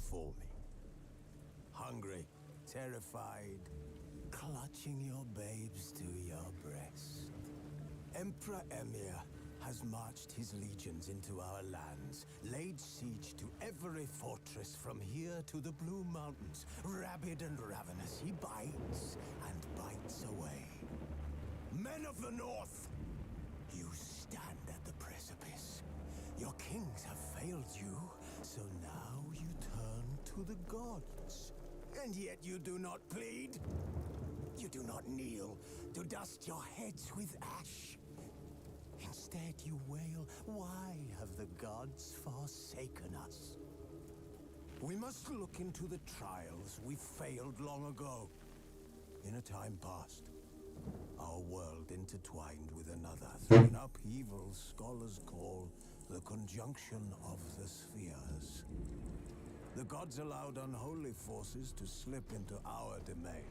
before me. Hungry, terrified, clutching your babes to your breast. Emperor Emir has marched his legions into our lands, laid siege to every fortress from here to the Blue Mountains. Rabid and ravenous, he bites and bites away. Men of the North, you stand at the precipice. Your kings have failed you, so now you turn to the gods. And yet you do not plead. You do not kneel to dust your heads with ash. Instead you wail, why have the gods forsaken us? We must look into the trials we failed long ago. In a time past, our world intertwined with another through an upheaval scholars call the conjunction of the spheres. The gods allowed unholy forces to slip into our domain.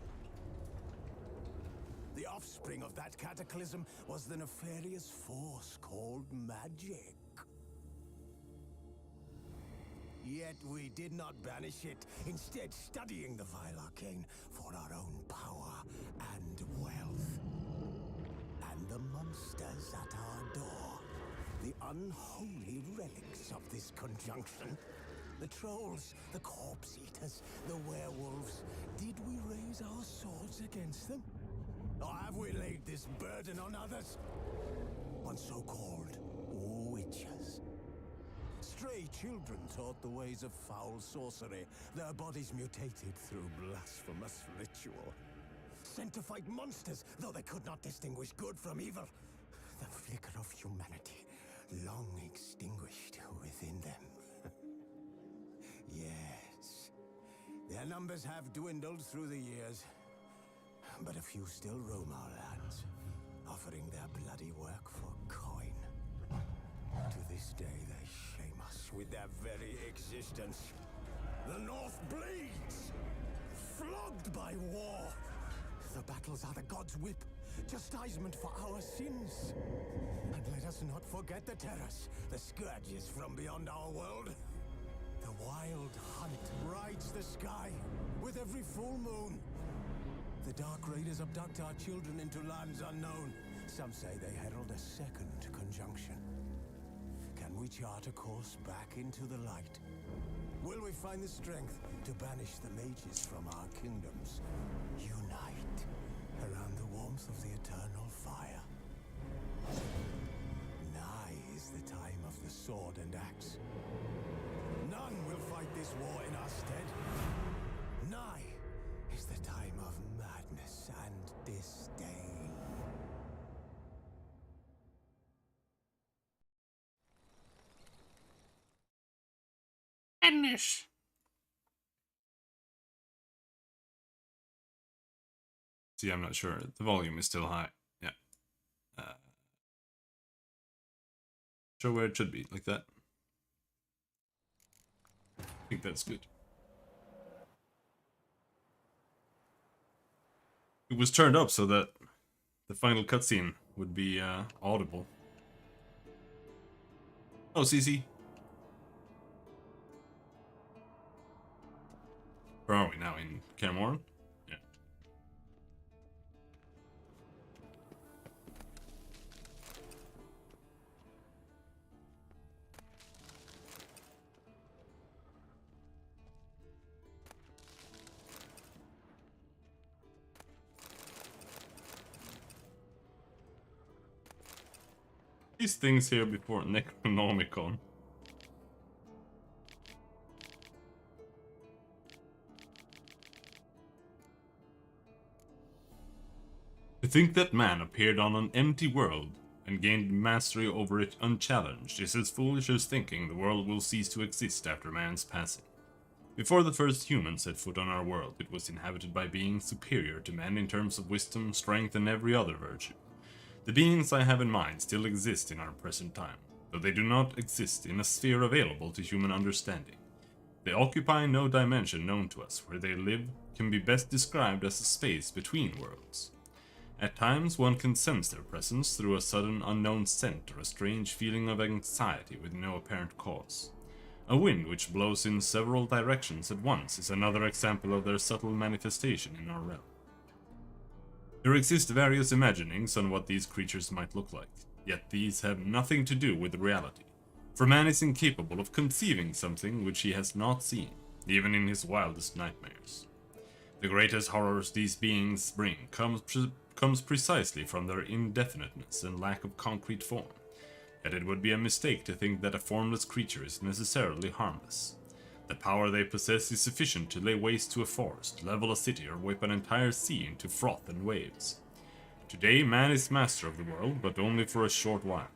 The offspring of that cataclysm was the nefarious force called magic. Yet we did not banish it, instead studying the vile arcane for our own power and wealth. And the monsters at our door, the unholy relics of this conjunction. The trolls, the corpse eaters, the werewolves. Did we raise our swords against them? Or have we laid this burden on others? On so-called witches. Stray children taught the ways of foul sorcery, their bodies mutated through blasphemous ritual. Sent to fight monsters, though they could not distinguish good from evil. The flicker of humanity, long extinguished within them. Yes, their numbers have dwindled through the years. But a few still roam our lands, offering their bloody work for coin. To this day, they shame us with their very existence. The North bleeds, flogged by war. The battles are the gods' whip, chastisement for our sins. And let us not forget the terrors, the scourges from beyond our world. The wild hunt rides the sky with every full moon. The Dark Raiders abduct our children into lands unknown. Some say they herald a second conjunction. Can we chart a course back into the light? Will we find the strength to banish the mages from our kingdoms? Unite around the warmth of the eternal fire. Nigh is the time of the sword and axe. None will fight this war in our stead. Nigh is the time of madness and disdain. Madness. See, I'm not sure. The volume is still high. Yeah. Show where it should be, like that. I think that's good. It was turned up so that the final cutscene would be audible. Oh, CC. Where are we now? In Kaer Morhen? Yeah. These things here before Necronomicon. To think that man appeared on an empty world and gained mastery over it unchallenged is as foolish as thinking the world will cease to exist after man's passing. Before the first human set foot on our world, it was inhabited by beings superior to men in terms of wisdom, strength, and every other virtue. The beings I have in mind still exist in our present time, though they do not exist in a sphere available to human understanding. They occupy no dimension known to us. Where they live can be best described as a space between worlds. At times one can sense their presence through a sudden unknown scent or a strange feeling of anxiety with no apparent cause. A wind which blows in several directions at once is another example of their subtle manifestation in our realm. There exist various imaginings on what these creatures might look like, yet these have nothing to do with reality, for man is incapable of conceiving something which he has not seen, even in his wildest nightmares. The greatest horrors these beings bring comes precisely from their indefiniteness and lack of concrete form, yet it would be a mistake to think that a formless creature is necessarily harmless. The power they possess is sufficient to lay waste to a forest, level a city, or whip an entire sea into froth and waves. Today, man is master of the world, but only for a short while.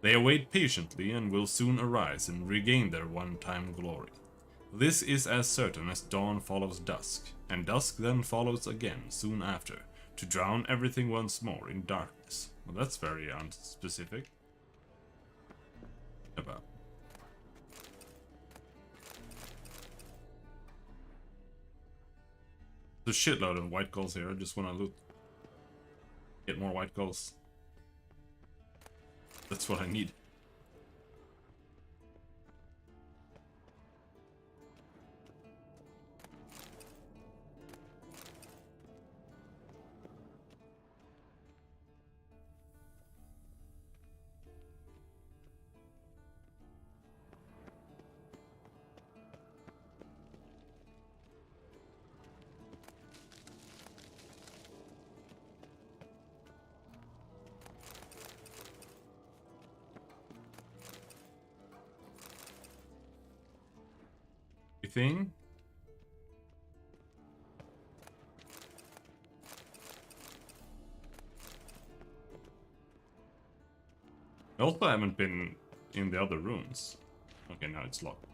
They await patiently and will soon arise and regain their one-time glory. This is as certain as dawn follows dusk, and dusk then follows again soon after, to drown everything once more in darkness. Well, that's very unspecific. About. There's a shitload of white gulls here. I just want to loot. Get more white gulls. That's what I need. Thing. I also haven't been in the other rooms. Okay, now it's locked.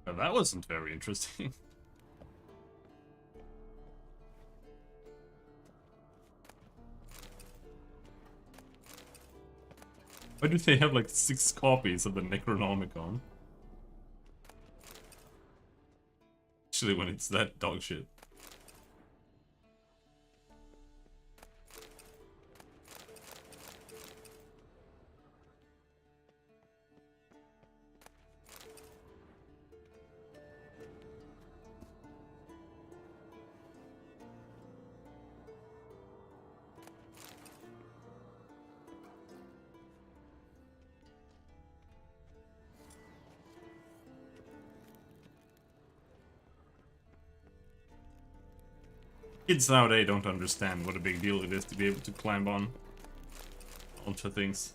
Well, that wasn't very interesting. Why do they have like 6 copies of the Necronomicon? Actually, when it's that dog shit. Kids nowadays don't understand what a big deal it is to be able to climb onto things.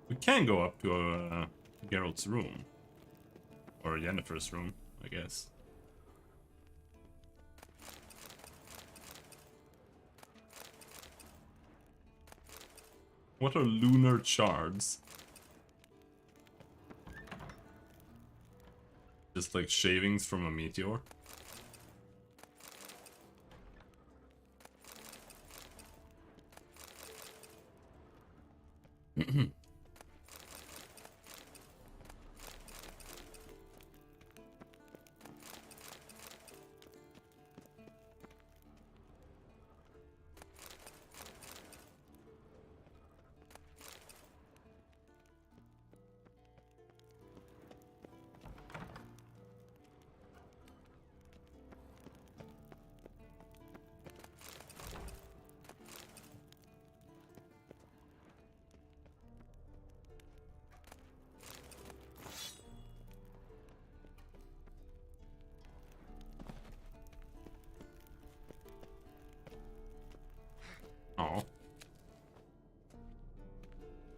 We can go up to Geralt's room. Or Yennefer's room, I guess. What are lunar shards? Just like shavings from a meteor?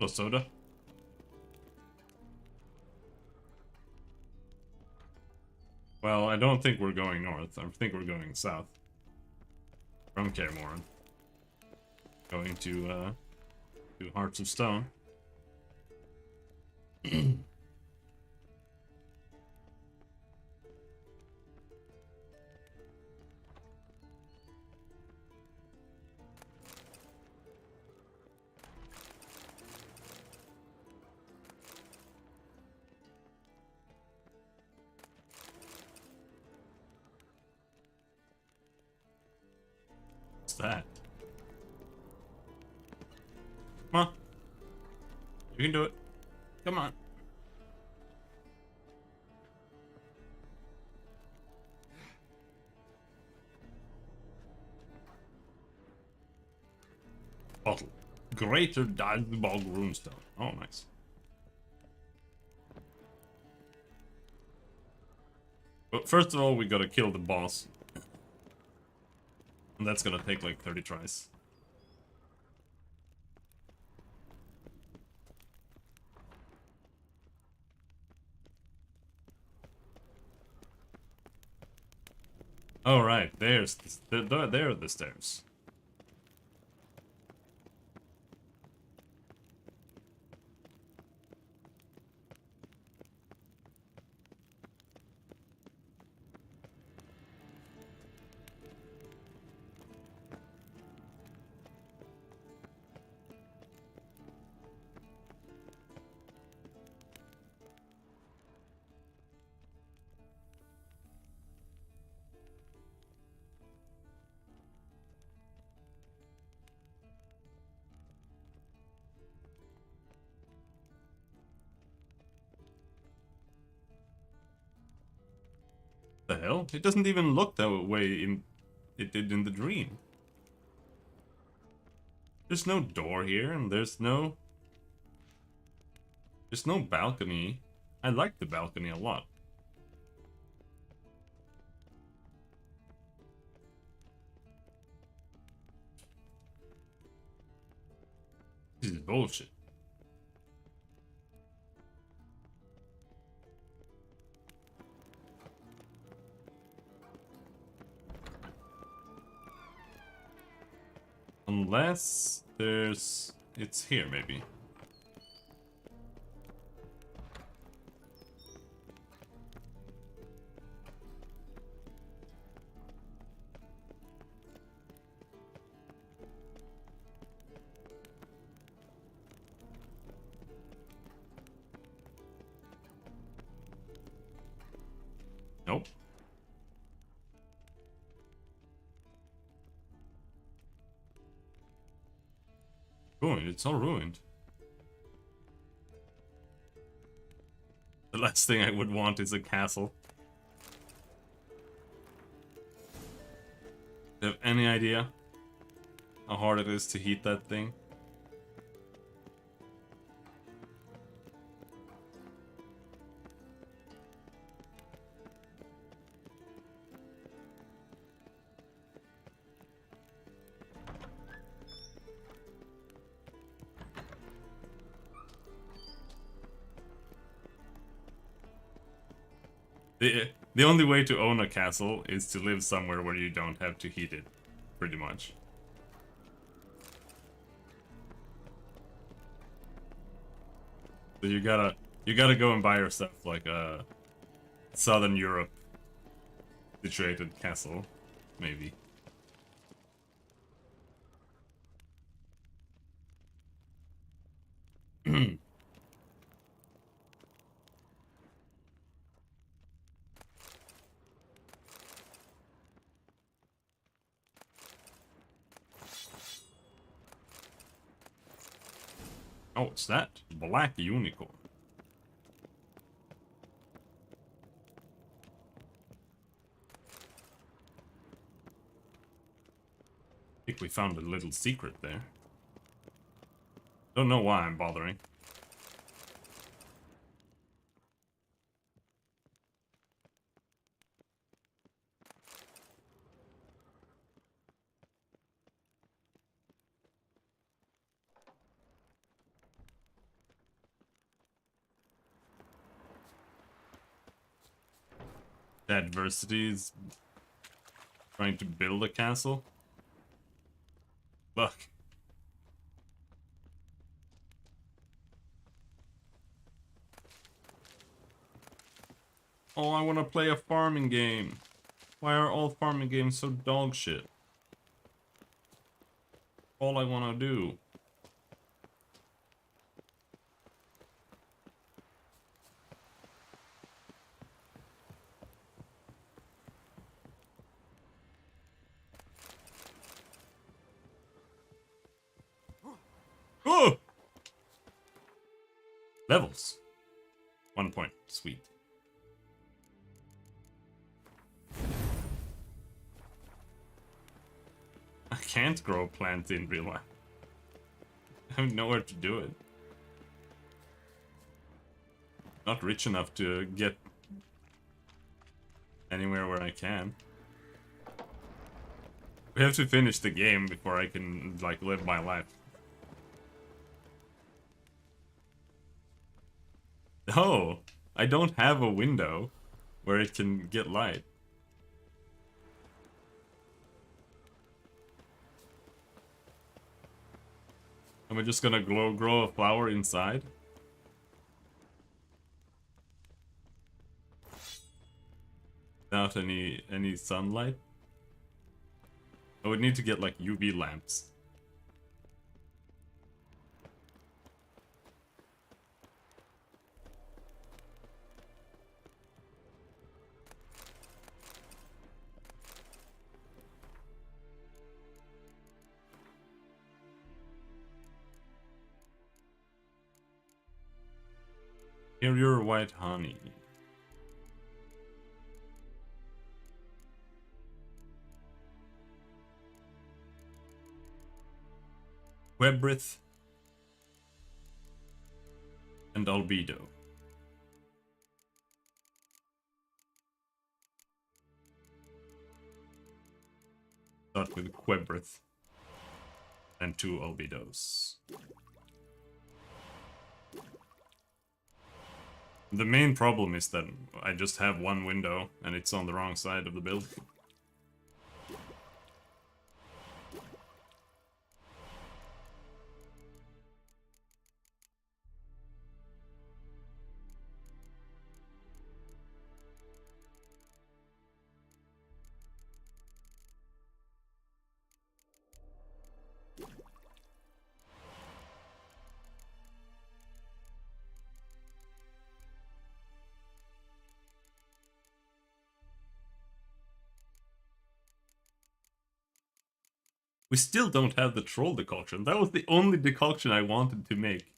Plus soda. Well, I don't think we're going north. I think we're going south. From Kaer Morhen. Going to Hearts of Stone. What's that? Come on. You can do it. Come on. Bottle. Greater Dagbog Runestone. Oh, nice. But first of all, we gotta kill the boss. And that's gonna take like 30 tries. Oh, right. There are the stairs. The hell? It doesn't even look that way it did in the dream. There's no door here, and there's no balcony. I like the balcony a lot. This is bullshit. Unless it's here maybe. Nope. Ruined, it's all ruined. The last thing I would want is a castle. Do you have any idea how hard it is to heat that thing? The only way to own a castle is to live somewhere where you don't have to heat it, pretty much. So you gotta go and buy yourself like a Southern Europe situated castle, maybe. Oh, what's that? Black unicorn. I think we found a little secret there. Don't know why I'm bothering. adversity is trying to build a castle. Look. Oh, I want to play a farming game. Why are all farming games so dog shit? All I want to do. Oh! Levels. 1 point. Sweet. I can't grow plants in real life. I have nowhere to do it. Not rich enough to get anywhere where I can. We have to finish the game before I can, like, live my life. Oh, I don't have a window where it can get light. Am I just gonna grow a flower inside? Without any sunlight? I would need to get like UV lamps. Here your white honey. Webrith and Albedo. Start with Quebrith and 2 Albedos. The main problem is that I just have one window and it's on the wrong side of the build. We still don't have the troll decoction. That was the only decoction I wanted to make.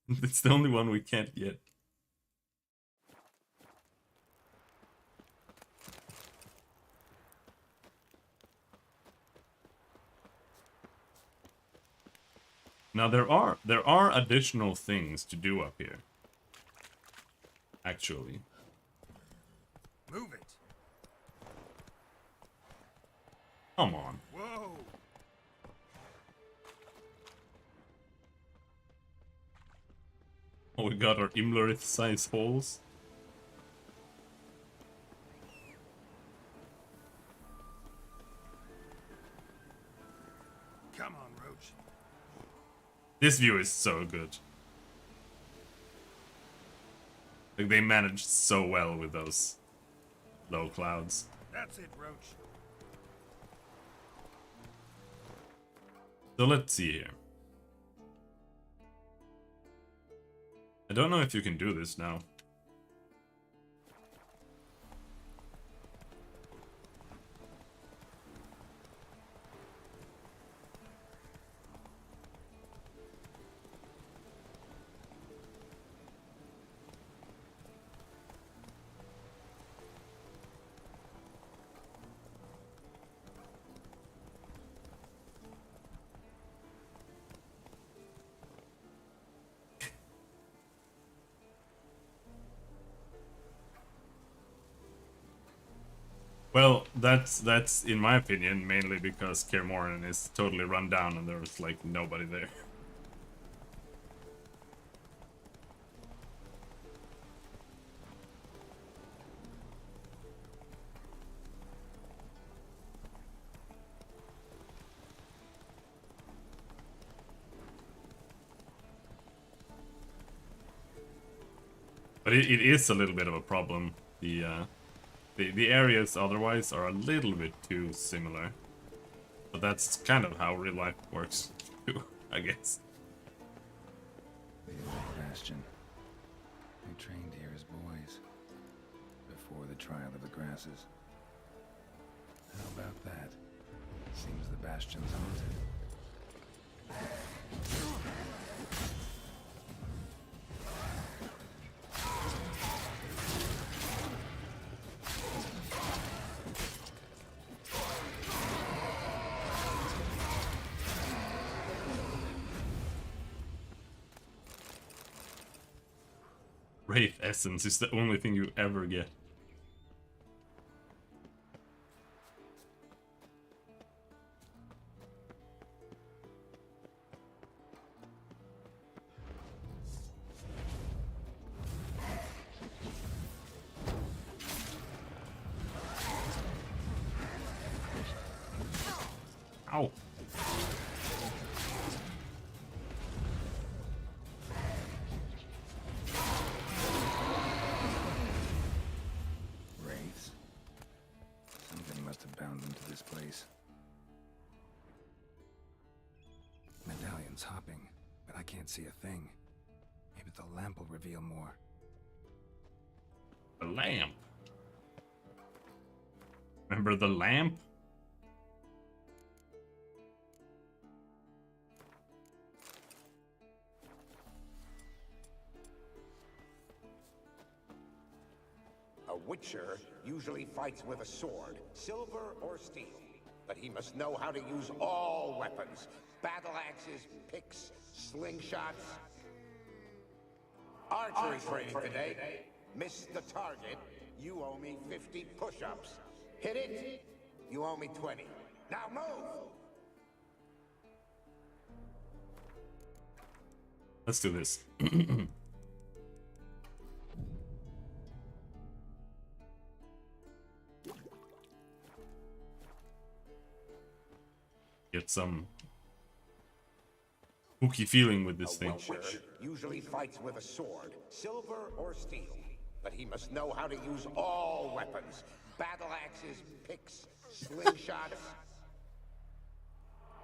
It's the only one we can't get. Now there are additional things to do up here. Actually. Move it. Come on. Whoa. Oh, we got our Imlerith size holes. Come on, Roach. This view is so good. Like, they managed so well with those low clouds. That's it, Roach. So let's see here. I don't know if you can do this now. Well, that's in my opinion mainly because Kaer Morhen is totally run down and there's like nobody there. But it is a little bit of a problem. The areas otherwise are a little bit too similar. But that's kind of how real life works too, I guess. The old Bastion. They trained here as boys. Before the trial of the grasses. How about that? Seems the Bastion's haunted. Wraith Essence is the only thing you ever get. Ow. Wraiths? Something must have bound them to this place. Medallion's hopping, but I can't see a thing. Maybe the lamp will reveal more. The lamp. Remember the lamp? A Witcher usually fights with a sword, silver or steel. But he must know how to use all weapons. Battle axes, picks, slingshots. Archery training today. Miss the target, you owe me 50 push-ups. Hit it, you owe me 20. Now move! Let's do this. Get some spooky feeling with this thing. A Witcher usually fights with a sword, silver or steel. But he must know how to use all weapons. Battle axes, picks, slingshots.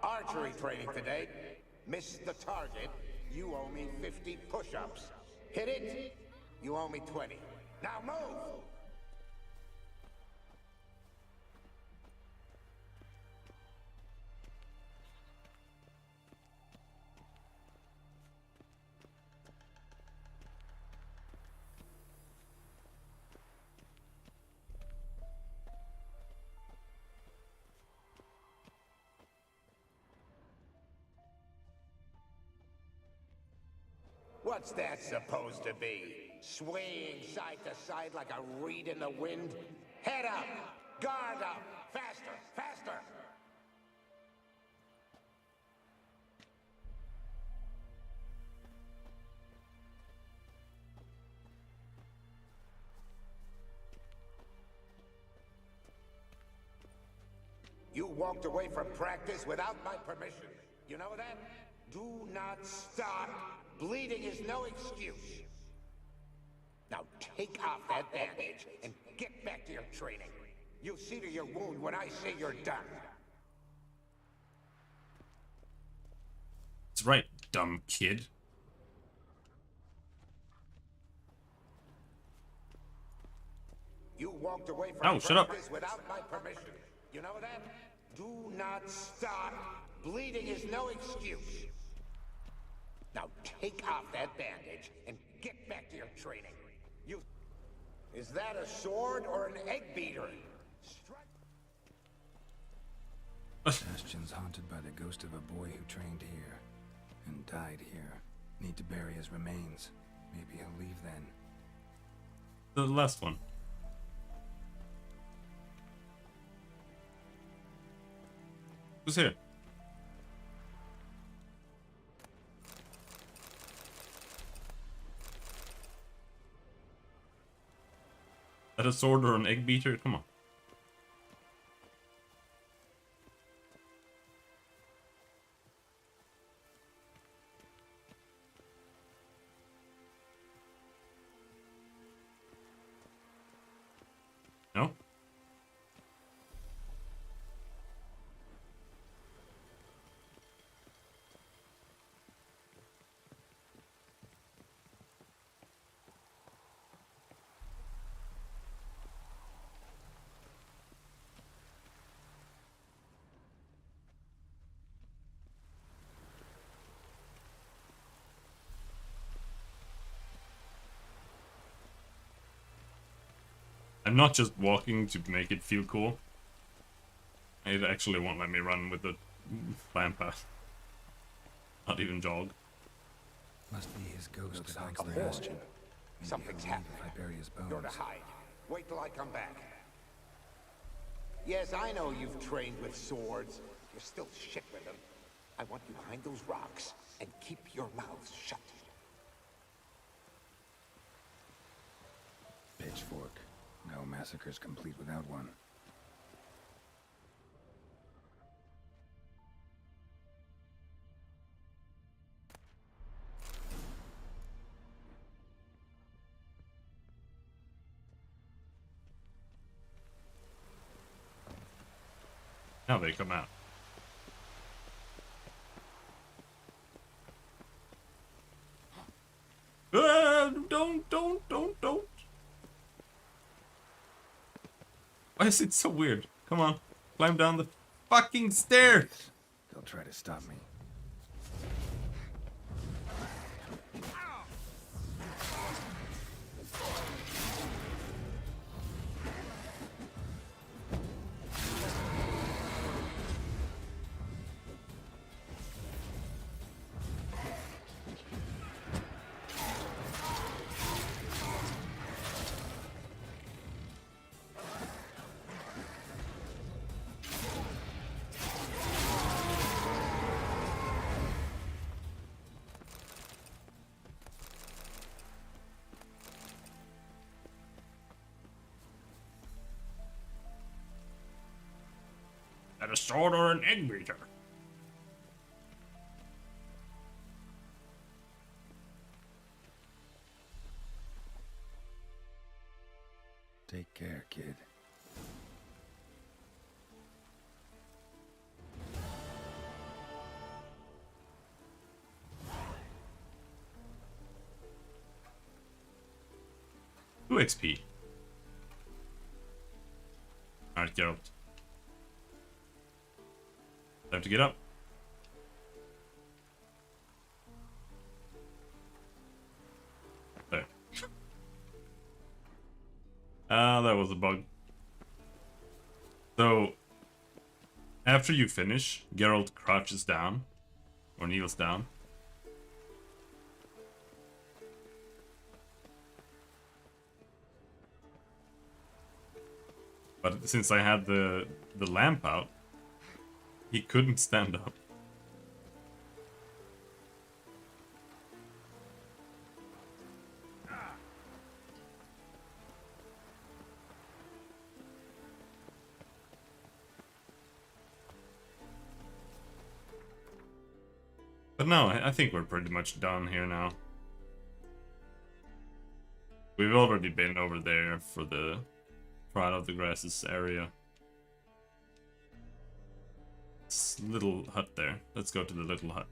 Archery training today. Miss the target, you owe me 50 push-ups. Hit it, you owe me 20. Now move! What's that supposed to be? Swaying side to side like a reed in the wind? Head up! Guard up! Faster! Faster! You walked away from practice without my permission. You know that? Do not stop. Bleeding is no excuse. Now take off that bandage and get back to your training. You'll see to your wound when I say you're done. That's right, dumb kid. You walked away from Oh, shut up. practice without my permission. You know that? Do not stop. Bleeding is no excuse. Now take off that bandage and get back to your training. You... Is that a sword or an egg beater? Bastion's haunted by the ghost of a boy who trained here and died here. Need to bury his remains. Maybe he'll leave then. The last one. Who's here? That a sword or an egg beater? Come on. I'm not just walking to make it feel cool. It actually won't let me run with the lamp path. Not even jog. Must be his ghost Looks that like haunts a the horde. Bastion. Maybe Something's he'll leave happening. if I bury his You're to bones. hide. Wait till I come back. Yes, I know you've trained with swords. You're still shit with them. I want you behind those rocks and keep your mouths shut. Pitchfork. No massacre's complete without one. Now they come out. Don't. Why is it so weird? Come on, climb down the fucking stairs. They'll try to stop me. And a sword or an egg beater. Take care, kid. Two XP. Alright, Geralt. Time to get up. There. That was a bug. So, after you finish, Geralt crouches down, or kneels down. But since I had the lamp out, he couldn't stand up. But no, I think we're pretty much done here now. We've already been over there for the Trial of the Grasses area. This little hut there. Let's go to the little hut.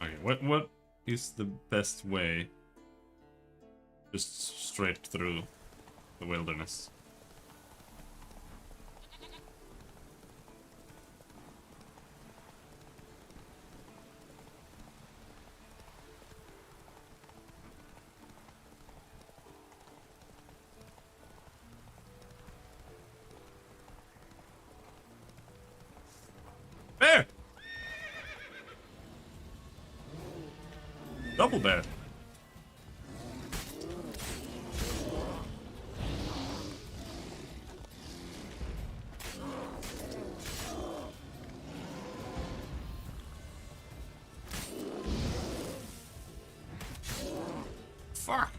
Okay, what is the best way? Just straight through the wilderness. Bear! Double bear. Fuck.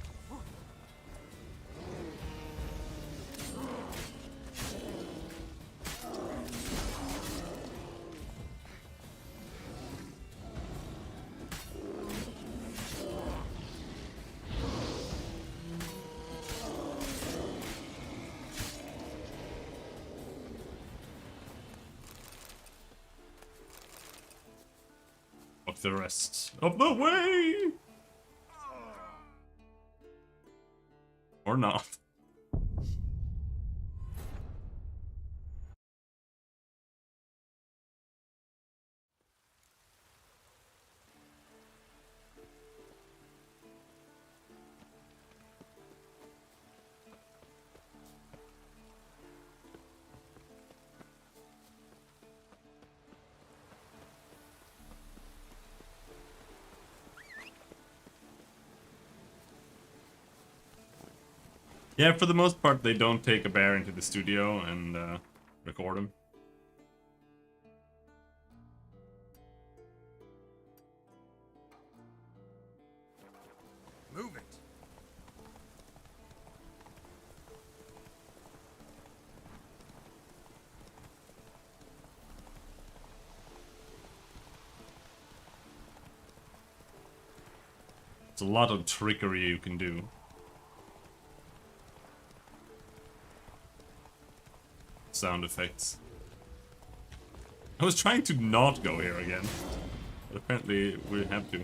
Up the rest of the way! Or not. Yeah, for the most part, they don't take a bear into the studio and record him. Move it. It's a lot of trickery you can do. Sound effects. I was trying to not go here again, but apparently we have to.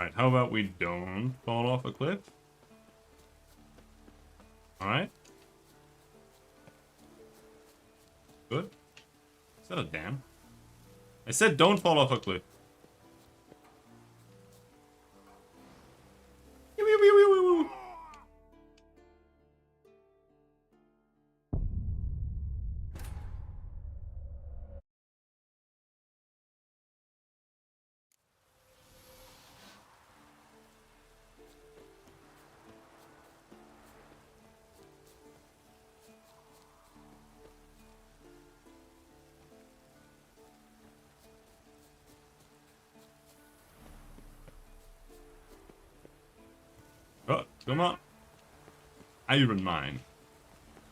Alright, how about we don't fall off a cliff? Alright. Good. Is that a dam? I said don't fall off a cliff. Oh, come on. Iron Mine.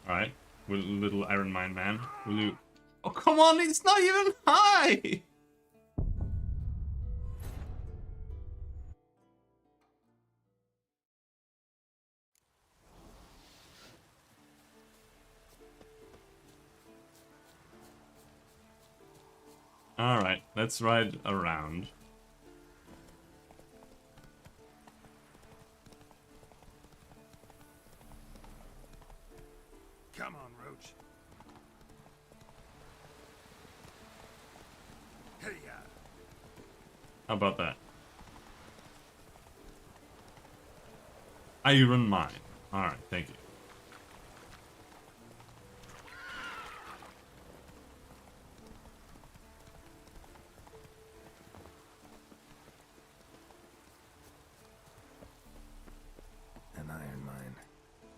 Alright. Little Iron Mine man. Will you... Oh, come on, it's not even high! Alright, let's ride around. Come on, Roach. Hey, How about that? Iron Mine. Alright, thank you. an iron mine,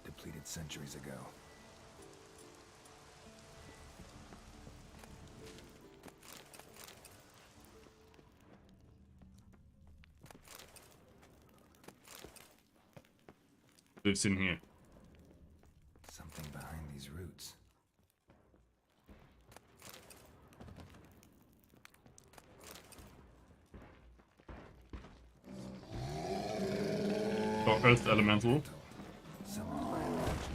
depleted centuries ago. Lives in here. Something behind these roots. Or Earth Elemental. Summoned by a large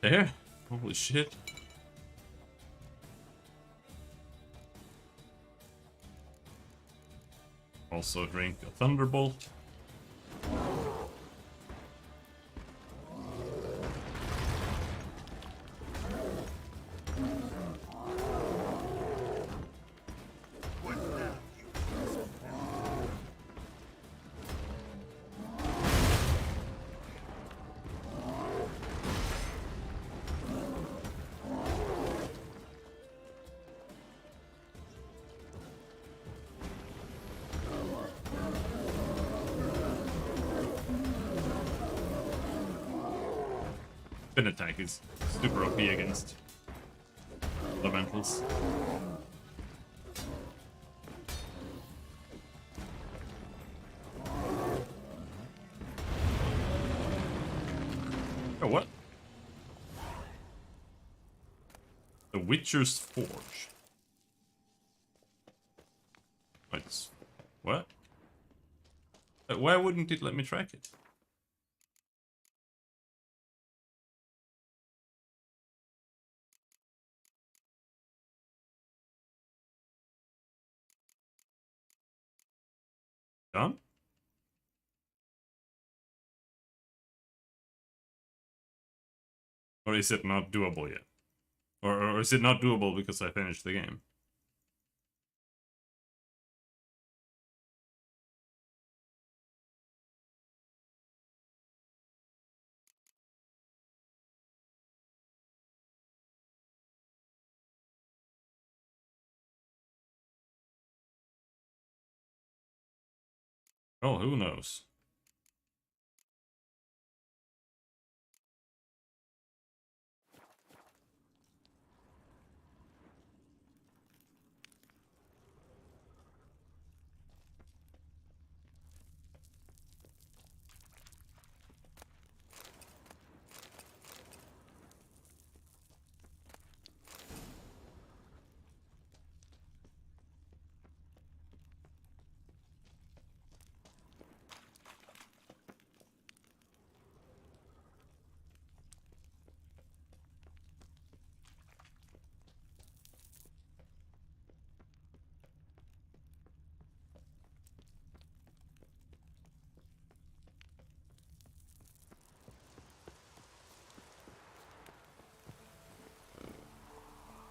There? Holy shit. Also drink a Thunderbolt. Spin attack is super OP against elementals. Oh, what? The Witcher's Forge. Wait, what? Why wouldn't it let me track it? Done? Or is it not doable yet? Or is it not doable because I finished the game? Oh, who knows?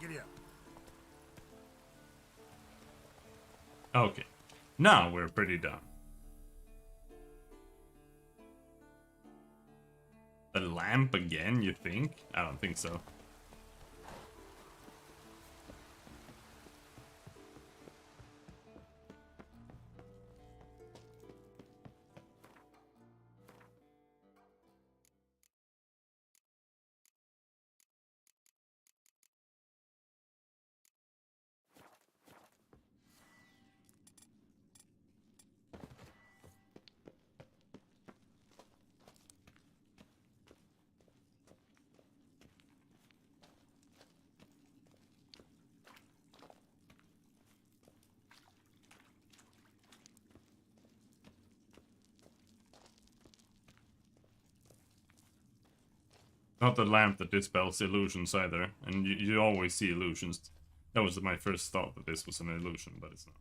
Giddy up. Okay. Now we're pretty done. The lamp again, you think? I don't think so. Not the lamp that dispels illusions either, and you always see illusions. That was my first thought, that this was an illusion, but it's not.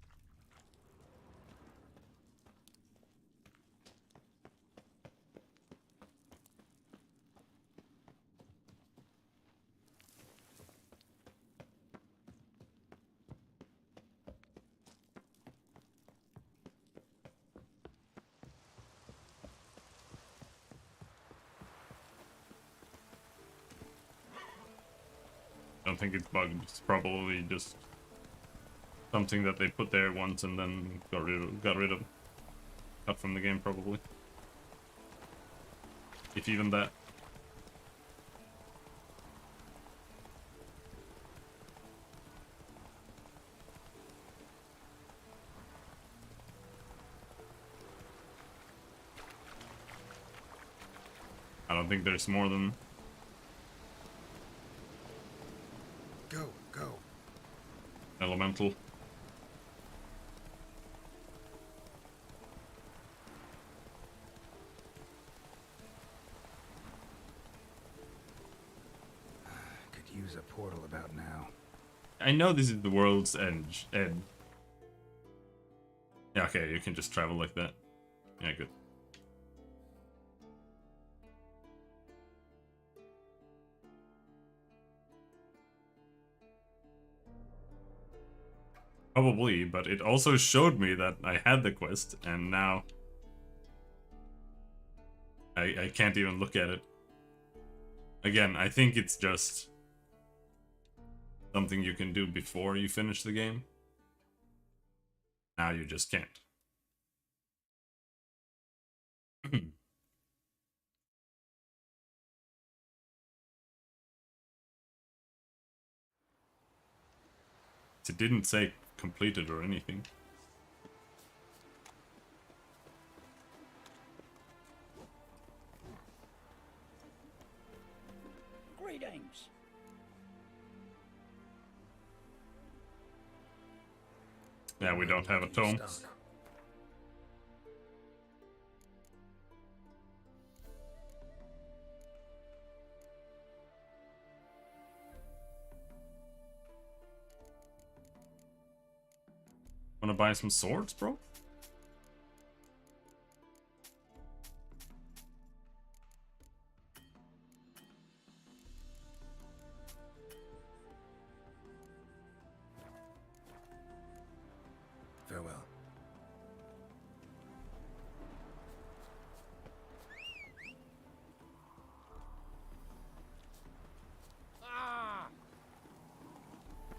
I don't think it's bugged, it's probably just something that they put there once and then got rid of. Cut from the game, probably. If even that. I don't think there's more than... Go. Elemental. Could use a portal about now. I know this is the world's edge. Yeah, okay, you can just travel like that. Yeah, good. Probably, but it also showed me that I had the quest, and now I can't even look at it. Again, I think it's just something you can do before you finish the game. Now you just can't. It didn't say completed or anything. Greetings. Yeah, we don't have a tome. Stock. Wanna buy some swords, bro? Farewell.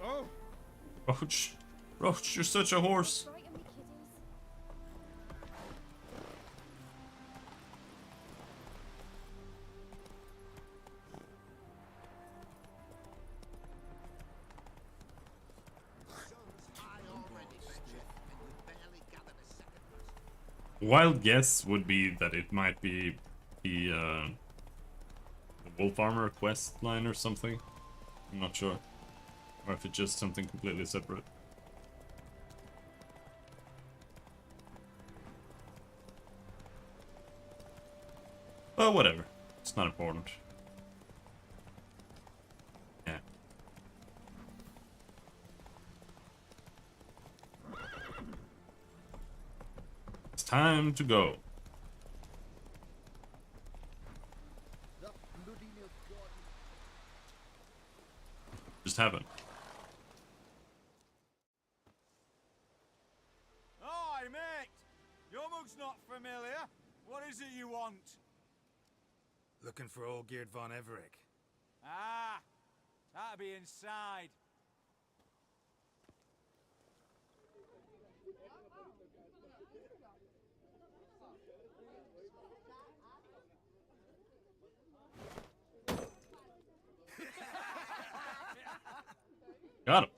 Oh, Roach. Roach, you're such a horse. Right on me, kiddies. Wild guess would be that it might be the Wolf Armor quest line or something. I'm not sure. Or if it's just something completely separate. But whatever. It's not important. Yeah. It's time to go. Just happened. hi, mate. Your mug's not familiar. What is it you want? Looking for Olgierd von Everec. Ah, that'll be inside. Got him.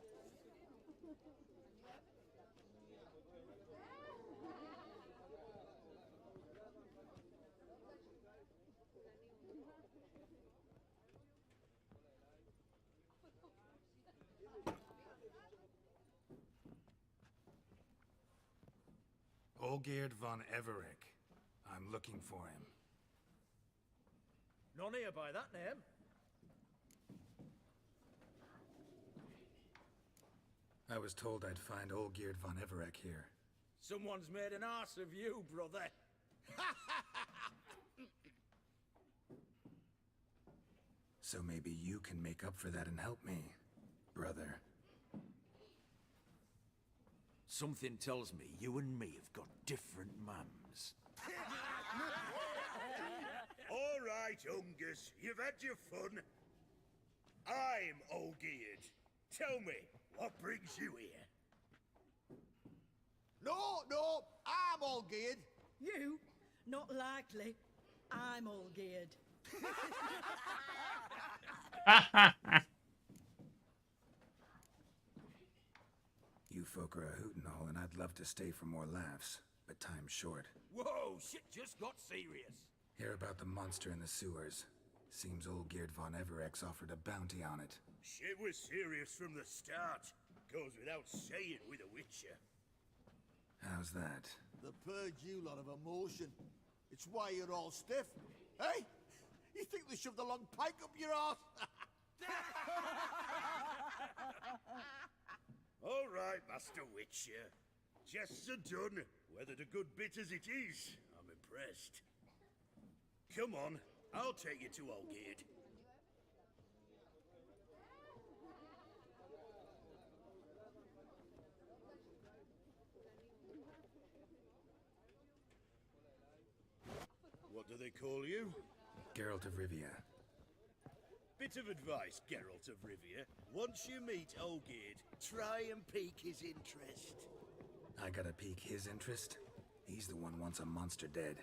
Olgierd von Everec. I'm looking for him. None here by that name. I was told I'd find Olgierd von Everec here. Someone's made an ass of you, brother. So maybe you can make up for that and help me, brother. Something tells me you and me have got different mums. All right, Ungus, you've had your fun. I'm Olgierd. Tell me, what brings you here? No, I'm all geared. You? Not likely. I'm all geared. You folk are a hootin' hole, and I'd love to stay for more laughs, but time's short. Whoa, shit just got serious. Hear about the monster in the sewers. Seems Olgierd von Everec's offered a bounty on it. Shit was serious from the start. Goes without saying with a Witcher. How's that? The purge you lot of emotion. It's why you're all stiff. Hey? You think they shoved a long pike up your arse? All right, Master Witcher. Jests are done. Weathered a good bit as it is. I'm impressed. Come on, I'll take you to Olgierd. What do they call you? Geralt of Rivia. Bit of advice, Geralt of Rivia. Once you meet Olgierd, try and pique his interest. I gotta pique his interest? He's the one wants a monster dead.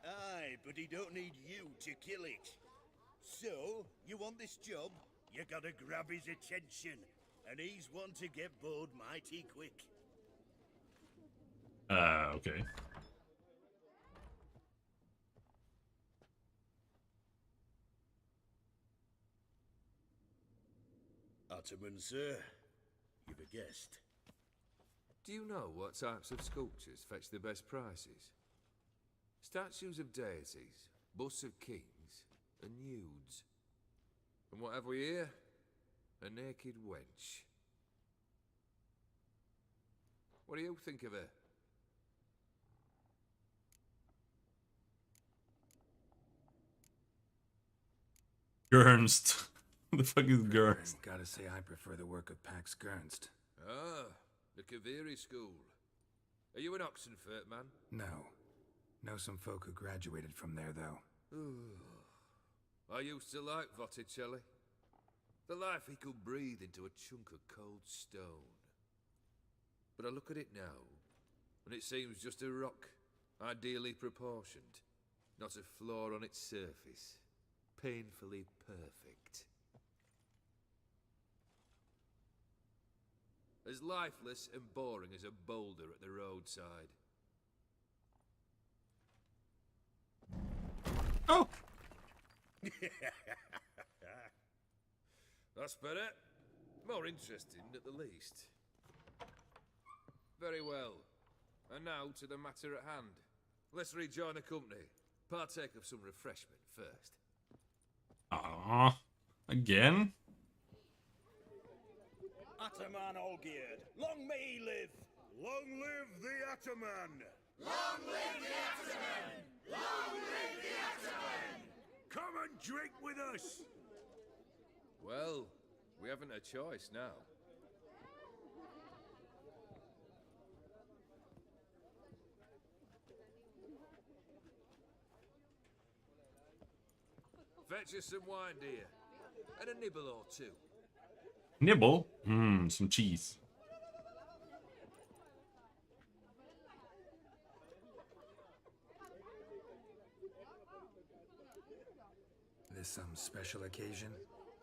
Aye, but he don't need you to kill it. So, you want this job? You gotta grab his attention. And he's one to get bored mighty quick. Okay. Ataman, sir. You've a guest. Do you know what types of sculptures fetch the best prices? Statues of deities, busts of kings, and nudes. And what have we here? A naked wench. What do you think of her? Gernst. The fuck is Gernst? Gotta say, I prefer the work of Pax Gernst. Ah, the Kaviri school. Are you an Oxenfurt man? No. Know some folk who graduated from there, though. I used to like Botticelli. The life he could breathe into a chunk of cold stone. But I look at it now, and it seems just a rock, ideally proportioned. Not a flaw on its surface. Painfully perfect. As lifeless and boring as a boulder at the roadside. Oh! That's better. More interesting, at the least. Very well. And now to the matter at hand. Let's rejoin the company. Partake of some refreshment first. Ah, again? Ataman Olgierd, long may he live! Long live the Ataman! Long live the Ataman! Long live the Ataman! Come and drink with us! Well, we haven't a choice now. Fetch us some wine, dear. And a nibble or two. Nibble? Some cheese. This some special occasion?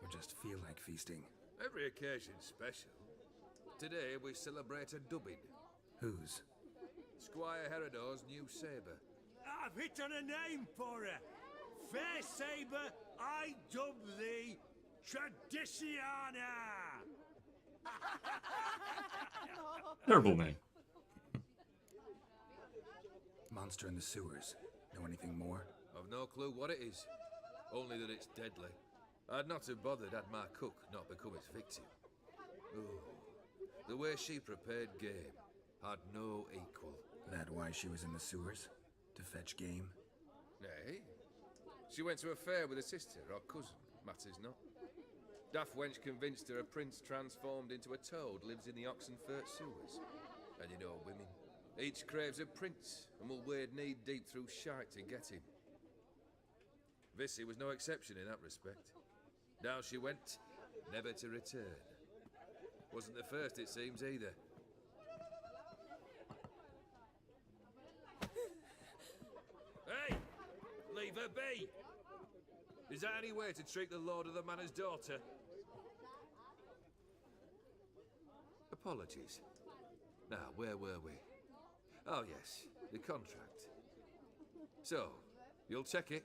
Or just feel like feasting? Every occasion's special. Today we celebrate a dubbing. Whose? Squire Herodor's new sabre. I've hit on a name for her! Fair Sabre, I dub thee Tradiciana! Terrible name. Monster in the sewers. Know anything more? I've no clue what it is. Only that it's deadly. I'd not have bothered had my cook not become its victim. Oh, the way she prepared game had no equal. That why she was in the sewers? To fetch game? Nay. She went to a fair with a sister or cousin, matters not. Daft wench convinced her a prince transformed into a toad lives in the Oxenfurt sewers. And you know women. Each craves a prince and will wade knee deep through shite to get him. Vissy was no exception in that respect. Down she went, never to return. Wasn't the first, it seems, either. Hey! Leave her be! Is that any way to treat the lord of the manor's daughter? Apologies. Now, where were we? Oh yes, the contract. So, you'll check it?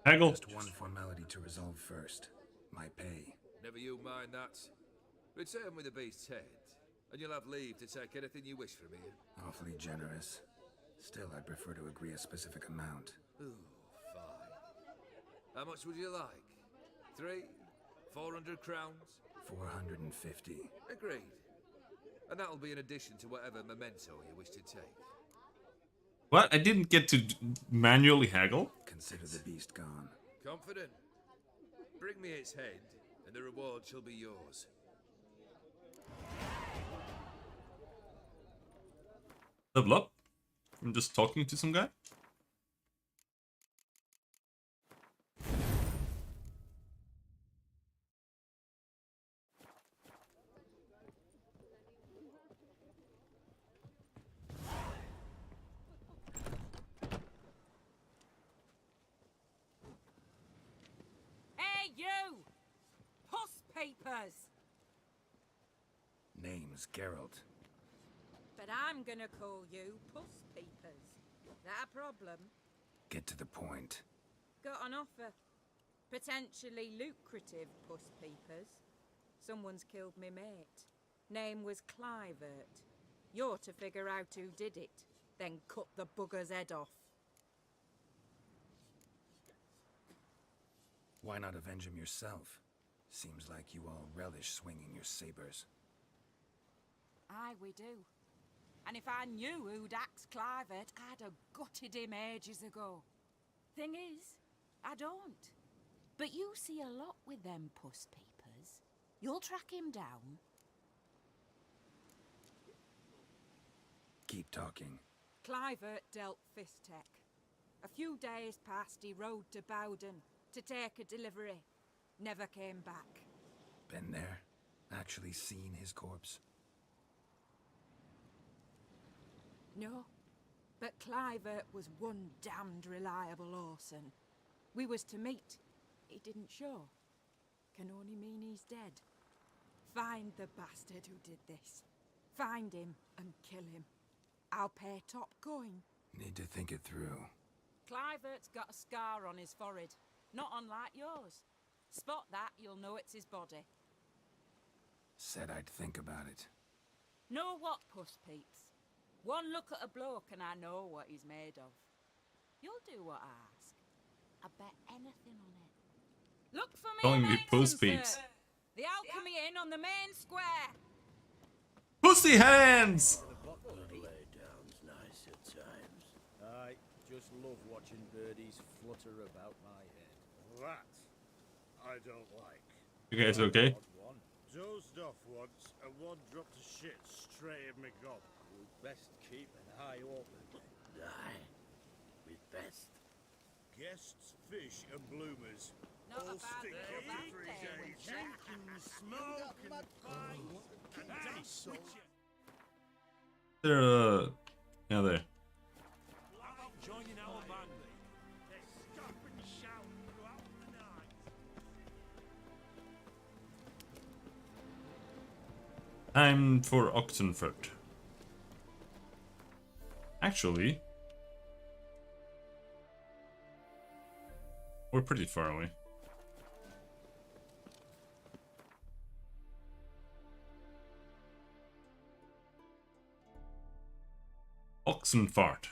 Haggle. Just one formality to resolve first. My pay. Never you mind that. Return with the beast's head, and you'll have leave to take anything you wish from here. Awfully generous. Still, I'd prefer to agree a specific amount. Ooh, fine. How much would you like? 400 crowns? 450. Agreed. And that'll be in addition to whatever memento you wish to take. What? I didn't get to manually haggle? Consider the beast gone. Confident? Bring me its head, and the reward shall be yours. Level up? I'm just talking to some guy? Hey, you! Puss papers! Name's Geralt. But I'm gonna call you Puss Peepers. That a problem? Get to the point. Got an offer. Potentially lucrative puss peepers. Someone's killed me mate. Name was Clivert. You're to figure out who did it, then cut the bugger's head off. Why not avenge him yourself? Seems like you all relish swinging your sabers. Aye, we do. And if I knew who'd axed Clivert, I'd have gutted him ages ago. Thing is, I don't. But you see a lot with them puss peepers. You'll track him down. Keep talking. Clivert dealt Fistech. A few days past, he rode to Bowden to take a delivery. Never came back. Been there? Actually seen his corpse? No, but Clivert was one damned reliable Orson. We was to meet. He didn't show. Can only mean he's dead. Find the bastard who did this. Find him and kill him. I'll pay top coin. Need to think it through. Clivert's got a scar on his forehead, not unlike yours. Spot that, you'll know it's his body. Said I'd think about it. Know what, puss peeps? One look at a bloke and I know what he's made of. You'll do what I ask. I bet anything on it. Look for me, Calling me mates puss and peeps. sir. The Alchemy Inn on the main square. Pussy hands! Lay down's nice at times. I just love watching birdies flutter about my head. That I don't like. You guys okay? Odd one. Dozed off once, and one dropped a shit straight in my gob. We'd best keep an eye open. Aye, we'd best. Guests, fish, and bloomers. Not all a bad stick little up back every there, day, would you? drink and smoke and fight. And dance with you. They're, yeah, there. Joining our band. They stop and shout throughout the night. Time for Oxenford. Actually, we're pretty far away. Oxenford.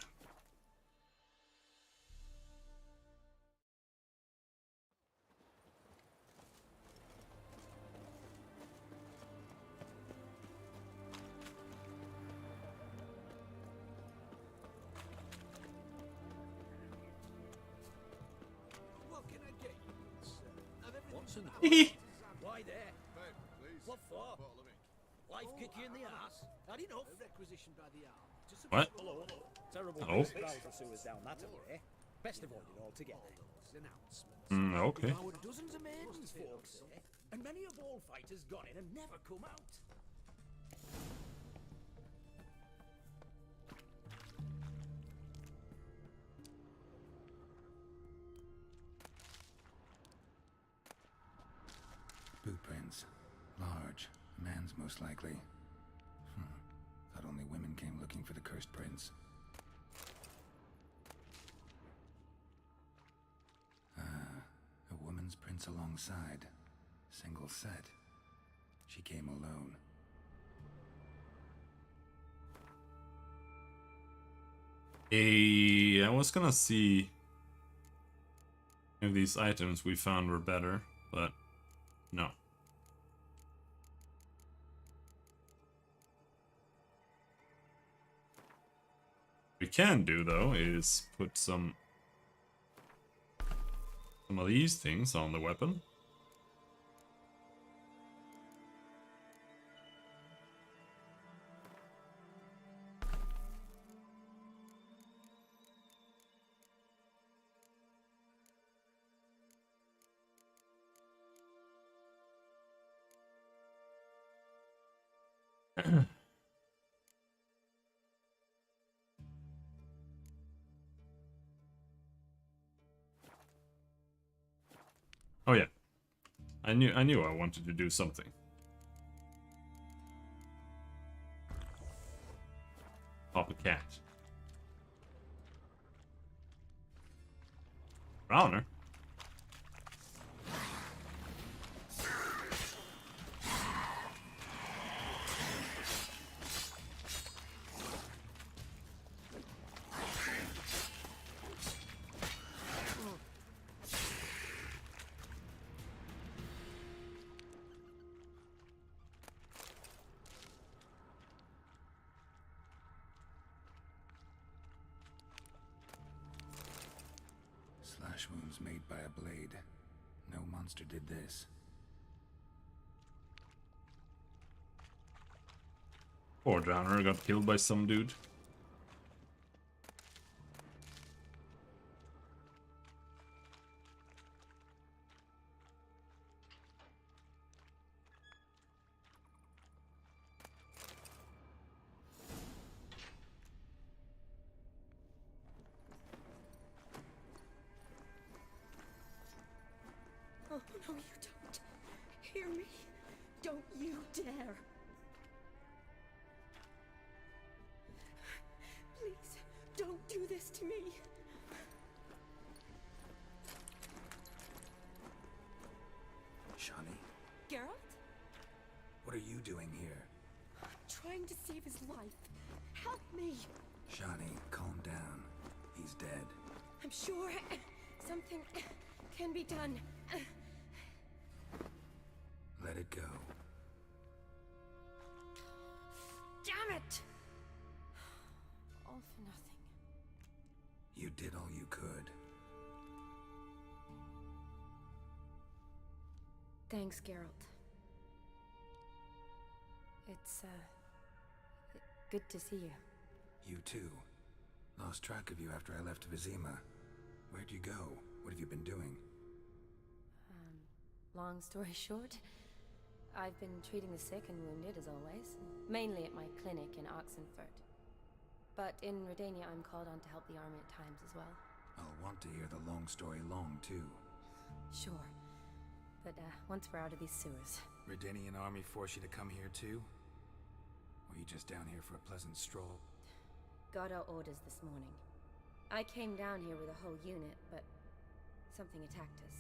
What can I get you, good sir? Have everything. Why there? What for? Life kick you in the ass? Had enough? Requisitioned by the arm. What? Hello. Terrible Oh. browser sewers down that way. Best avoided altogether. Announcements. Okay. Devoured dozens of maidens, folks say, and many a bullfighter's gone in and never come out. Boot prints. Large. Man's most likely. Thought only women came looking for the cursed prince. A woman's prints alongside. Single set. She came alone. I was gonna see if these items we found were better, but no. What we can do though is put some of these things on the weapon. Oh yeah. I knew I wanted to do something. Pop a cat. Browner. flesh wounds made by a blade. No monster did this. Poor Drowner got killed by some dude. Oh, no, you don't. Hear me? Don't you dare. Please, don't do this to me. Shani, Geralt? what are you doing here? Trying to save his life. Help me. Shani, calm down. He's dead. I'm sure something can be done. Let it go. Damn it! All for nothing. You did all you could. Thanks, Geralt. It's, good to see you. You too. Lost track of you after I left Vizima. Where'd you go? What have you been doing? Long story short, I've been treating the sick and wounded, as always. Mainly at my clinic in Oxenfurt. But in Redania, I'm called on to help the army at times as well. I'll want to hear the long story long, too. Sure. But, once we're out of these sewers. Redanian army force you to come here, too? Or you just down here for a pleasant stroll? Got our orders this morning. I came down here with a whole unit, but something attacked us.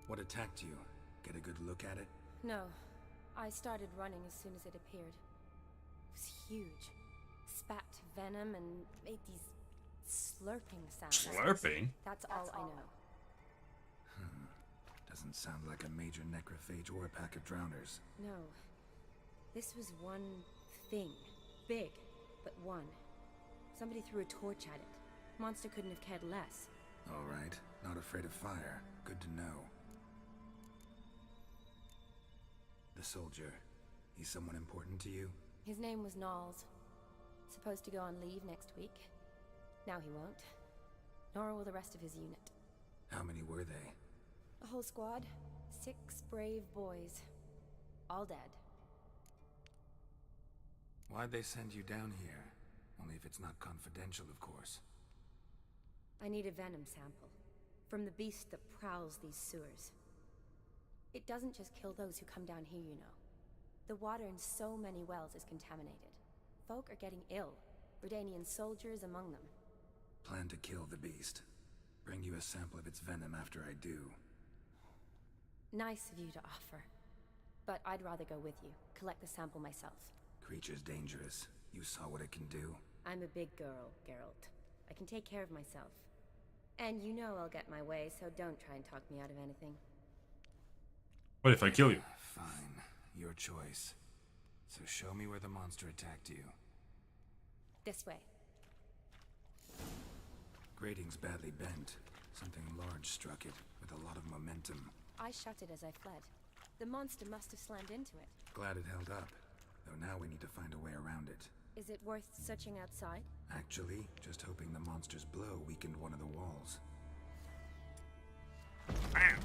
What attacked you? Get a good look at it? No. I started running as soon as it appeared. It was huge. Spat venom and made these slurping sounds. Slurping? That's all I know. Doesn't sound like a major necrophage or a pack of drowners. No. This was one thing. Big, but one. Somebody threw a torch at it. Monster couldn't have cared less. All right. Not afraid of fire. Good to know. The soldier. He's someone important to you? His name was Knowles. Supposed to go on leave next week. Now he won't. Nor will the rest of his unit. How many were they? A whole squad. 6 brave boys. All dead. Why'd they send you down here? Only if it's not confidential, of course. I need a venom sample. From the beast that prowls these sewers. It doesn't just kill those who come down here, you know. The water in so many wells is contaminated. Folk are getting ill. Redanian soldiers among them. Plan to kill the beast. Bring you a sample of its venom after I do. Nice of you to offer. But I'd rather go with you. Collect the sample myself. Creature's dangerous. You saw what it can do. I'm a big girl, Geralt. I can take care of myself. And you know I'll get my way, so don't try and talk me out of anything. What if I kill you? Fine. Your choice. So show me where the monster attacked you. This way. Grating's badly bent. Something large struck it, with a lot of momentum. I shut it as I fled. The monster must have slammed into it. Glad it held up. Though now we need to find a way around it. Is it worth searching outside? Actually, just hoping the monster's blow weakened one of the walls. Bam!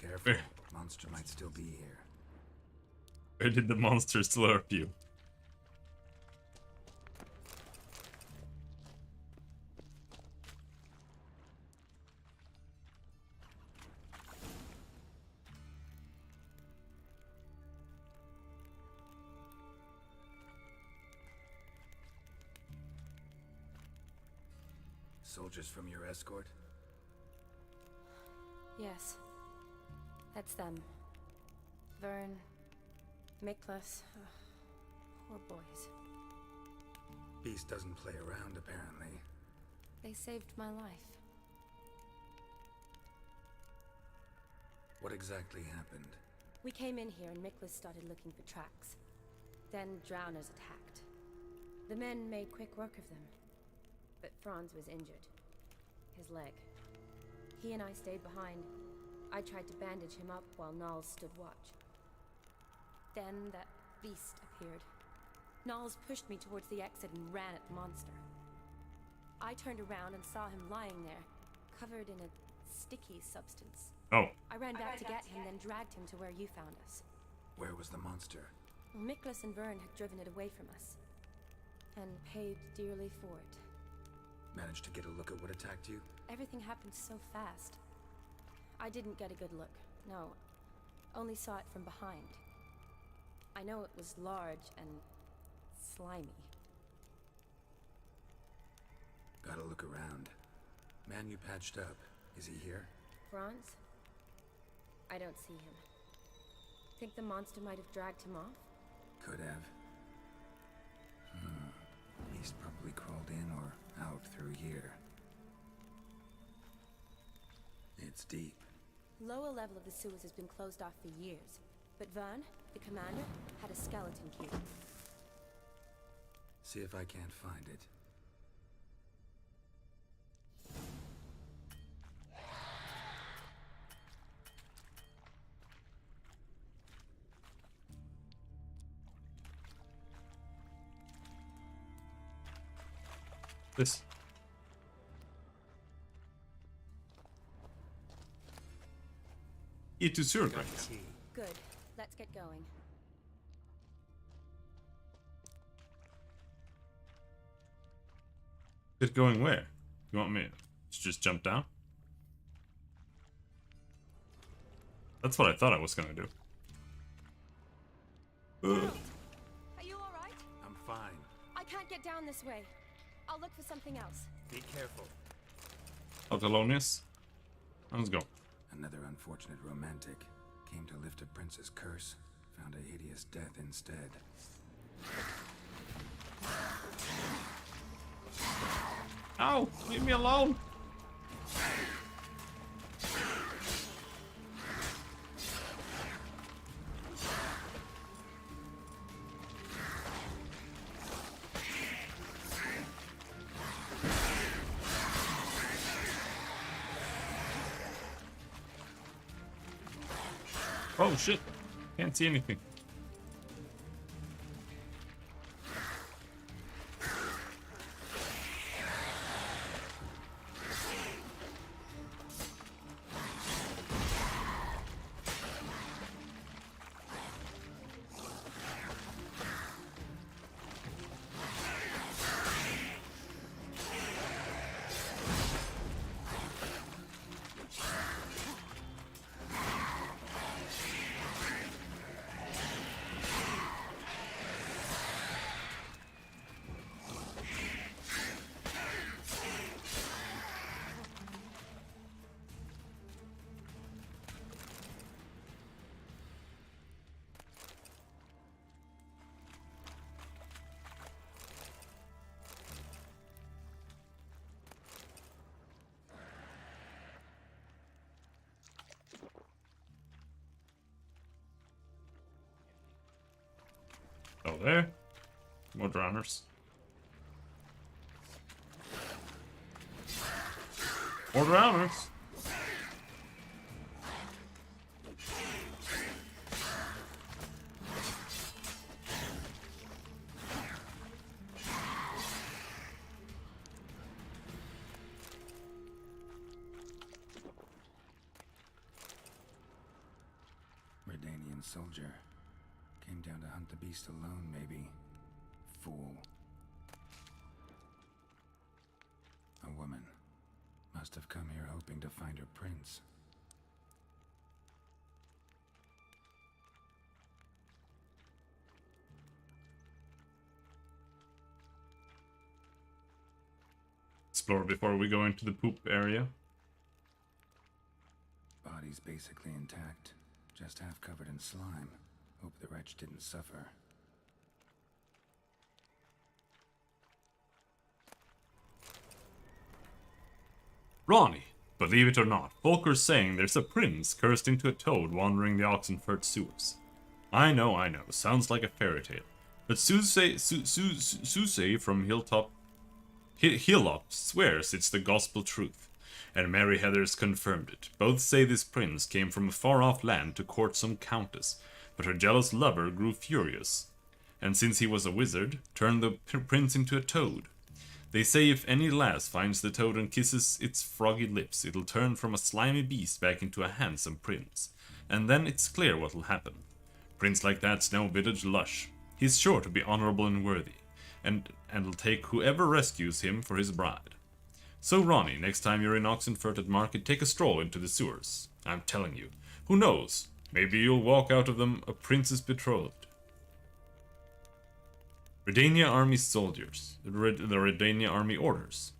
Careful. Monster might still be here. Where did the monster slurp you? Soldiers from your escort? Yes. That's them. Vern, Miklas. Poor boys. Beast doesn't play around, apparently. They saved my life. What exactly happened? We came in here and Miklas started looking for tracks. Then drowners attacked. The men made quick work of them. But Franz was injured. His leg. He and I stayed behind. I tried to bandage him up while Nals stood watch. Then that beast appeared. Nals pushed me towards the exit and ran at the monster. I turned around and saw him lying there, covered in a sticky substance. Oh. I ran back to get him, then dragged him to where you found us. Where was the monster? Miklas and Vern had driven it away from us. And paid dearly for it. Managed to get a look at what attacked you? Everything happened so fast. I didn't get a good look, no. Only saw it from behind. I know it was large and slimy. Gotta look around. Man you patched up, is he here? Franz? I don't see him. Think the monster might have dragged him off? Could have. Beast probably crawled in or out through here. It's deep. Lower level of the sewers has been closed off for years. But Vern, the commander, had a skeleton key. See if I can't find it. This. It is your break. Good. Let's get going. Get going where? You want me to just jump down? That's what I thought I was gonna do. Are you alright? I'm fine. I can't get down this way. I'll look for something else. Be careful. Alkalonius? Let's go. Another unfortunate romantic. Came to lift a prince's curse. Found a hideous death instead. Ow! Leave me alone! Oh shit! Can't see anything. Oh, there. More drowners. More drowners. Redanian soldier. Came down to hunt the beast alone, maybe. Fool. A woman. Must have come here hoping to find her prince. Explore before we go into the poop area. Body's basically intact. Just half covered in slime. Hope the wretch didn't suffer. Ronnie, believe it or not, Volker's saying there's a prince cursed into a toad wandering the Oxenfurt sewers. I know, sounds like a fairy tale. But Susei from Hillop swears it's the gospel truth, and Mary Heathers confirmed it. Both say this prince came from a far-off land to court some countess, but her jealous lover grew furious, and since he was a wizard, turned the prince into a toad. They say if any lass finds the toad and kisses its froggy lips, it'll turn from a slimy beast back into a handsome prince, and then it's clear what'll happen. Prince like that's no village lush. He's sure to be honorable and worthy, and'll take whoever rescues him for his bride. So Ronnie, next time you're in Oxenfurt at market, take a stroll into the sewers. I'm telling you, who knows? Maybe you'll walk out of them a prince's betrothed. Redania Army Soldiers. The Redania Army Orders.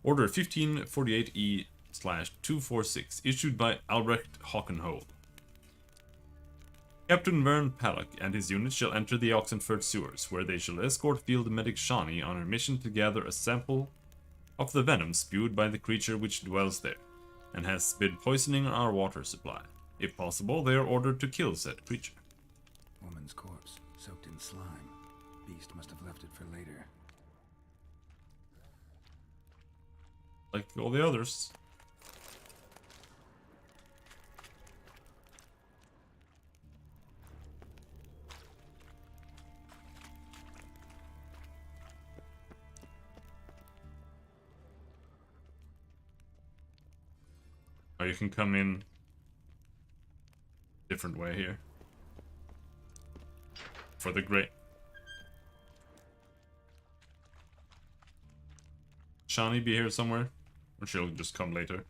Order 1548E/246, issued by Albrecht Hockenhold. Captain Vern Paddock and his unit shall enter the Oxenfurt sewers, where they shall escort field medic Shani on her mission to gather a sample of the venom spewed by the creature which dwells there, and has been poisoning our water supply. If possible, they are ordered to kill said creature. Woman's corpse, soaked in slime. Beast must have left it for later. Like all the others. Oh, you can come in different way here. For the great. Shani be here somewhere? Or she'll just come later?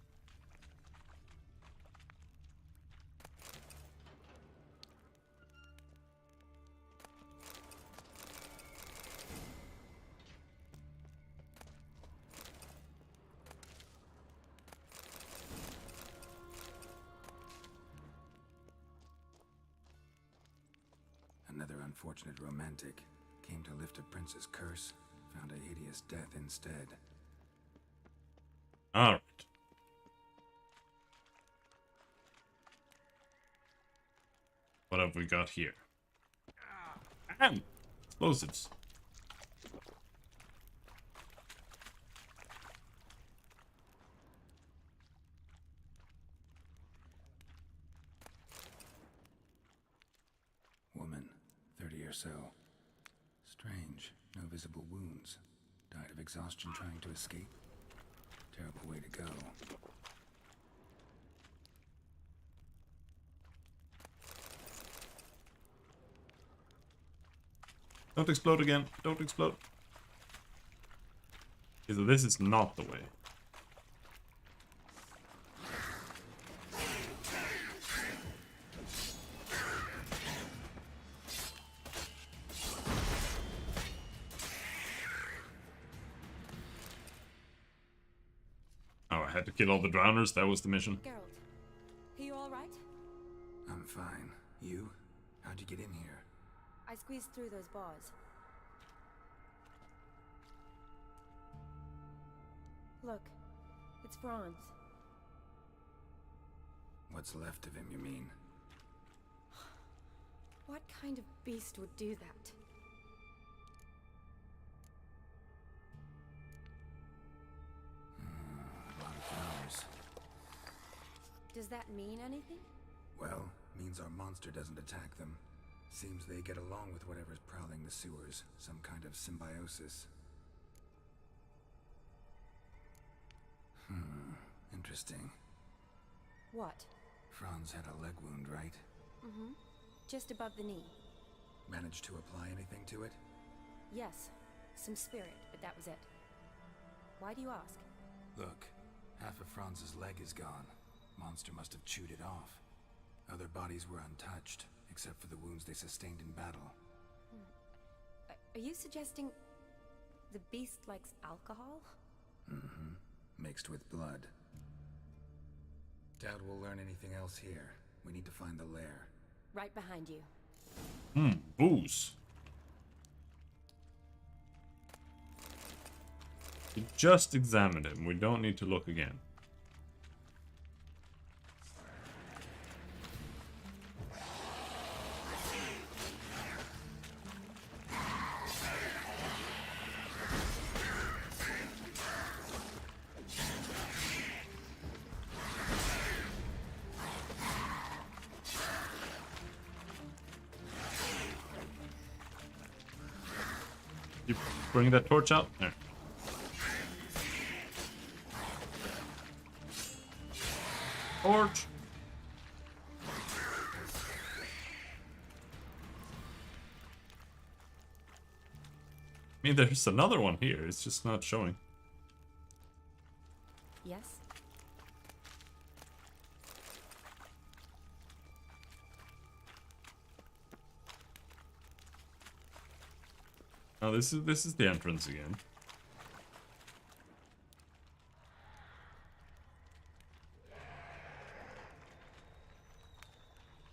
Another unfortunate romantic came to lift a prince's curse, found a hideous death instead. Alright. What have we got here? Explosives. Woman, 30 or so. Strange, no visible wounds. Died of exhaustion trying to escape. Terrible way to go. Don't explode again. Don't explode. Okay, so this is not the way. Oh, I had to kill all the drowners? That was the mission? Geralt, are you alright? I'm fine. You? How'd you get in here? I squeezed through those bars. Look, it's Franz. What's left of him, you mean? What kind of beast would do that? A lot of flowers. Does that mean anything? Well, means our monster doesn't attack them. Seems they get along with whatever's prowling the sewers. Some kind of symbiosis. Interesting. What? Franz had a leg wound, right? Mm-hmm. Just above the knee. Managed to apply anything to it? Yes. Some spirit, but that was it. Why do you ask? Look, half of Franz's leg is gone. Monster must have chewed it off. Other bodies were untouched, except for the wounds they sustained in battle. Are you suggesting the beast likes alcohol? Mm-hmm. Mixed with blood. Doubt we'll learn anything else here. We need to find the lair. Right behind you. Booze. We just examined him. We don't need to look again. You bring that torch out? There. Torch! I mean, there's another one here, it's just not showing. Yes? Oh, this is the entrance again.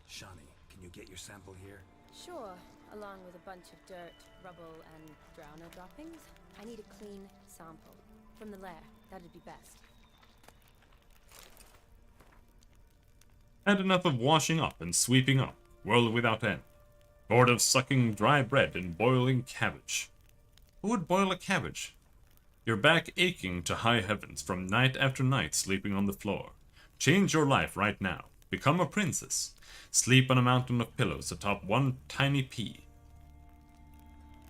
Shani, can you get your sample here? Sure, along with a bunch of dirt, rubble, and drowner droppings. I need a clean sample. From the lair, that'd be best. Had enough of washing up and sweeping up, world without end. Bored of sucking dry bread and boiling cabbage. Who would boil a cabbage? Your back aching to high heavens from night after night sleeping on the floor. Change your life right now. Become a princess. Sleep on a mountain of pillows atop one tiny pea.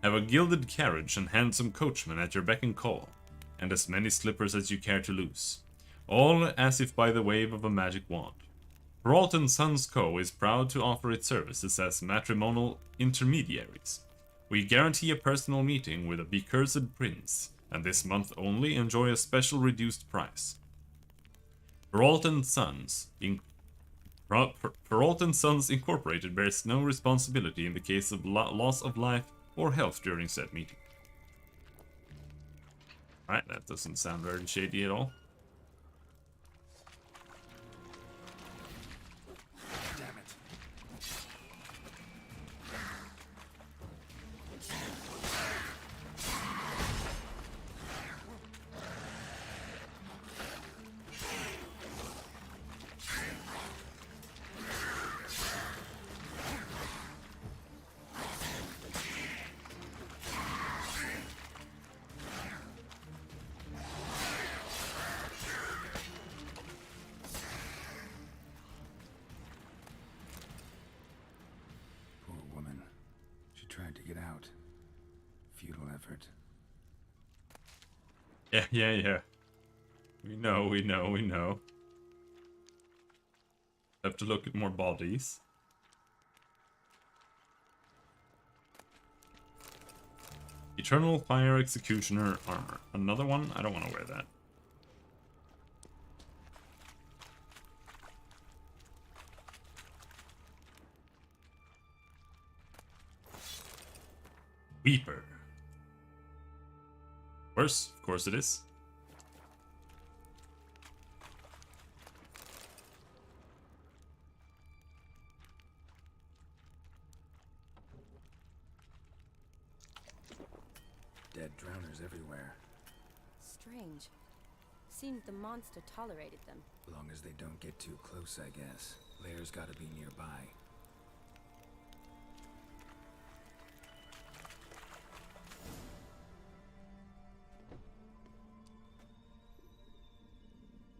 Have a gilded carriage and handsome coachman at your beck and call, and as many slippers as you care to lose. All as if by the wave of a magic wand. Perrault & Sons Co. is proud to offer its services as matrimonial intermediaries. We guarantee a personal meeting with a becursed prince, and this month only enjoy a special reduced price. Perrault & Sons Perrault & Sons Incorporated bears no responsibility in the case of loss of life or health during said meeting. Alright, that doesn't sound very shady at all. Tried to get out. Futile effort. Yeah. We know. Have to look at more bodies. Eternal Fire Executioner armor. Another one? I don't want to wear that. Weeper. Worse, of course it is. Dead drowners everywhere. Strange. Seemed the monster tolerated them. Long as they don't get too close, I guess. Lair's gotta be nearby.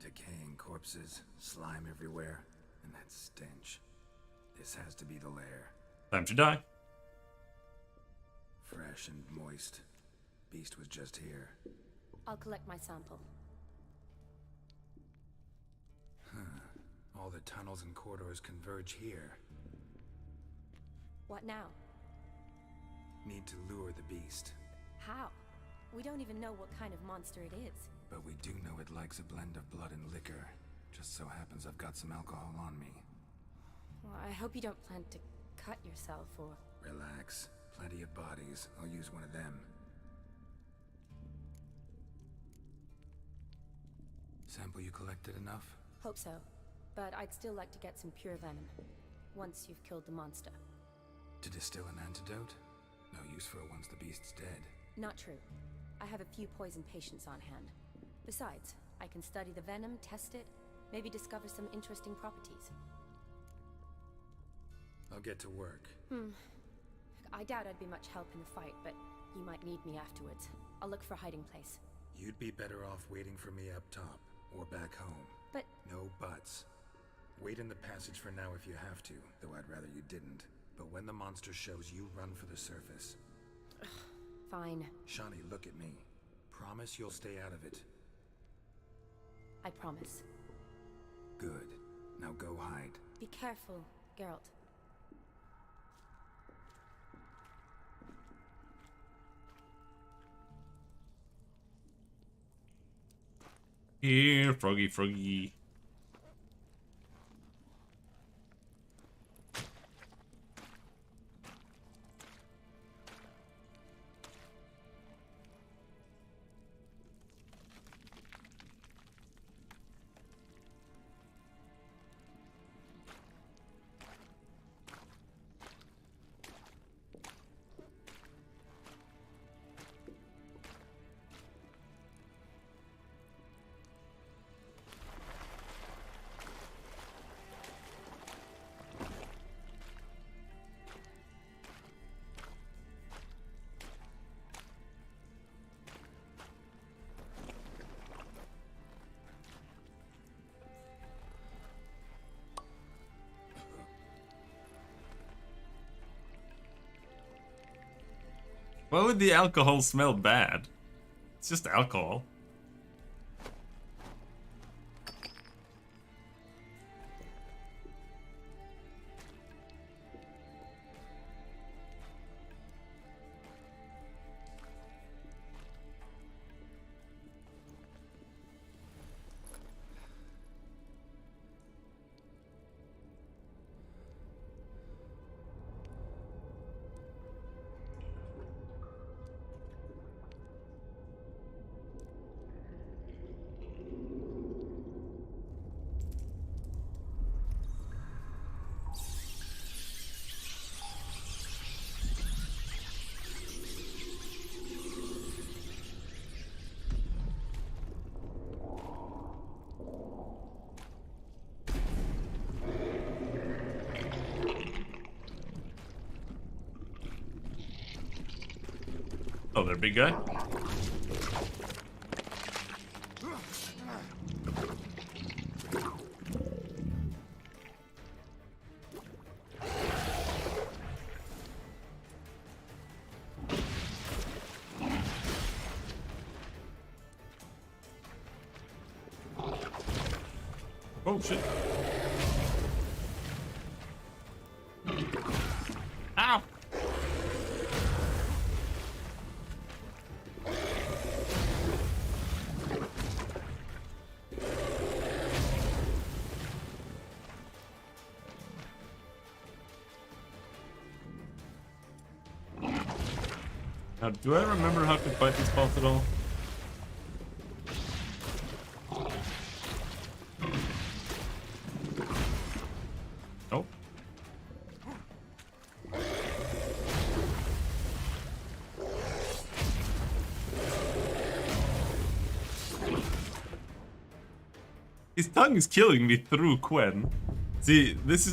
Decaying corpses, slime everywhere, and that stench. This has to be the lair. Time to die. Fresh and moist. Beast was just here. I'll collect my sample. All the tunnels and corridors converge here. What now? Need to lure the beast. How? We don't even know what kind of monster it is. But we do know it likes a blend of blood and liquor. Just so happens I've got some alcohol on me. Well, I hope you don't plan to cut yourself or... Relax. Plenty of bodies. I'll use one of them. Sample you collected enough? Hope so. But I'd still like to get some pure venom. Once you've killed the monster. To distill an antidote? No use for it once the beast's dead. Not true. I have a few poison patients on hand. Besides, I can study the venom, test it, maybe discover some interesting properties. I'll get to work. I doubt I'd be much help in the fight, but you might need me afterwards. I'll look for a hiding place. You'd be better off waiting for me up top, or back home. But... No buts. Wait in the passage for now if you have to, though I'd rather you didn't. But when the monster shows, you run for the surface. fine. Shani, look at me. Promise you'll stay out of it. I promise. Good. Now go hide. Be careful, Geralt. Here, froggy, froggy. Why would the alcohol smell bad? It's just alcohol. Oh, they're big guy? Oh shit. Ow! Now, do I remember how to fight this boss at all? Nope. His tongue is killing me through Quen. See, this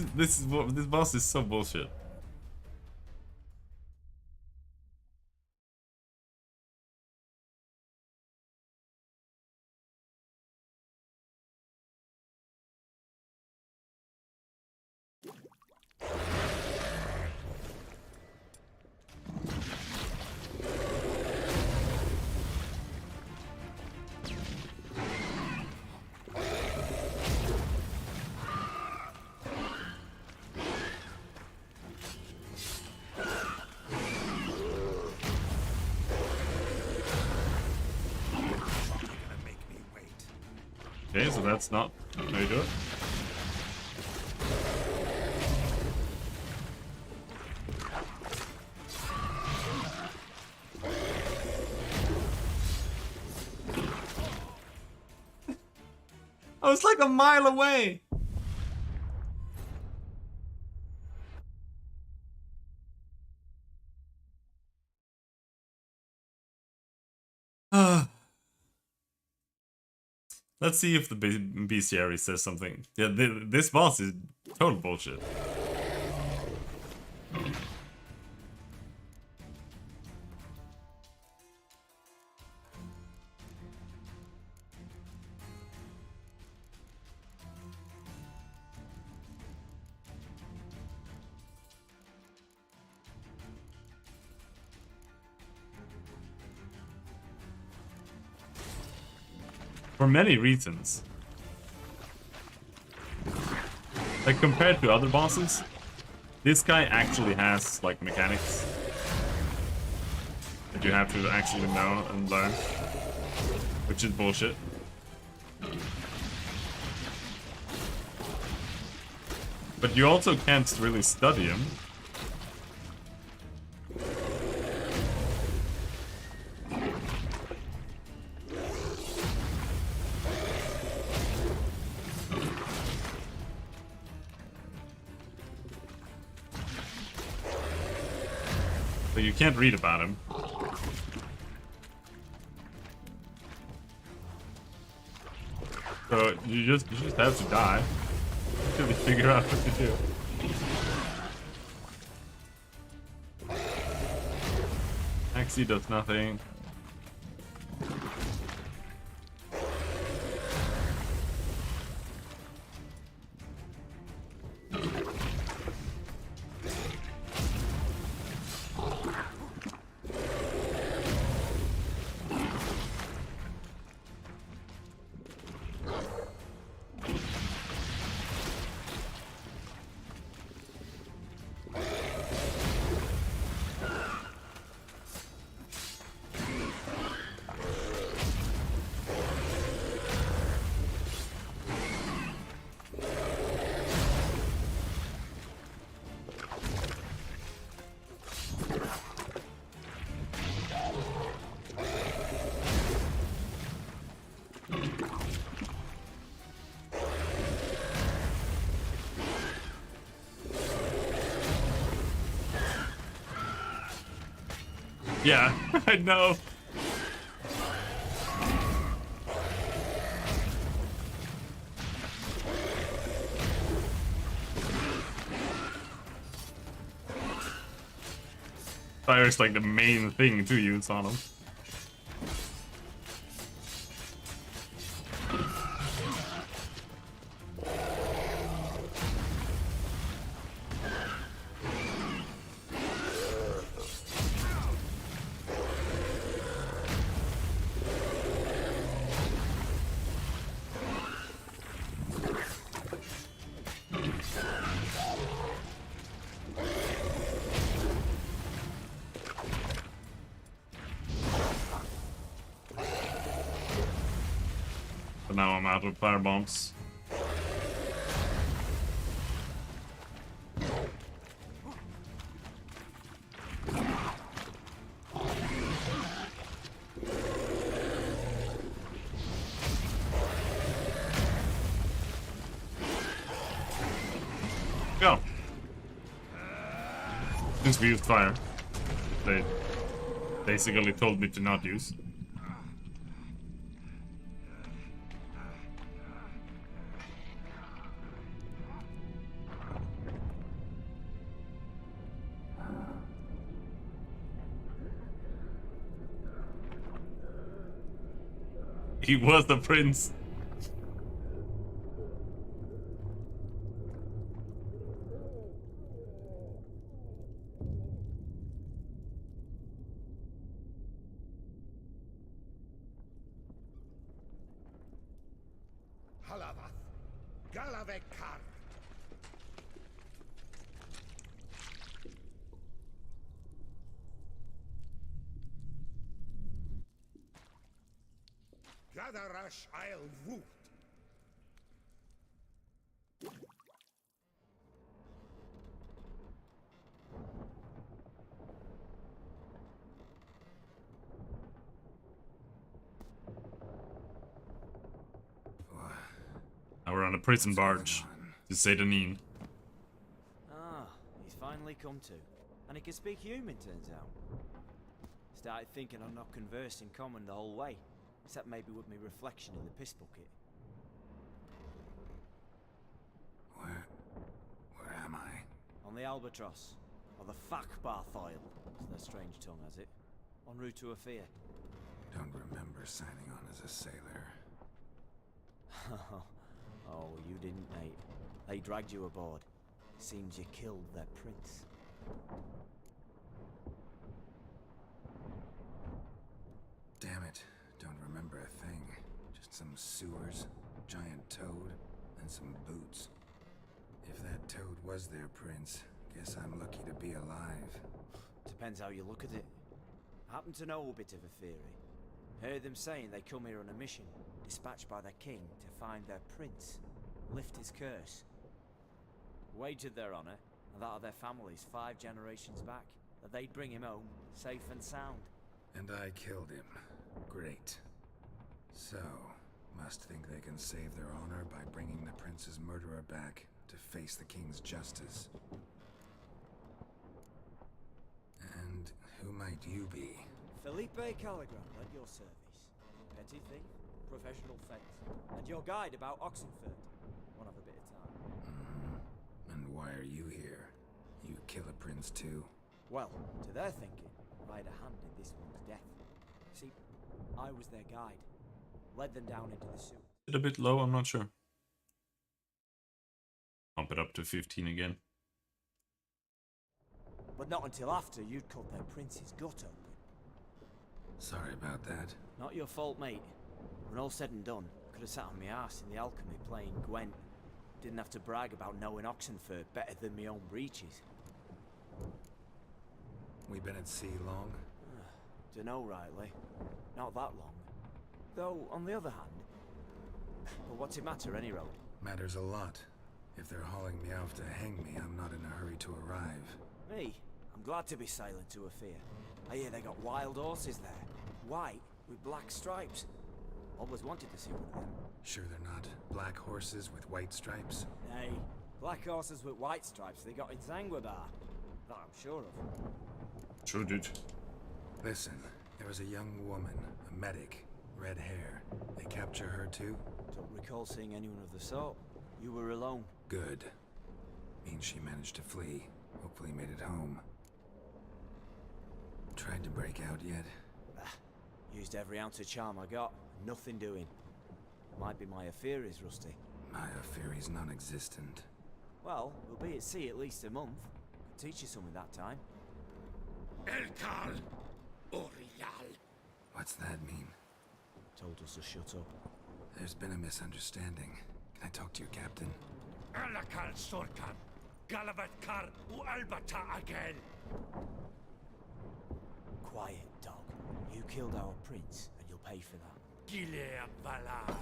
boss is so bullshit. Okay, so that's not how you do it. I was like a mile away. Let's see if the bestiary says something. Yeah, this boss is total bullshit. For many reasons. Like, compared to other bosses, this guy actually has, like, mechanics that you have to actually know and learn, which is bullshit. But you also can't really study him. So you can't read about him. So you just have to die until you figure out what to do. Axie does nothing. Yeah, I know. Fire's like the main thing to use on him. But now I'm out of fire bombs. Go. Since we used fire, they basically told me to not use. He was the prince. Halavath, Galavekar. Gadarash Isle Woot. Now we're on a prison barge to Seydanine. Ah, he's finally come to. And he can speak human, turns out. Started thinking I'm not conversing common the whole way. Except maybe with my reflection in the piss bucket. Where am I? On the Albatross. Or the Fakbarth Isle, as their strange tongue has it. En route to Afir. Don't remember signing on as a sailor. Oh, you didn't, mate. They dragged you aboard. Seems you killed their prince. Damn it. Don't remember a thing. Just some sewers, giant toad, and some boots. If that toad was their prince, guess I'm lucky to be alive. Depends how you look at it. I happen to know a bit of a theory. Heard them saying they come here on a mission, dispatched by their king to find their prince, lift his curse. Wagered their honor, and that of their families 5 generations back, that they'd bring him home, safe and sound. And I killed him. Great. So, must think they can save their honor by bringing the prince's murderer back to face the king's justice. And who might you be? Felipe Caligram, at your service. Petty thief, professional fence, and your guide about Oxenfurt. Won't have a bit of time. And why are you here? You kill a prince too? Well, to their thinking, I had a hand in this one's death. See, I was their guide. Led them down into the sewer. It a bit low, I'm not sure. Pump it up to 15 again. But not until after you'd cut their prince's gut open. Sorry about that. Not your fault, mate. When all said and done, could have sat on my arse in the alchemy playing Gwent. Didn't have to brag about knowing Oxenfurt better than my own breeches. We been at sea long? Dunno rightly. Not that long. Though, on the other hand... But what's it matter, any road? Matters a lot. If they're hauling me off to hang me, I'm not in a hurry to arrive. Me? I'm glad to be sailing to a fear. I hear they got wild horses there. White, with black stripes. Always wanted to see one of them. Sure they're not black horses with white stripes? Nay, black horses with white stripes they got in Zanguebar. That I'm sure of. True, dude. Listen, there was a young woman, a medic, red hair. They capture her too? Don't recall seeing anyone of the sort. You were alone. Good. Means she managed to flee. Hopefully made it home. Tried to break out yet? Used every ounce of charm I got. Nothing doing. Might be my Aetheres, Rusty. My Aetheres non-existent. Well, we'll be at sea at least a month. Could teach you something that time. Elkal! Orial! What's that mean? Told us to shut up. There's been a misunderstanding. Can I talk to your captain? Alakal Sorkan! Galavat Kar u Albata again! Quiet, dog. You killed our prince, and you'll pay for that. Gilead Valar!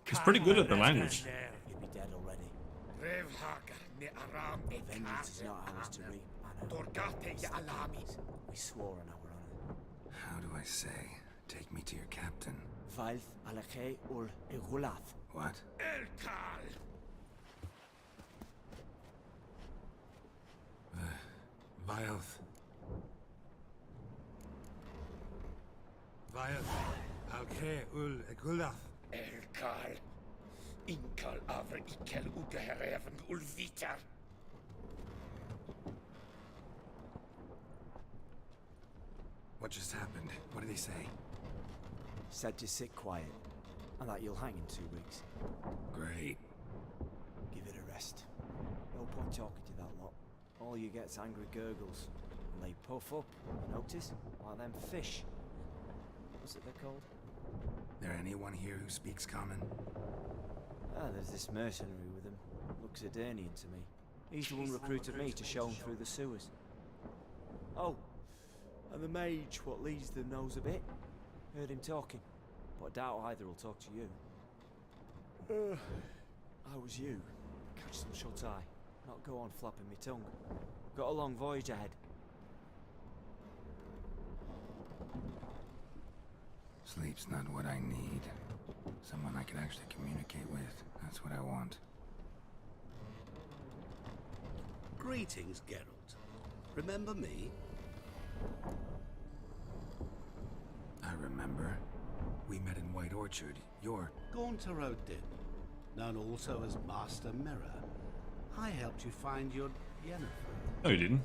He's pretty good at the language. You'd be dead already. Revhaga ne Aram Vengeance is not ours to reap, Anna. Dorgate ya Alami! We swore on our honor. How do I say? Take me to your captain. Valth Alakhe ul Igulath. What? Elkal! Vilth. Vilth. Alke ul Egulath. Elkal! Inkal avr ikel ugehereven ulviter! What just happened? What did he say? Said to sit quiet, and that you'll hang in 2 weeks. Great. Give it a rest. No point talking to that lot. All you get's angry gurgles. And they puff up, notice? Like them fish. What's it they're called? There anyone here who speaks common? Ah, there's this mercenary with him. Looks Edirnian to me. He's the one recruited me to show him through the sewers. Oh, and the mage what leads them knows a bit. Heard him talking, but I doubt either will talk to you. I was you. Catch some shut eye. Not go on flapping me tongue. Got a long voyage ahead. Sleep's not what I need. Someone I can actually communicate with. That's what I want. Greetings, Geralt. Remember me? I remember. We met in White Orchard. You're... Gaunter O'Din, known also as Master Mirror. I helped you find your Yennefer. No, you didn't.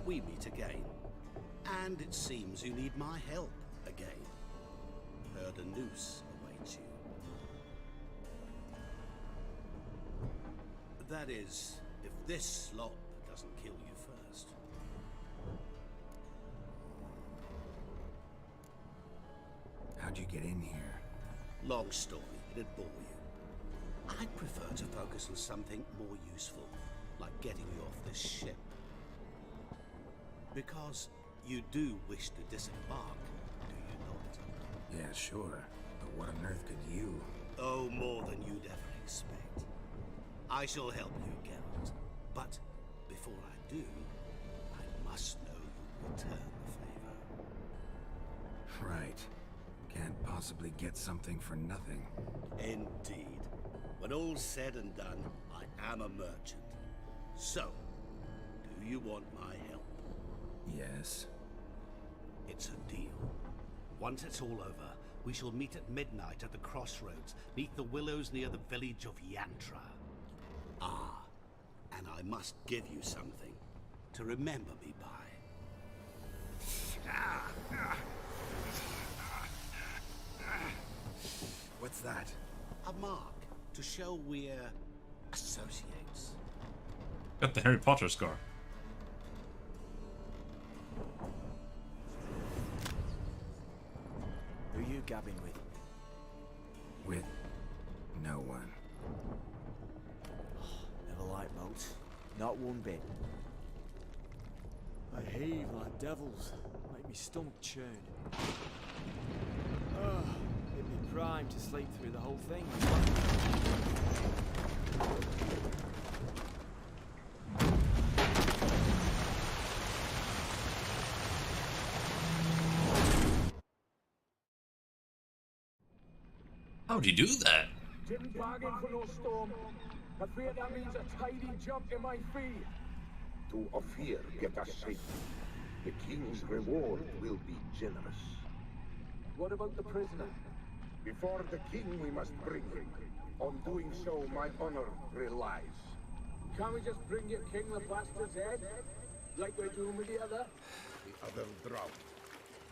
We meet again. And it seems you need my help again. Heard a noose awaits you. That is, if this slop doesn't kill you first. How'd you get in here? Long story, it'd bore you. I'd prefer to focus on something more useful, like getting you off this ship. Because you do wish to disembark, do you not? Yeah, sure. But what on earth could you? Oh, more than you'd ever expect. I shall help you, Geralt. But before I do, I must know you return the favor. Right. Can't possibly get something for nothing. Indeed. When all's said and done, I am a merchant. So, do you want my help? Yes. It's a deal. Once it's all over, we shall meet at midnight at the crossroads, neath the willows near the village of Yantra. Ah, and I must give you something to remember me by. What's that? A mark to show we're associates. Got the Harry Potter scar. Who are you gabbing with? With no one. Never liked moats. Not one bit. They heave like devils. Make me stomach churn. Hit me prime to sleep through the whole thing. How'd you do that? Didn't bargain for no storm. Afraid that means a tidy jump in my fee. To Ophir, get us safe. The king's reward will be generous. What about the prisoner? Before the king we must bring him. On doing so, my honor relies. Can't we just bring your king the bastard's head? Like we're doing with the other? The other drowned.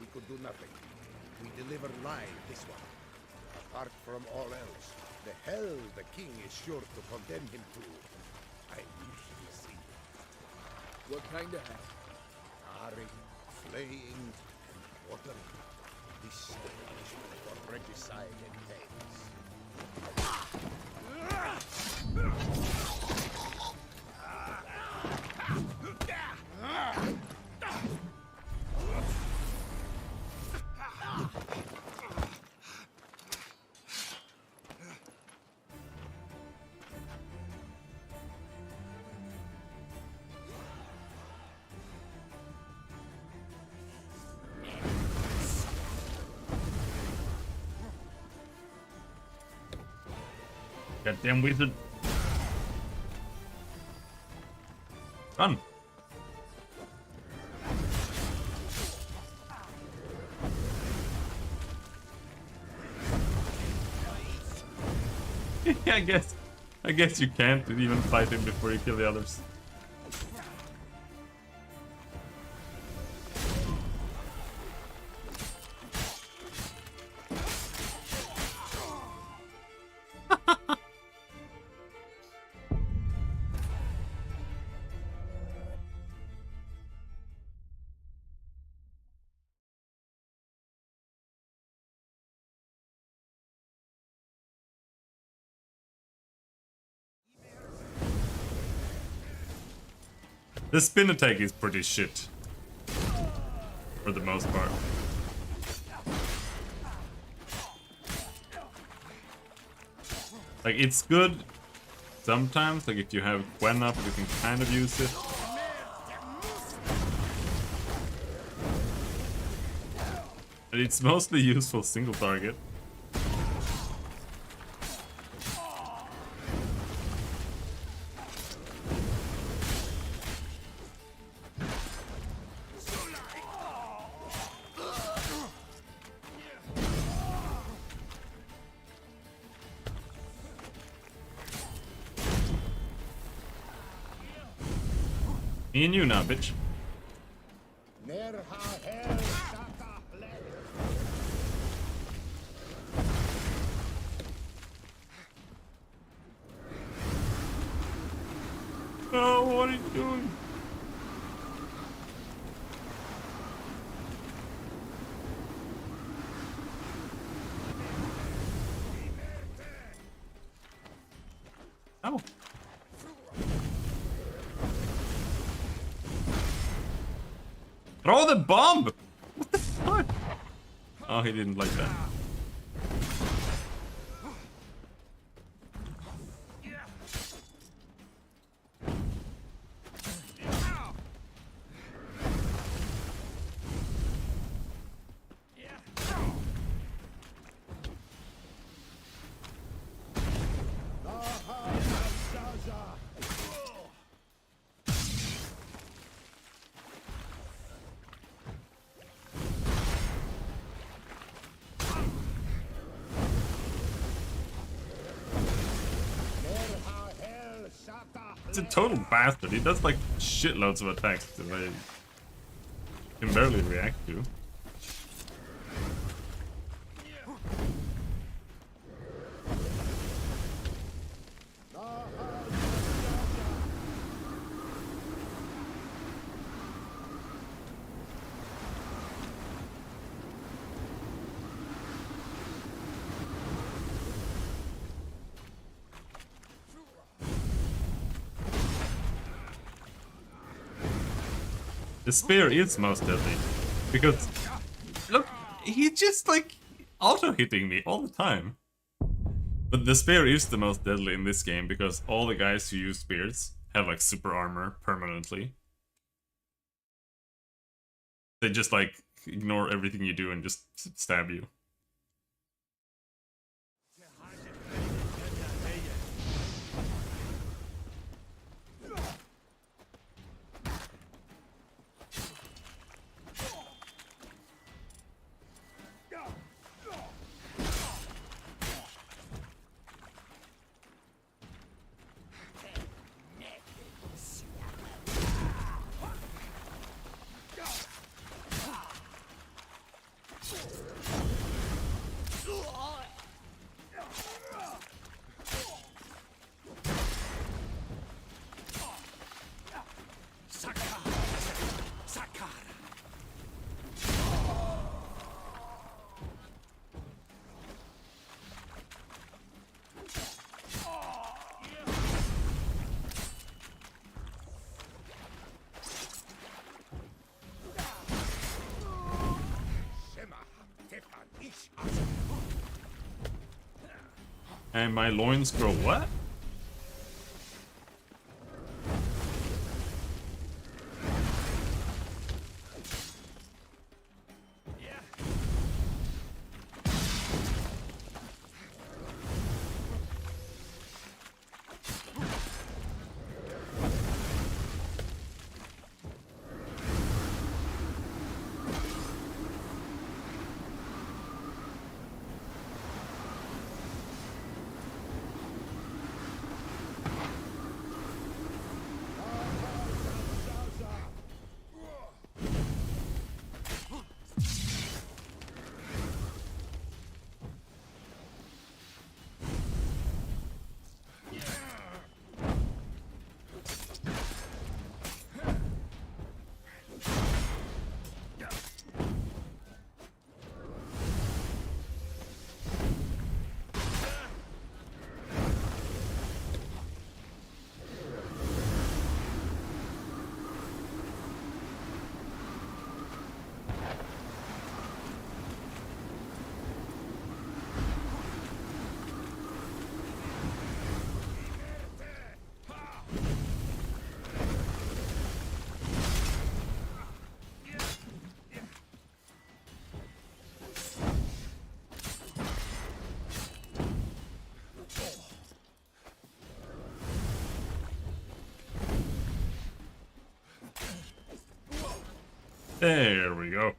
We could do nothing. We deliver live this one. Apart from all else, the hell the king is sure to condemn him to, I usually see. What kind of hell? Tarring, flaying, and watering. This is the punishment for regicide and pains. Goddamn wizard. Run. Yeah, I guess you can't even fight him before you kill the others. The spin attack is pretty shit. For the most part. Like, it's good sometimes, like if you have Gwen up, you can kind of use it. But it's mostly useful single target. Me and you now, bitch. Oh, what are you doing? Throw the bomb! What the fuck? Oh, he didn't like that. He's a total bastard. He does like shitloads of attacks that I can barely react to. The spear is most deadly, because, look, he's just like auto-hitting me all the time. But the spear is the most deadly in this game, because all the guys who use spears have like super armor permanently. They just like ignore everything you do and just stab you. And my loins grow what? There we go.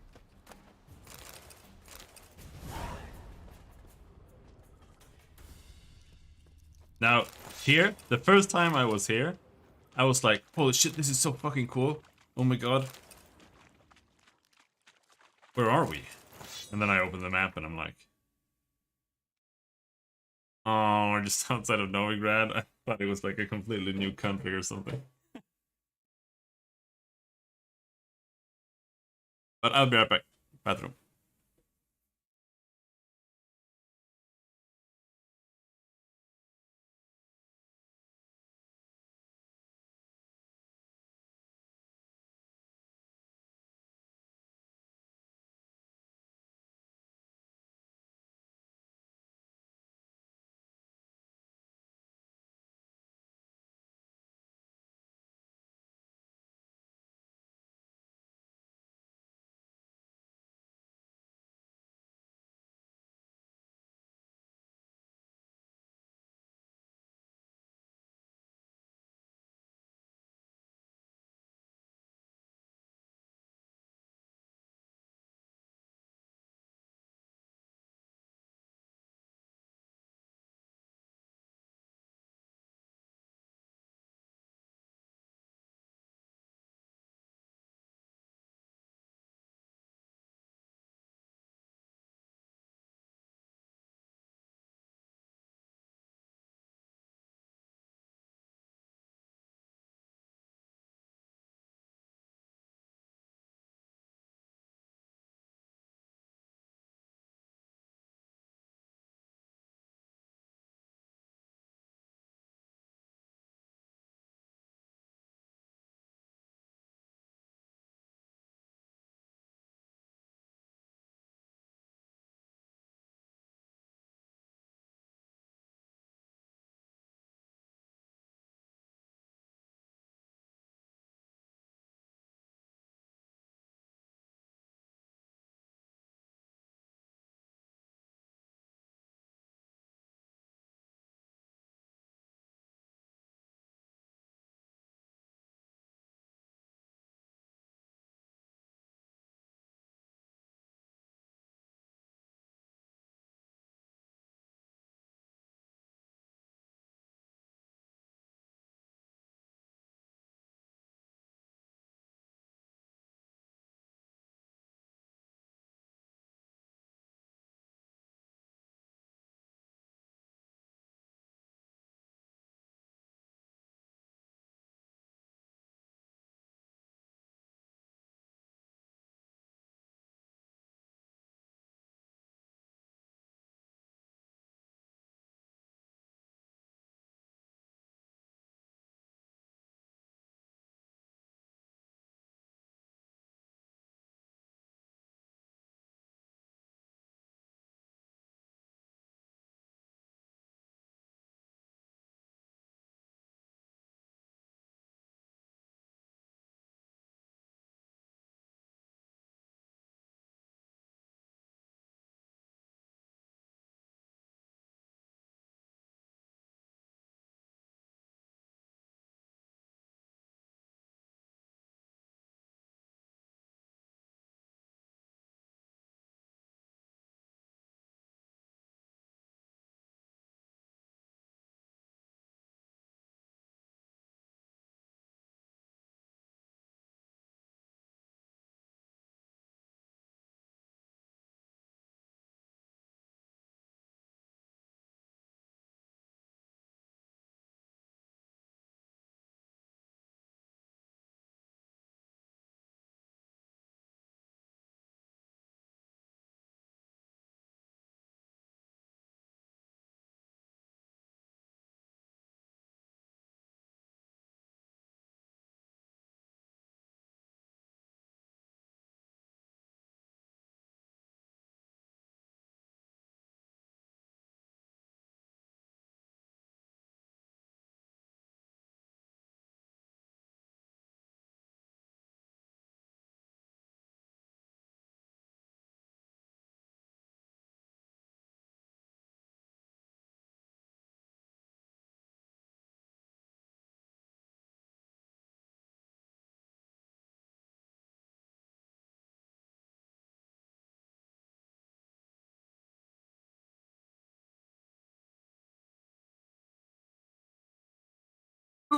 Now, here, the first time I was here, I was like, holy shit, this is so fucking cool. Oh my god. Where are we? And then I opened the map and I'm like, oh, we're just outside of Novigrad. I thought it was like a completely new country or something. But I'll be right back. Bathroom.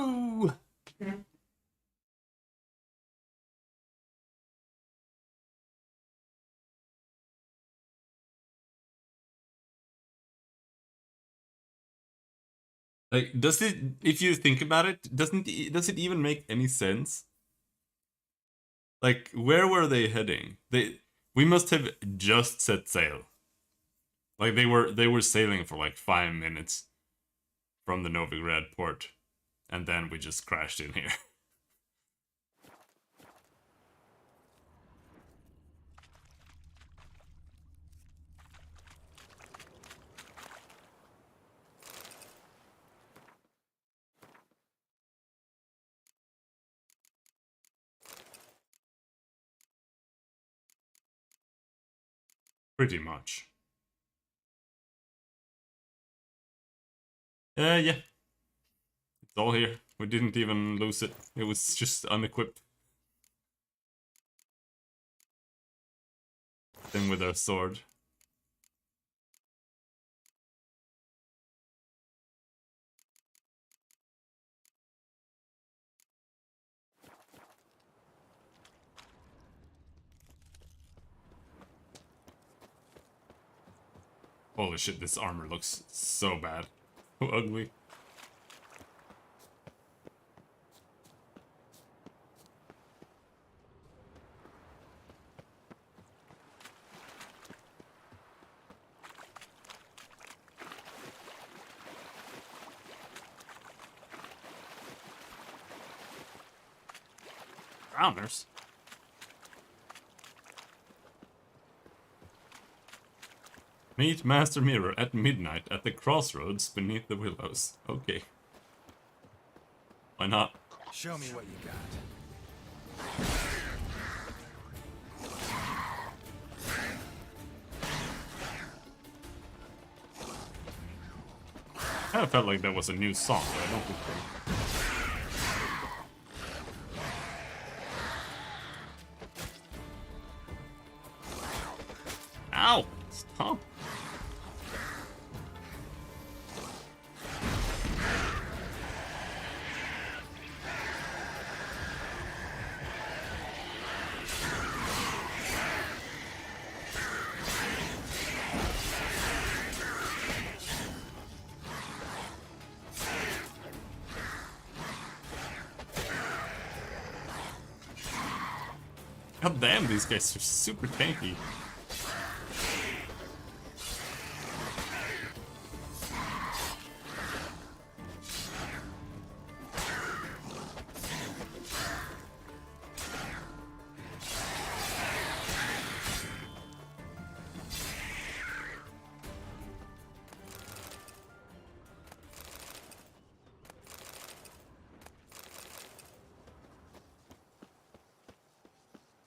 Boo! Like, does it, if you think about it, does it even make any sense? Like, where were they heading? We must have just set sail. Like, they were sailing for like 5 minutes from the Novigrad port, and then we just crashed in here. Pretty much. Yeah. It's all here. We didn't even lose it. It was just unequipped. Same with our sword. Holy shit, this armor looks so bad. So ugly. Drowners? Meet Master Mirror at midnight at the crossroads beneath the willows. Okay. Why not? Show me what you got. I kind of felt like that was a new song, but I don't think so. Ow! Stop. God damn, these guys are super tanky.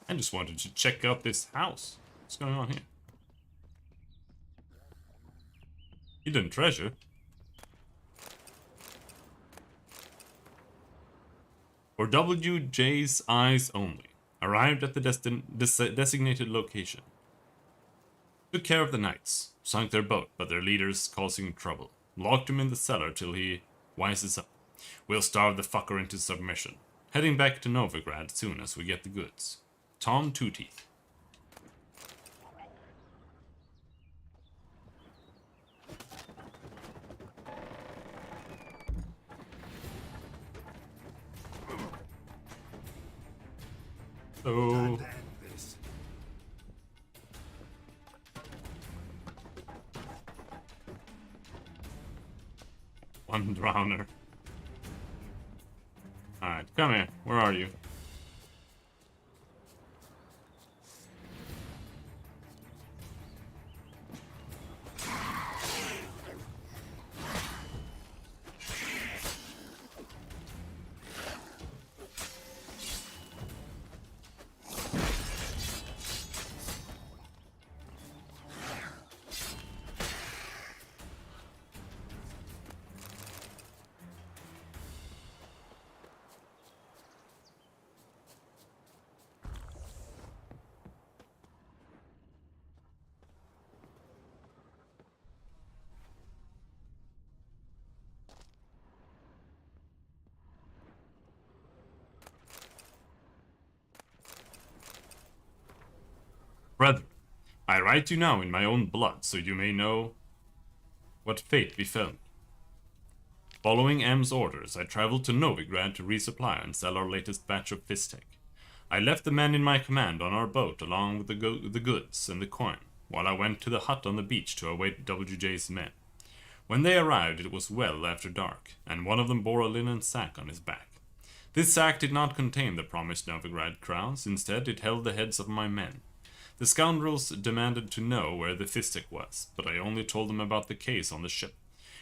I just wanted to check out this house. What's going on here? Hidden treasure? For WJ's eyes only. Arrived at the designated location. Took care of the knights. Sunk their boat, but their leader's causing trouble. Locked him in the cellar till he wises up. We'll starve the fucker into submission. Heading back to Novigrad soon as we get the goods. Tom Two Teeth. So one drowner. Alright, come here. Where are you? Brethren, I write you now in my own blood, so you may know what fate befell me. Following M's orders, I traveled to Novigrad to resupply and sell our latest batch of Fistek. I left the men in my command on our boat along with the goods and the coin, while I went to the hut on the beach to await WJ's men. When they arrived, it was well after dark, and one of them bore a linen sack on his back. This sack did not contain the promised Novigrad crowns, instead it held the heads of my men. The scoundrels demanded to know where the Fistek was, but I only told them about the case on the ship,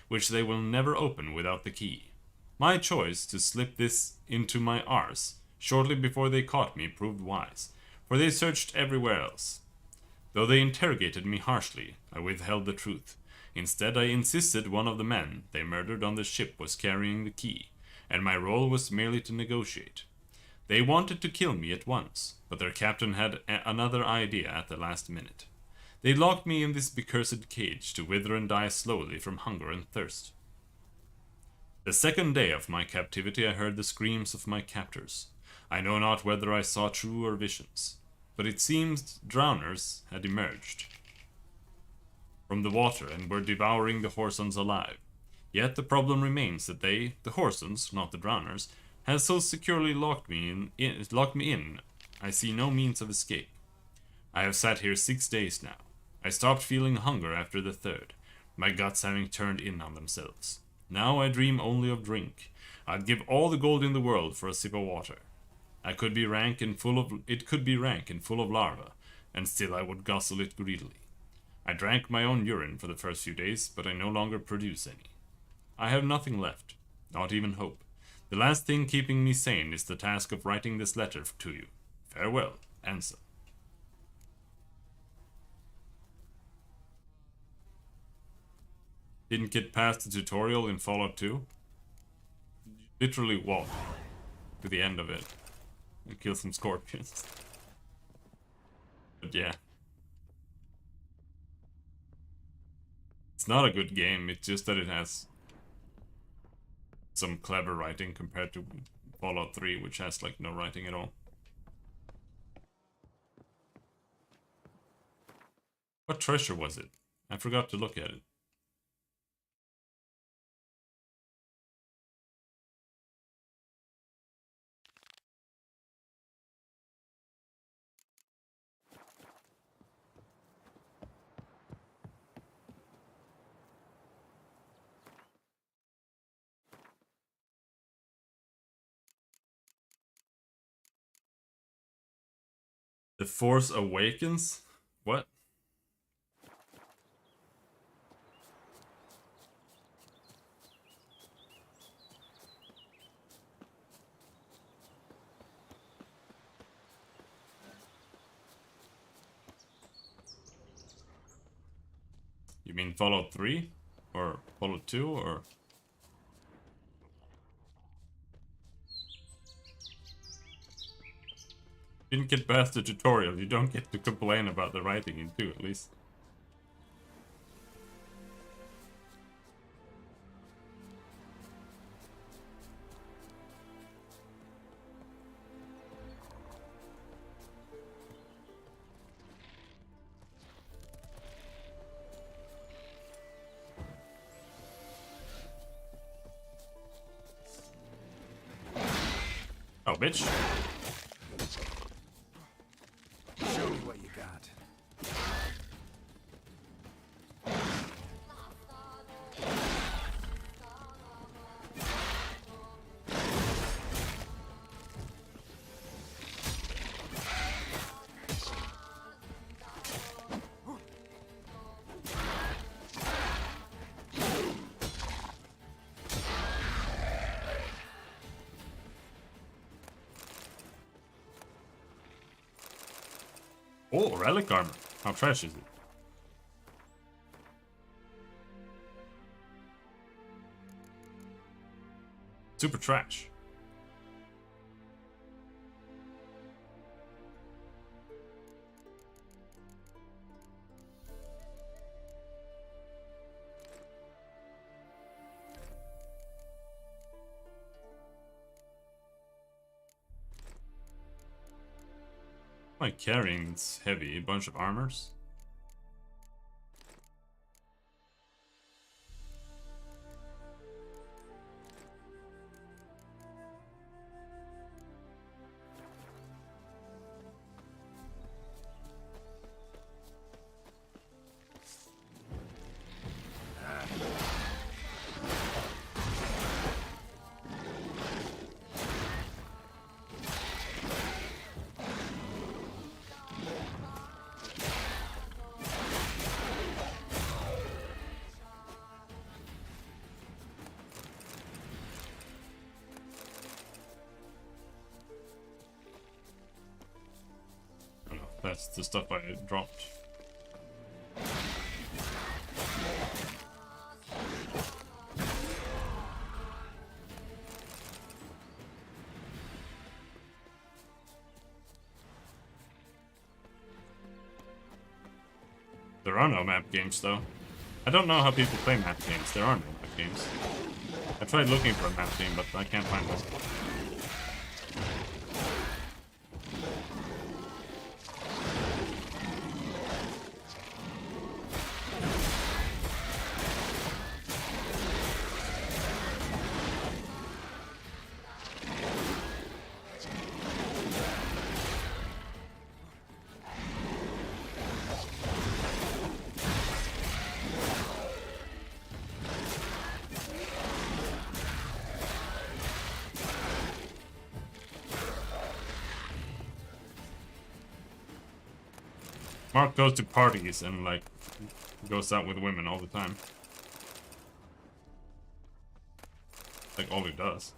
which they will never open without the key. My choice to slip this into my arse shortly before they caught me proved wise, for they searched everywhere else. Though they interrogated me harshly, I withheld the truth. Instead, I insisted one of the men they murdered on the ship was carrying the key, and my role was merely to negotiate. They wanted to kill me at once, but their captain had another idea at the last minute. They locked me in this becursed cage to wither and die slowly from hunger and thirst. The second day of my captivity I heard the screams of my captors. I know not whether I saw true or visions, but it seems drowners had emerged from the water and were devouring the Horsons alive. Yet the problem remains that they, the Horsons, not the drowners, have so securely locked me in, I see no means of escape. I have sat here 6 days now. I stopped feeling hunger after the third, my guts having turned in on themselves. Now I dream only of drink. I'd give all the gold in the world for a sip of water. It could be rank and full of larvae, and still I would guzzle it greedily. I drank my own urine for the first few days, but I no longer produce any. I have nothing left, not even hope. The last thing keeping me sane is the task of writing this letter to you. Farewell, Ansel. Didn't get past the tutorial in Fallout 2. Literally walk to the end of it and kill some scorpions. But yeah. It's not a good game, it's just that it has some clever writing compared to Fallout 3, which has like no writing at all. What treasure was it? I forgot to look at it. The Force Awakens? What? You mean Fallout 3? Or Fallout 2? Or... Didn't get past the tutorial, you don't get to complain about the writing in 2 at least. Oh, bitch. Show me what you got. Oh, relic armor. How trash is it? Super trash. Am I carrying this heavy bunch of armors? That's the stuff I dropped. There are no map games though. I don't know how people play map games. There are no map games. I tried looking for a map game, but I can't find one. Mark goes to parties and like goes out with women all the time. Like all he does.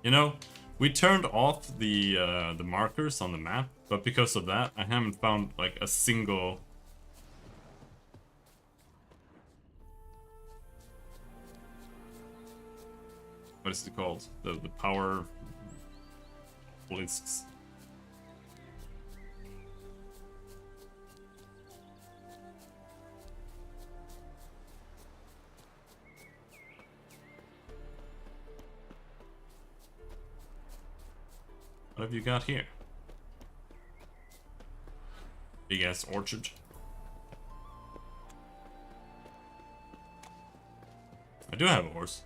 You know, we turned off the markers on the map, but because of that, I haven't found like a single. What is it called? The power blisks. What have you got here? Big ass orchard. I do have a horse.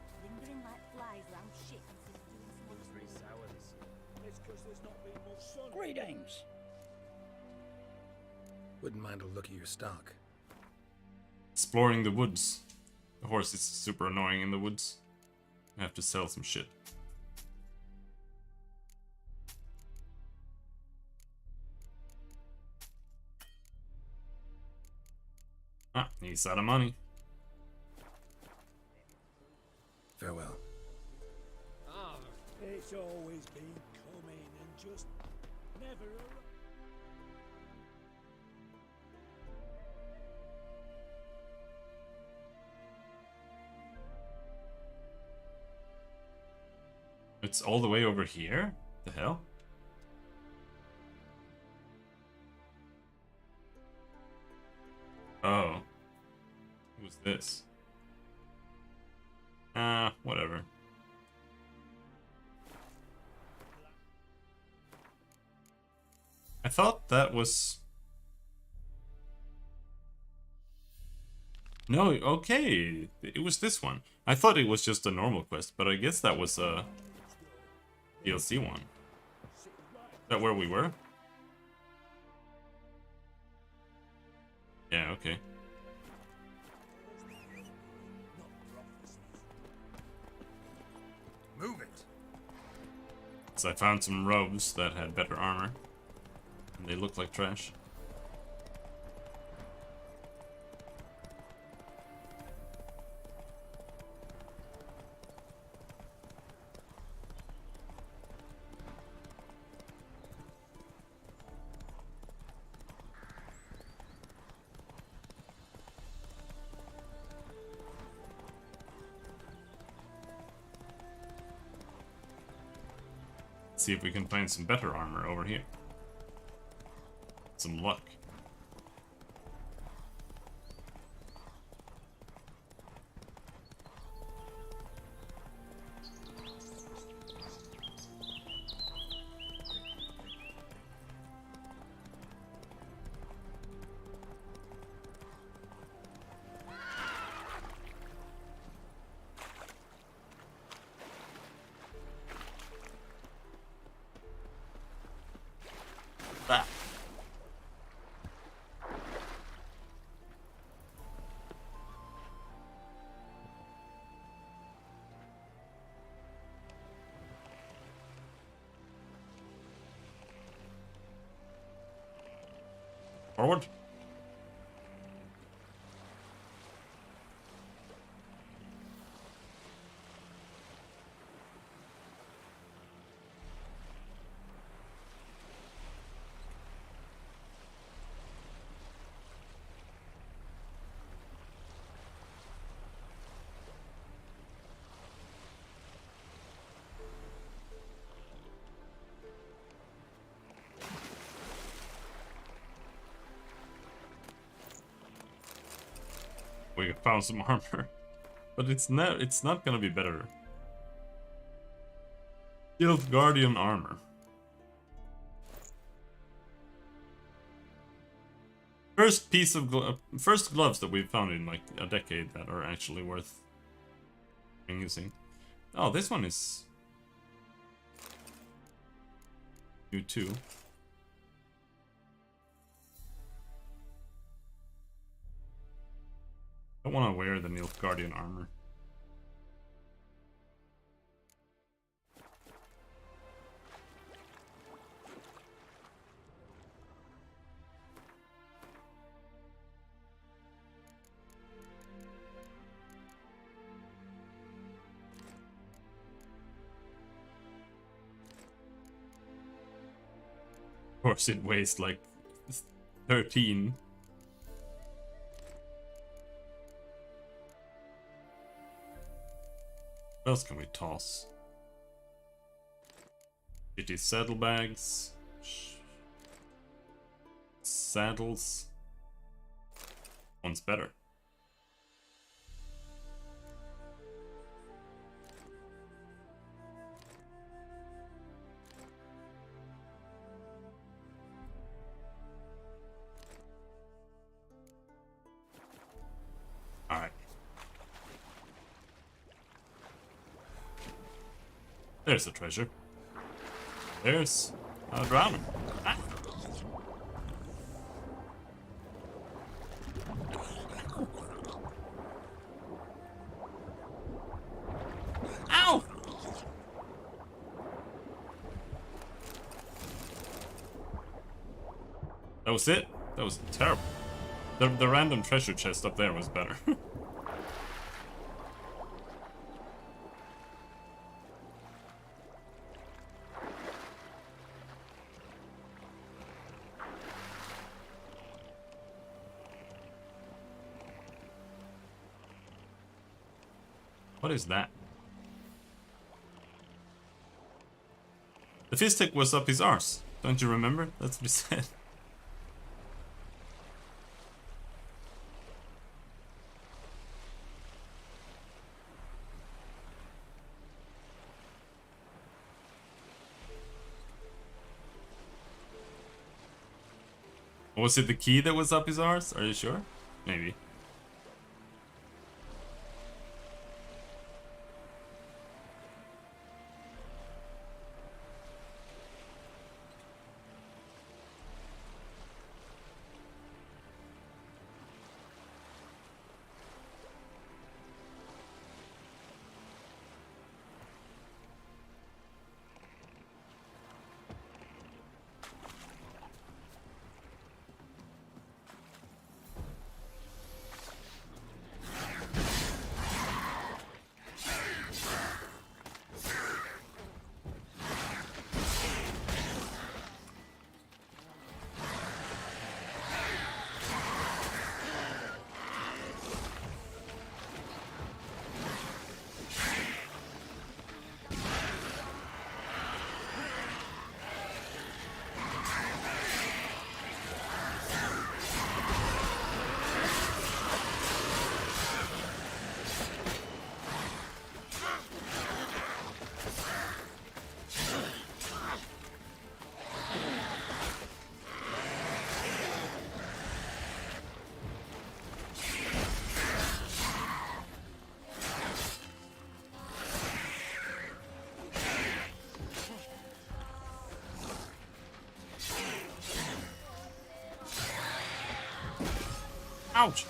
Greetings. Wouldn't mind a look at your stock. Exploring the woods. The horse is super annoying in the woods. I have to sell some shit. Ah, he's out of money. Farewell. It's always been coming and just never arrived. It's all the way over here? The hell? Oh. Who's this? Whatever. I thought that was... No, okay. It was this one. I thought it was just a normal quest, but I guess that was a DLC one. Is that where we were? Yeah, okay. Move it. So I found some robes that had better armor. And they look like trash. See if we can find some better armor over here. Some luck. Forward. We found some armor, but it's not gonna be better. Guild Guardian armor. First piece of first gloves that we've found in like a decade that are actually worth using. Oh, this one is new too. I don't want to wear the Nilfgaardian armor. Of course, it weighs like 13. What else can we toss? Shitty saddlebags. Saddles. One's better. Alright. There's the treasure. There's a drowner. Ah. Ow! That was it? That was terrible. The random treasure chest up there was better. What is that? The fist stick was up his arse. Don't you remember? That's what he said. Was it the key that was up his arse? Are you sure? Maybe. Ouch!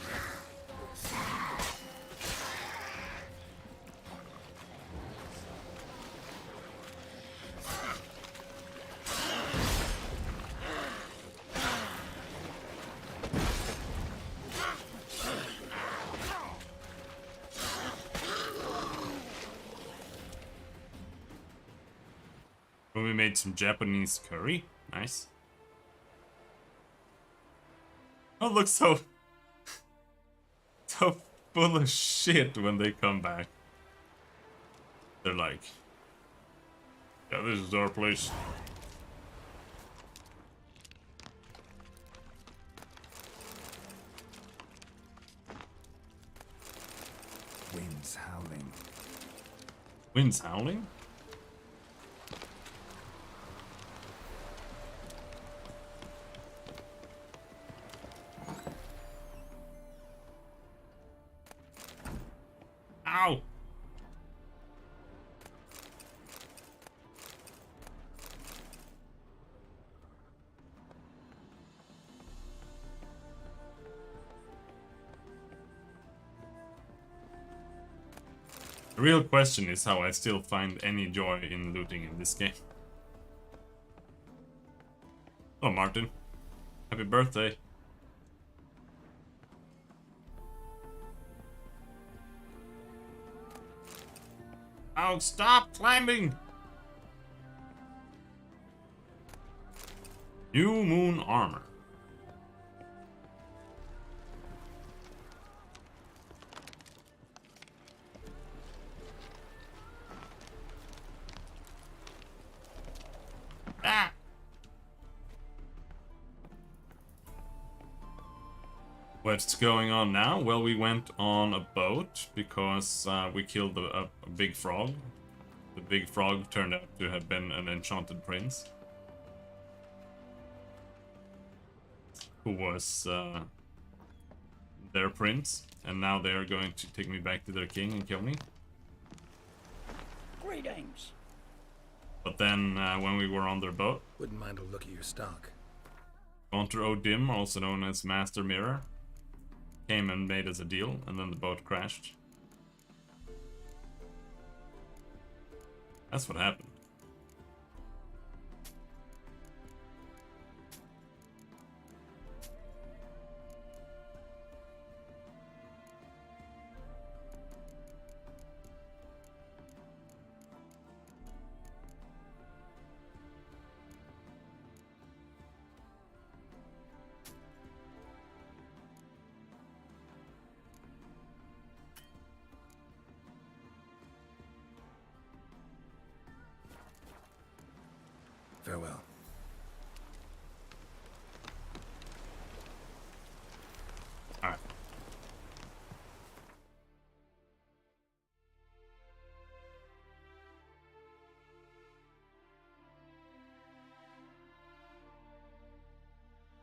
When we made some Japanese curry. Nice. Oh, look so... so full of shit when they come back. They're like... Yeah, this is our place. Winds howling. Winds howling? Ow! The real question is how I still find any joy in looting in this game. Oh, Martin. Happy birthday. Oh, stop climbing! New Moon Armor. Ah! What's going on now? Well, we went on a boat because we killed a big frog. The big frog turned out to have been an enchanted prince. Who was their prince. And now they are going to take me back to their king and kill me. Greetings. But then when we were on their boat... Wouldn't mind a look at your stock. Gaunter O'Dim, also known as Master Mirror, came and made us a deal, and then the boat crashed. That's what happened. Farewell. Alright.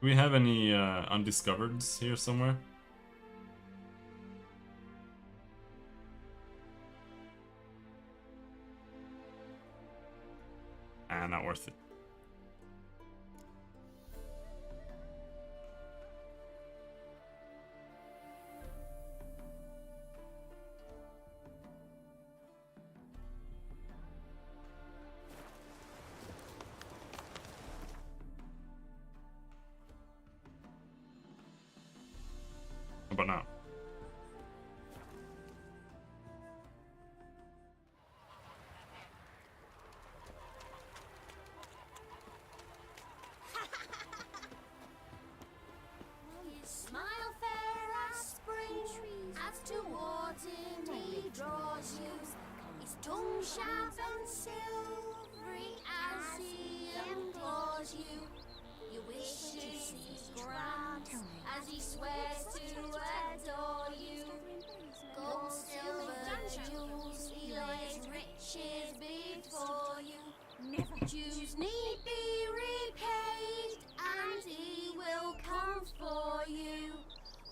Do we have any undiscovereds here somewhere? Ah, not worth it. How about now? Smile fair as spring, as towards him he draws you. His tongue sharp and silvery as he implores you. Your wishes he grants as he swears to adore you. Gold, silver, jewels, he lays riches before you. Dues need be repaid, and he will come for you.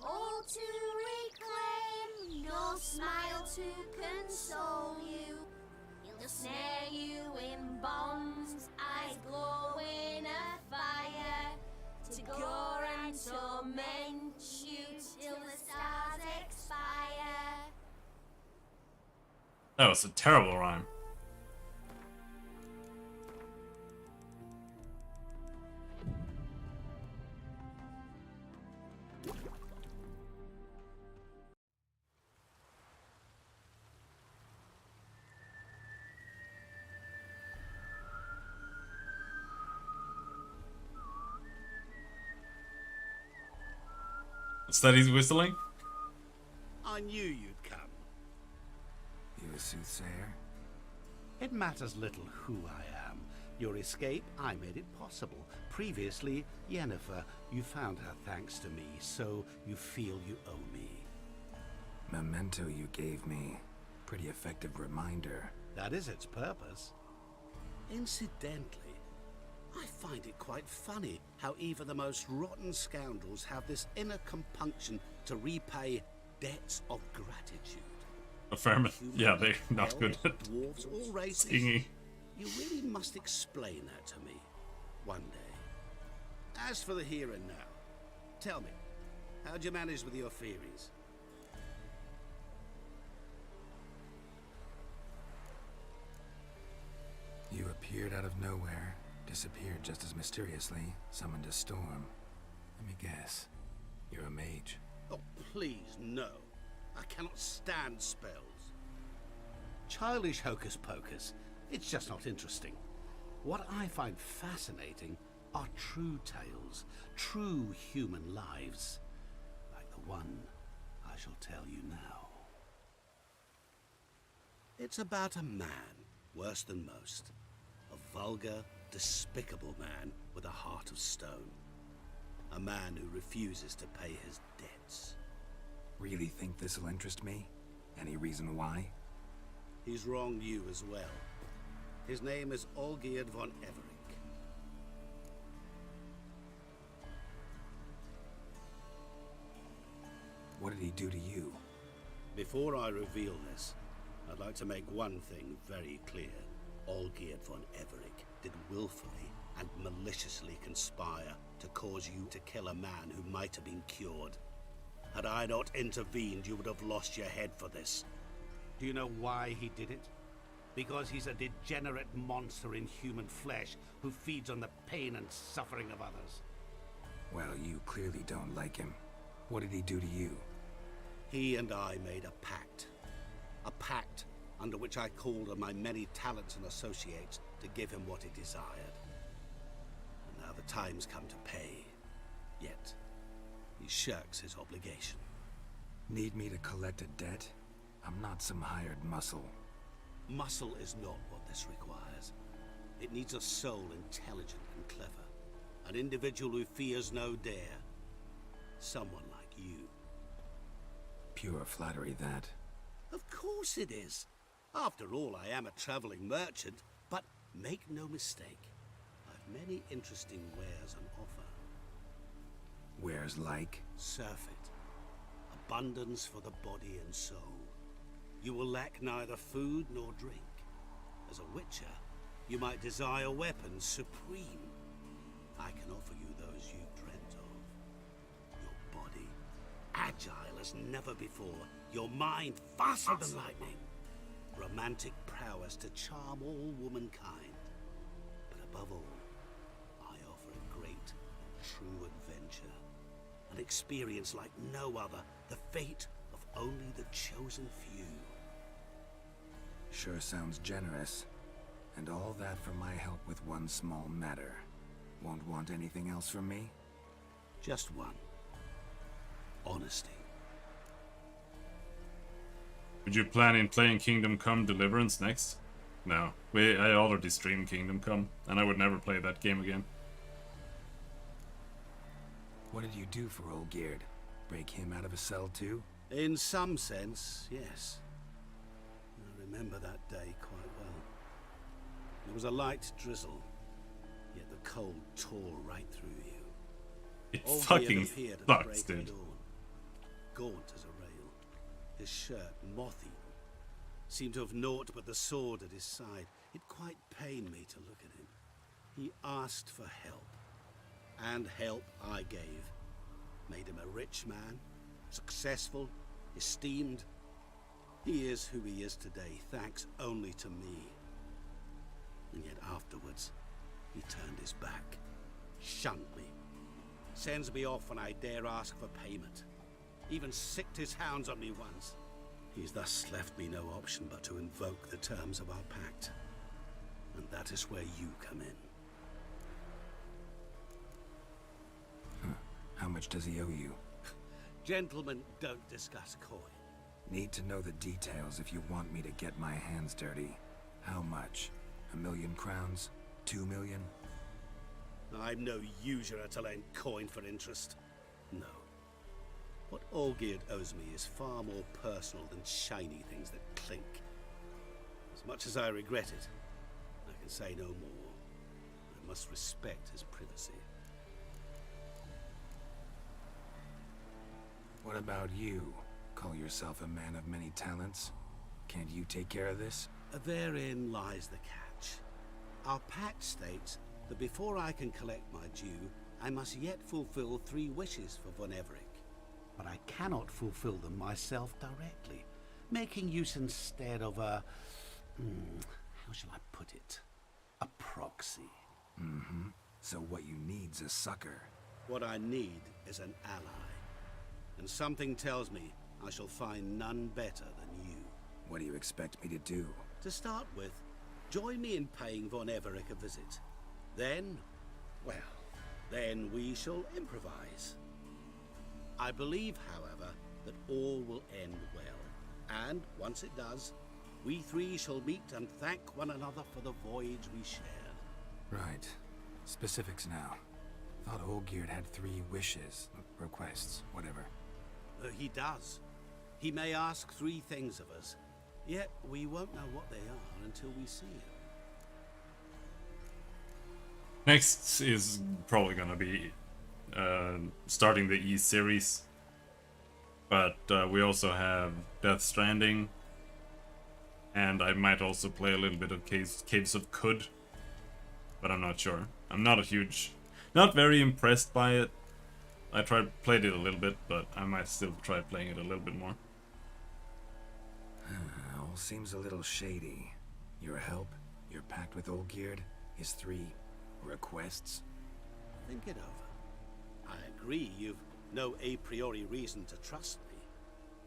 All to reclaim, no smile to console you. He'll snare you in bonds, eyes glowing a fire, to gore and torment you till the stars expire. That was a terrible rhyme. What's that he's whistling? I knew you'd come. You a soothsayer? It matters little who I am. Your escape, I made it possible. Previously, Yennefer, you found her thanks to me, so you feel you owe me. Memento you gave me. Pretty effective reminder. That is its purpose. Incidentally, I find it quite funny how even the most rotten scoundrels have this inner compunction to repay debts of gratitude. Affirmative. Yeah, they're not good at dwarves, all races. singing. You really must explain that to me one day. As for the here and now, tell me, how'd you manage with your theories? You appeared out of nowhere, disappeared just as mysteriously, summoned a storm. Let me guess. You're a mage. Oh, please, no. I cannot stand spells. Childish hocus pocus. It's just not interesting. What I find fascinating are true tales, true human lives, like the one I shall tell you now. It's about a man, worse than most. A vulgar, despicable man with a heart of stone. A man who refuses to pay his debts. Really think this'll interest me? Any reason why? He's wronged you as well. His name is Olgierd von Everink. What did he do to you? Before I reveal this, I'd like to make one thing very clear. Olgierd von Everink did willfully and maliciously conspire to cause you to kill a man who might have been cured. Had I not intervened, you would have lost your head for this. Do you know why he did it? Because he's a degenerate monster in human flesh who feeds on the pain and suffering of others. Well, you clearly don't like him. What did he do to you? He and I made a pact. A pact under which I called on my many talents and associates to give him what he desired. And now the time's come to pay. Yet, he shirks his obligation. Need me to collect a debt? I'm not some hired muscle. Muscle is not what this requires. It needs a soul intelligent and clever. An individual who fears no dare. Someone like you. Pure flattery, that. Of course it is. After all, I am a traveling merchant, but make no mistake. I've many interesting wares on offer. Wares like? Surfeit. Abundance for the body and soul. You will lack neither food nor drink. As a witcher, you might desire weapons supreme. I can offer you those you dreamt of. Your body, agile as never before. Your mind, faster than lightning. Romantic prowess to charm all womankind. But above all, I offer a great, true adventure. An experience like no other. The fate of only the chosen few. Sure sounds generous. And all that for my help with one small matter. Won't want anything else from me? Just one. Honesty. Would you plan in playing Kingdom Come Deliverance next? No. I already streamed Kingdom Come, and I would never play that game again. What did you do for Olgierd? Break him out of a cell too? In some sense, yes. I remember that day quite well. There was a light drizzle, yet the cold tore right through you. It Olgierd fucking appeared at the sucks, break of dude. dawn, gaunt as a rail, his shirt moth-eaten. Seemed to have naught but the sword at his side. It quite pained me to look at him. He asked for help, and help I gave. Made him a rich man, successful, esteemed. He is who he is today, thanks only to me. And yet afterwards, he turned his back, shunned me, sends me off when I dare ask for payment. Even sicked his hounds on me once. He's thus left me no option but to invoke the terms of our pact. And that is where you come in. How much does he owe you? Gentlemen don't discuss coin. Need to know the details if you want me to get my hands dirty. How much? 1,000,000 crowns? 2,000,000? I'm no usurer to lend coin for interest. No. What Olgierd owes me is far more personal than shiny things that clink. As much as I regret it, I can say no more. I must respect his privacy. What about you? Call yourself a man of many talents? Can't you take care of this? Therein lies the catch. Our pact states that before I can collect my due, I must yet fulfill 3 wishes for Von Everec. But I cannot fulfill them myself directly, making use instead of a... how shall I put it? A proxy. Mm-hmm. So what you need's a sucker. What I need is an ally. And something tells me I shall find none better than you. What do you expect me to do? To start with, join me in paying Von Everec a visit. Then, well, then we shall improvise. I believe, however, that all will end well. And once it does, we 3 shall meet and thank one another for the voyage we shared. Right. Specifics now. Thought Olgierd had 3 wishes, requests, whatever. He does. He may ask 3 things of us, yet we won't know what they are until we see him. Next is probably gonna be starting the E series, but we also have Death Stranding, and I might also play a little bit of Caves of Qud, but I'm not sure. I'm not very impressed by it. I played it a little bit, but I might still try playing it a little bit more. All seems a little shady. Your help, your pact with Olgierd, his 3 requests. Think it over. I agree you've no a priori reason to trust me.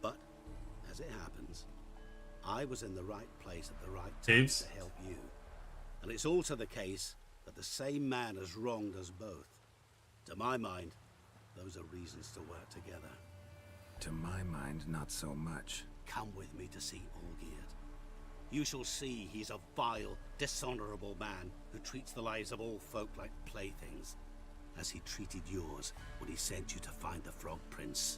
But, as it happens, I was in the right place at the right time to help you. And it's also the case that the same man has wronged us both. To my mind, those are reasons to work together. To my mind, not so much. Come with me to see Olgierd. You shall see he's a vile, dishonorable man who treats the lives of all folk like playthings, as he treated yours when he sent you to find the Frog Prince.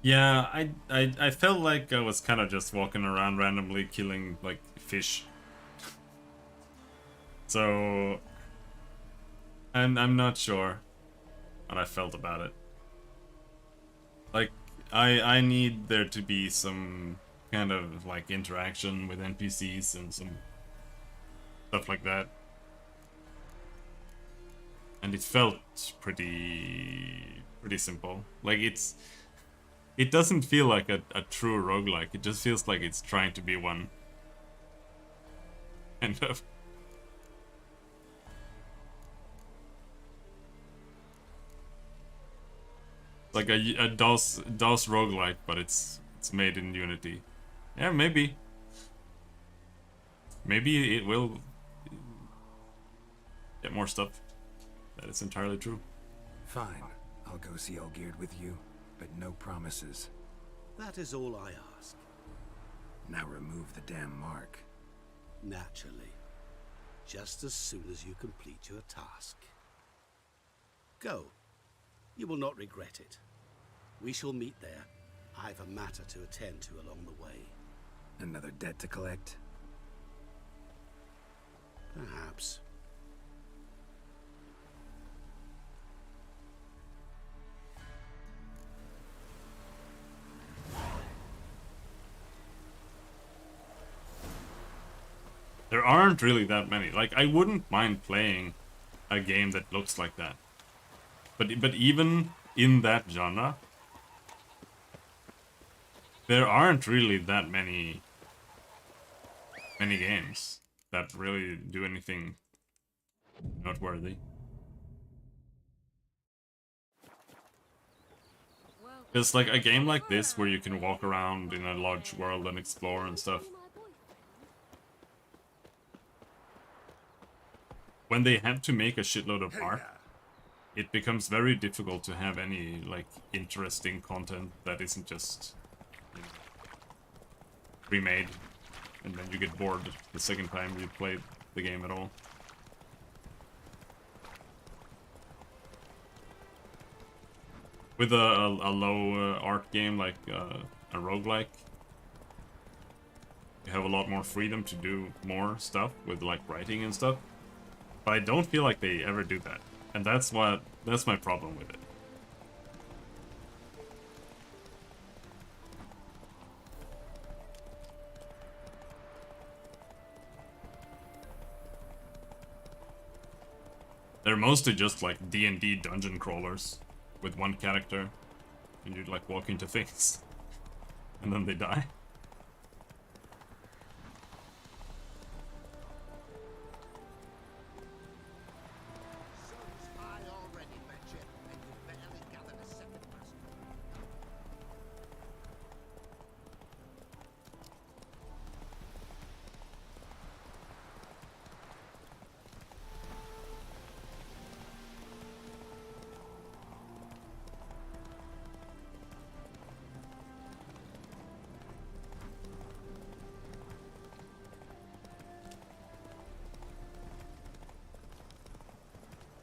Yeah, I felt like I was kind of just walking around randomly killing, like, fish. So... and I'm not sure what I felt about it. Like, I need there to be some kind of, like, interaction with NPCs and some stuff like that. And it felt pretty simple. Like, it doesn't feel like a true roguelike. It just feels like it's trying to be one. Kind of. Like a DOS roguelike, but it's made in Unity. Yeah, maybe. Maybe it will get more stuff. That is entirely true. Fine. I'll go see Olgierd with you, but no promises. That is all I ask. Now remove the damn mark. Naturally. Just as soon as you complete your task. Go. You will not regret it. We shall meet there. I've a matter to attend to along the way. Another debt to collect? Perhaps. There aren't really that many. Like, I wouldn't mind playing a game that looks like that. But even in that genre, there aren't really that many games that really do anything noteworthy. It's like a game like this where you can walk around in a large world and explore and stuff. When they have to make a shitload of art, it becomes very difficult to have any like interesting content that isn't just, you know, pre-made, and then you get bored the second time you play the game at all. With a low art game like a roguelike, you have a lot more freedom to do more stuff with like writing and stuff. But I don't feel like they ever do that. And that's my problem with it. They're mostly just like D&D dungeon crawlers with one character, and you like walk into things and then they die.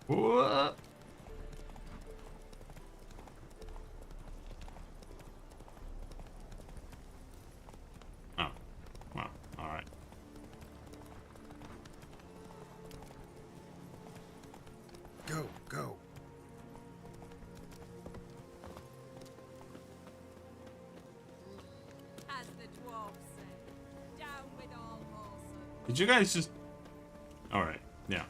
What? Oh, well, alright. Go, go. As the dwarves say, down with all horses. Did you guys just... Alright, yeah.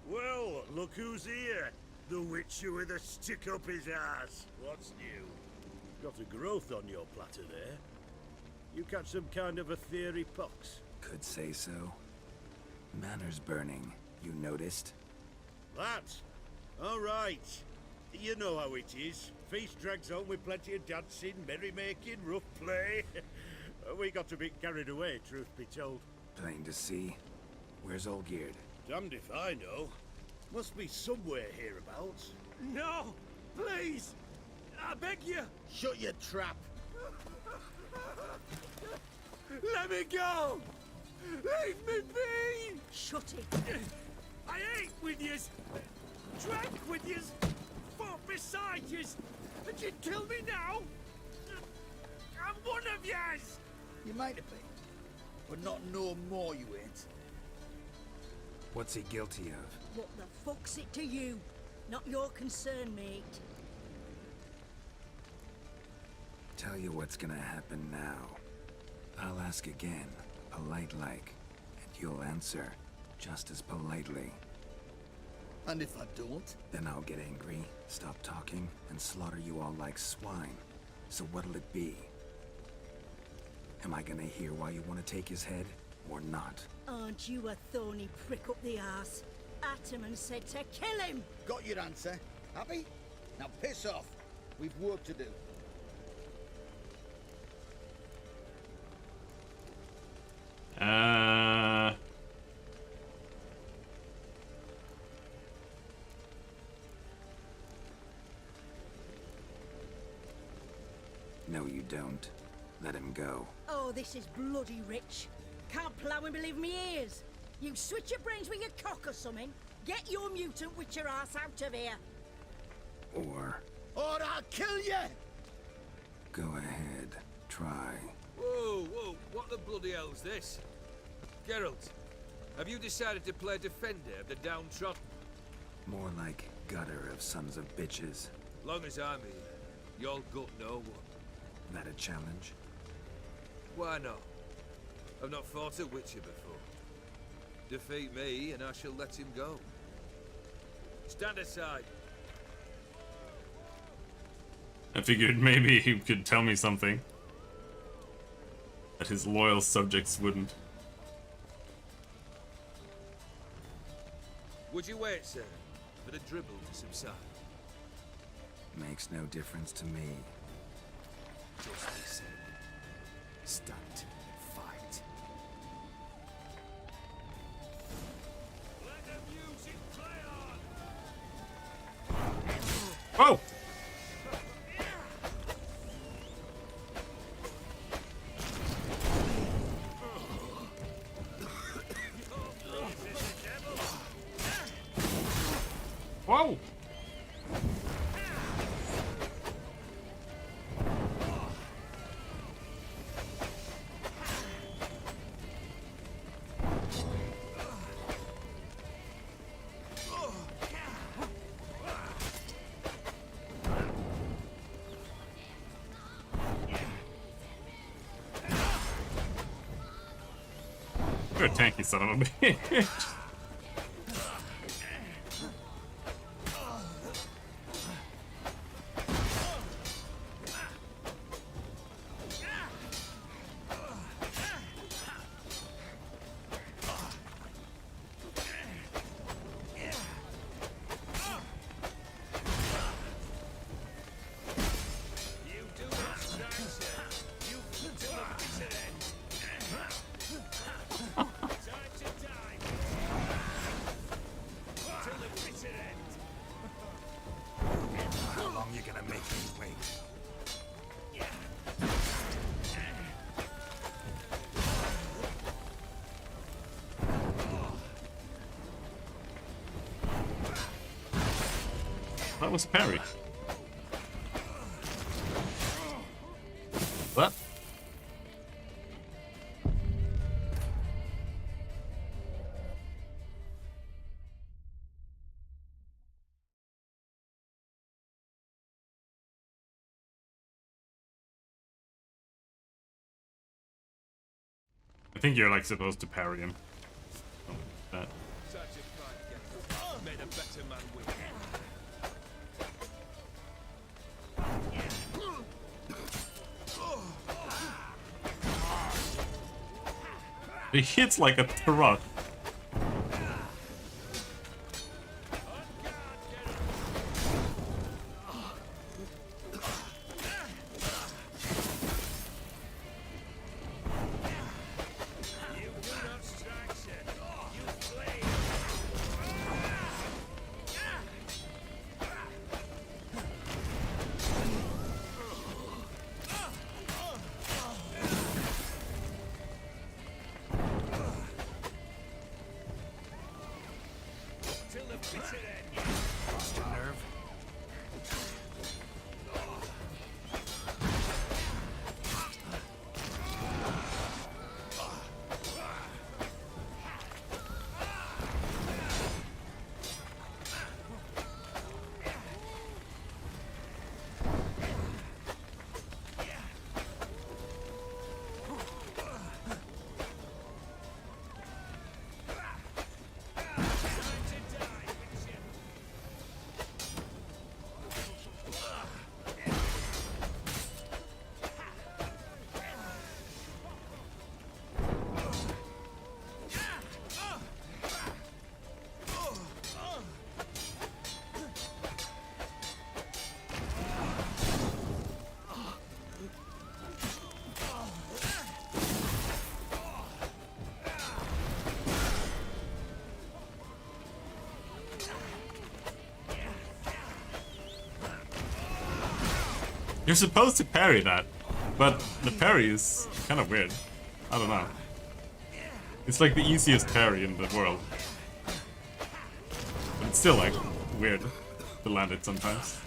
Well, look who's here. The Witcher with a stick up his ass. What's new? Got a growth on your platter there. You catch some kind of a theory pox? Could say so. Manor's burning. You noticed? That? All right. You know how it is. Feast drags on with plenty of dancing, merrymaking, rough play. We got a bit carried away, truth be told. Plain to see. Where's Olgierd? Damned if I know. Must be somewhere hereabouts. No! Please! I beg you! Shut your trap! Let me go! Leave me be! Shut it! I ate with yous! Drank with yous! Fought beside yous! And you'd kill me now? I'm one of yous! You might have been, but not no more you ain't. What's he guilty of? What the fuck's it to you? Not your concern, mate. Tell you what's gonna happen now. I'll ask again, polite-like, and you'll answer just as politely. And if I don't? Then I'll get angry, stop talking, and slaughter you all like swine. So what'll it be? Am I gonna hear why you want to take his head, or not? Aren't you a thorny prick up the arse? Ataman said to kill him! Got your answer. Happy? Now piss off. We've work to do. No, you don't. Let him go. Oh, this is bloody rich. Can't plough and believe me ears. You switch your brains with your cock or something. Get your mutant witcher ass out of here. Or I'll kill you! go ahead, try. Whoa, whoa, what the bloody hell's this? Geralt, have you decided to play defender of the downtrodden? More like gutter of sons of bitches. Long as I'm here, you'll gut no one. That a challenge? Why not? I've not fought a Witcher before. Defeat me, and I shall let him go. Stand aside. I figured maybe he could tell me something that his loyal subjects wouldn't. Would you wait, sir, for the dribble to subside? Makes no difference to me. Just listen. Stunt. Fire. Whoa! Whoa! You're a tanky son of a bitch. How long you gonna make me wait? That was parry. What? I think you're like supposed to parry him. Oh, that. Such a fight made a better man win. He hits like a truck. Lost your nerve? You're supposed to parry that, but the parry is kind of weird. I don't know. It's like the easiest parry in the world. But it's still like weird to land it sometimes.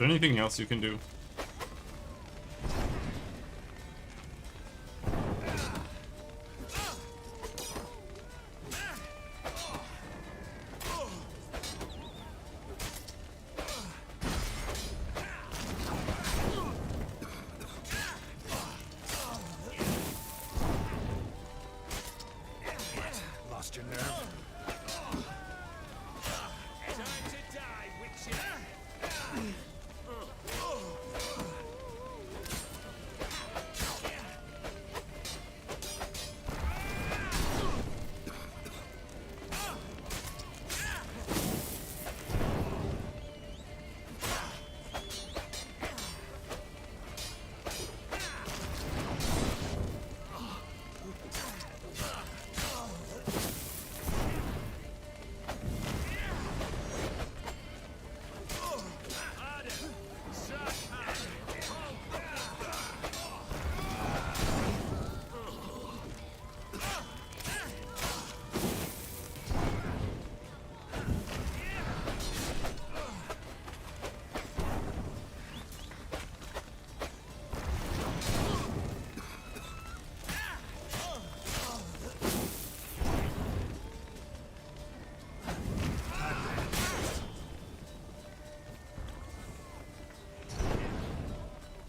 there anything else you can do? Lost your nerve? Time to die, Witcher!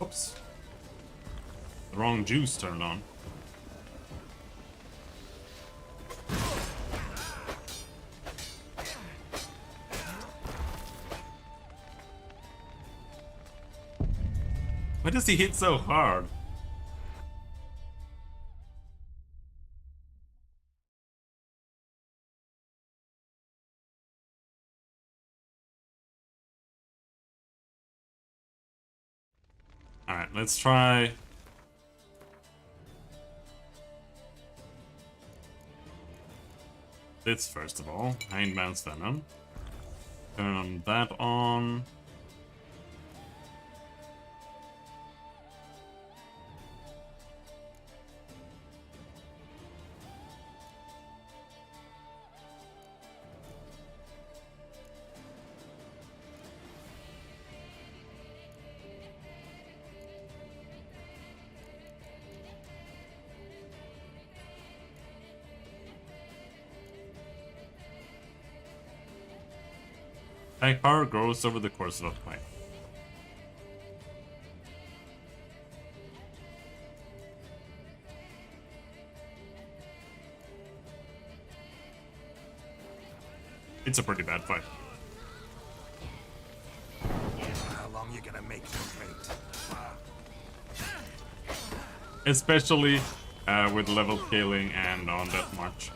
Oops. The wrong juice turned on. Why does he hit so hard? Alright, let's try... this first of all. Hangman's Venom. Turn that on. Attack power grows over the course of a fight. It's a pretty bad fight. How long you gonna make me wait? Especially with level scaling and on Death March.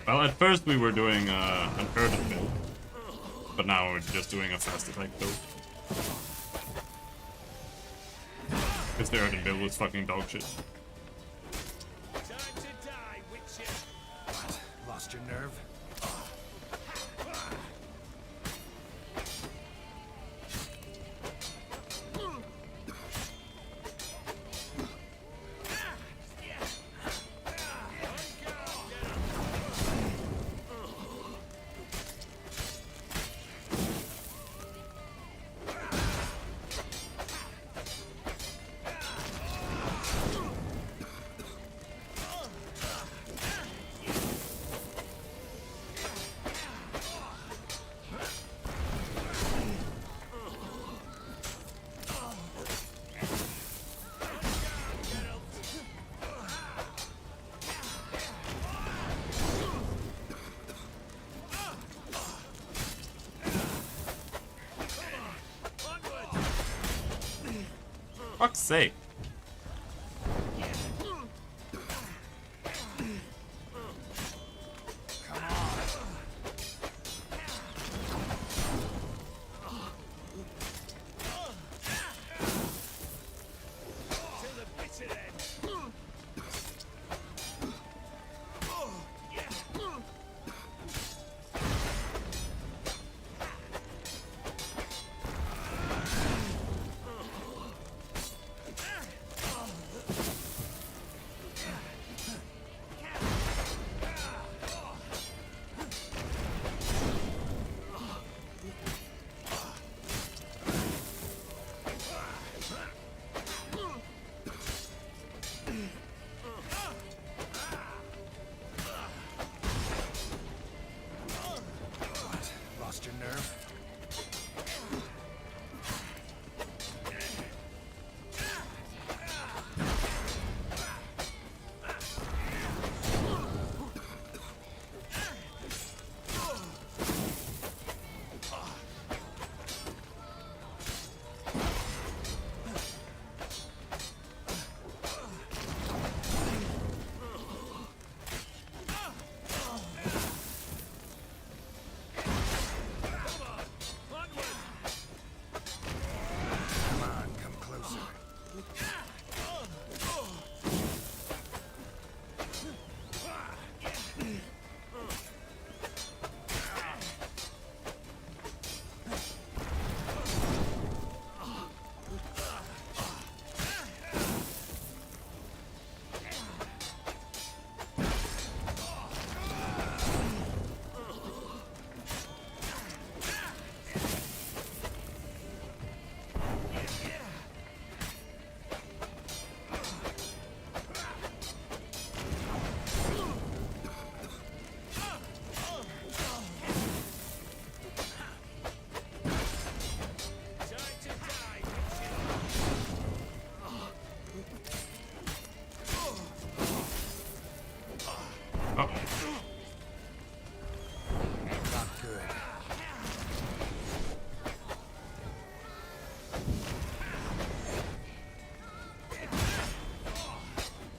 Well, at first we were doing an Erden build, but now we're just doing a fast attack build. Because the Erden build was fucking dog shit. Time to die, Witcher! What? Lost your nerve? Fuck's sake.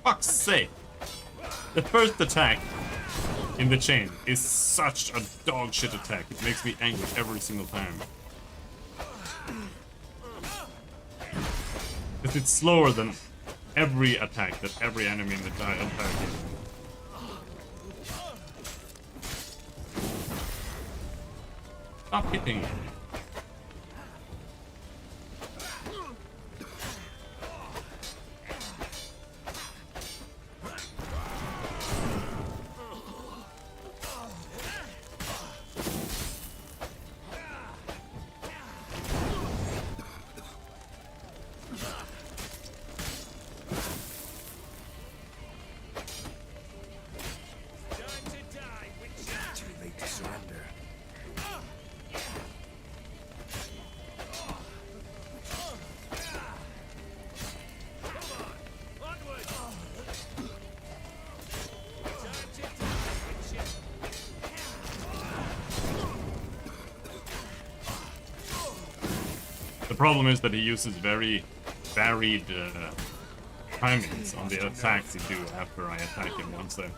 Fuck's sake! The first attack in the chain is such a dog shit attack. It makes me angry every single time. Because it's slower than every attack that every enemy in the entire game. Stop hitting. The problem is that he uses very varied timings on the attacks he do after I attack him once there.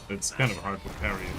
It's kind of hard to parry him.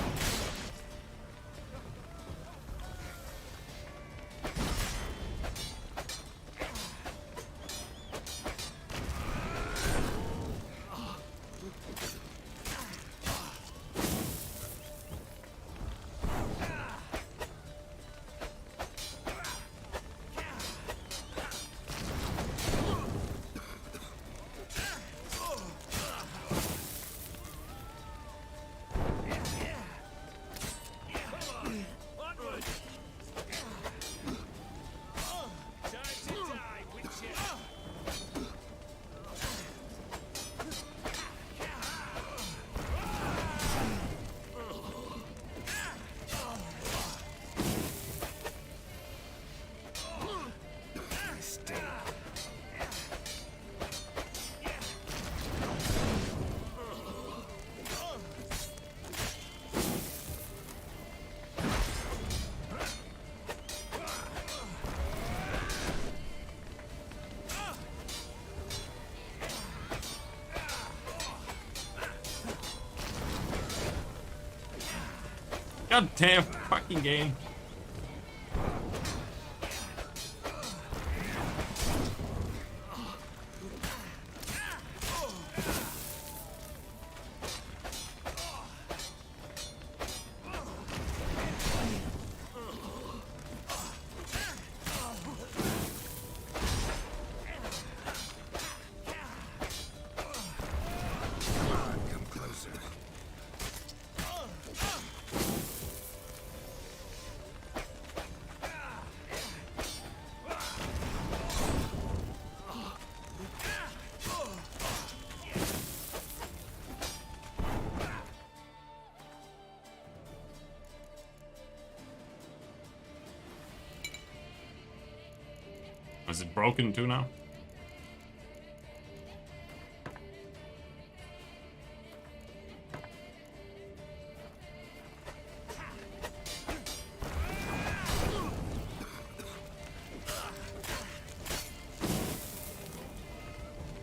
God damn fucking game. Is it broken too now?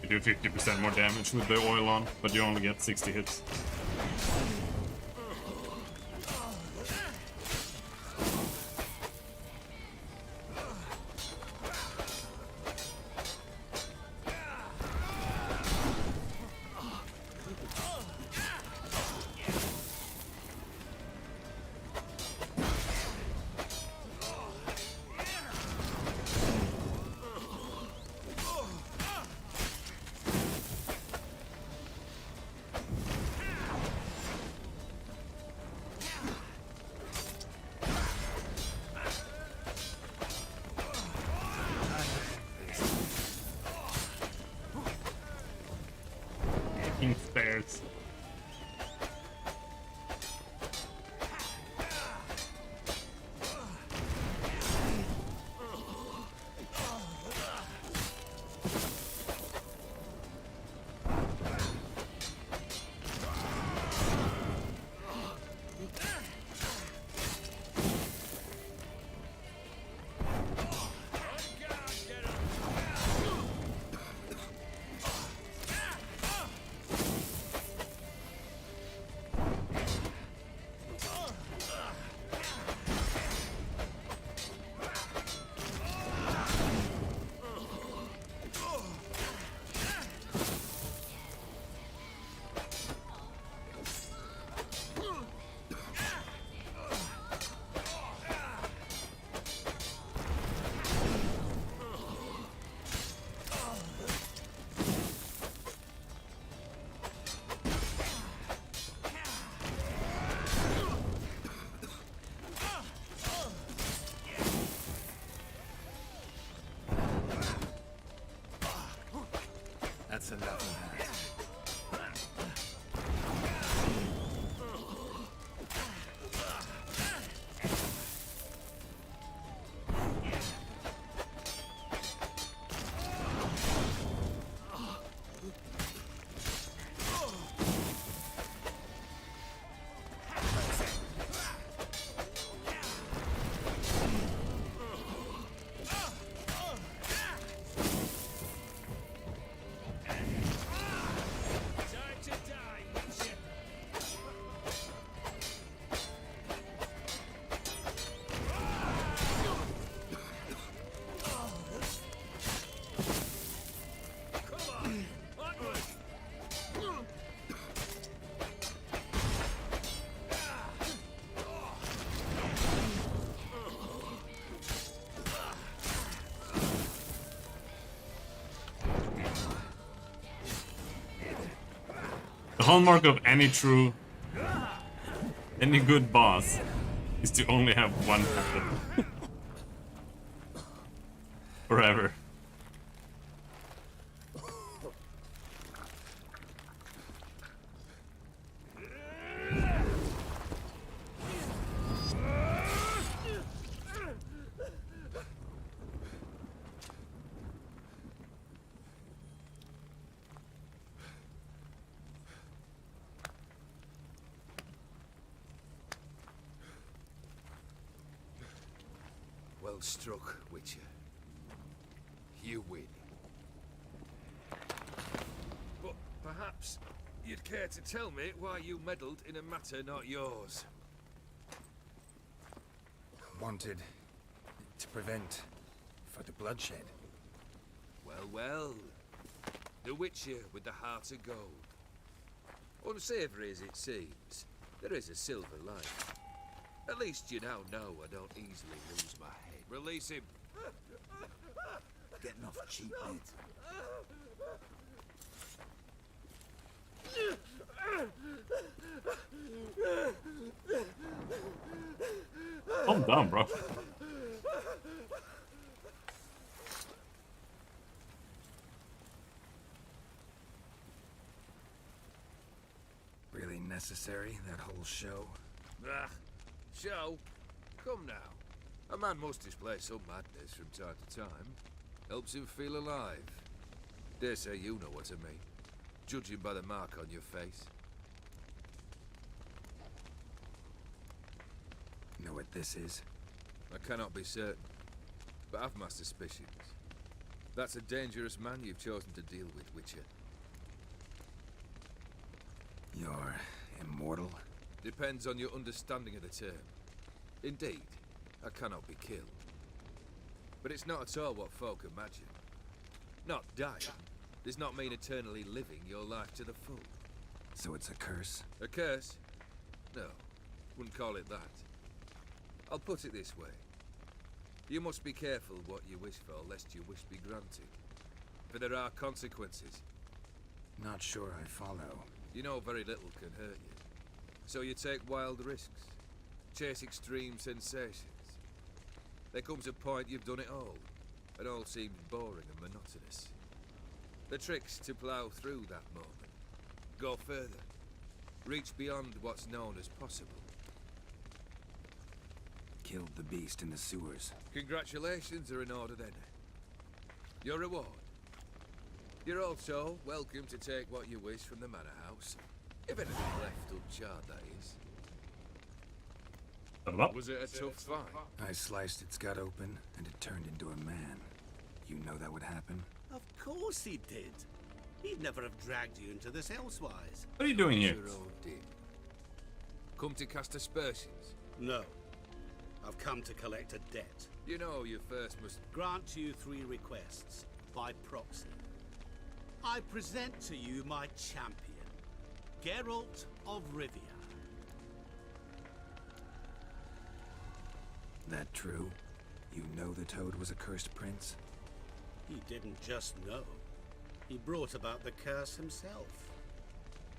You do 50% more damage with the oil on, but you only get 60 hits. Spares. That's enough of that. The hallmark of any good boss is to only have one weapon. Forever. Well struck, Witcher. You win. But perhaps you'd care to tell me why you meddled in a matter not yours. Wanted to prevent further bloodshed. Well, well. The Witcher with the heart of gold. Unsavory as it seems, there is a silver lining. At least you now know I don't easily lose my head. Release him. Getting off cheap, mate. Calm down, bro. Really necessary, that whole show? Ah, show? Come now. A man must display some madness from time to time. Helps him feel alive. Dare say you know what I mean, judging by the mark on your face. Know what this is? I cannot be certain, but I've my suspicions. That's a dangerous man you've chosen to deal with, Witcher. You're immortal? Depends on your understanding of the term. Indeed, I cannot be killed. But it's not at all what folk imagine. Not dying does not mean eternally living your life to the full. So it's a curse? A curse? No, wouldn't call it that. I'll put it this way. You must be careful what you wish for, lest your wish be granted. For there are consequences. Not sure I follow. You know very little can hurt you. So you take wild risks. Chase extreme sensations. There comes a point you've done it all, and all seems boring and monotonous. The trick's to plough through that moment. Go further. Reach beyond what's known as possible. Killed the beast in the sewers. Congratulations are in order then. Your reward. You're also welcome to take what you wish from the manor house. If anything left uncharred, that is. Was it a tough fight? I sliced its gut open, and it turned into a man. You know that would happen? Of course he did. He'd never have dragged you into this elsewise. What are you doing here? Your own dear. Come to cast aspersions? No. I've come to collect a debt. You know you first must grant you 3 requests, by proxy. I present to you my champion, Geralt of Rivia. That true? You know the Toad was a cursed prince? He didn't just know. He brought about the curse himself.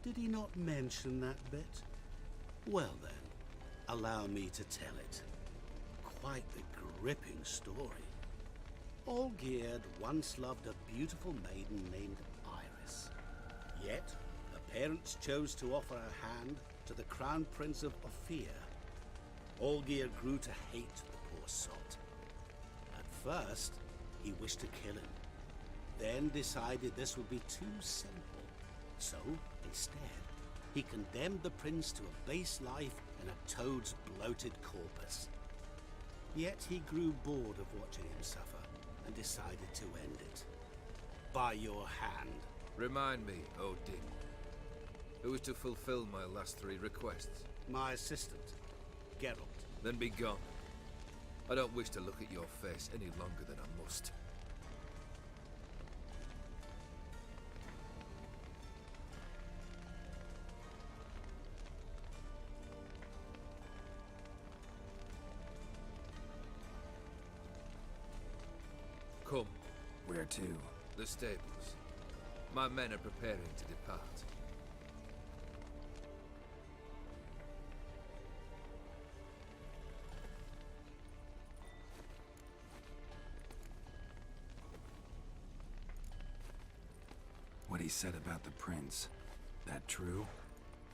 Did he not mention that bit? Well then, allow me to tell it. Quite the gripping story. Olgierd once loved a beautiful maiden named Iris. Yet, her parents chose to offer her hand to the Crown Prince of Ophir. Olgierd grew to hate the poor sot. At first, he wished to kill him. Then decided this would be too simple. So, instead, he condemned the prince to a base life in a toad's bloated corpus. Yet he grew bored of watching him suffer and decided to end it. By your hand. Remind me, Odin. Who is to fulfill my last 3 requests? My assistant, Geralt. Then be gone. I don't wish to look at your face any longer than I must. Come. Where to? The stables. My men are preparing to depart. What he said about the prince, that true?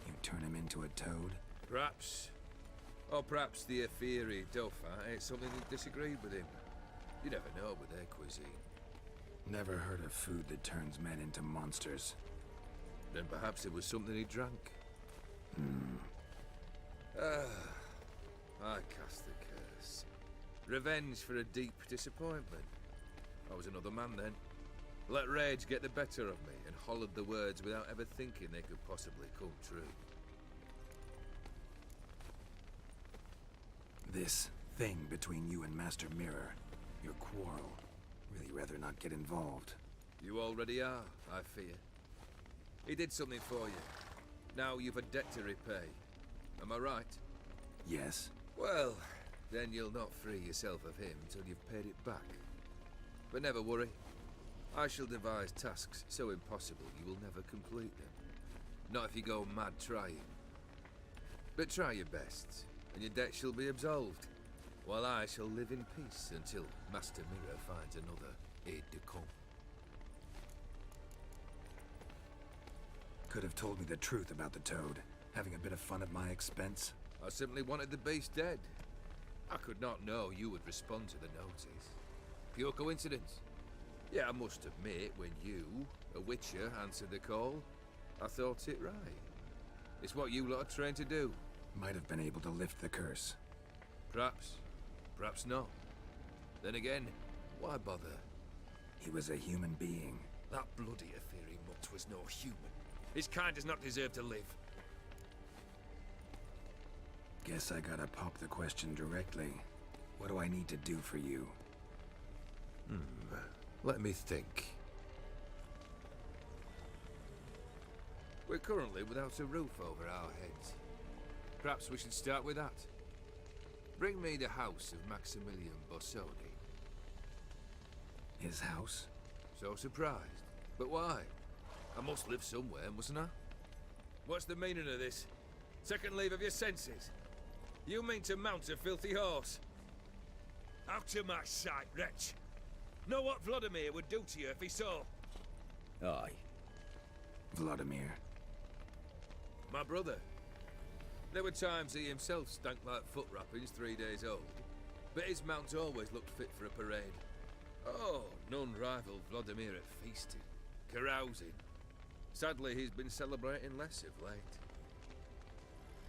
You turn him into a toad? Perhaps. Or perhaps the Ephiri Dauphin ate something that disagreed with him. You never know with their cuisine. Never heard of food that turns men into monsters. Then perhaps it was something he drank. I cast the curse. Revenge for a deep disappointment. I was another man then. Let rage get the better of me and hollered the words without ever thinking they could possibly come true. This thing between you and Master Mirror, your quarrel, really rather not get involved. You already are, I fear. He did something for you. Now you've a debt to repay. Am I right? Yes. Well, then you'll not free yourself of him till you've paid it back. But never worry. I shall devise tasks so impossible you will never complete them. Not if you go mad trying. But try your best, and your debt shall be absolved, while I shall live in peace until Master Mirror finds another aide-de-camp. Could have told me the truth about the Toad, having a bit of fun at my expense. I simply wanted the beast dead. I could not know you would respond to the notice. Pure coincidence. Yeah, I must admit, when you, a witcher, answered the call, I thought it right. It's what you lot are trained to do. Might have been able to lift the curse. Perhaps. Perhaps not. Then again, why bother? He was a human being. That bloody Aetheri mutt was no human. His kind does not deserve to live. Guess I gotta pop the question directly. What do I need to do for you? Let me think. We're currently without a roof over our heads. Perhaps we should start with that. Bring me the house of Maximilian Borsodi. His house? So surprised. But why? I must live somewhere, mustn't I? What's the meaning of this? Second leave of your senses? You mean to mount a filthy horse? Out of my sight, wretch! Know what Vladimir would do to you if he saw? Aye. Vladimir. My brother. There were times he himself stank like foot wrappings 3 days old, but his mount always looked fit for a parade. Oh, none rivaled Vladimir at feasting, carousing. Sadly, he's been celebrating less of late.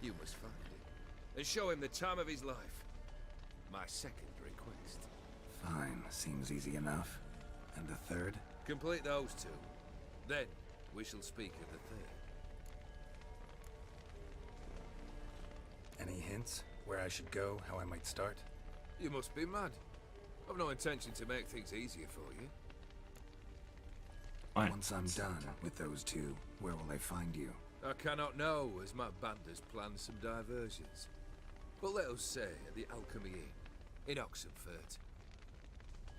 You must find him, and show him the time of his life. My second request. Fine, seems easy enough. And the third? Complete those two. Then, we shall speak of the third. Any hints? Where I should go? How I might start? You must be mad. I've no intention to make things easier for you. Fine. Once I'm done with those two, where will I find you? I cannot know, as my band has planned some diversions. But let us say at the Alchemy Inn, in Oxenfurt.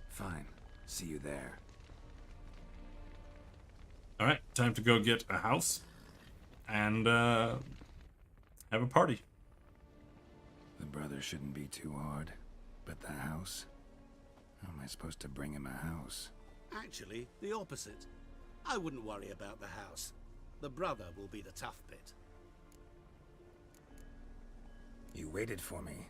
Fine. See you there. Alright, time to go get a house. And, have a party. The brother shouldn't be too hard. But the house? How am I supposed to bring him a house? Actually, the opposite. I wouldn't worry about the house. The brother will be the tough bit. You waited for me.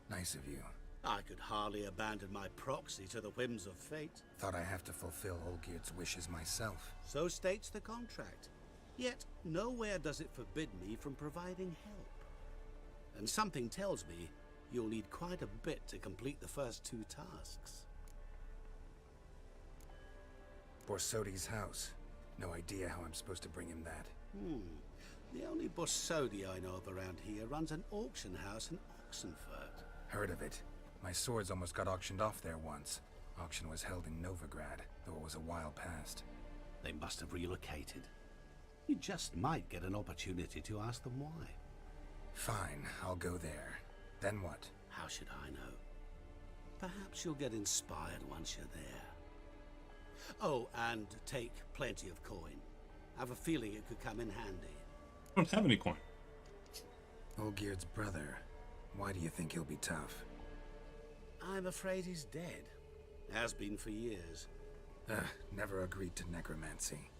Nice of you. I could hardly abandon my proxy to the whims of fate. Thought I have to fulfill Olgiert's wishes myself. So states the contract. Yet, nowhere does it forbid me from providing help. And something tells me you'll need quite a bit to complete the first two tasks. Borsodi's house. No idea how I'm supposed to bring him that. The only Borsodi I know of around here runs an auction house in Oxenfurt. Heard of it. My swords almost got auctioned off there once. Auction was held in Novigrad, though it was a while past. They must have relocated. You just might get an opportunity to ask them why. Fine, I'll go there. Then what? How should I know? Perhaps you'll get inspired once you're there. Oh, and take plenty of coin. Have a feeling it could come in handy. I don't have any coin. Olgiert's brother. Why do you think he'll be tough? I'm afraid he's dead. Has been for years. Never agreed to necromancy.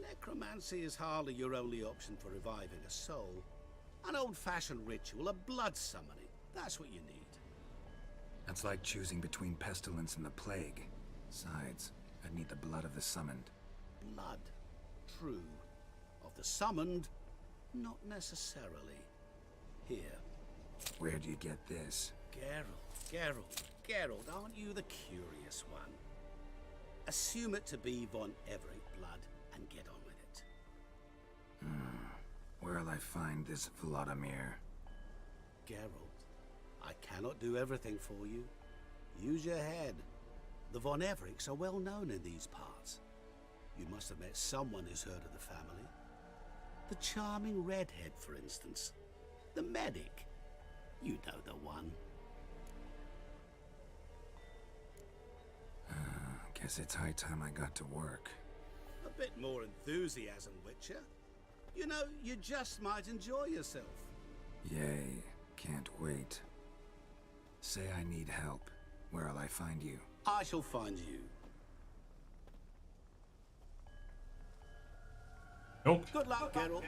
Necromancy is hardly your only option for reviving a soul. An old-fashioned ritual, a blood summoning. That's what you need. That's like choosing between pestilence and the plague. Besides, I'd need the blood of the summoned. Blood. True. Of the summoned, not necessarily. Here. Where do you get this? Geralt, aren't you the curious one? Assume it to be von Everett blood and get on with it. Where'll I find this Vladimir? Geralt, I cannot do everything for you. Use your head. The von Evericks are well known in these parts. You must have met someone who's heard of the family. The charming redhead, for instance. The medic. You know the one. Guess it's high time I got to work. A bit more enthusiasm, Witcher. You know, you just might enjoy yourself. Yay, can't wait. Say I need help. Where'll I find you? I shall find you. Nope. Good luck, Geralt.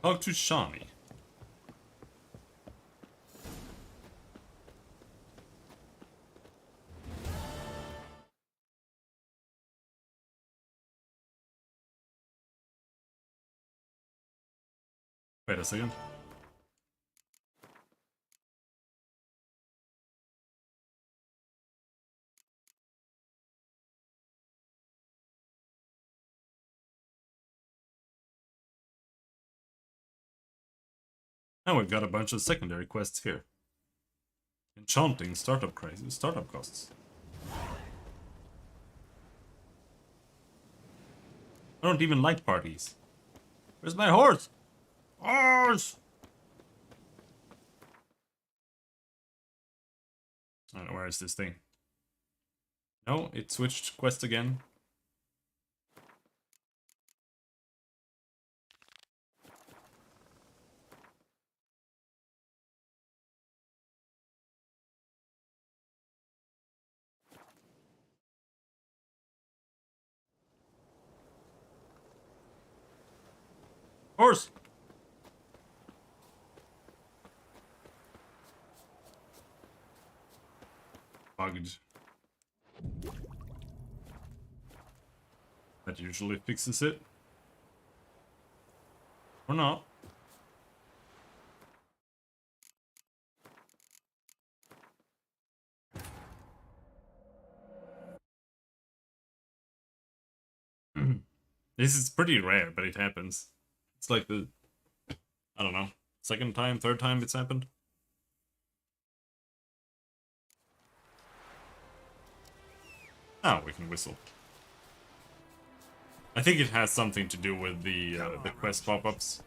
Talk to Shawnee. Wait a second. Now we've got a bunch of secondary quests here. Enchanting startup crisis, startup costs. I don't even like parties. Where's my horse? Horse! I don't know, where is this thing? No, it switched quest again. Horse! Bugged. That usually fixes it. Or not. This is pretty rare, but it happens. It's like the, I don't know, second time, third time it's happened. Oh, we can whistle. I think it has something to do with the quest pop-ups.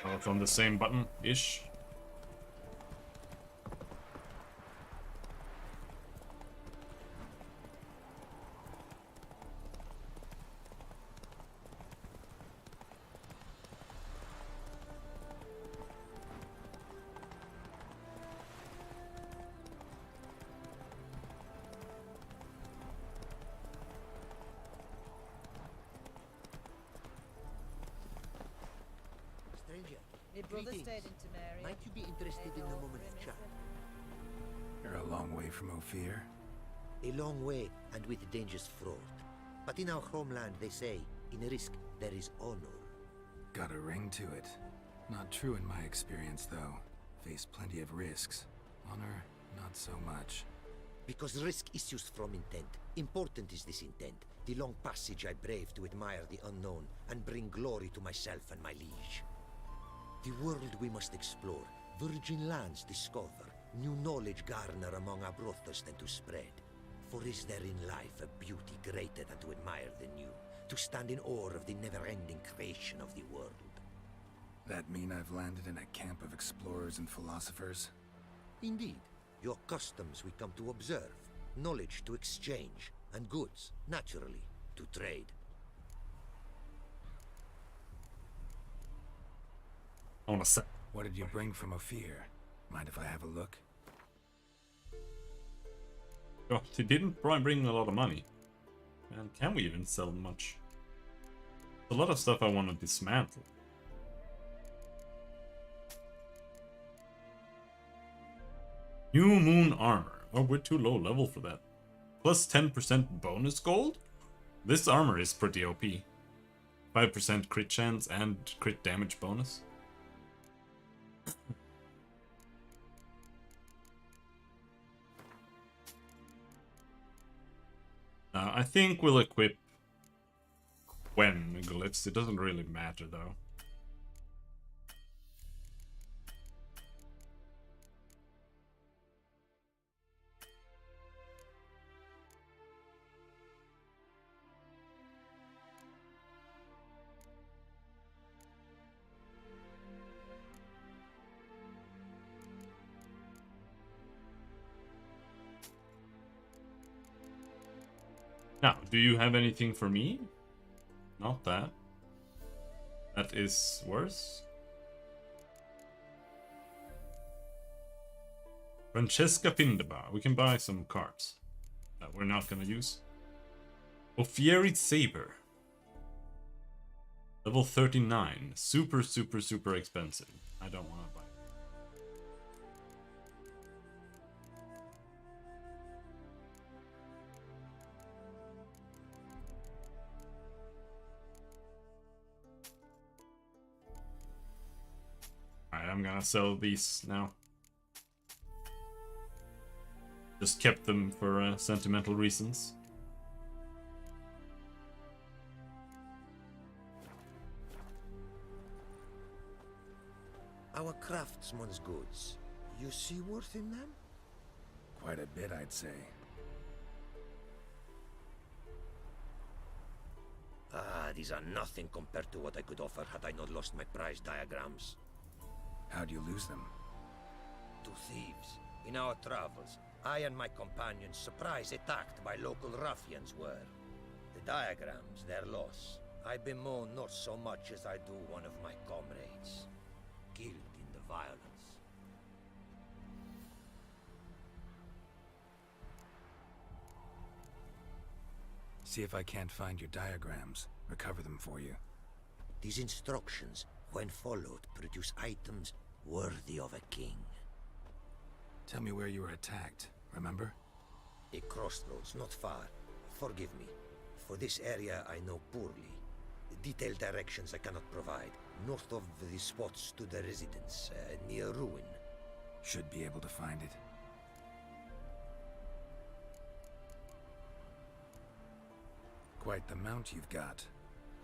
Both on the same button-ish. Might you be interested in a moment of chat? You're a long way from Ophir. A long way, and with dangers fraught. But in our homeland, they say, in risk, there is honor. Got a ring to it. Not true in my experience, though. Faced plenty of risks. Honor, not so much. Because risk issues from intent. Important is this intent. The long passage I brave to admire the unknown, and bring glory to myself and my liege. The world we must explore, virgin lands discover, new knowledge garner among our brothers than to spread. For is there in life a beauty greater than to admire the new, to stand in awe of the never-ending creation of the world? That mean I've landed in a camp of explorers and philosophers? Indeed. Your customs we come to observe, knowledge to exchange, and goods, naturally, to trade. I wanna say. What did you bring from Ophir? Mind if I have a look? Oh, he didn't bring a lot of money. Man, can we even sell much? There's a lot of stuff I want to dismantle. New Moon Armor. Oh, we're too low level for that. Plus 10% bonus gold? This armor is pretty OP. 5% crit chance and crit damage bonus. I think we'll equip Quen glyphs. It doesn't really matter though. Now, do you have anything for me? Not that. That is worse. Francesca Findebar. We can buy some cards that we're not gonna use. Ofieri Saber. Level 39. Super expensive. I don't want to buy it. Alright, I'm gonna sell these now. Just kept them for sentimental reasons. Our craftsman's goods. You see worth in them? Quite a bit, I'd say. These are nothing compared to what I could offer had I not lost my prize diagrams. How'd you lose them? To thieves. In our travels, I and my companions surprise attacked by local ruffians were. The diagrams, their loss. I bemoan not so much as I do one of my comrades. Killed in the violence. See if I can't find your diagrams. Recover them for you. These instructions, when followed, produce items worthy of a king. Tell me where you were attacked, remember? A crossroads, not far. Forgive me. For this area I know poorly. Detailed directions I cannot provide. North of the spot stood a residence, near ruin. Should be able to find it. Quite the mount you've got.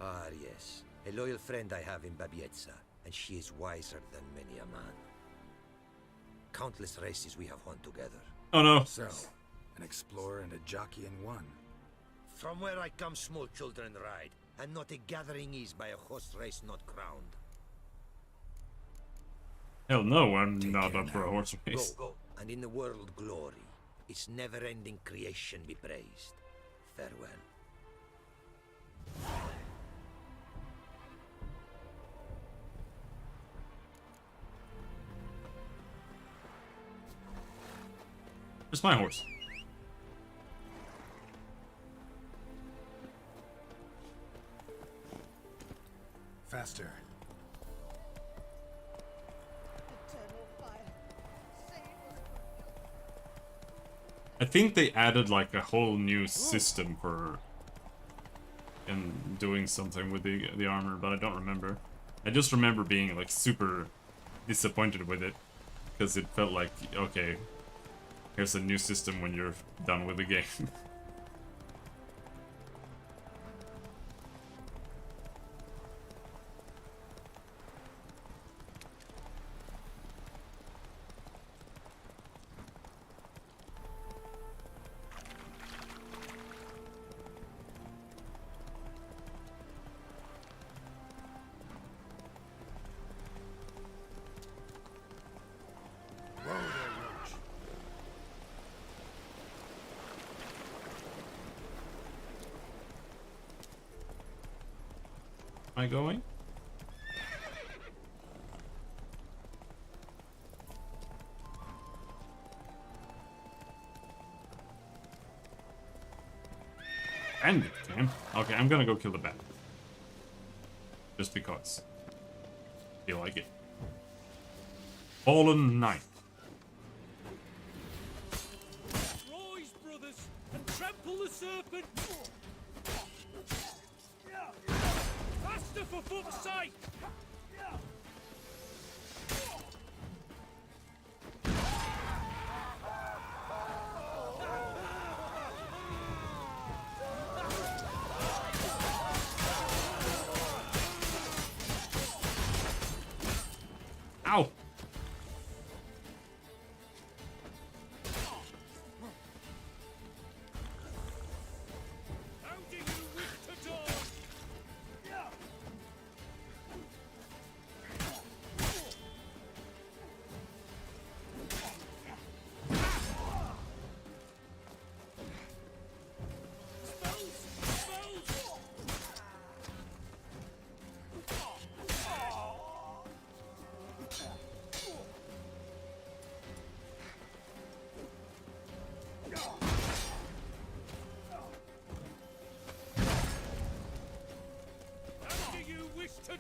Ah, yes. A loyal friend I have in Babietza, and she is wiser than many a man. Countless races we have won together. Oh no. So, an explorer and a jockey in one. From where I come, small children ride, and not a gathering is by a horse race not crowned. Hell no, I'm not up for a horse race. Go, and in the world glory, its never-ending creation be praised. Farewell. Where's my horse? Faster. I think they added like a whole new system for doing something with the armor, but I don't remember. I just remember being like super disappointed with it because it felt like, okay, here's a new system when you're done with the game. Am I going? And it can. Okay, I'm gonna go kill the bat. Just because. Feel like it. Fallen Knight. Rise, brothers, and trample the serpent! Faster, for fuck's sake! Ow!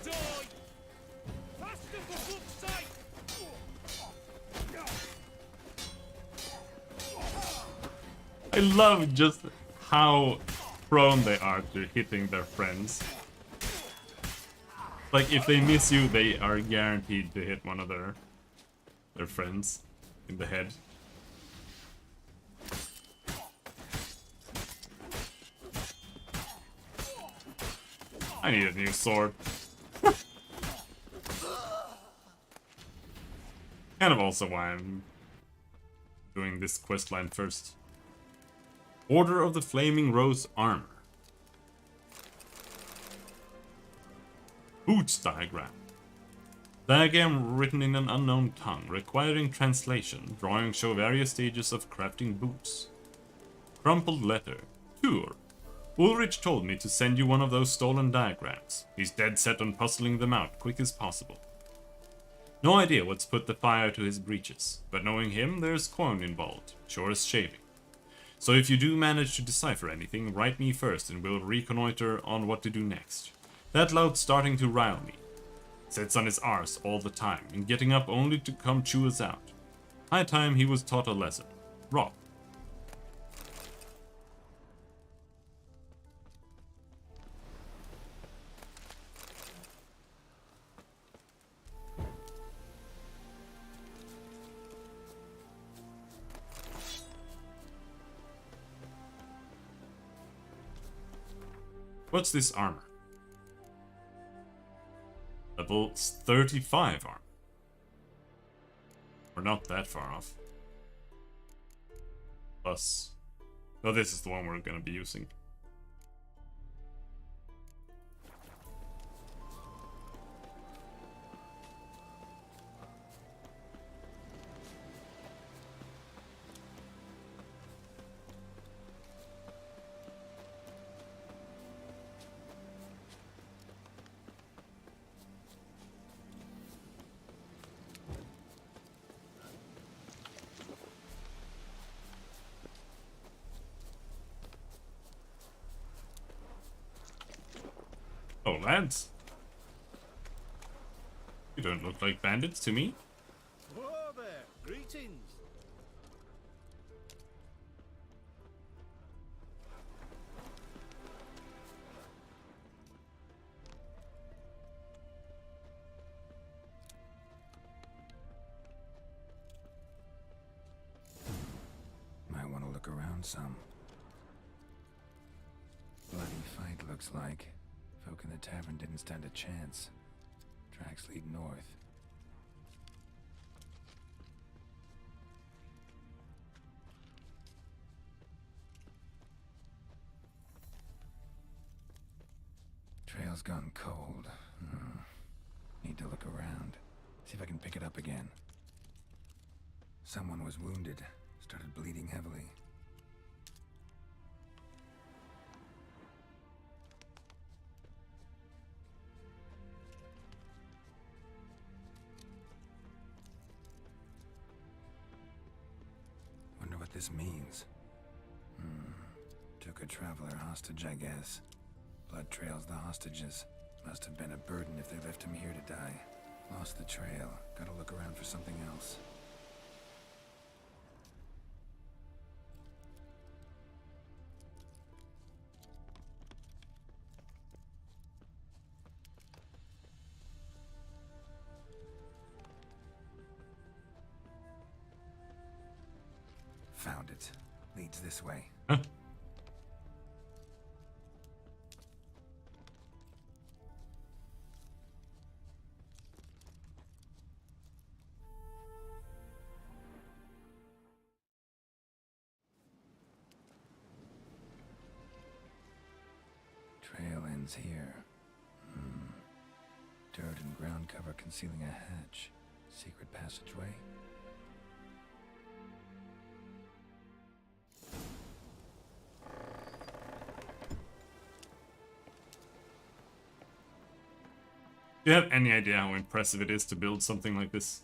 die! Faster for fuck's sake! I love just how prone they are to hitting their friends. Like, if they miss you, they are guaranteed to hit one of their friends in the head. I need a new sword. Kind of also why I'm doing this questline first. Order of the Flaming Rose Armor. Boots diagram. Diagram written in an unknown tongue, requiring translation. Drawings show various stages of crafting boots. Crumpled letter. Tur. Ulrich told me to send you one of those stolen diagrams. He's dead set on puzzling them out quick as possible. No idea what's put the fire to his breeches, but knowing him, there's coin involved, sure as shaving. So if you do manage to decipher anything, write me first and we'll reconnoiter on what to do next. That loud's starting to rile me. Sits on his arse all the time, and getting up only to come chew us out. High time he was taught a lesson. Rob. What's this armor? Level 35 armor. We're not that far off. Plus... oh, this is the one we're gonna be using. Oh, lads. You don't look like bandits to me. Whoa there! Greetings! Might want to look around some. Bloody fight looks like. Folk in the tavern didn't stand a chance. Tracks lead north. Trail's gone cold. Need to look around. See if I can pick it up again. Someone was wounded. Started bleeding heavily. Wonder what this means. Took a traveler hostage, I guess. Blood trails the hostages. Must have been a burden if they left him here to die. Lost the trail. Gotta look around for something else. Found it. Leads this way. Huh? Trail ends here. Dirt and ground cover concealing a hatch. Secret passageway. Do you have any idea how impressive it is to build something like this?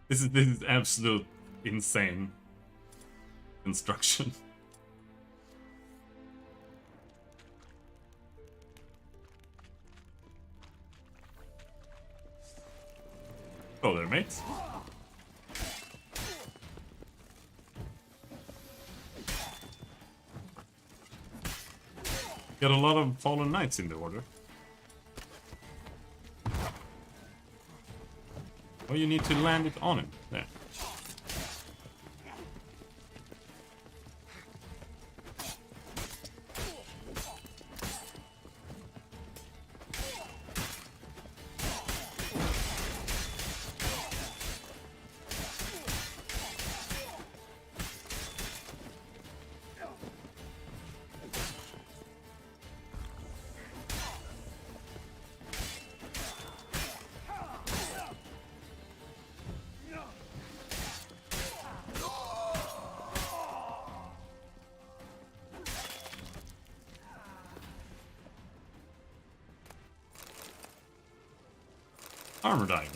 This is absolute insane construction. Oh, there, mates. Got a lot of fallen knights in the order. Oh, you need to land it on him. There. Armor diamond.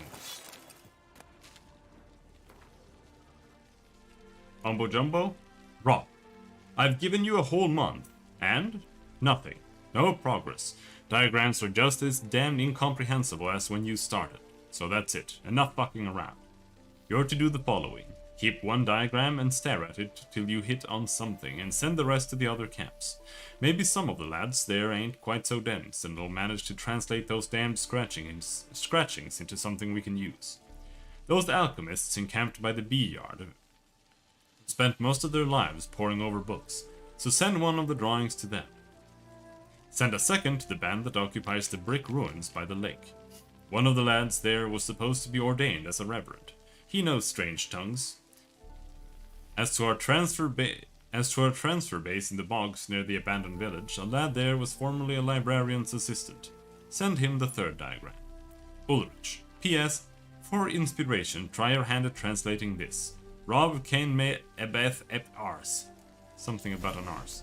Mumbo Jumbo? Rob, I've given you a whole month, and nothing. No progress. Diagrams are just as damn incomprehensible as when you started. So that's it. Enough fucking around. You're to do the following. Keep one diagram and stare at it till you hit on something, and send the rest to the other camps. Maybe some of the lads there ain't quite so dense, and will manage to translate those damned scratchings into something we can use. Those alchemists encamped by the bee yard spent most of their lives poring over books, so send one of the drawings to them. Send a second to the band that occupies the brick ruins by the lake. One of the lads there was supposed to be ordained as a reverend. He knows strange tongues. As to our transfer base in the bogs near the abandoned village, a lad there was formerly a librarian's assistant. Send him the third diagram. Ulrich. P.S. For inspiration, try your hand at translating this. Rob Kane me ebeth ep ars. Something about an ars.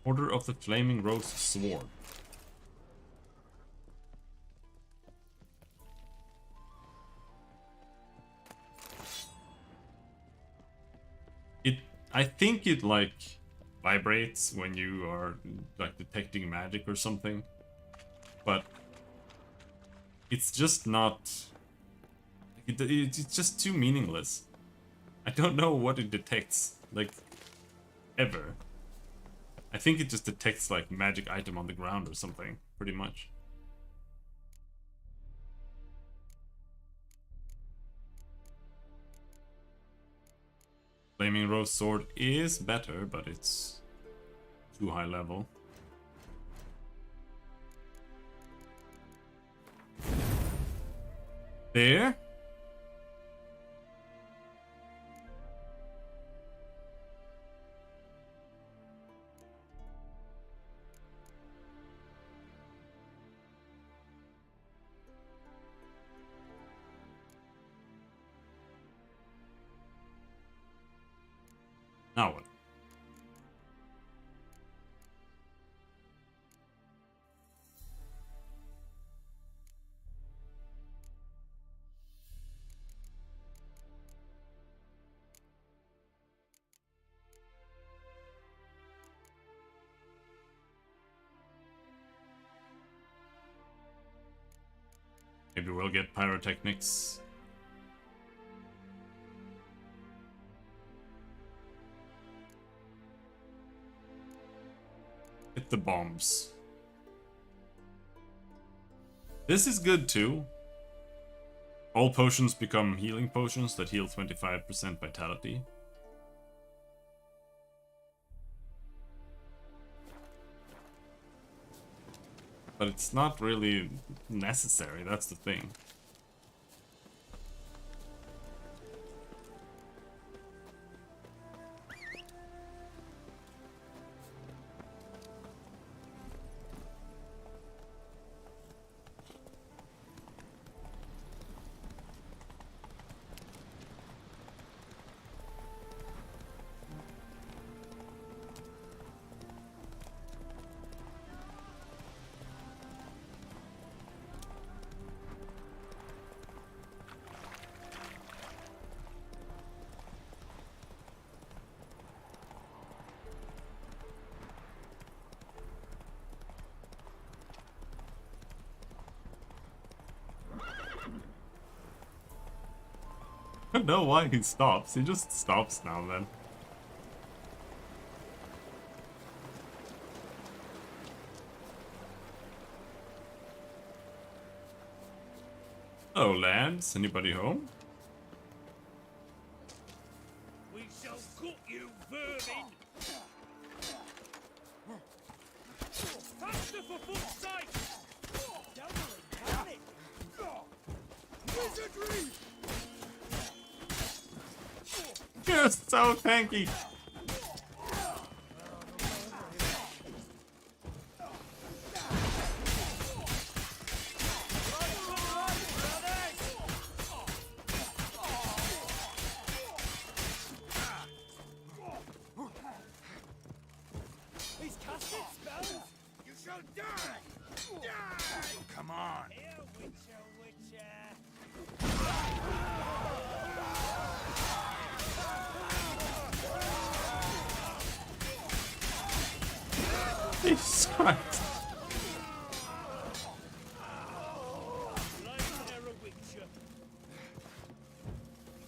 Order of the Flaming Rose Sword. I think it like vibrates when you are like detecting magic or something, but it's just not. It's just too meaningless. I don't know what it detects, like, ever. I think it just detects like magic item on the ground or something, pretty much. Flaming Rose Sword is better, but it's too high level. There. Now what? Maybe we'll get pyrotechnics. Hit the bombs. This is good too. All potions become healing potions that heal 25% vitality. But it's not really necessary, that's the thing. I don't know why he stops. He just stops now then. Oh, lads. Anybody home? We shall gut you, vermin! Faster for fuck's sake! Doubling, damn it! Wizardry! You're so tanky. He's casting spells! You shall die! Die! Come on. Here, Witcher, Witcher! Jesus Christ. Like Terra Witcher.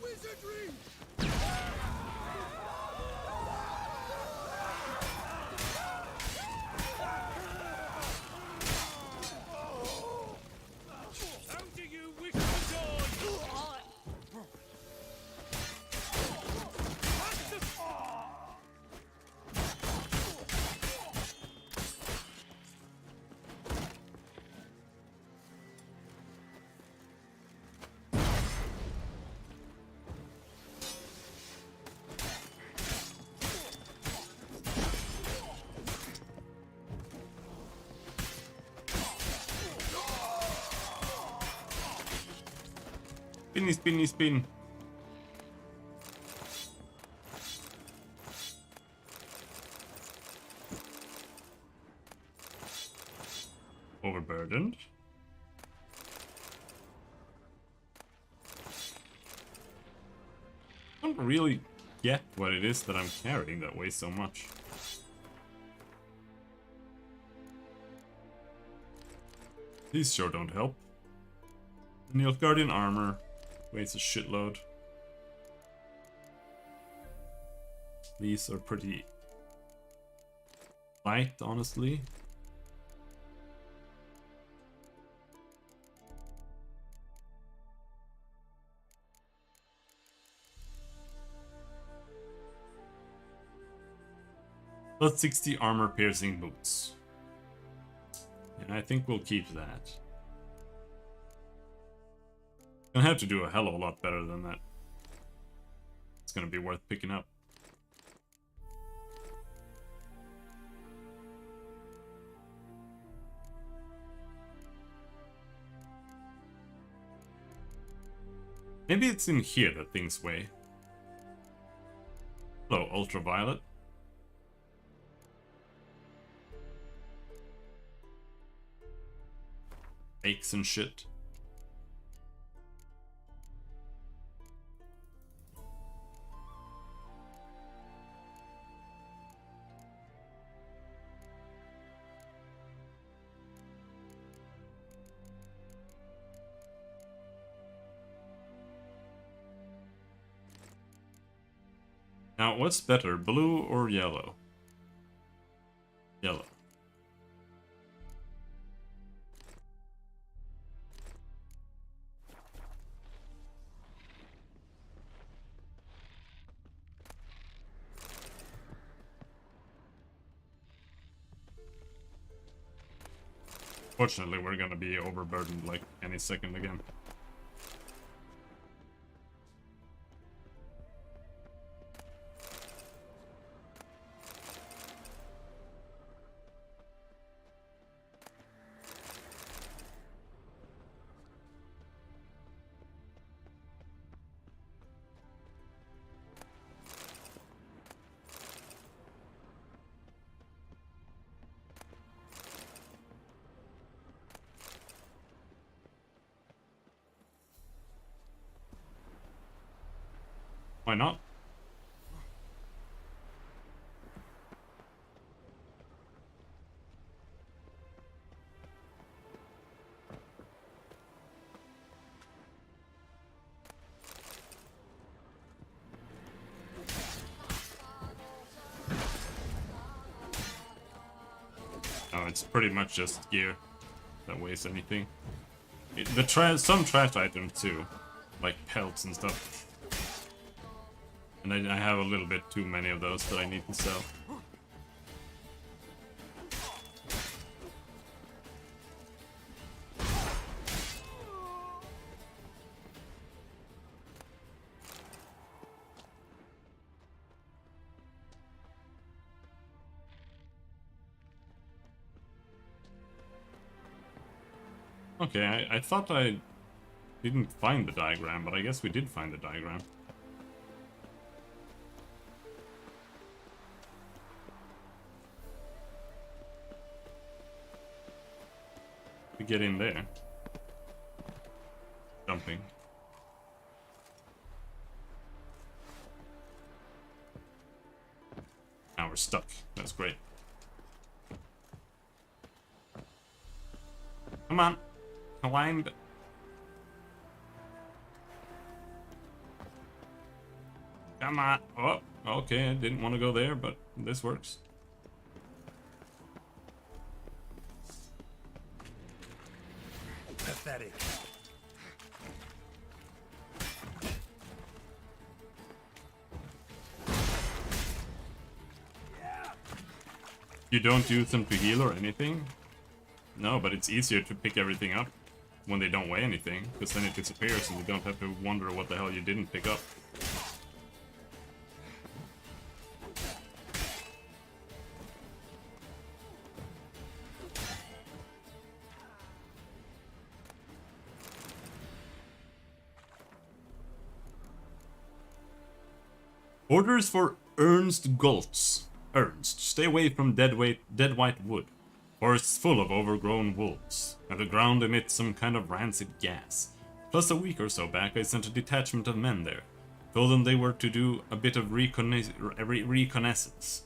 Wizardry! How do you wish to die? Spinny, spinny, spin. Overburdened. I don't really get what it is that I'm carrying that weighs so much. These sure don't help. Nilfgaardian armor weighs a shitload. These are pretty light, honestly. Plus 60 armor piercing boots. And I think we'll keep that. Gonna have to do a hell of a lot better than that. It's gonna be worth picking up. Maybe it's in here that things weigh. Hello, ultraviolet. Aches and shit. Now, what's better, blue or yellow? Yellow. Fortunately, we're gonna be overburdened like any second again. Why not? It's pretty much just gear that weighs anything. Some trash items too, like pelts and stuff. And I have a little bit too many of those that I need to sell. Okay, I thought I didn't find the diagram, but I guess we did find the diagram. We get in there. Jumping. Now we're stuck. That's great. Come on. Climb. Come on. Oh, okay. I didn't want to go there, but this works. Pathetic. You don't use them to heal or anything? No, but it's easier to pick everything up when they don't weigh anything, because then it disappears and you don't have to wonder what the hell you didn't pick up. Orders for Ernst Goltz. Ernst, stay away from dead white wood. Forests full of overgrown wolves, and the ground emits some kind of rancid gas. Plus a week or so back I sent a detachment of men there. Told them they were to do a bit of reconnaissance.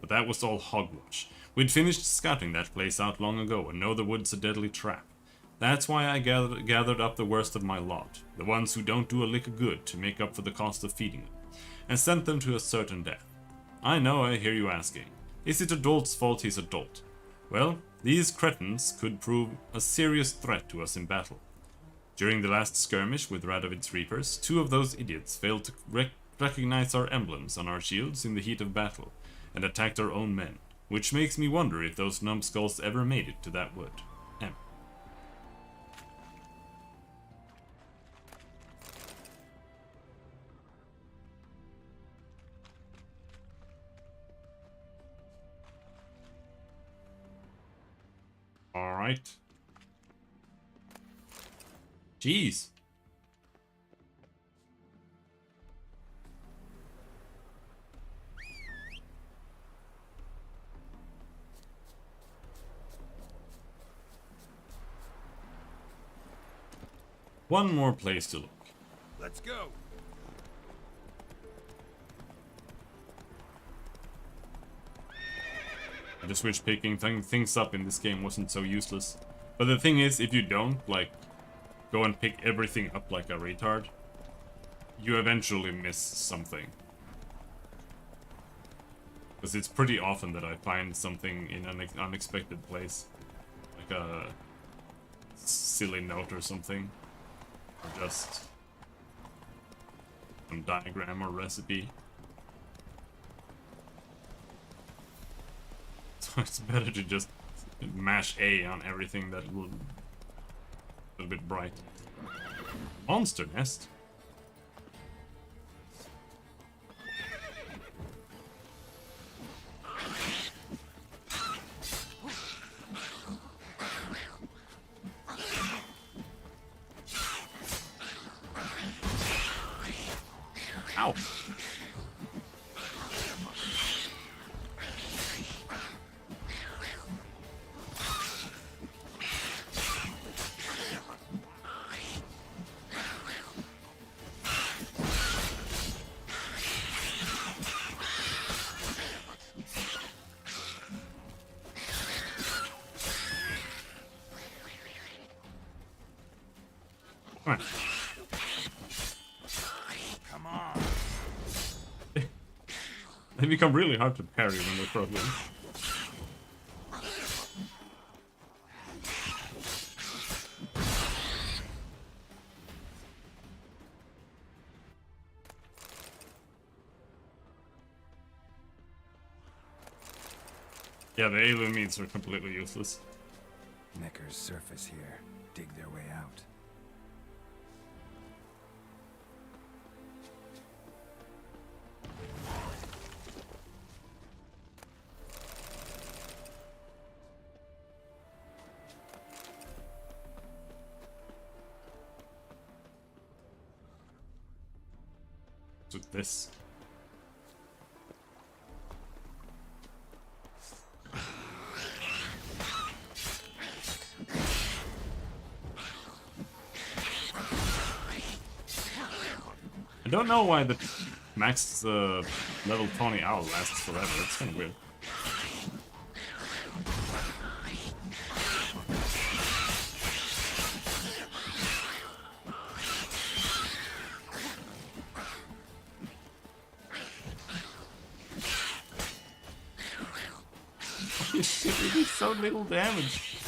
But that was all hogwash. We'd finished scouting that place out long ago and know the wood's a deadly trap. That's why I gathered up the worst of my lot, the ones who don't do a lick of good to make up for the cost of feeding them, and sent them to a certain death. I know, I hear you asking. Is it a dolt's fault he's a dolt? Well, these cretins could prove a serious threat to us in battle. During the last skirmish with Radovid's Reapers, 2 of those idiots failed to recognize our emblems on our shields in the heat of battle, and attacked our own men, which makes me wonder if those numbskulls ever made it to that wood. M. Alright. Jeez. One more place to look. Let's go. I just wish picking things up in this game wasn't so useless. But the thing is, if you don't, like, go and pick everything up like a retard, you eventually miss something. Because it's pretty often that I find something in an unexpected place. Like a silly note or something. Or just some diagram or recipe. So it's better to just mash A on everything that will a little bit bright. Monster nest? Ow! Come on. Come on. They become really hard to parry when they're struggling. Yeah, the alien meats are completely useless. Necker's surface here. Dig their way out. With this. I don't know why the max level Tawny Owl lasts forever. It's kind of weird. Holy shit, we do so little damage.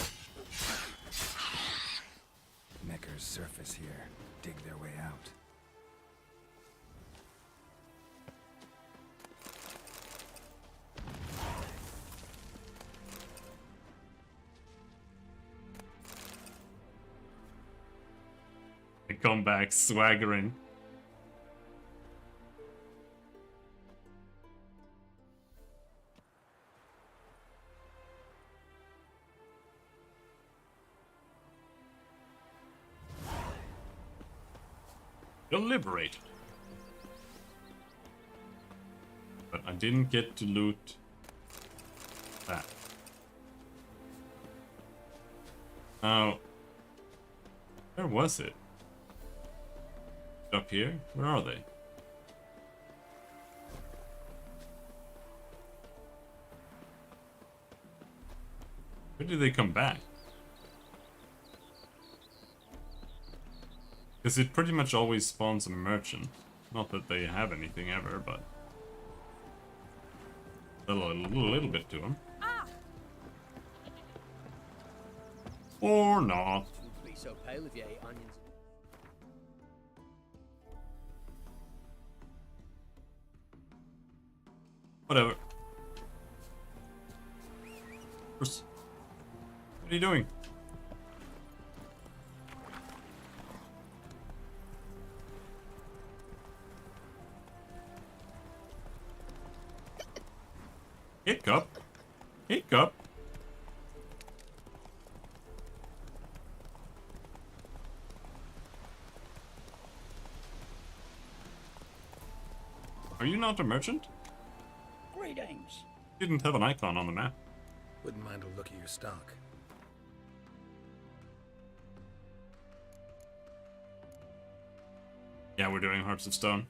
Necker's surface here. Dig their way out. They come back swaggering. You're liberated. But I didn't get to loot that. Now, where was it? Up here? Where are they? Where did they come back? Because it pretty much always spawns a merchant. Not that they have anything ever, but a little bit to them. Or not. Be so pale if you ate onions. Whatever. What are you doing? Hiccup? Hiccup? Are you not a merchant? Greetings. Didn't have an icon on the map. Wouldn't mind a look at your stock. Yeah, we're doing Hearts of Stone.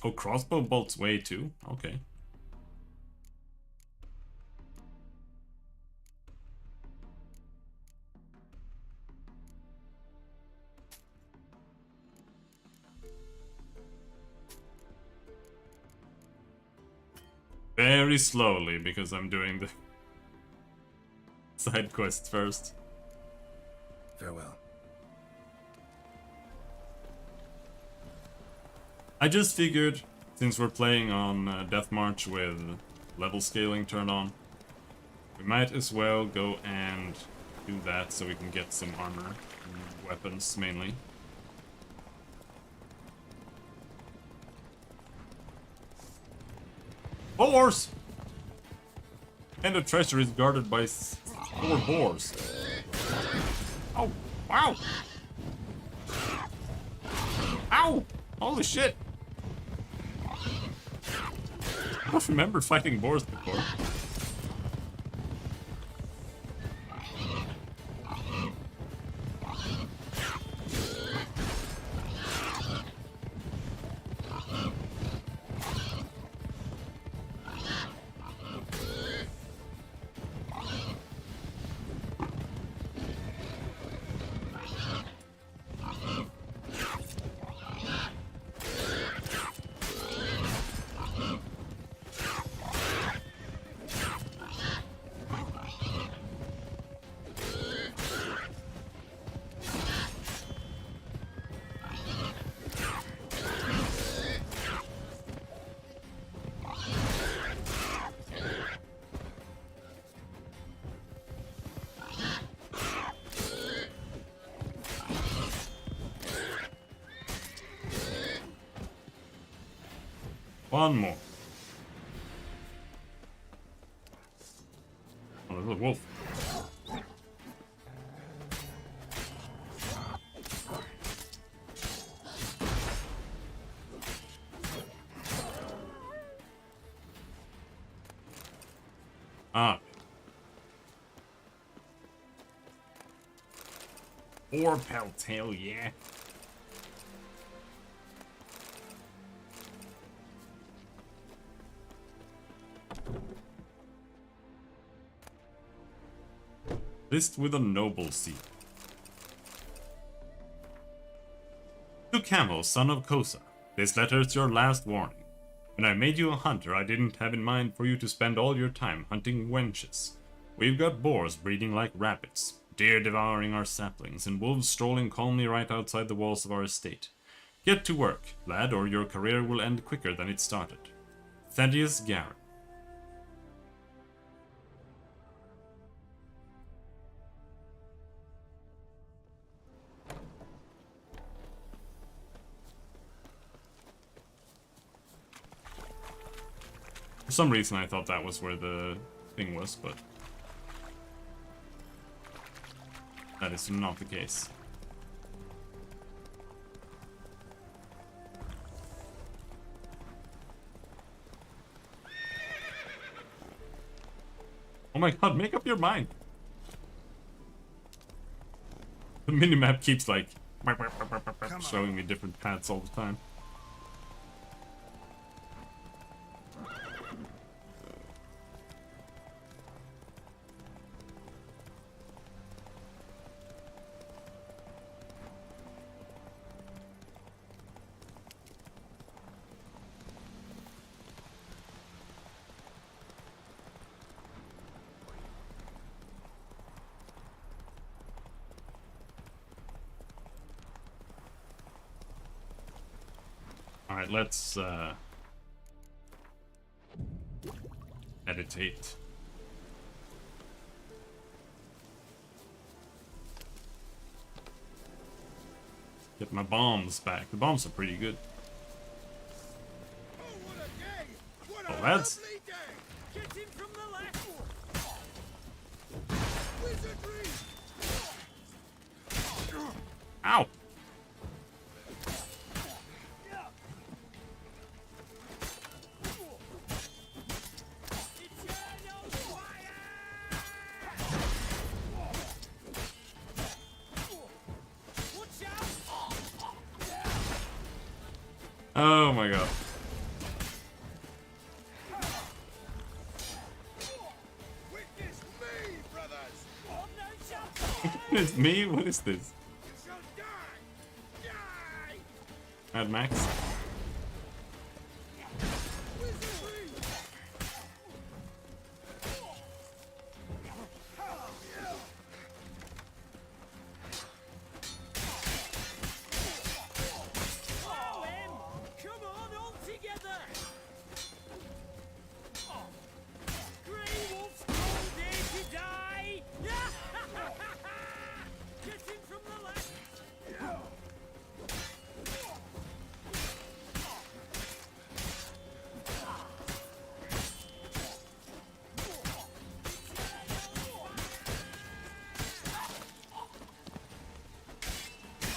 Oh, crossbow bolts way too? Okay. Very slowly, because I'm doing the side quests first. Farewell. I just figured, since we're playing on Death March with level scaling turned on, we might as well go and do that so we can get some armor and weapons, mainly. Boars! And the treasure is guarded by 4 boars. Oh, wow! Ow! Holy shit! I don't remember fighting boars before. One more. Oh, there's a wolf. Ah. 4 pelts, hell yeah. List with a noble seed. To Camel, son of Kosa, this letter is your last warning. When I made you a hunter, I didn't have in mind for you to spend all your time hunting wenches. We've got boars breeding like rabbits, deer devouring our saplings, and wolves strolling calmly right outside the walls of our estate. Get to work, lad, or your career will end quicker than it started. Thaddeus Garrett. For some reason I thought that was where the thing was, but that is not the case. Oh my god, make up your mind! The minimap keeps like showing me different paths all the time. Alright, let's meditate. Get my bombs back. The bombs are pretty good. Oh, that's... Ow! Oh my god. It's me? What is this? Mad Max?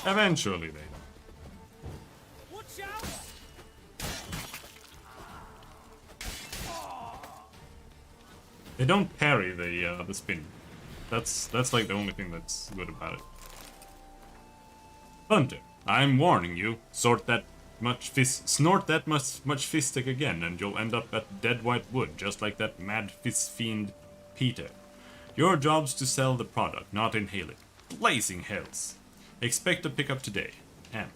Eventually, they know. They don't parry the spin. That's like the only thing that's good about it. Hunter, I'm warning you. Snort that much fistic again, and you'll end up at Dead White Wood, just like that mad fist fiend Peter. Your job's to sell the product, not inhale it. Blazing hells. Expect a pickup today. M.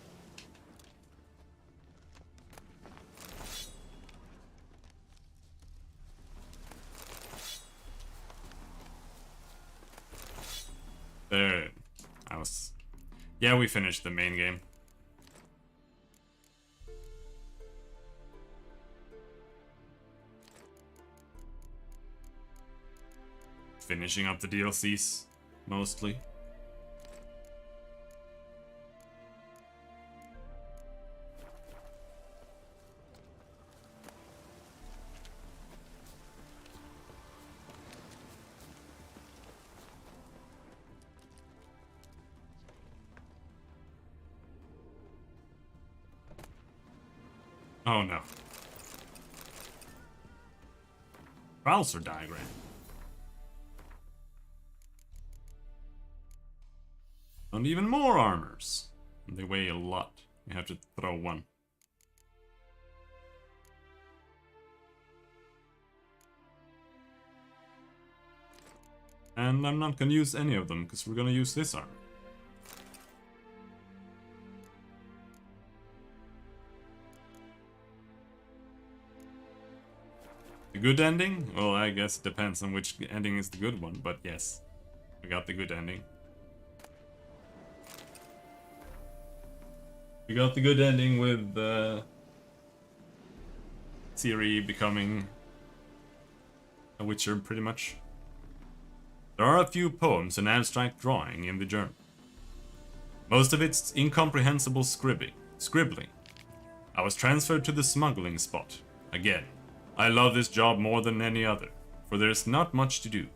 There. Yeah, we finished the main game. Finishing up the DLCs, mostly. Oh no. Browser diagram. And even more armors. They weigh a lot. You have to throw one. And I'm not gonna use any of them, because we're gonna use this armor. The good ending? Well, I guess it depends on which ending is the good one, but yes. We got the good ending. We got the good ending with Ciri becoming a witcher, pretty much. There are a few poems and abstract drawing in the journal. Most of it's incomprehensible scribbling. I was transferred to the smuggling spot. Again, I love this job more than any other, for there's not much to do.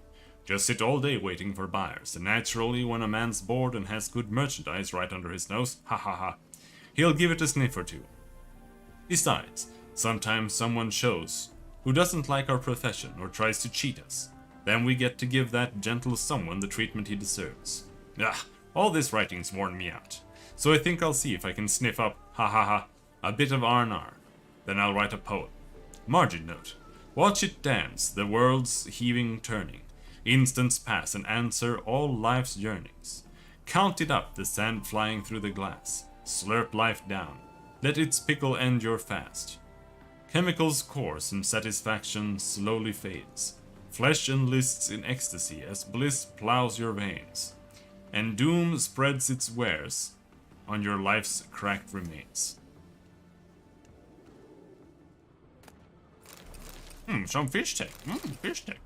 Just sit all day waiting for buyers, and naturally when a man's bored and has good merchandise right under his nose, ha ha ha, he'll give it a sniff or two. Besides, sometimes someone shows who doesn't like our profession or tries to cheat us. Then we get to give that gentle someone the treatment he deserves. All this writing's worn me out. So I think I'll see if I can sniff up, ha ha ha, a bit of R&R. Then I'll write a poem. Margin note. Watch it dance, the world's heaving turning. Instants pass and answer all life's yearnings. Count it up, the sand flying through the glass. Slurp life down. Let its pickle end your fast. Chemicals course and satisfaction slowly fades. Flesh enlists in ecstasy as bliss plows your veins. And doom spreads its wares on your life's cracked remains. Some fish tech. Fish tech.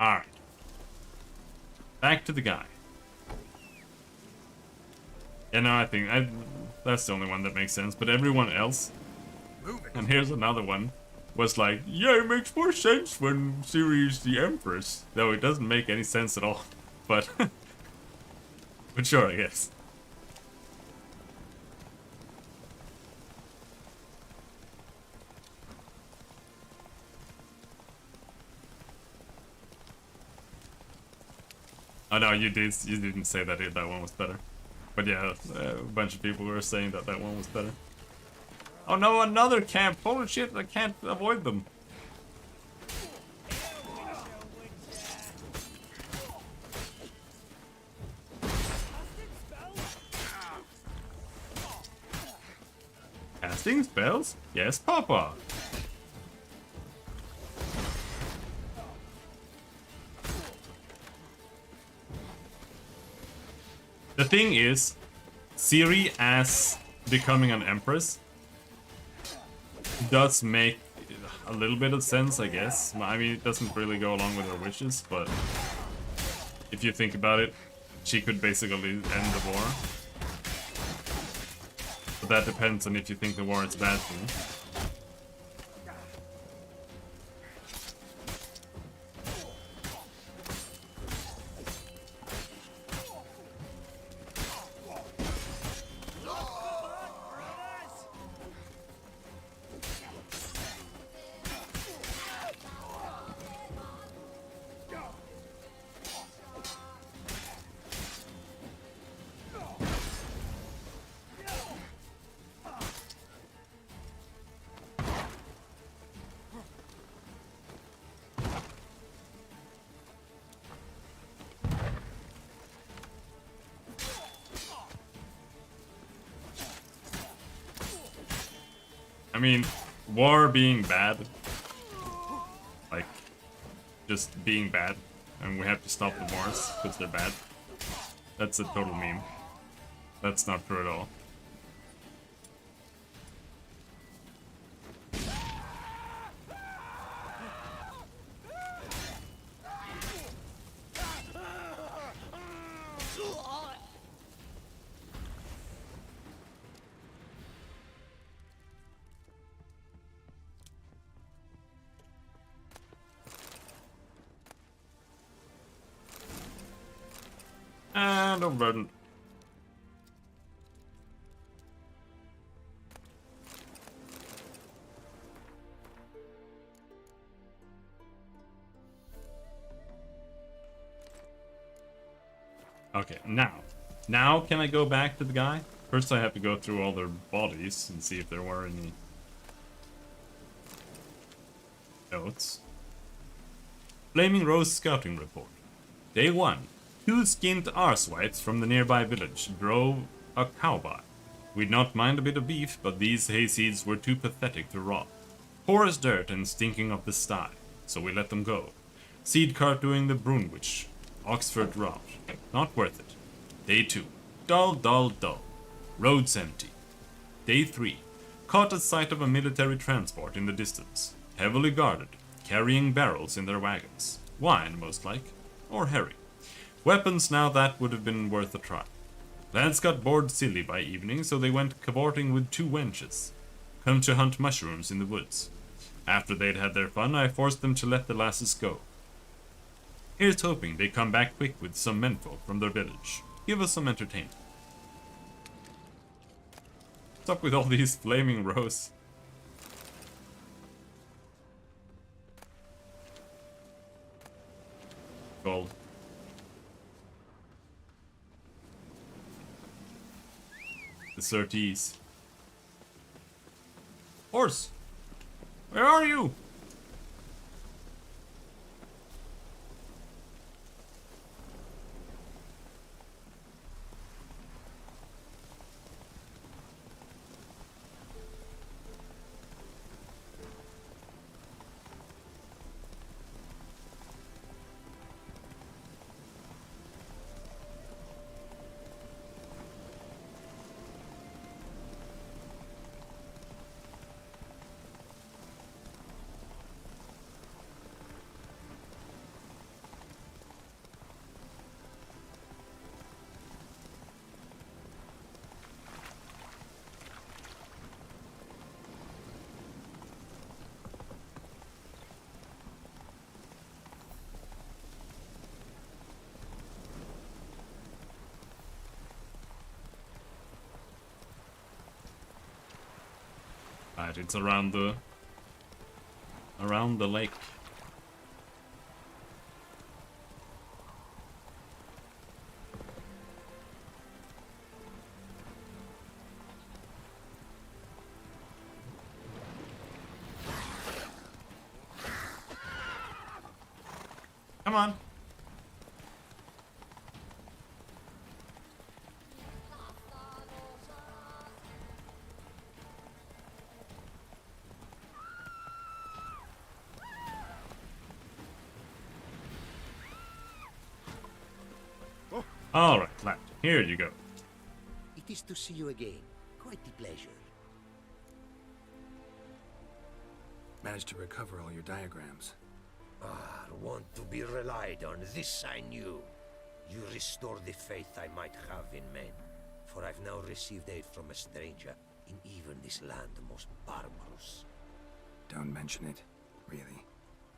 Alright. Back to the guy. Yeah, no, I think that's the only one that makes sense, but everyone else, and here's another one, was like, yeah, it makes more sense when Ciri is the Empress. Though it doesn't make any sense at all. But, but sure, I guess. Oh no, you didn't say that that one was better. But yeah, a bunch of people were saying that that one was better. Oh no, another camp! Holy shit, I can't avoid them. Casting spells? Yes, Papa. The thing is, Ciri as becoming an empress does make a little bit of sense, I guess. I mean, it doesn't really go along with her wishes, but if you think about it, she could basically end the war. But that depends on if you think the war is bad for you. I mean, war being bad, like, just being bad, and we have to stop the wars because they're bad, that's a total meme. That's not true at all. kind of burdened. Okay, now can I go back to the guy? First I have to go through all their bodies and see if there were any notes. Flaming Rose Scouting Report. Day 1. 2 skinned arsewites from the nearby village drove a cow by. We'd not mind a bit of beef, but these hayseeds were too pathetic to raw. Poor as dirt and stinking of the sty, so we let them go. Seed cart doing the Brunwich, Oxford route. Not worth it. Day 2. Dull, dull, dull. Roads empty. Day 3. Caught a sight of a military transport in the distance. Heavily guarded, carrying barrels in their wagons. Wine, most like. Or herring. Weapons now that would have been worth a try. Lads got bored silly by evening, so they went cavorting with 2 wenches. Come to hunt mushrooms in the woods. After they'd had their fun, I forced them to let the lasses go. Here's hoping they come back quick with some menfolk from their village. Give us some entertainment. What's up with all these flaming rose? Gold. The Surtees. Horse! Where are you? Right, it's around the lake. Come on. All right, lad. Here you go. It is to see you again. Quite the pleasure. Managed to recover all your diagrams. Ah, want to be relied on. This I knew. You restore the faith I might have in men. For I've now received aid from a stranger in even this land most barbarous. Don't mention it. Really.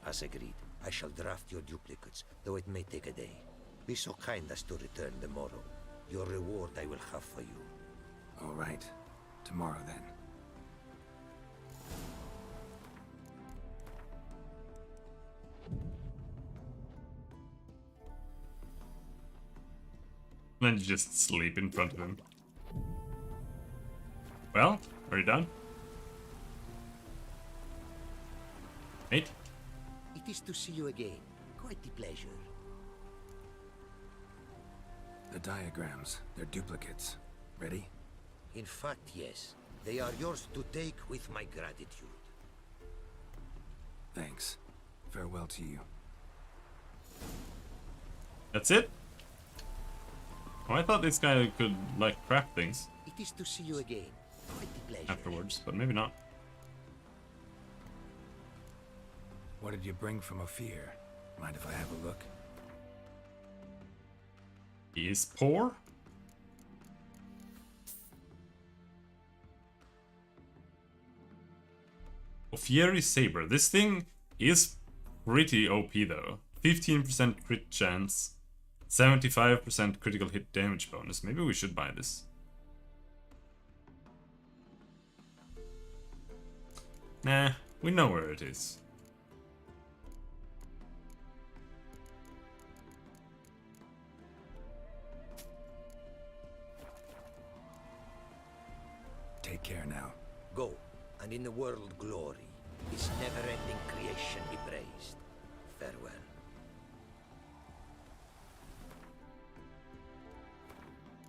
As agreed, I shall draft your duplicates, though it may take a day. Be so kind as to return tomorrow. Your reward I will have for you. All right. Tomorrow, then. Then you just sleep in front of him. Well, are you done? Mate? It is to see you again. Quite the pleasure. The diagrams, they're duplicates. Ready? In fact, yes. They are yours to take with my gratitude. Thanks. Farewell to you. That's it? Oh, I thought this guy could, like, craft things. It is to see you again. Quite the pleasure. Afterwards, but maybe not. What did you bring from Ophir? Mind if I have a look? He is poor? Ophiri Saber. This thing is pretty OP though. 15% crit chance, 75% critical hit damage bonus. Maybe we should buy this. Nah, we know where it is. Take care now. Go, and in the world glory, his never-ending creation be praised. Farewell.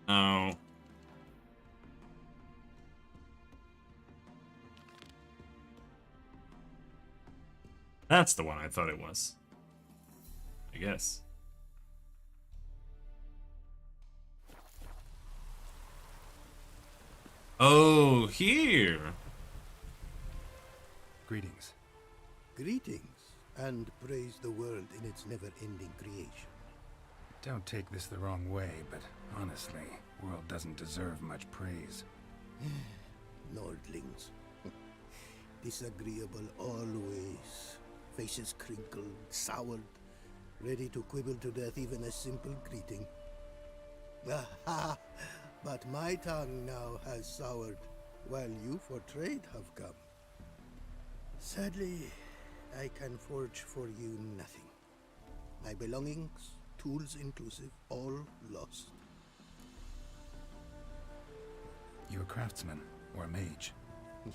Oh. That's the one I thought it was. I guess. Oh, here. Greetings. Greetings, and praise the world in its never-ending creation. Don't take this the wrong way, but honestly, world doesn't deserve much praise. Nordlings. Disagreeable always. Faces crinkled, soured, ready to quibble to death even a simple greeting. Aha! But my tongue now has soured, while you for trade have come. Sadly, I can forge for you nothing. My belongings, tools inclusive, all lost. You a craftsman or a mage?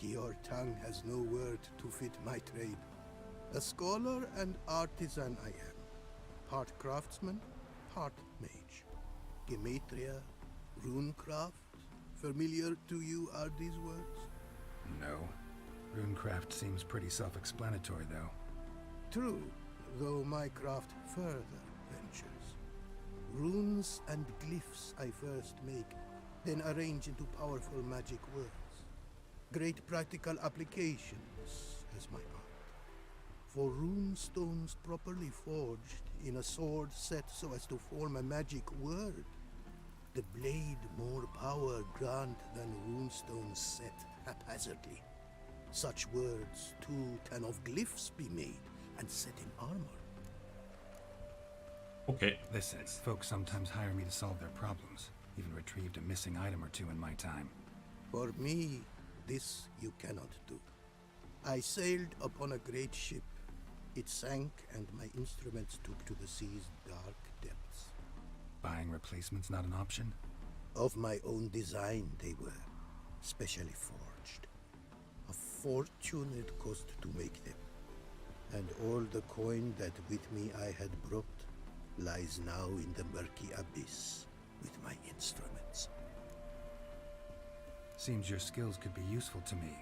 Your tongue has no word to fit my trade. A scholar and artisan I am. Part craftsman, part mage. Gematria, runecraft. Familiar to you are these words? No. Runecraft seems pretty self-explanatory, though. True, though my craft further ventures. Runes and glyphs I first make, then arrange into powerful magic words. Great practical applications as my art. For rune stones properly forged in a sword set so as to form a magic word, the blade more power grant than runestones set haphazardly. Such words, too, can of glyphs be made and set in armor. Okay. Listen, folks sometimes hire me to solve their problems. Even retrieved a missing item or two in my time. For me, this you cannot do. I sailed upon a great ship. It sank, and my instruments took to the sea's dark depths. Buying replacements not an option? Of my own design they were, specially forged. A fortune it cost to make them. And all the coin that with me I had brought lies now in the murky abyss with my instruments. Seems your skills could be useful to me.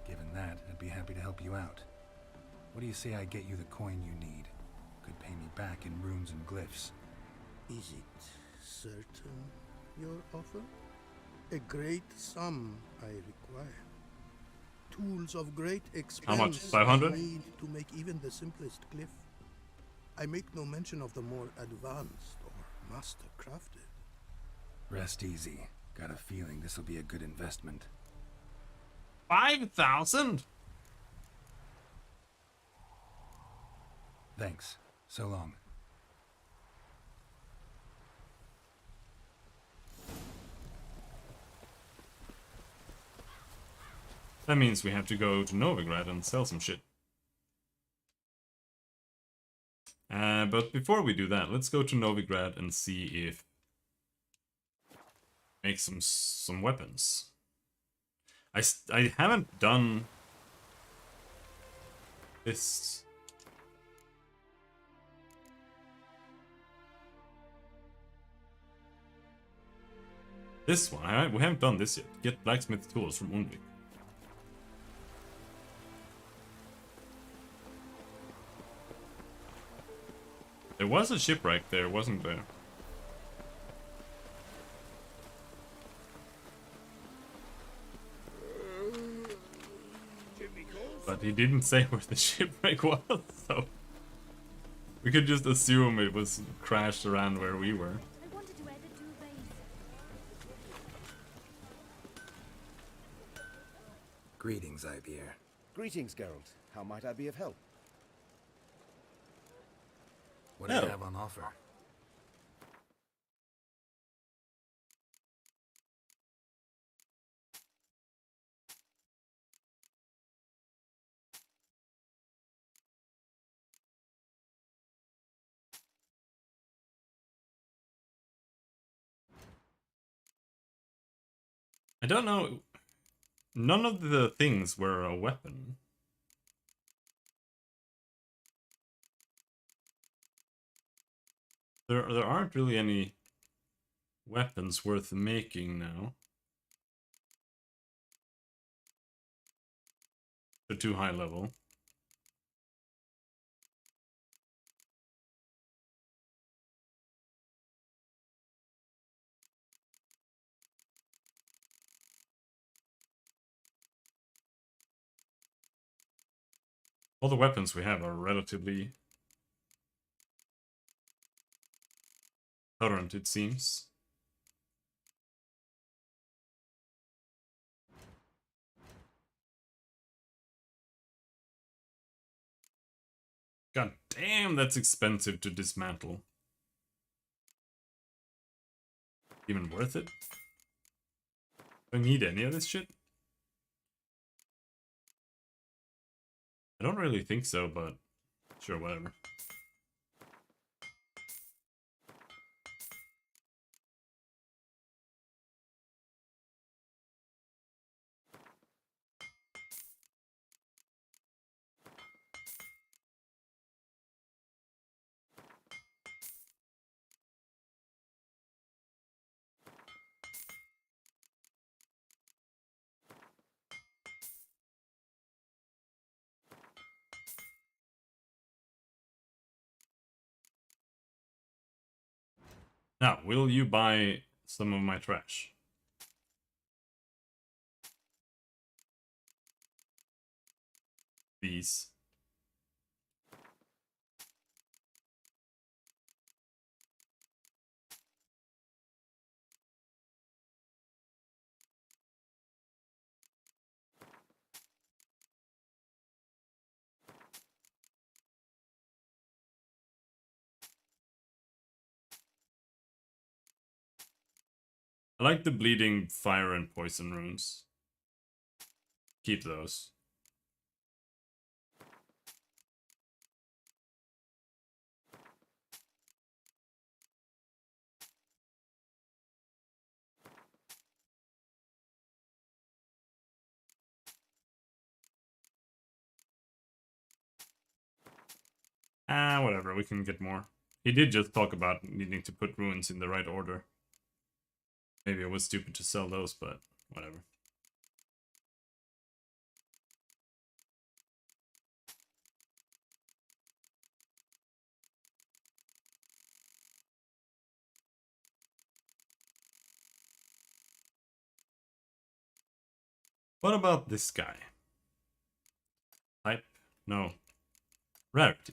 Given that, I'd be happy to help you out. What do you say I get you the coin you need? Could pay me back in runes and glyphs. Is it certain, your offer? A great sum I require. Tools of great expense. How much? 500? I need to make even the simplest glyph. I make no mention of the more advanced or master-crafted. Rest easy. Got a feeling this will be a good investment. 5,000? Thanks. So long. That means we have to go to Novigrad and sell some shit. But before we do that, let's go to Novigrad and see if make some weapons. I haven't done this. This one, we haven't done this yet. Get blacksmith tools from Undvik. There was a shipwreck there, wasn't there? But he didn't say where the shipwreck was, so we could just assume it was crashed around where we were. Greetings, Ivier. Greetings, Geralt. How might I be of help? What do you have on offer? I don't know. None of the things were a weapon. There aren't really any weapons worth making now. They're too high level. All the weapons we have are relatively current, it seems. God damn, that's expensive to dismantle. Even worth it? Do I need any of this shit? I don't really think so, but sure, whatever. Now, will you buy some of my trash? These. I like the bleeding fire and poison runes. Keep those. Ah, whatever, we can get more. He did just talk about needing to put runes in the right order. Maybe it was stupid to sell those, but whatever. What about this guy? Type? No. Rarity.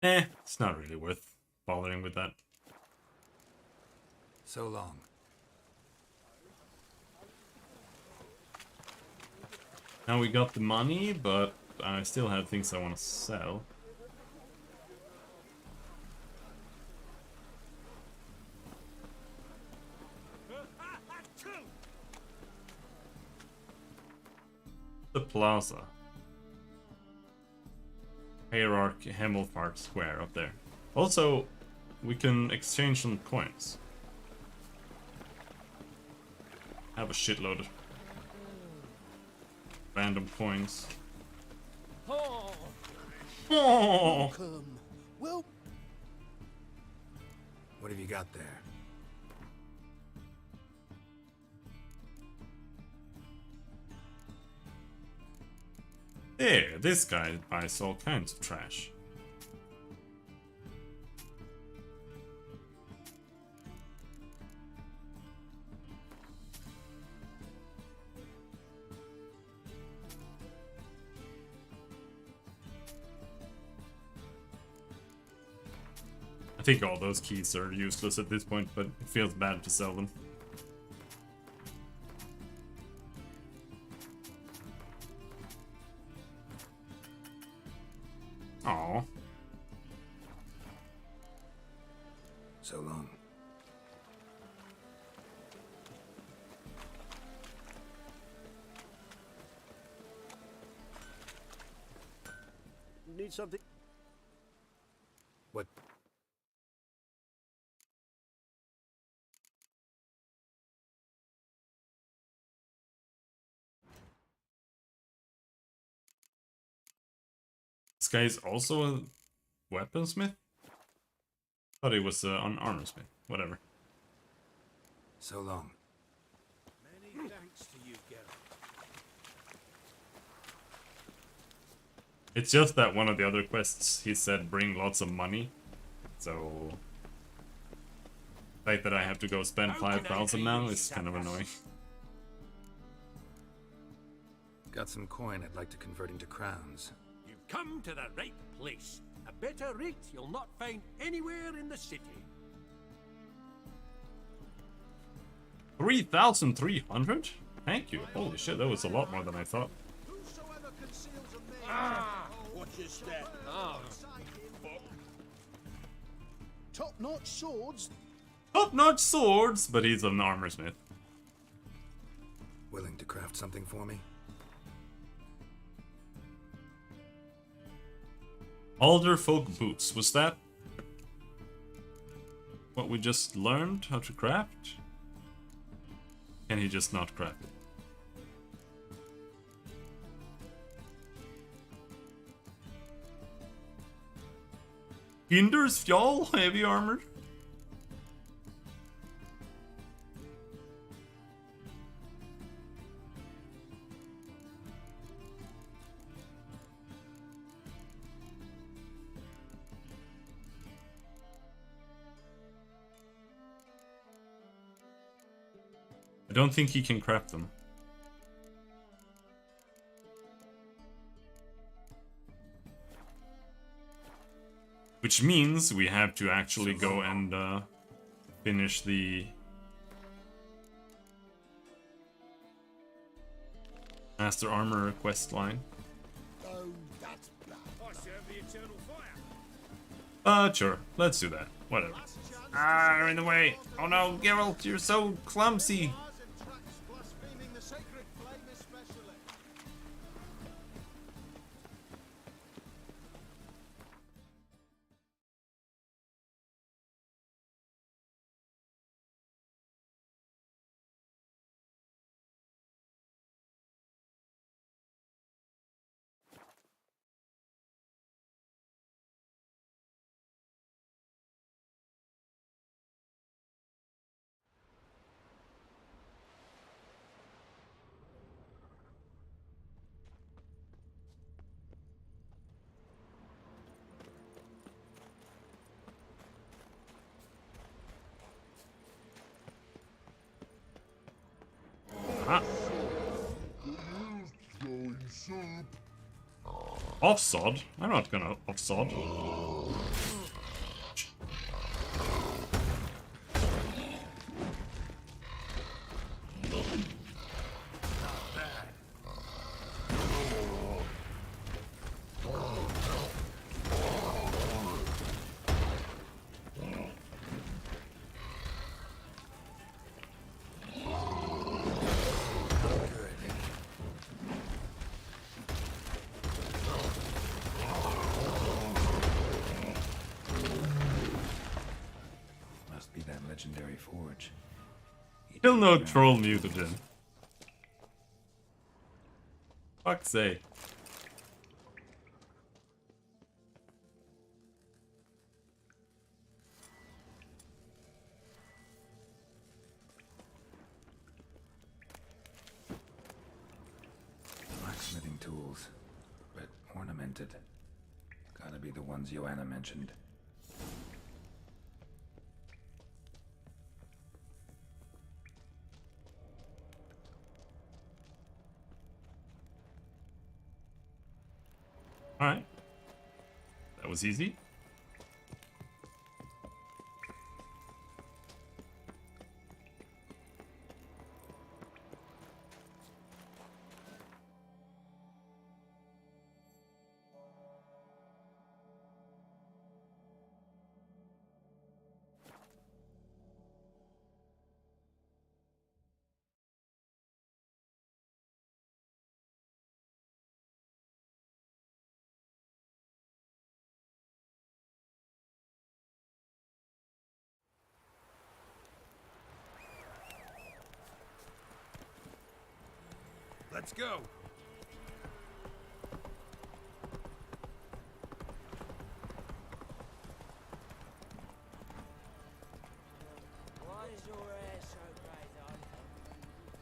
It's not really worth bothering with that. So long. Now we got the money, but I still have things I want to sell. The plaza. Hierarch Hemmelfart Square up there. Also, we can exchange some coins. Have a shitload of random coins. Oh. Oh. Welcome. Well, what have you got there? There, this guy buys all kinds of trash. I think all those keys are useless at this point, but it feels bad to sell them. Aw. So long. Need something? What? This guy is also a weaponsmith? Thought he was an armorsmith. Whatever. So long. Many thanks to you, Geralt. It's just that one of the other quests, he said bring lots of money. So... the fact that I have to go spend 5,000 now is kind of annoying. Got some coin I'd like to convert into crowns. You've come to the right place. A better rate you'll not find anywhere in the city. 3,300? Thank you. Holy shit, that was a lot more than I thought. What's your step? Top-notch swords. Top-notch swords, but he's an armorsmith. Willing to craft something for me? Alderfolk boots. Was that what we just learned how to craft? Can he just not craft it? Hinders Fjall, heavy armor. I don't think he can craft them. Which means we have to actually go and finish the Master Armor quest line. Oh, that's bad. I serve the eternal fire. Sure. Let's do that. Whatever. Ah, you're in the way. Oh no, Geralt, you're so clumsy. Ah. Offsod? I'm not gonna offsod. Must be that legendary forge. Still no troll mutagen. Fuck's sake. Blacksmithing tools, but ornamented. Gotta be the ones Joanna mentioned. Alright. That was easy. Let's go.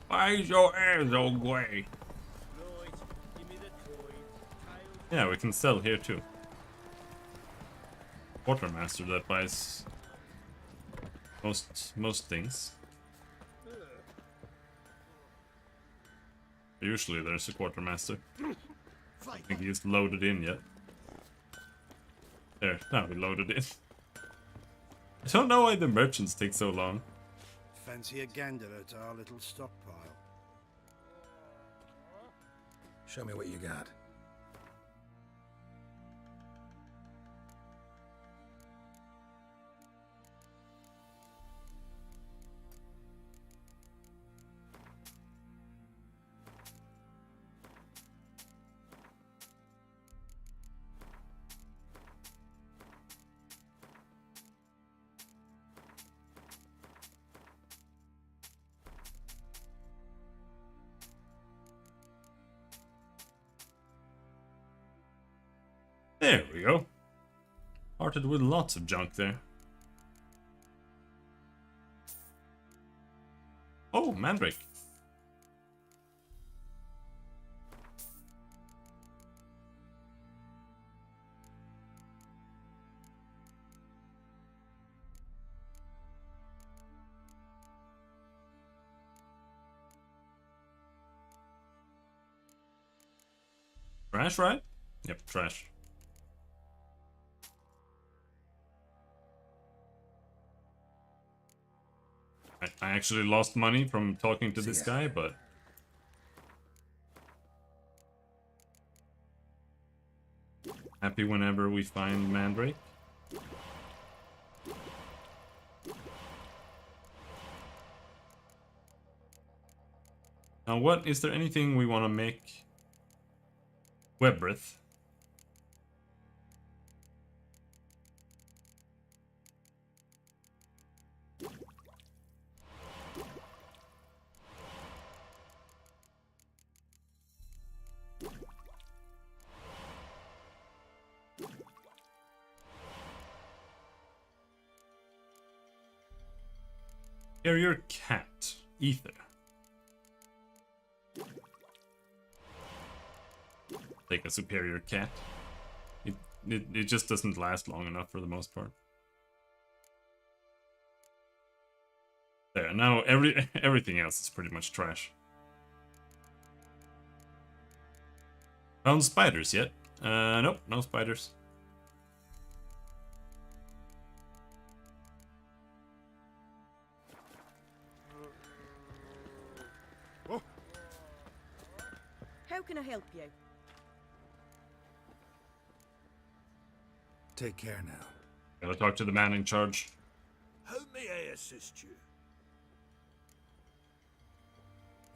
Why is your hair so grey? Yeah, we can sell here too. Quartermaster that buys most things. Usually there's a quartermaster. I think he's loaded in yet. There, now we loaded in. I don't know why the merchants take so long. Fancy a gander at our little stockpile. Show me what you got. There we go. Parted with lots of junk there. Oh, Mandrake. Trash, right? Yep, trash. I actually lost money from talking to this guy, but... happy whenever we find Mandrake. Now what, is there anything we want to make? Webrith. Superior cat. Ether. Take a superior cat. It just doesn't last long enough for the most part. There, now everything else is pretty much trash. Found spiders yet? Nope, no spiders. How can I help you? Take care now. Gotta talk to the man in charge. How may I assist you?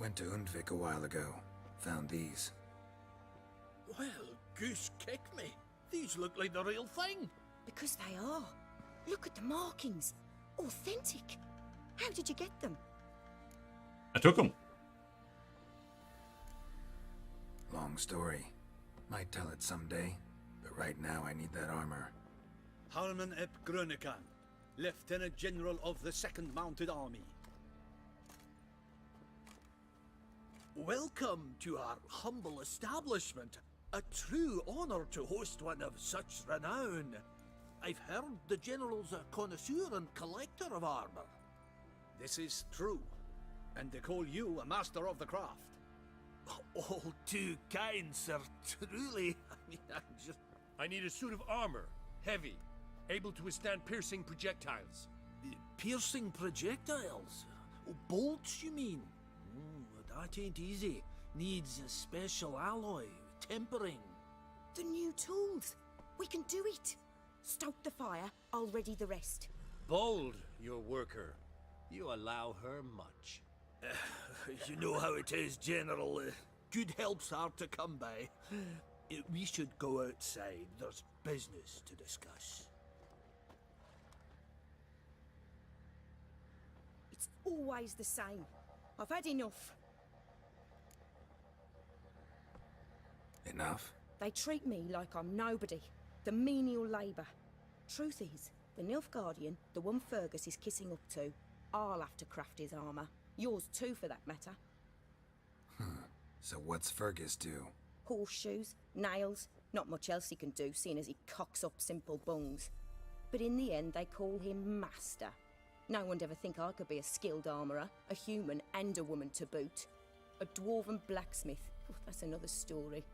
Went to Undvik a while ago. Found these. Well, goose kick me. These look like the real thing. Because they are. Look at the markings. Authentic. How did you get them? I took them. Long story. Might tell it someday, but right now I need that armor. Harman ep Grönekan, Lieutenant General of the 2nd Mounted Army. Welcome to our humble establishment. A true honor to host one of such renown. I've heard the General's a connoisseur and collector of armor. This is true, and they call you a master of the craft. All too kind, sir. Truly. I need a suit of armor. Heavy. Able to withstand piercing projectiles. Piercing projectiles? Bolts, you mean? That ain't easy. Needs a special alloy. Tempering. The new tools. We can do it. Stoke the fire, I'll ready the rest. Bold, your worker. You allow her much. You know how it is, General. Good help's hard to come by. We should go outside. There's business to discuss. It's always the same. I've had enough. Enough? They treat me like I'm nobody. The menial labour. Truth is, the Nilfgaardian, the one Fergus is kissing up to, I'll have to craft his armour. Yours too, for that matter. So what's Fergus do? Horseshoes, nails, not much else he can do, seeing as he cocks up simple bungs. But in the end, they call him Master. No one'd ever think I could be a skilled armourer, a human and a woman to boot. A dwarven blacksmith. Oh, that's another story.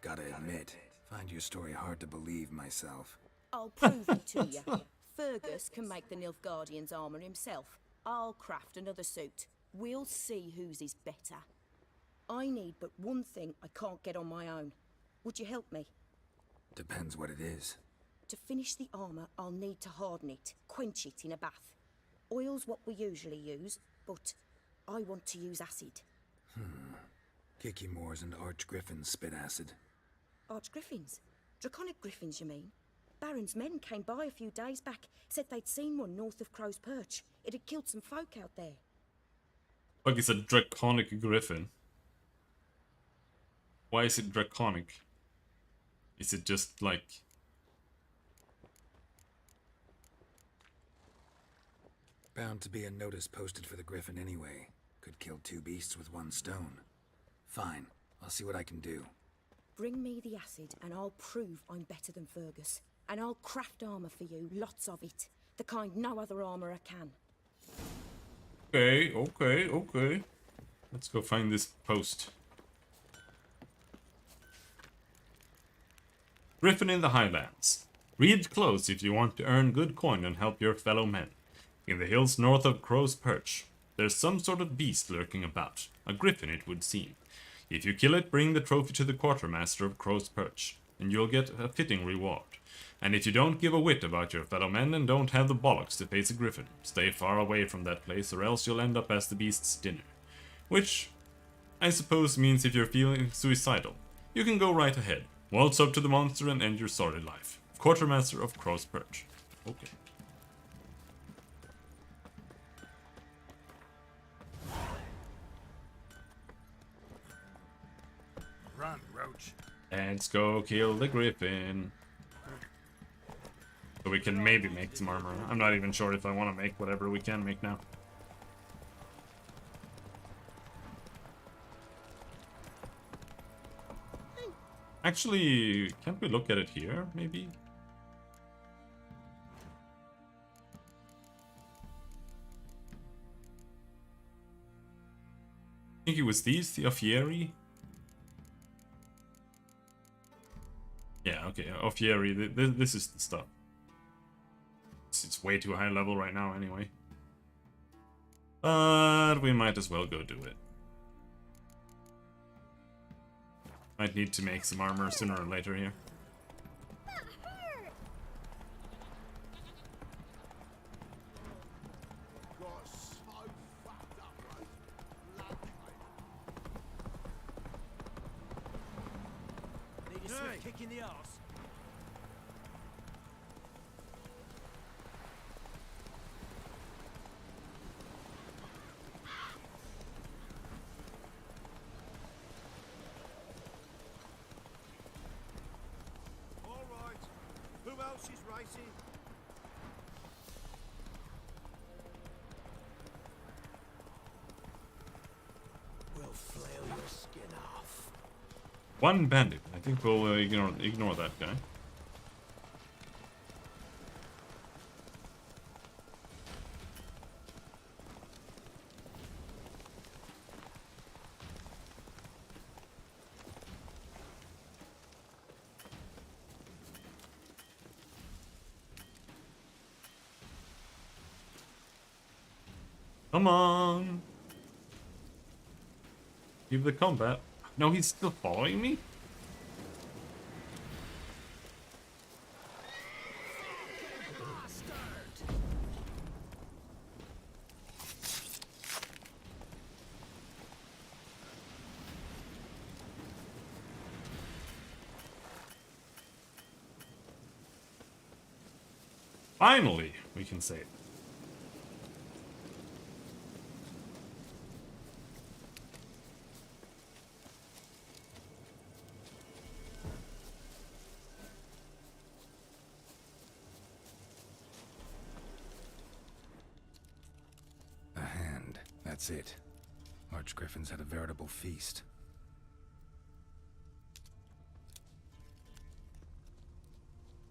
Gotta admit, find your story hard to believe myself. I'll prove it to you. Fergus can make the Nilfgaardian's armour himself. I'll craft another suit. We'll see whose is better. I need but one thing I can't get on my own. Would you help me? Depends what it is. To finish the armour, I'll need to harden it, quench it in a bath. Oil's what we usually use, but I want to use acid. Kicky Moors and Archgriffins spit acid. Archgriffins? Draconic griffins, you mean? Baron's men came by a few days back, said they'd seen one north of Crow's Perch. It had killed some folk out there. Like it's a draconic griffin. Why is it draconic? Is it just like... Bound to be a notice posted for the griffin anyway. Could kill two beasts with one stone. Fine, I'll see what I can do. Bring me the acid and I'll prove I'm better than Fergus. And I'll craft armour for you, lots of it. The kind no other armourer can. Okay. Let's go find this post. Griffin in the Highlands. Read close if you want to earn good coin and help your fellow men. In the hills north of Crow's Perch, there's some sort of beast lurking about. A griffin, it would seem. If you kill it, bring the trophy to the quartermaster of Crow's Perch, and you'll get a fitting reward. And if you don't give a whit about your fellow men and don't have the bollocks to face a griffin, stay far away from that place or else you'll end up as the beast's dinner. Which, I suppose means if you're feeling suicidal, you can go right ahead. Waltz up to the monster and end your sorry life. Quartermaster of Crow's Perch. Okay. Run, Roach. Let's go kill the griffin. So we can maybe make some armor. I'm not even sure if I want to make whatever we can make now. Actually, can't we look at it here, maybe? I think it was these, the Offieri. Yeah, okay, Offieri, this is the stuff. It's way too high level right now anyway. But we might as well go do it. Might need to make some armor sooner or later here. Need a swift kick in the arse. Who else is racing? We'll flail your skin off. One bandit. I think we'll ignore that guy. Come on! Give the combat. No, he's still following me? Finally, we can say it. A hand. That's it. Archgriffins had a veritable feast.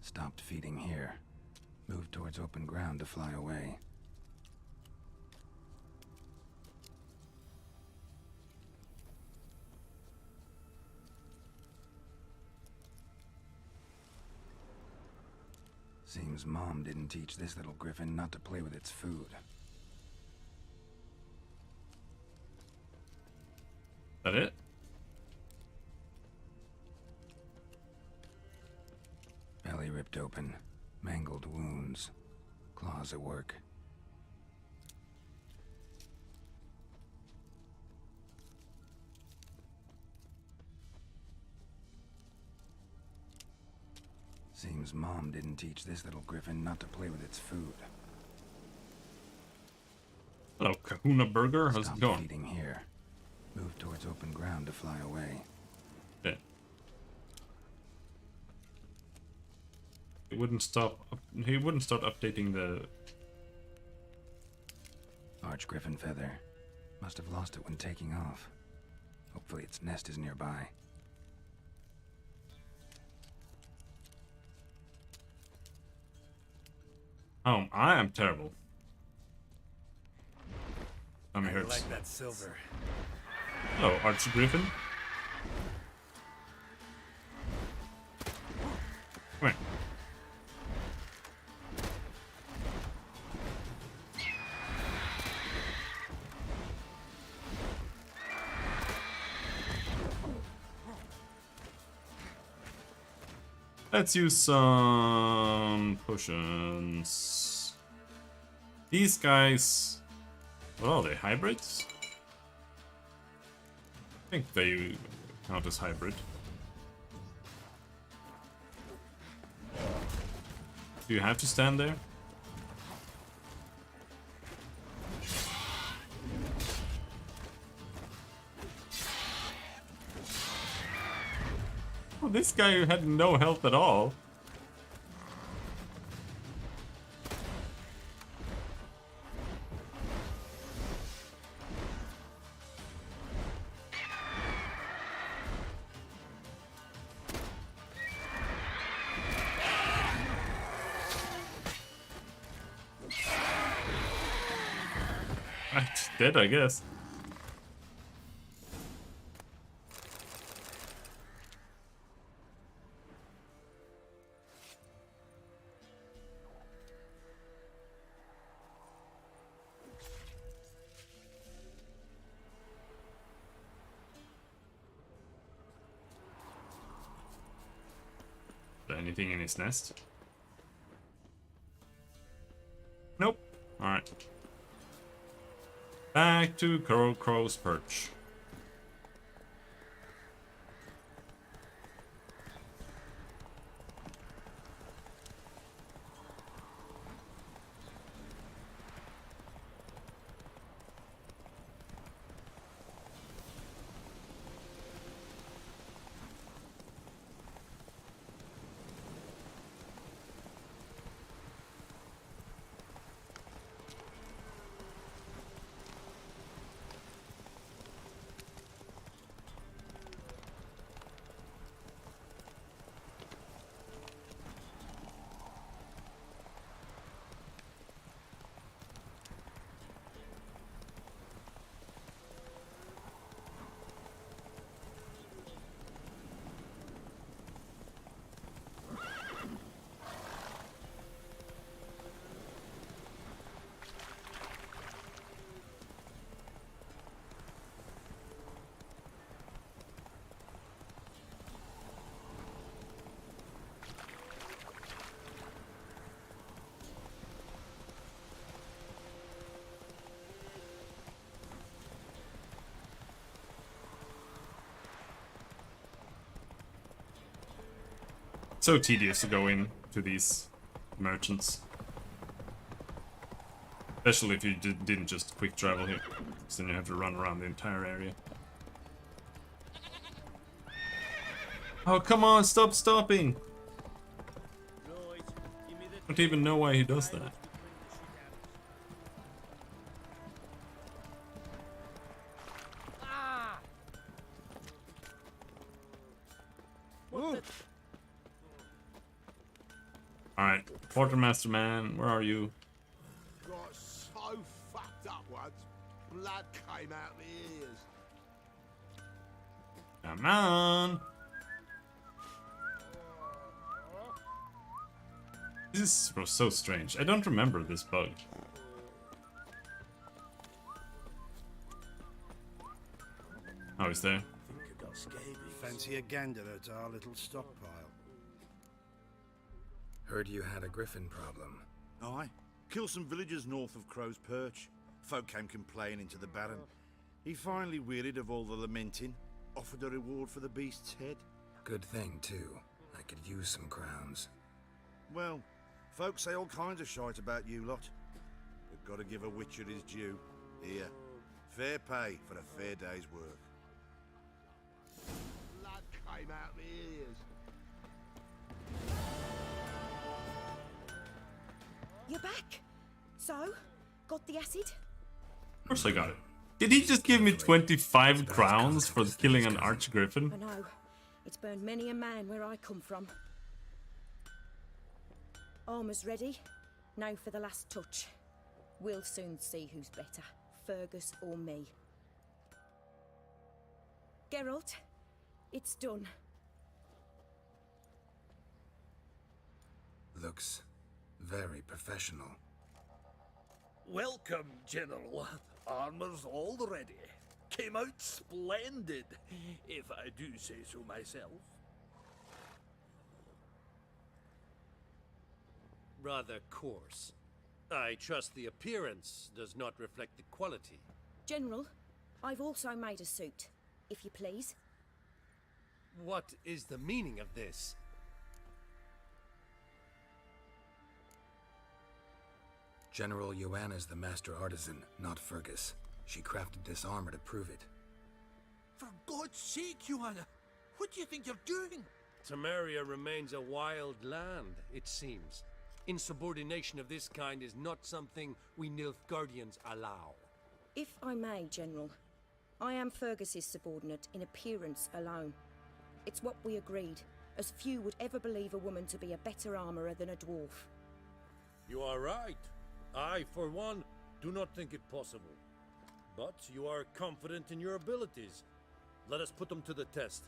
Stopped feeding here. Moved towards open ground to fly away. Seems Mom didn't teach this little griffin not to play with its food. That it? Belly ripped open. Mangled wounds. Claws at work. Seems Mom didn't teach this little griffin not to play with its food. Hello, Kahuna Burger. How's it going? Feeding here. Moved towards open ground to fly away. Yeah. He wouldn't stop. He wouldn't start updating the Archgriffin feather. Must have lost it when taking off. Hopefully its nest is nearby. Oh, I am terrible. I'm I hurts. like that silver. Hello, Archgriffin. Come here. Let's use some potions. These guys... What are they, hybrids? I think they count as hybrid. Do you have to stand there? Oh, this guy had no health at all. Dead, I guess. Is there anything in his nest? Nope. Alright. Back to Crow's Perch. So tedious to go in to these merchants. Especially if you didn't just quick travel here. So then you have to run around the entire area. Oh, come on, stop stopping! I don't even know why he does that. Alright, Quartermaster Man, where are you? Got so fucked up once, blood came out my ears. Come on! This is so strange. I don't remember this bug. Oh, he's there. Fancy a gander at our little stockpile. Heard you had a griffin problem. Aye. Killed some villagers north of Crow's Perch. Folk came complaining to the Baron. He finally wearied of all the lamenting, offered a reward for the beast's head. Good thing, too. I could use some crowns. Well, folk say all kinds of shite about you lot. But gotta give a witcher his due. Here, fair pay for a fair day's work. Blood came out my ears. You're back? So? Got the acid? Of course I got it. Did he just give me 25 crowns for killing an archgriffin? I know. It's burned many a man where I come from. Armor's ready. Now for the last touch. We'll soon see who's better, Fergus or me. Geralt, it's done. Looks very professional. Welcome, General. Armor's all ready. Came out splendid, if I do say so myself. Rather coarse. I trust the appearance does not reflect the quality. General, I've also made a suit, if you please. What is the meaning of this? General Joanna's the master artisan, not Fergus. She crafted this armor to prove it. For God's sake, Joanna, what do you think you're doing? Temeria remains a wild land, it seems. Insubordination of this kind is not something we Nilfgaardians allow. If I may, General, I am Fergus's subordinate in appearance alone. It's what we agreed, as few would ever believe a woman to be a better armorer than a dwarf. You are right. I, for one, do not think it possible. But you are confident in your abilities. Let us put them to the test.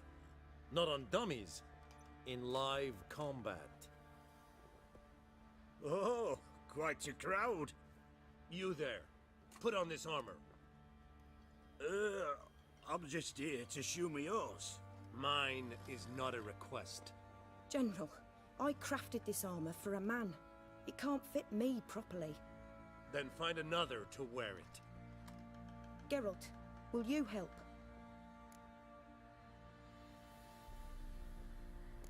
Not on dummies, in live combat. Oh, quite a crowd. You there, put on this armor. I'm just here to show me yours. Mine is not a request. General, I crafted this armor for a man. It can't fit me properly. Then find another to wear it. Geralt, will you help?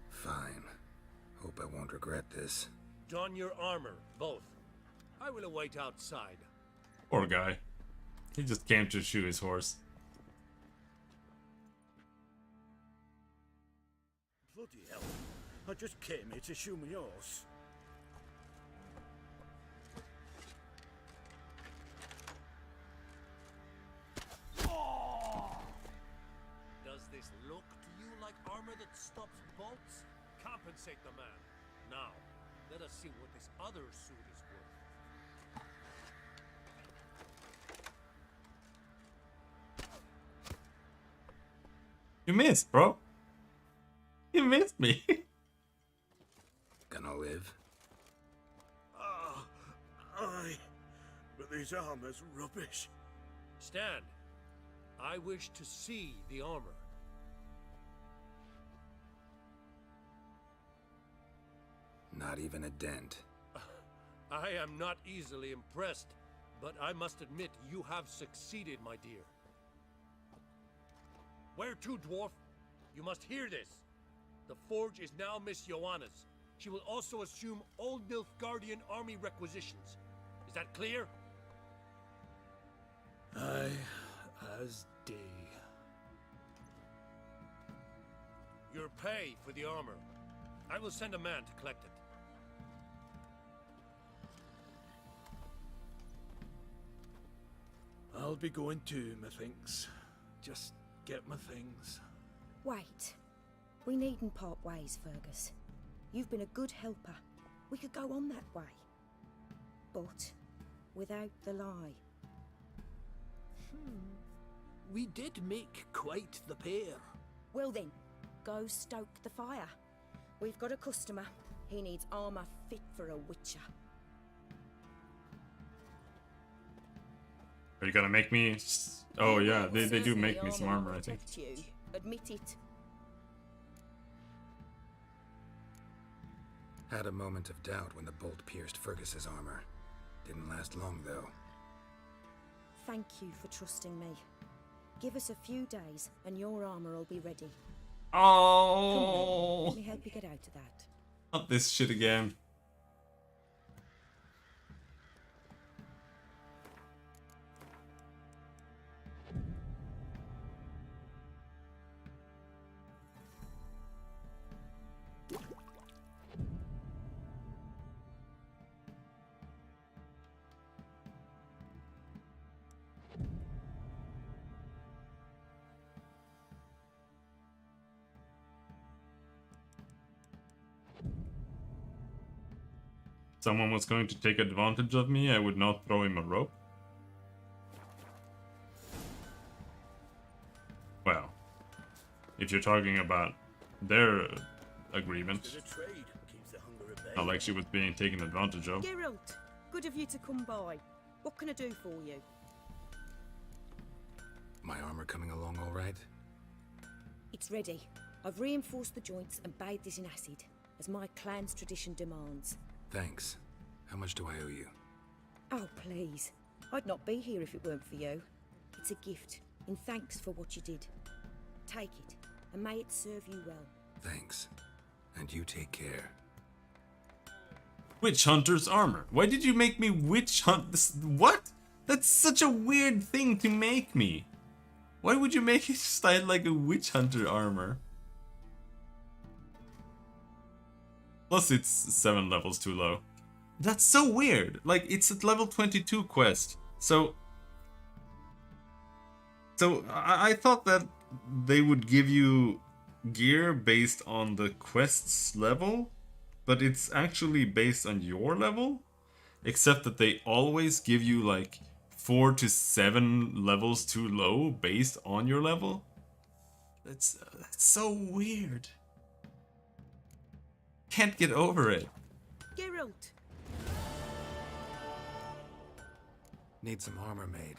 Fine. Hope I won't regret this. Don your armor, both. I will await outside. Poor guy. He just came to shoe his horse. Bloody hell. I just came here to show me yours. Does this look to you like armor that stops bolts? Compensate the man. Now, let us see what this other suit is worth. You missed, bro. You missed me. Gonna live? Aye. But this armor's rubbish. Stand. I wish to see the armor. Not even a dent. I am not easily impressed, but I must admit you have succeeded, my dear. Where to, dwarf? You must hear this. The forge is now Miss Joanna's. She will also assume all Nilfgaardian army requisitions. Is that clear? Aye, as day. Your pay for the armor. I will send a man to collect it. I'll be going too, methinks. Just get my things. Wait. We needn't part ways, Fergus. You've been a good helper. We could go on that way. But without the lie. We did make quite the pair. Well then, go stoke the fire. We've got a customer. He needs armor fit for a witcher. Are you gonna make me? Oh yeah, they do make me some Armour armor, will I think. protect you. Admit it. Had a moment of doubt when the bolt pierced Fergus's armor. Didn't last long, though. Thank you for trusting me. Give us a few days and your armor will be ready. Come on, let me help you get out of that. Not this shit again. Someone was going to take advantage of me, I would not throw him a rope. Well, if you're talking about their agreement, not like she was being taken advantage of. Geralt, good of you to come by. What can I do for you? My armor coming along all right? It's ready. I've reinforced the joints and bathed it in acid, as my clan's tradition demands. Thanks. How much do I owe you? Oh, please. I'd not be here if it weren't for you. It's a gift, in thanks for what you did. Take it, and may it serve you well. Thanks. And you take care. Witch Hunter's armor. Why did you make me witch hunt this? What? That's such a weird thing to make me. Why would you make it style like a witch hunter armor? Plus it's 7 levels too low. That's so weird. Like, it's at level 22 quest. So I thought that they would give you gear based on the quest's level, but it's actually based on your level, except that they always give you like 4 to 7 levels too low based on your level. That's so weird. Can't get over it. Geralt! Need some armor made.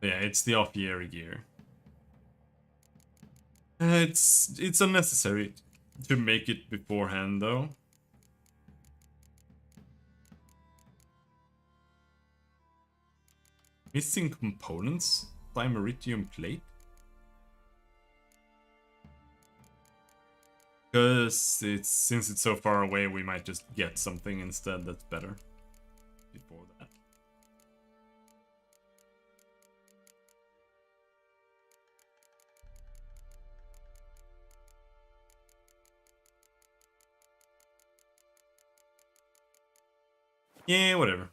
Yeah, it's the off-year gear. It's unnecessary to make it beforehand, though. Missing components? Thymeridium plate? Because since it's so far away, we might just get something instead that's better before that. Yeah, whatever.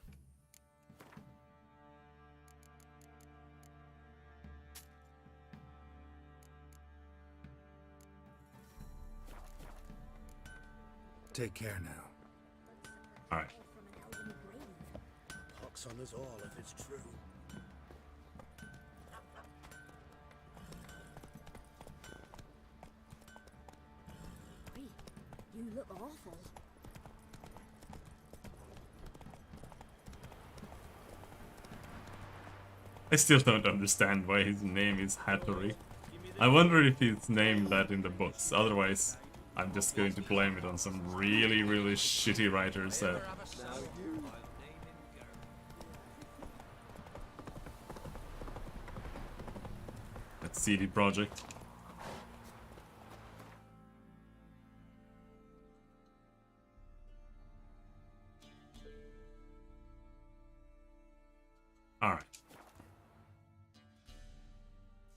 Take care now. Alright. Pox on us all if it's true. You look awful. I still don't understand why his name is Hattori. I wonder if he's named that in the books, otherwise I'm just going to blame it on some really, really shitty writers that... That CD Projekt.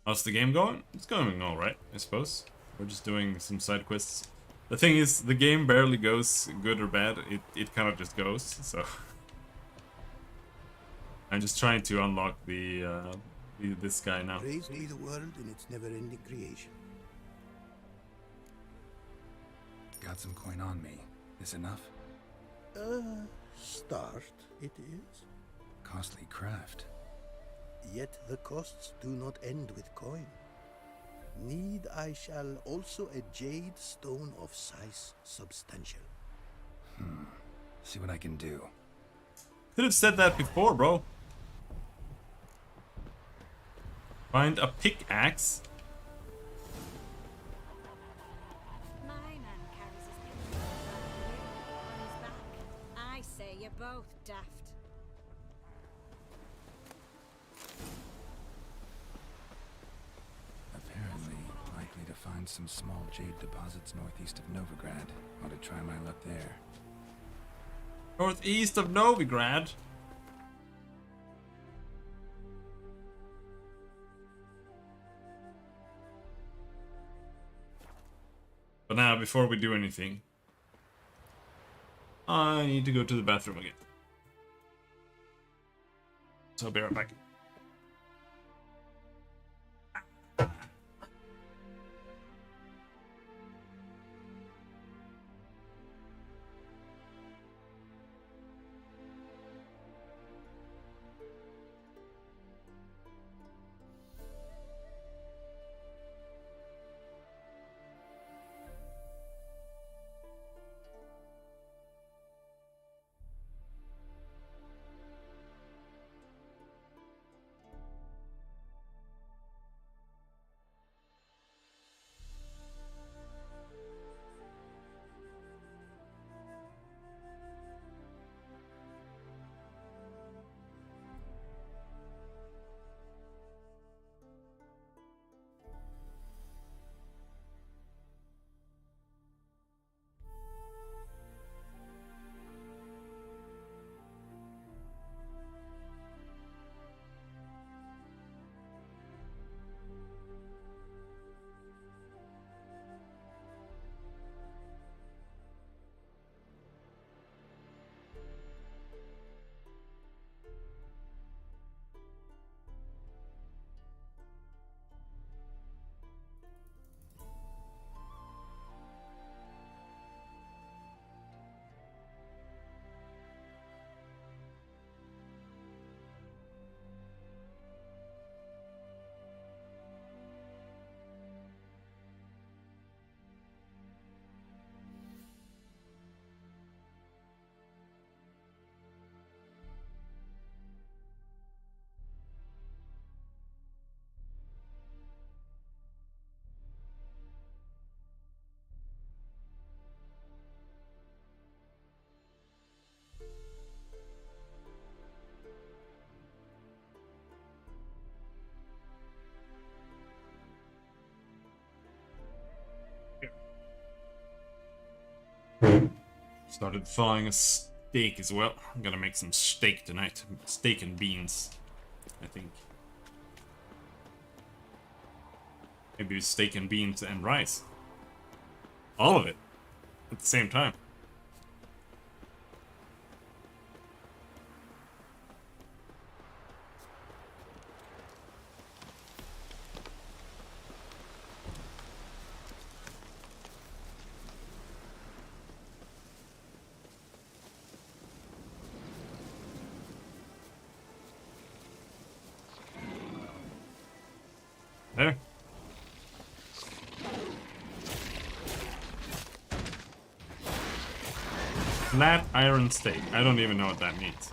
How's the game going? It's going alright, I suppose. We're just doing some side quests. The thing is, the game barely goes good or bad. It kind of just goes, so... I'm just trying to unlock this guy now. Praise be the world in its never-ending creation. Got some coin on me. This enough? Start it is. Costly craft. Yet the costs do not end with coin. Need I shall also a jade stone of size substantial. See what I can do. Could have said that before, bro. Find a pickaxe. My man carries his pickaxe on his back. I say you're both daft. Apparently, likely to find some small jade deposits northeast of Novigrad. Ought to try my luck there. Northeast of Novigrad? But now, before we do anything, I need to go to the bathroom again. So I'll be right back. Started thawing a steak as well. I'm gonna make some steak tonight. Steak and beans, I think. Maybe steak and beans and rice. All of it at the same time. There. Flat iron steak. I don't even know what that means.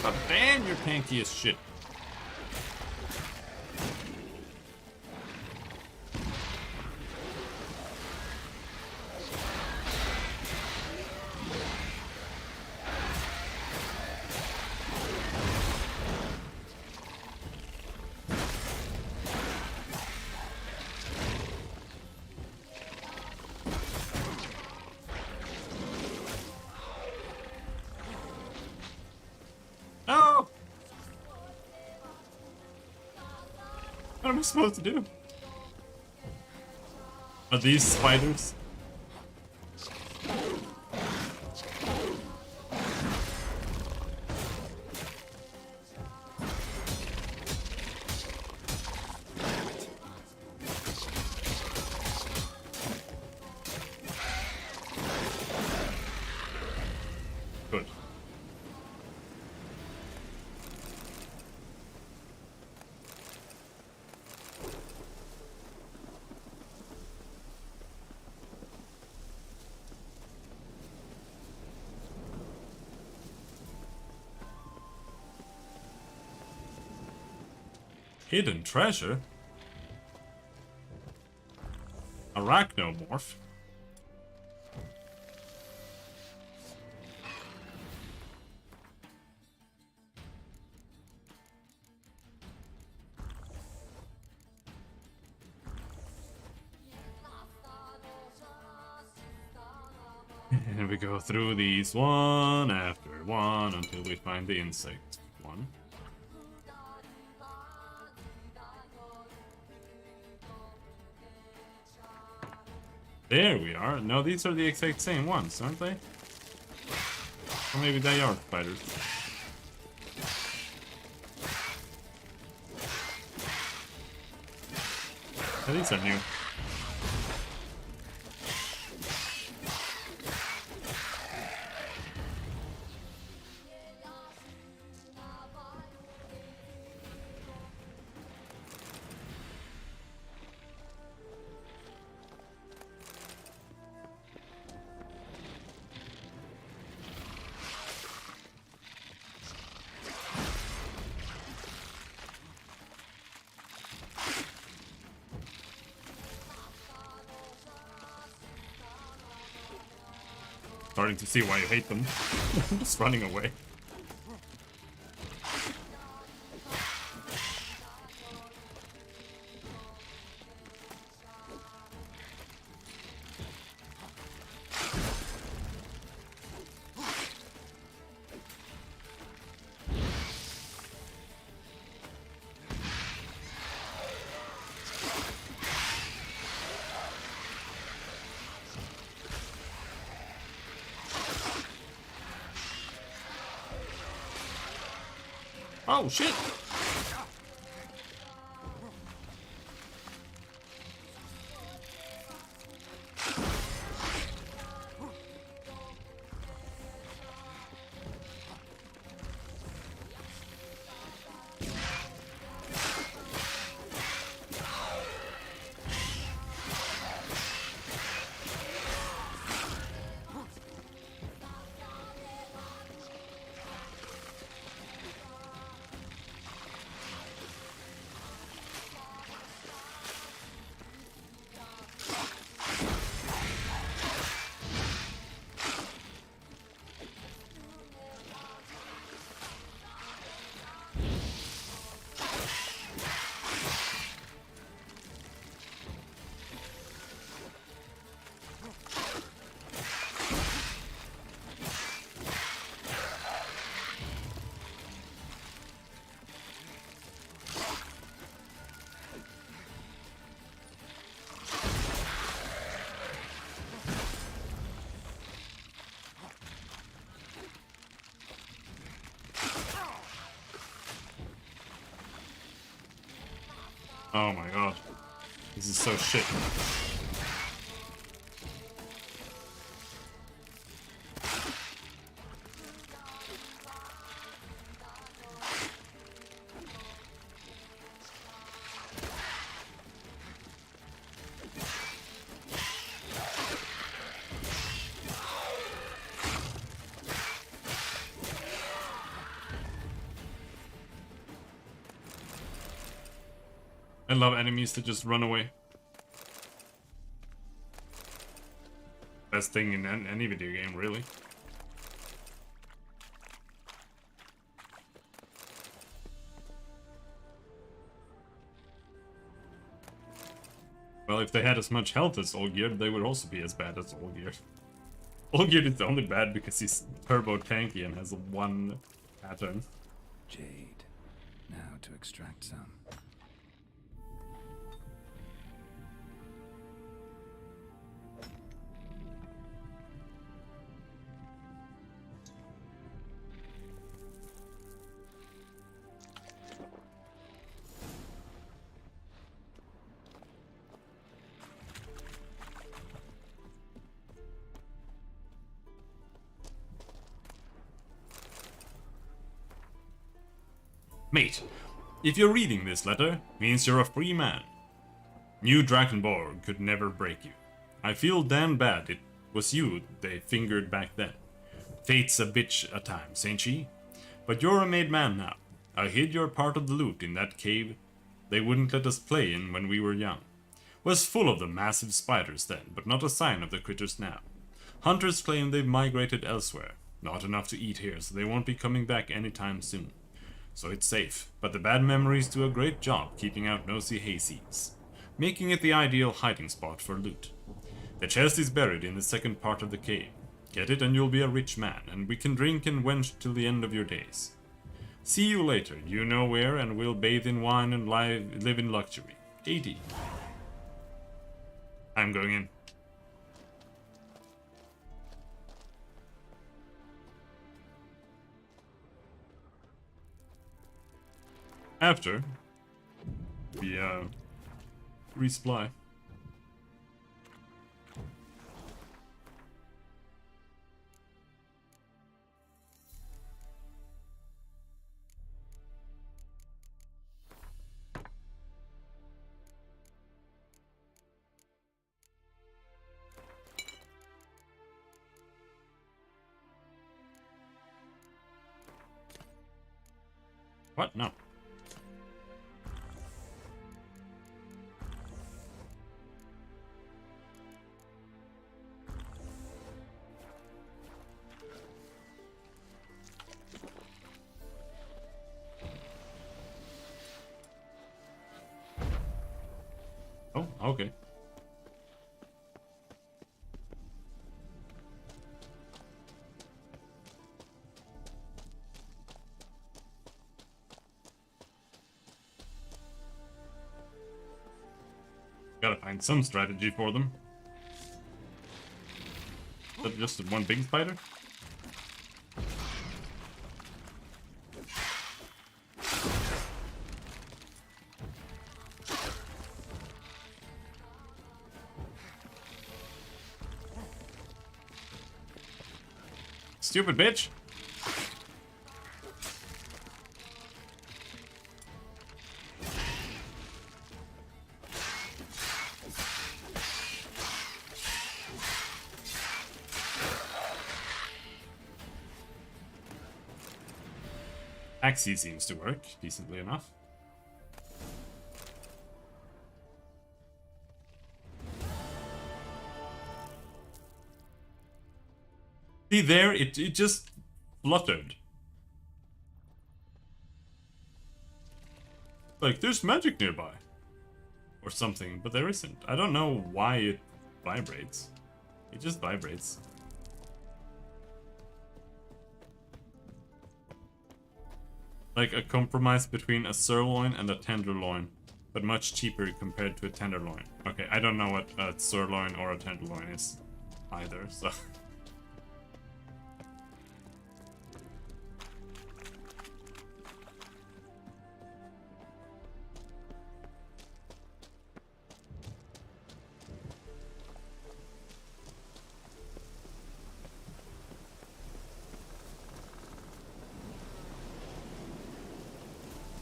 But damn, you're tanky as shit. What am I supposed to do? Are these spiders? Good. Hidden treasure? Arachnomorph? And we go through these one after one until we find the insect one. There we are. No, these are the exact same ones, aren't they? Or maybe they are spiders. Oh, these are new. Starting to see why you hate them. Just running away. Oh shit! Oh my god. This is so shit. I love enemies that just run away. Best thing in any video game, really. Well, if they had as much health as Olgierd, they would also be as bad as Olgierd. Olgierd is only bad because he's turbo tanky and has one pattern. Jade. Now to extract some. Mate, if you're reading this letter, means you're a free man. New Drakenborg could never break you. I feel damn bad it was you they fingered back then. Fate's a bitch at times, ain't she? But you're a made man now. I hid your part of the loot in that cave they wouldn't let us play in when we were young. Was full of the massive spiders then, but not a sign of the critters now. Hunters claim they've migrated elsewhere. Not enough to eat here, so they won't be coming back anytime soon. So it's safe, but the bad memories do a great job keeping out nosy hayseeds, making it the ideal hiding spot for loot. The chest is buried in the second part of the cave. Get it and you'll be a rich man, and we can drink and wench till the end of your days. See you later, you know where, and we'll bathe in wine and live in luxury. 80. I'm going in. After we resupply. What? No. Oh, okay. Gotta find some strategy for them. Is that just one big spider? Stupid bitch! Axie seems to work decently enough. See there, it just fluttered. Like, there's magic nearby. Or something, but there isn't. I don't know why it vibrates. It just vibrates. Like a compromise between a sirloin and a tenderloin, but much cheaper compared to a tenderloin. Okay, I don't know what a sirloin or a tenderloin is either, so...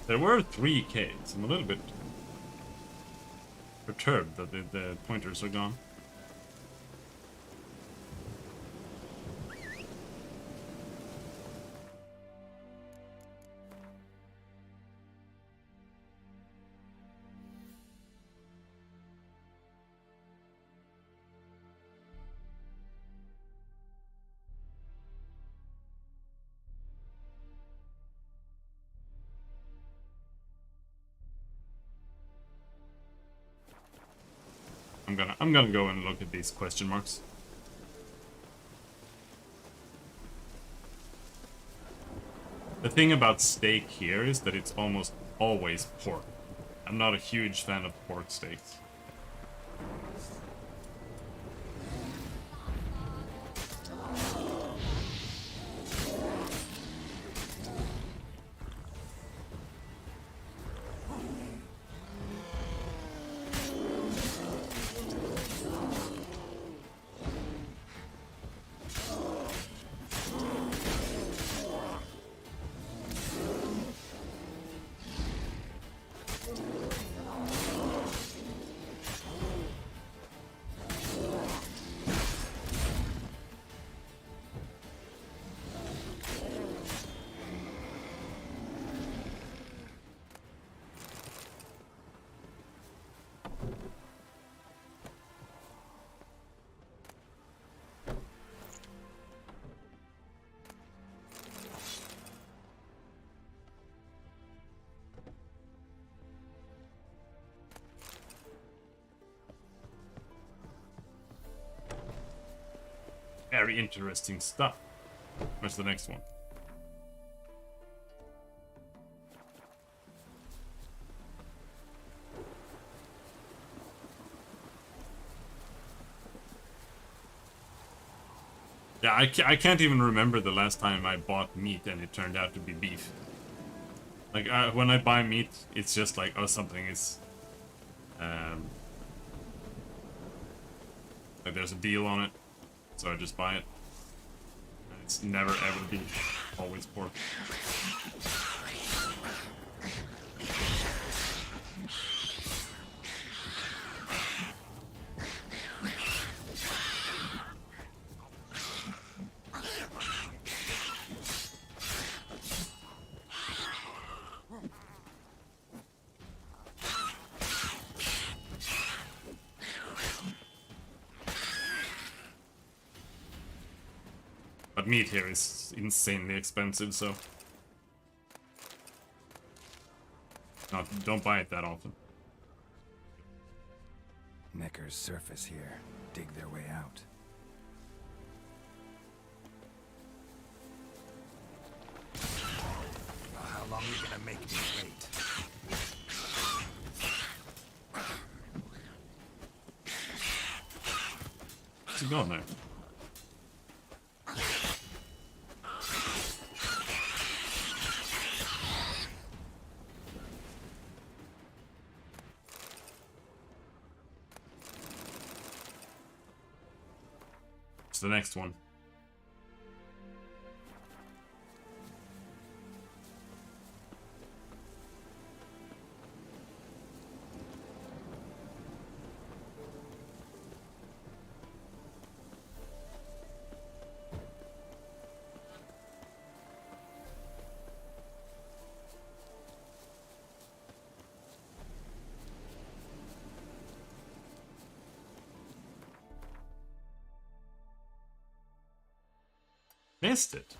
There were 3 caves. I'm a little bit perturbed that the pointers are gone. I'm gonna go and look at these question marks. The thing about steak here is that it's almost always pork. I'm not a huge fan of pork steaks. very interesting stuff. Where's the next one? Yeah, I can't even remember the last time I bought meat and it turned out to be beef. Like, when I buy meat, it's just like, oh, something is... like, there's a deal on it, so I just buy it. And it's never ever beef, always pork. But meat here is insanely expensive, so... no, don't buy it that often. Necker's surface here. Dig their way out. Oh, how long are you gonna make me wait? What's he going there? What's the next one? Missed it.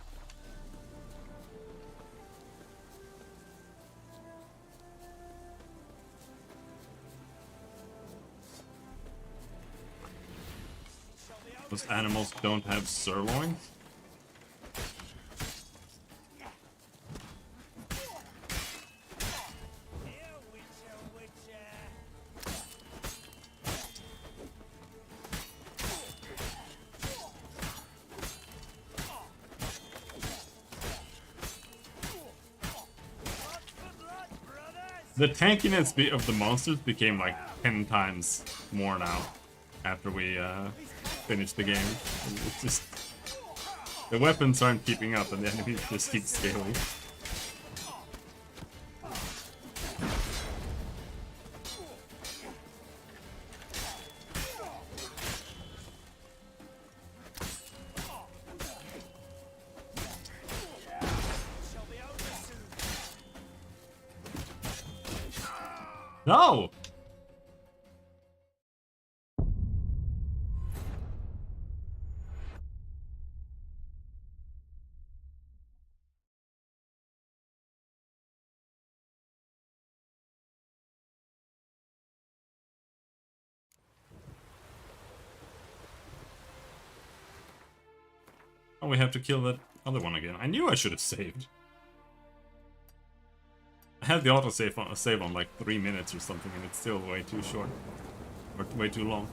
Those animals don't have sirloins? The tankiness of the monsters became like 10 times more now after we finished the game. It's just... the weapons aren't keeping up and the enemies just keep scaling. No! Oh, we have to kill that other one again. I knew I should have saved. I had the autosave on like 3 minutes or something, and it's still way too short. Or way too long.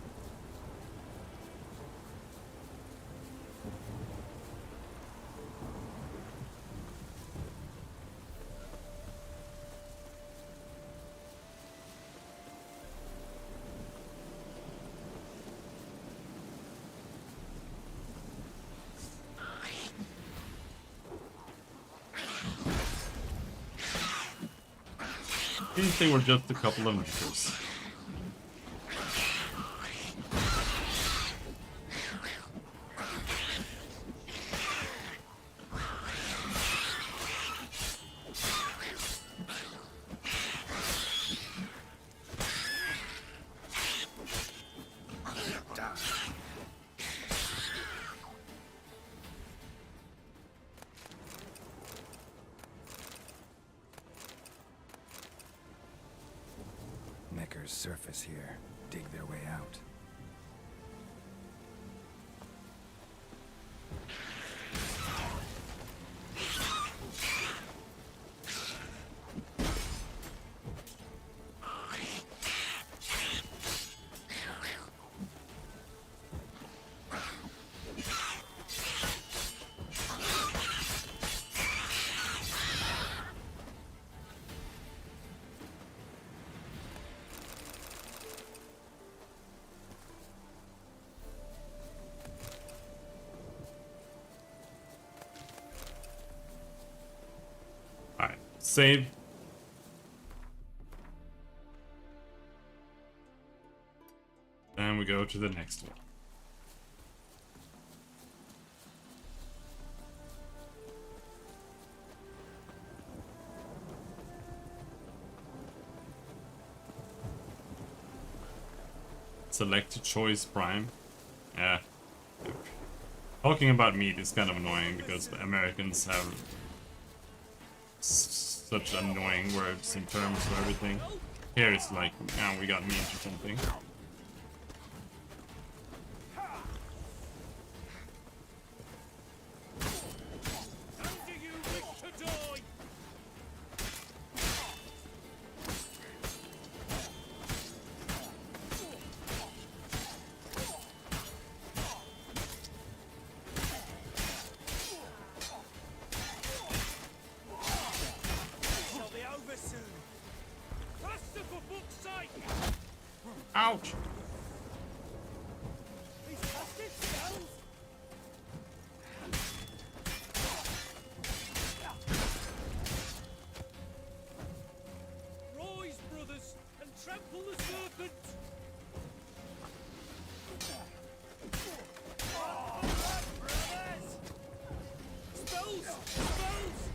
These they were just a couple of meters. Necker's surface here. Dig their way out. Save. And we go to the next one. Select choice prime. Yeah. Talking about meat is kind of annoying because the Americans have such annoying words and terms for everything. Here it's like, now we got meat or something. Ouch! Rise, brothers, and trample the serpent! Oh, brothers! Spells! Spells!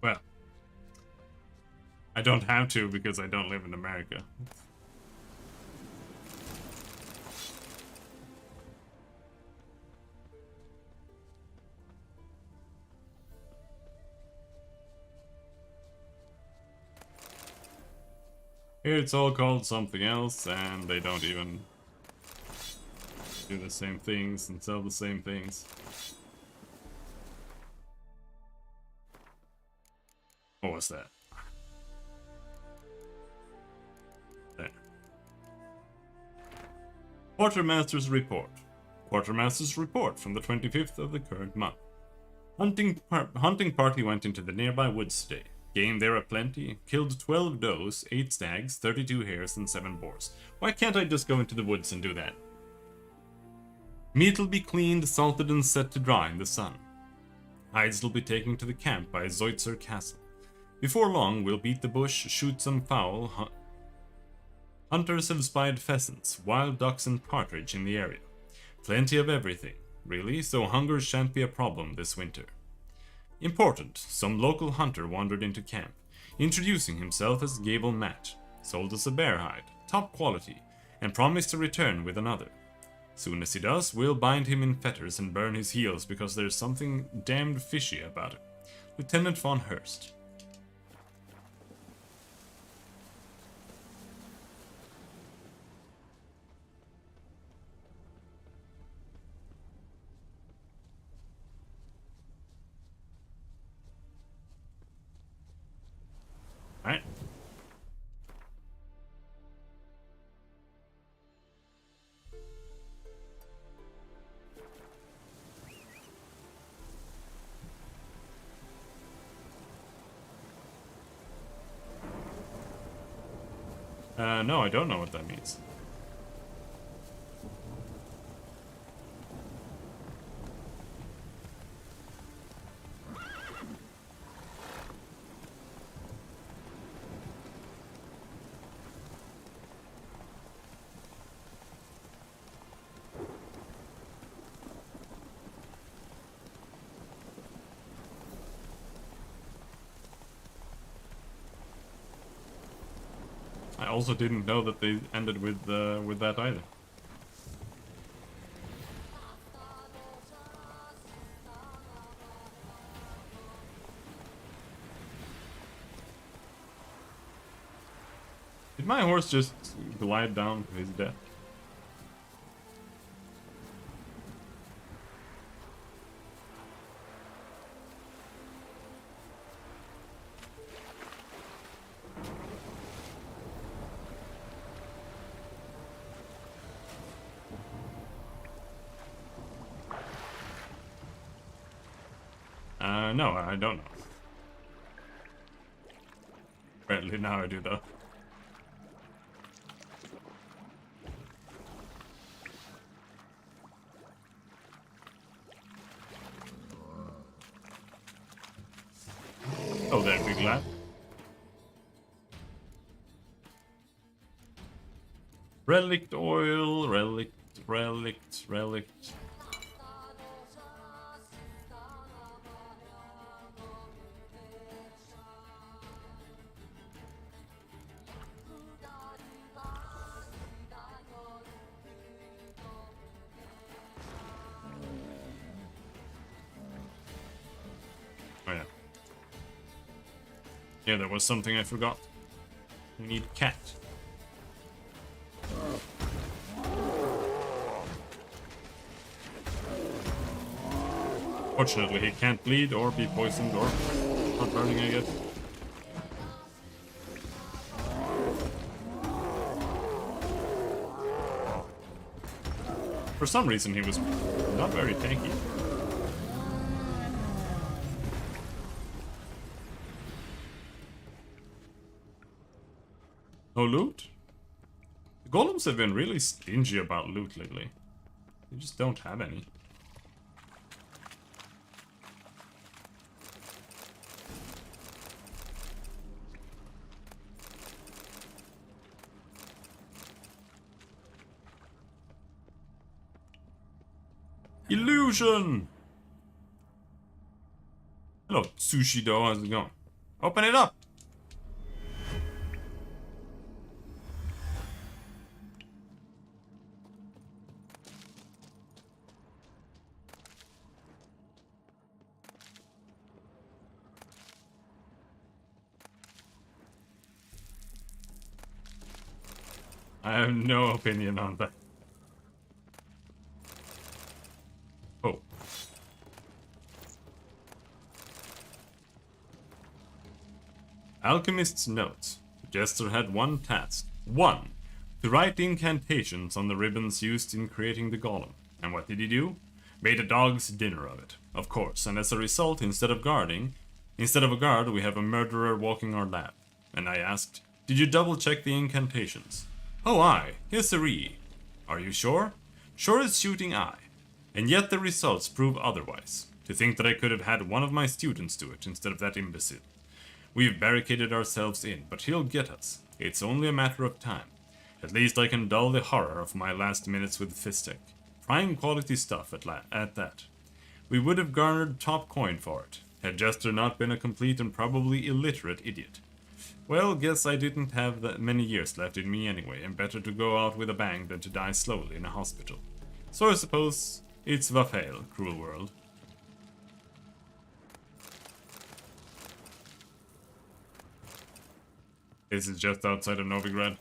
Well, I don't have to because I don't live in America. Here it's all called something else, and they don't even do the same things and sell the same things. What was that? There. Quartermaster's report. Quartermaster's report from the 25th of the current month. Hunting party went into the nearby woods today. Game there aplenty. Killed 12 does, 8 stags, 32 hares, and 7 boars. Why can't I just go into the woods and do that? Meat'll be cleaned, salted, and set to dry in the sun. Hides will be taken to the camp by Zoitzer Castle. Before long, we'll beat the bush, shoot some fowl. Hunters have spied pheasants, wild ducks, and partridge in the area. Plenty of everything, really, so hunger shan't be a problem this winter. Important, some local hunter wandered into camp, introducing himself as Gable Matt, sold us a bear hide, top quality, and promised to return with another. Soon as he does, we'll bind him in fetters and burn his heels because there's something damned fishy about it. Lieutenant von Hurst. Alright. No, I don't know what that means. I also didn't know that they ended with that either. my horse just glide down to his death? No, I don't know. Apparently now I do though. Oh, there, big lad. Relict oil, relict. Oh yeah. Yeah, there was something I forgot. We need cat. Fortunately, he can't bleed or be poisoned or not burning, I guess. For some reason, he was not very tanky. No loot? The golems have been really stingy about loot lately. They just don't have any. Illusion! Hello, Sushi Dough, how's it going? Open it up! I have no opinion on that. Oh. Alchemist's notes. The jester had one task. One! To write incantations on the ribbons used in creating the golem. And what did he do? Made a dog's dinner of it. Of course, and as a result, instead of a guard, we have a murderer walking our lab. And I asked, did you double check the incantations? Oh aye, yes sirree. Are you sure? Sure as shooting aye. And yet the results prove otherwise. To think that I could have had one of my students do it instead of that imbecile. We've barricaded ourselves in, but he'll get us. It's only a matter of time. At least I can dull the horror of my last minutes with Fistek. Prime quality stuff at that. We would have garnered top coin for it, had Jester not been a complete and probably illiterate idiot. Well, guess I didn't have that many years left in me anyway, and better to go out with a bang than to die slowly in a hospital. So I suppose it's Vafail, cruel world. This is just outside of Novigrad.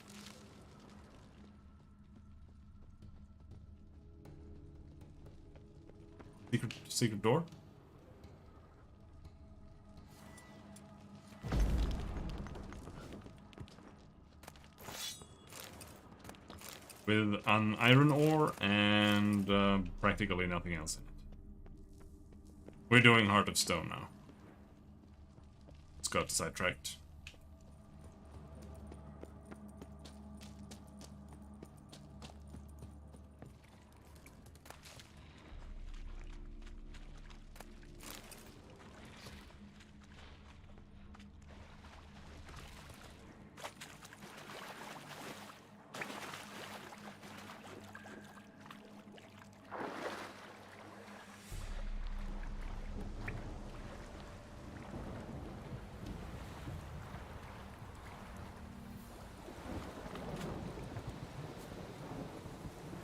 Secret door? With an iron ore and practically nothing else in it. We're doing Heart of Stone now. Let's got sidetracked.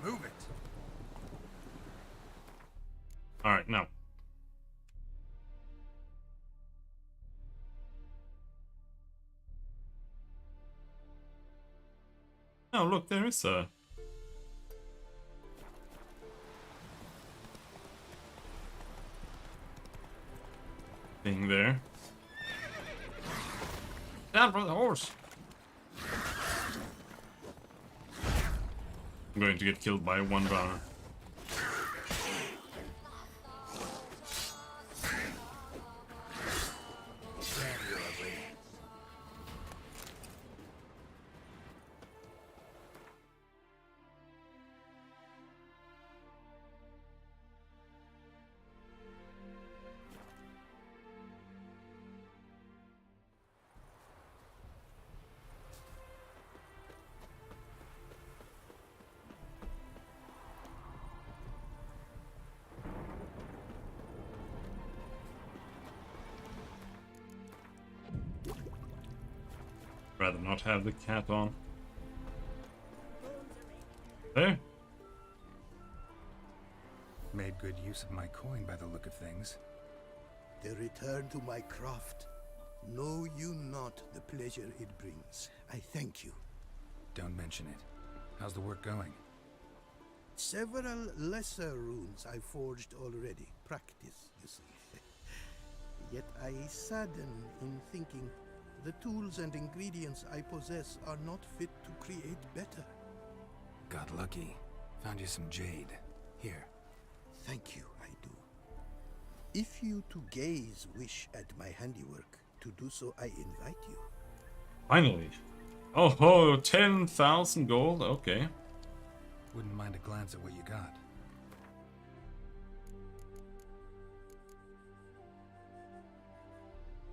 Move it. Alright, now. Oh, look, there is a... thing there. Down from the horse! I'm going to get killed by one runner. Rather not have the cat on. There. Made good use of my coin by the look of things. The return to my craft. Know you not the pleasure it brings. I thank you. Don't mention it. How's the work going? Several lesser runes I forged already. Practice, you see. Yet I sadden in thinking the tools and ingredients I possess are not fit to create better. Got lucky. Found you some jade. Here. Thank you, I do. If you to gaze wish at my handiwork, to do so I invite you. Finally. Oh ho, 10,000 gold? Okay. Wouldn't mind a glance at what you got.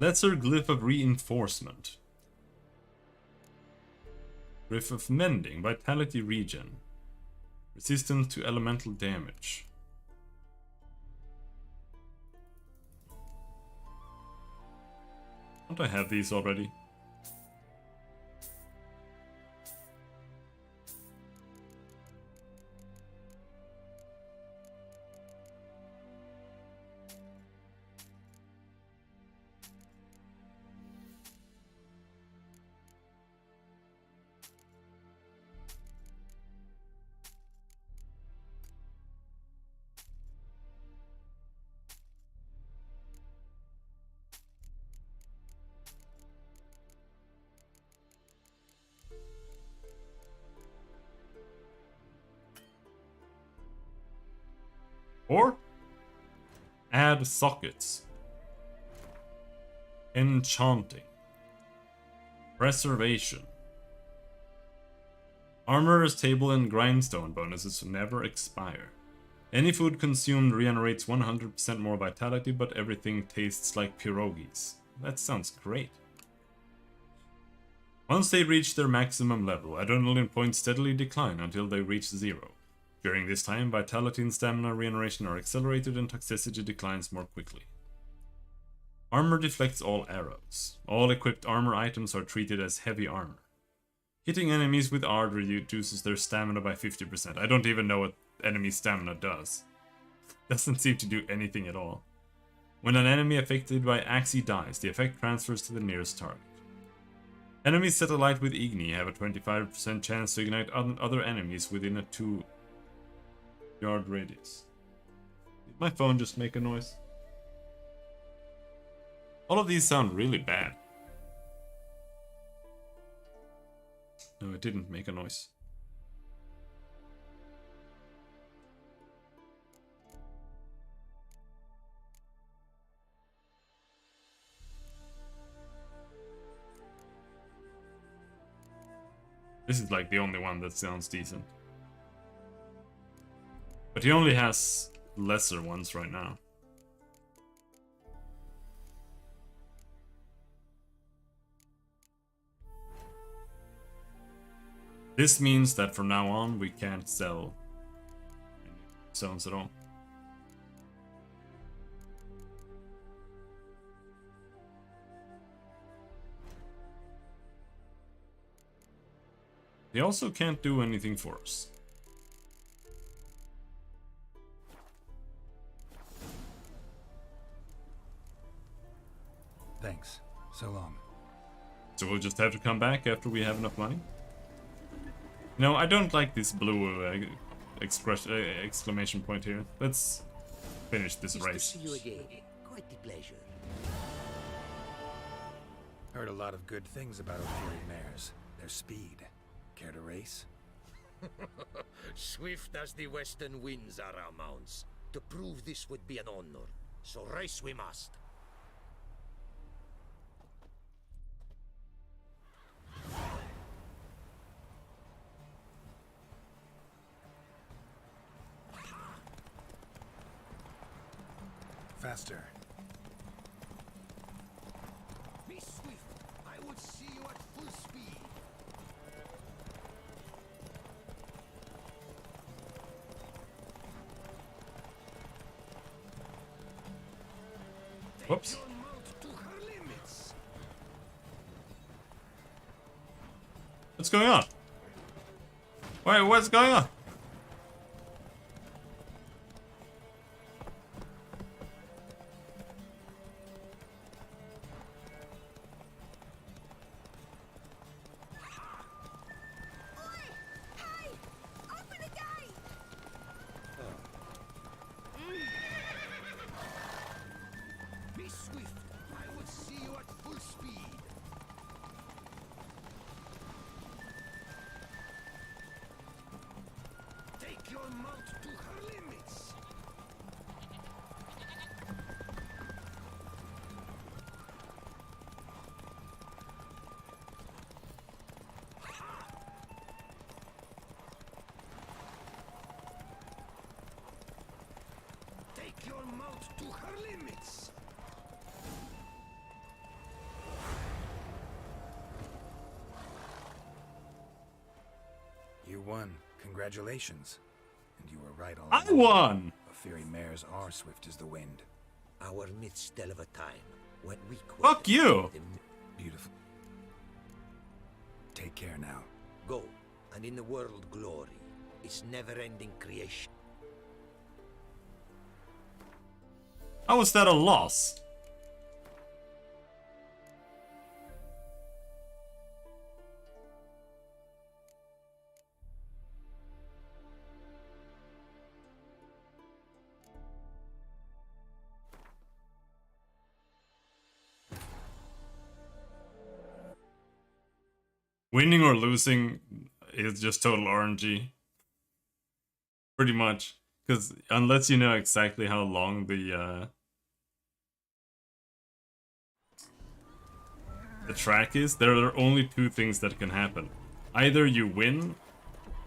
Lesser Glyph of Reinforcement. Glyph of Mending, Vitality Regen. Resistance to elemental damage. Don't I have these already? Or add sockets. Enchanting. Preservation. Armorer's table and grindstone bonuses never expire. Any food consumed regenerates 100% more vitality, but everything tastes like pierogies. That sounds great. Once they reach their maximum level, adrenaline points steadily decline until they reach 0. During this time, vitality and stamina regeneration are accelerated and toxicity declines more quickly. Armor deflects all arrows. All equipped armor items are treated as heavy armor. Hitting enemies with Ard reduces their stamina by 50%. I don't even know what enemy stamina does. Doesn't seem to do anything at all. When an enemy affected by Axii dies, the effect transfers to the nearest target. Enemies set alight with Igni have a 25% chance to ignite other enemies within a 2-yard radius. Did my phone just make a noise? All of these sound really bad. No, it didn't make a noise. This is like the only one that sounds decent. But he only has lesser ones right now. This means that from now on we can't sell any zones at all. They also can't do anything for us. Thanks. So long. So we'll just have to come back after we have enough money? No, I don't like this blue exclamation point here. Let's finish this Nice to race. see you again. Quite the pleasure. Heard a lot of good things about Ophiri mares. Their speed. Care to race? Swift as the western winds are our mounts. To prove this would be an honor. So race we must. Faster. Be swift. I would see you at full speed. Whoops. What's going on? Wait, what's going on? Be swift. I would see you at full speed. Take your mount to her limits. Take your mount to her limits. You won. Congratulations. And you were right all I along. won! Ophiri mares are swift as the wind. Our midst of a time when we Fuck you! Beautiful. Take care now. Go, and in the world glory, its never-ending creation. How was that a loss? Winning or losing is just total RNG. Pretty much. Because unless you know exactly how long the track is, there are only two things that can happen. Either you win,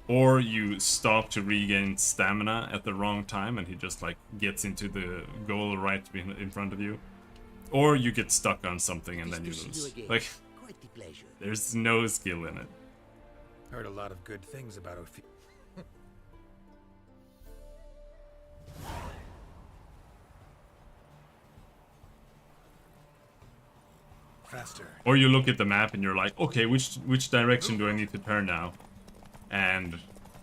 or you stop to regain stamina at the wrong time and he just like gets into the goal right in front of you. Or you get stuck on something and then you lose. Like, Quite the pleasure. there's no skill in it. Heard a lot of good things about Ophiri. Faster. Or you look at the map and you're like, okay, which direction do I need to turn now? And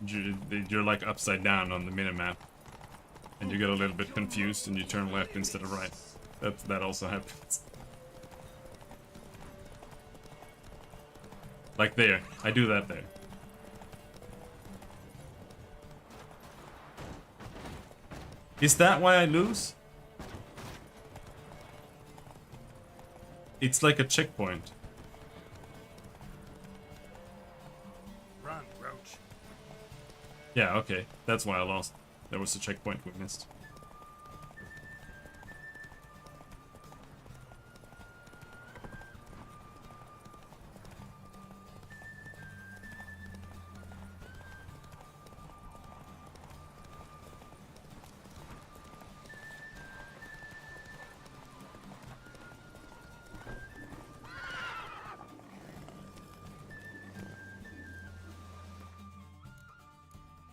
you're like upside down on the minimap. And you get a little bit confused and you turn left instead of right. That also happens. Like there. I do that there. Is that why I lose? It's like a checkpoint. Run, Roach. Yeah, okay. That's why I lost. There was a checkpoint we missed.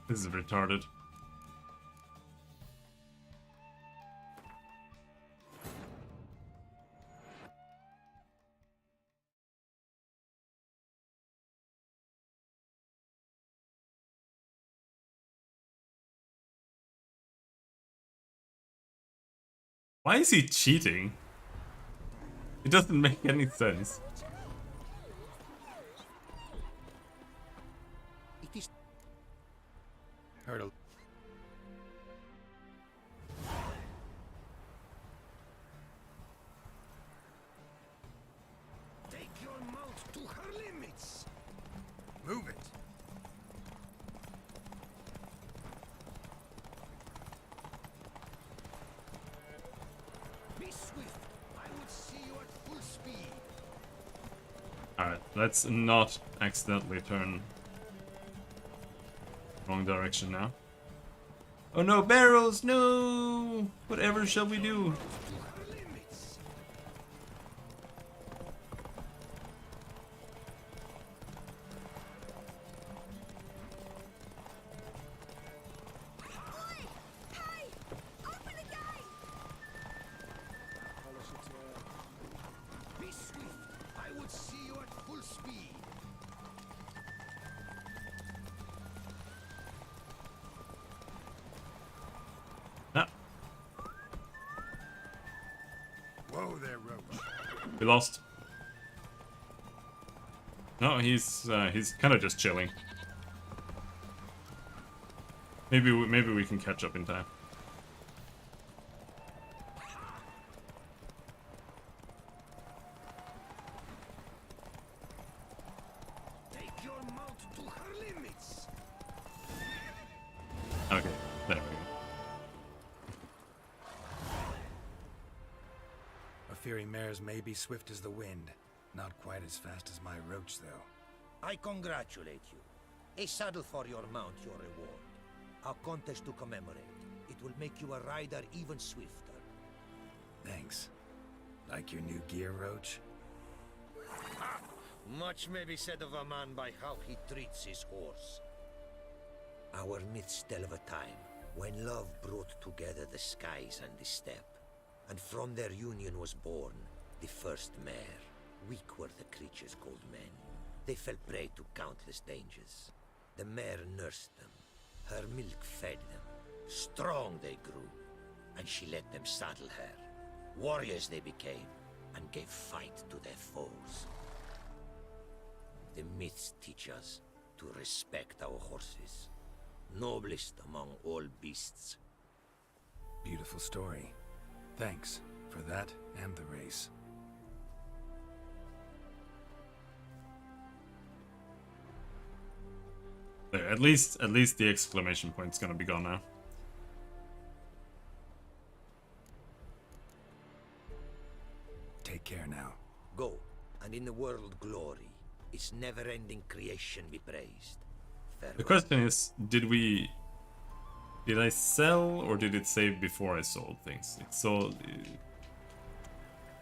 This is retarded. Why is he cheating? It doesn't make any sense. It is Heard a... Take your mouth to her limits. Move it. Be swift. I would see you at full speed. Alright, let's not accidentally turn wrong direction now. Oh no, barrels! No! Whatever shall we do? Be swift. I would see you at full speed. Ah, Whoa there, Roach. we lost. No, he's kind of just chilling. Maybe we can catch up in time. Take your mount to her limits. Okay, there we go. A fiery mares may be swift as the wind. Not quite as fast as my Roach, though. I congratulate you. A saddle for your mount, your reward. A contest to commemorate. It will make you a rider even swifter. Thanks. Like your new gear, Roach? Much may be said of a man by how he treats his horse. Our myths tell of a time when love brought together the skies and the steppe, and from their union was born the first mare. Weak were the creatures called men. They fell prey to countless dangers. The mare nursed them. Her milk fed them. Strong they grew, and she let them saddle her. Warriors they became, and gave fight to their foes. The myths teach us to respect our horses, noblest among all beasts. Beautiful story. Thanks for that and the race. There, at least the exclamation point's gonna be gone now. Take care now. Go, and in the world glory, its never-ending creation be praised. Farewell. The question is, did I sell or did it save before I sold things? It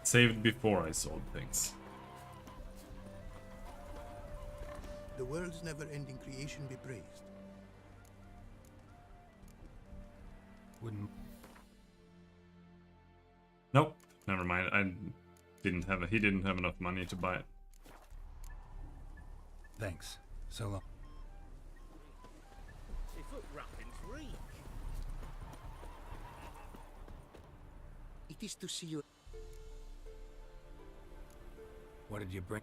saved before I sold things. The world's never-ending creation be praised. Wouldn't... Nope, never mind. He didn't have enough money to buy it. Thanks. So long. It is to see you. What did you bring?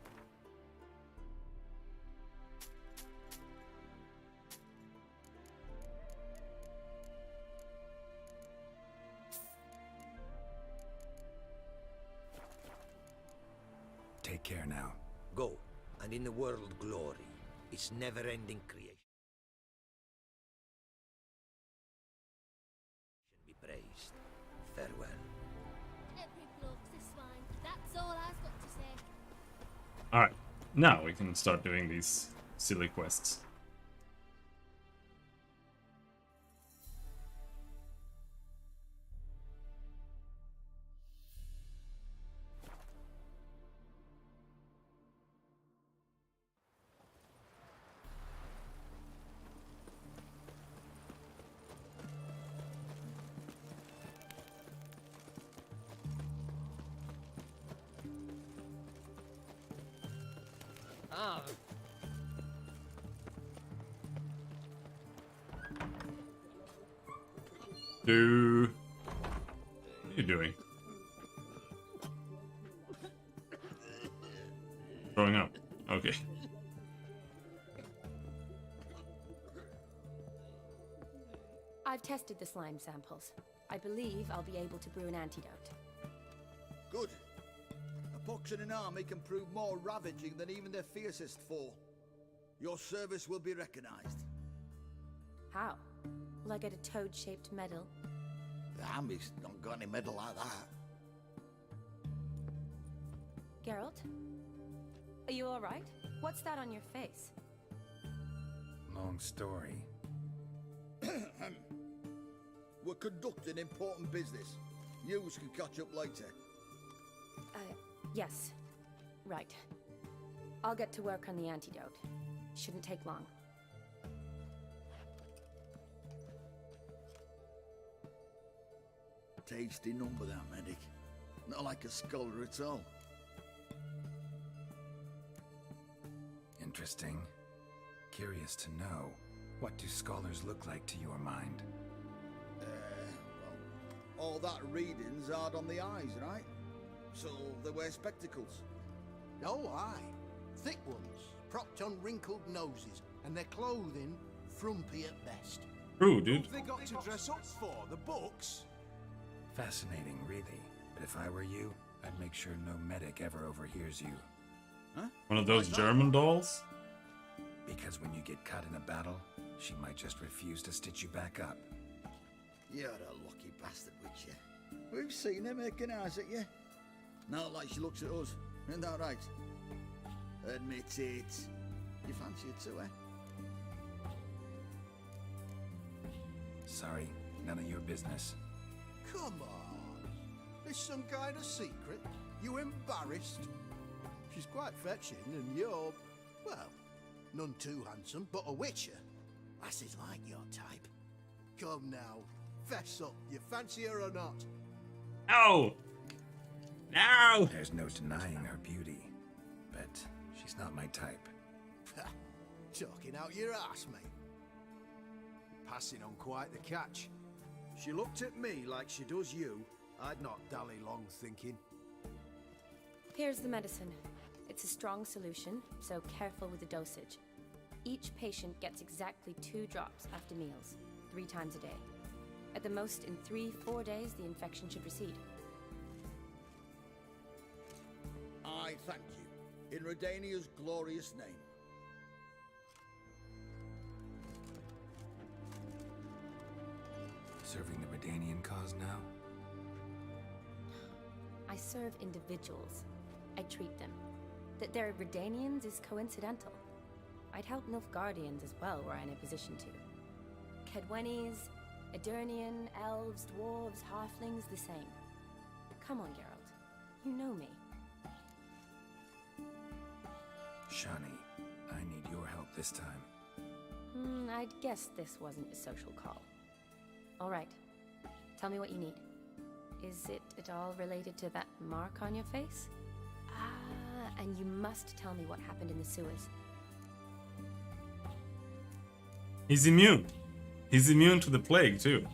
Take care now. Go, and in the world glory, its never-ending creation be praised. Farewell. Every bloke's a swine. That's all I've got to say. Alright, now we can start doing these silly quests. Ah. What are you doing? Throwing up. Okay. tested the slime samples. I believe I'll be able to brew an antidote. Good. A pox in an army can prove more ravaging than even their fiercest foe. Your service will be recognized. How? Will I get a toad-shaped medal? The army's not got any medal like that. Geralt? Are you alright? What's that on your face? Long story. We're conducting important business. Yous can catch up later. Yes. Right. I'll get to work on the antidote. Shouldn't take long. Tasty number, that medic. Not like a scholar at all. Interesting. Curious to know, what do scholars look like to your mind? Well, all that reading's hard on the eyes, right? So they wear spectacles. Oh, aye. Thick ones, propped on wrinkled noses, and their clothing frumpy at best. True, dude. What have they got to dress up for? The books? Fascinating, really. But if I were you, I'd make sure no medic ever overhears you. Huh? One of those German dolls? Because when you get caught in a battle, she might just refuse to stitch you back up. You're a lucky bastard, Witcher. We've seen her making eyes at you. Not like she looks at us. Isn't that right? Admit it. You fancy it too, eh? Sorry, none of your business. Come on. There's some kind of secret. You embarrassed? She's quite fetching, and you're, well, none too handsome, but a witcher. Lasses like your type. Come now, fess up. You fancy her or not? No! No! There's no denying her beauty, but she's not my type. Talking out your ass, mate. Passing on quite the catch. She looked at me like she does you. I'd not dally long thinking. Here's the medicine. It's a strong solution, so careful with the dosage. Each patient gets exactly 2 drops after meals, 3 times a day. At the most, in 3-4 days, the infection should recede. I thank you. In Redania's glorious name. Serving the Redanian cause now? I serve individuals. I treat them. That they're Redanians is coincidental. I'd help Nilfgaardians as well were I in a position to. Kedwenis, Edirnian, elves, dwarves, halflings, the same. Come on, Geralt. You know me. Shani, I need your help this time. I'd guess this wasn't a social call. All right. Tell me what you need. Is it at all related to that mark on your face? Ah, and you must tell me what happened in the sewers. He's immune. He's immune to the plague, too.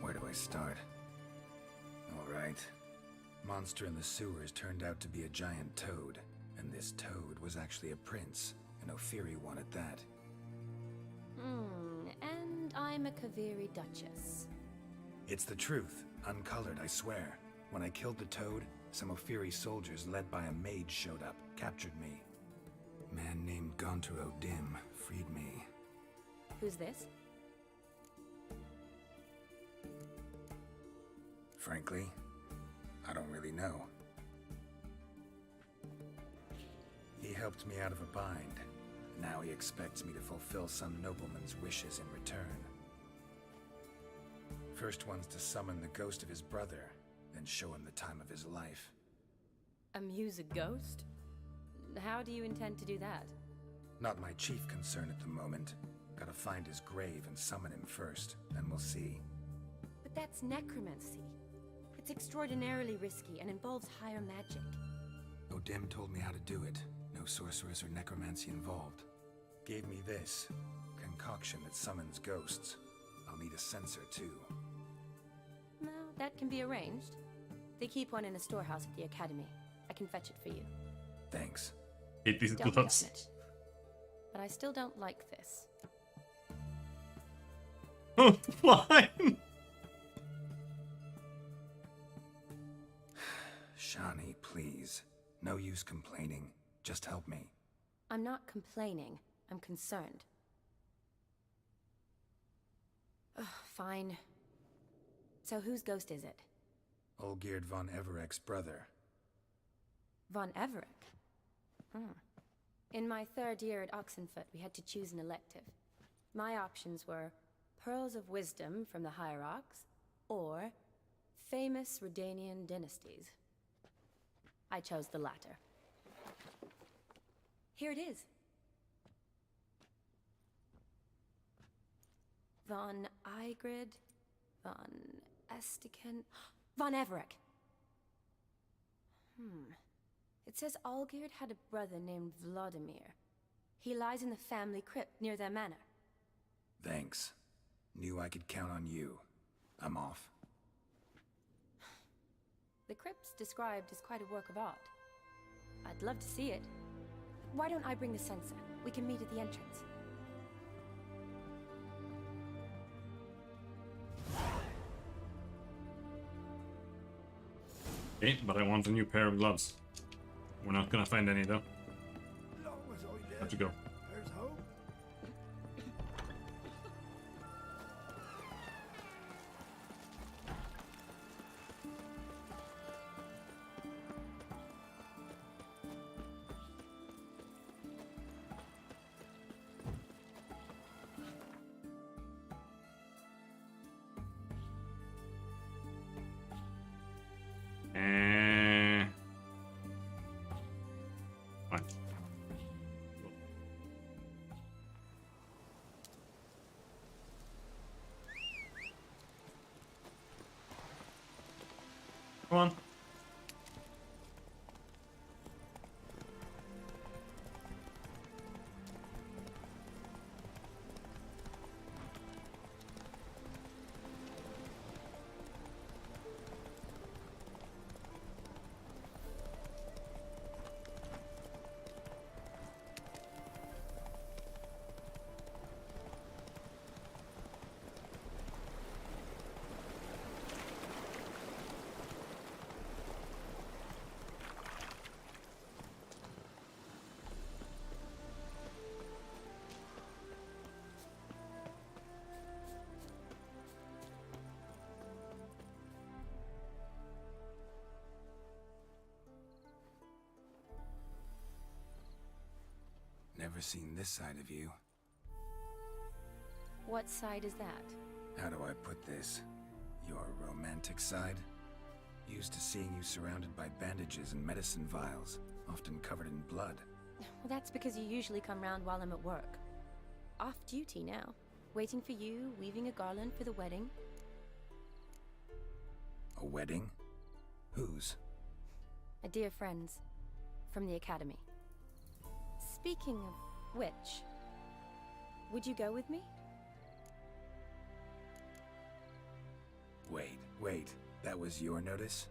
Where do I start? All right. Monster in the sewers turned out to be a giant toad, and this toad was actually a prince, and Ophiri wanted that. And I'm a Kaviri Duchess. It's the truth, uncolored, I swear. When I killed the toad, some Ophiri soldiers led by a mage showed up, captured me. A man named Gaunter O'Dim freed me. Who's this? Frankly, I don't really know. He helped me out of a bind. Now he expects me to fulfill some nobleman's wishes in return. First one's to summon the ghost of his brother, then show him the time of his life. Amuse a ghost? How do you intend to do that? Not my chief concern at the moment. Gotta find his grave and summon him first, then we'll see. But that's necromancy. It's extraordinarily risky and involves higher magic. O'Dim told me how to do it. No sorceress or necromancy involved. Gave me this concoction that summons ghosts. I'll need a censer too. No, that can be arranged. They keep one in a storehouse at the academy. I can fetch it for you. Thanks. Hate these Don't be gloves. upset. but I still don't like this. Oh, why? Shani, please. No use complaining. Just help me. I'm not complaining. I'm concerned. Ugh, fine. So whose ghost is it? Olgierd von Everek's brother. Von Everek? In my 3rd year at Oxenfoot, we had to choose an elective. My options were Pearls of Wisdom from the Hierarchs, or Famous Redanian Dynasties. I chose the latter. Here it is. Von Igrid, von Estiken, von Everek. It says Olgierd had a brother named Vladimir. He lies in the family crypt near their manor. Thanks. Knew I could count on you. I'm off. The crypt's described as quite a work of art. I'd love to see it. Why don't I bring the censer? We can meet at the entrance. Okay, but I want a new pair of gloves. We're not gonna find any though. Have to go. Fine. Come on. Never seen this side of you. What side is that? How do I put this? Your romantic side? Used to seeing you surrounded by bandages and medicine vials, often covered in blood. Well, that's because you usually come round while I'm at work. Off duty now. Waiting for you, weaving a garland for the wedding. A wedding? Whose? A dear friend's. From the academy. Speaking of which, would you go with me? Wait. That was your notice?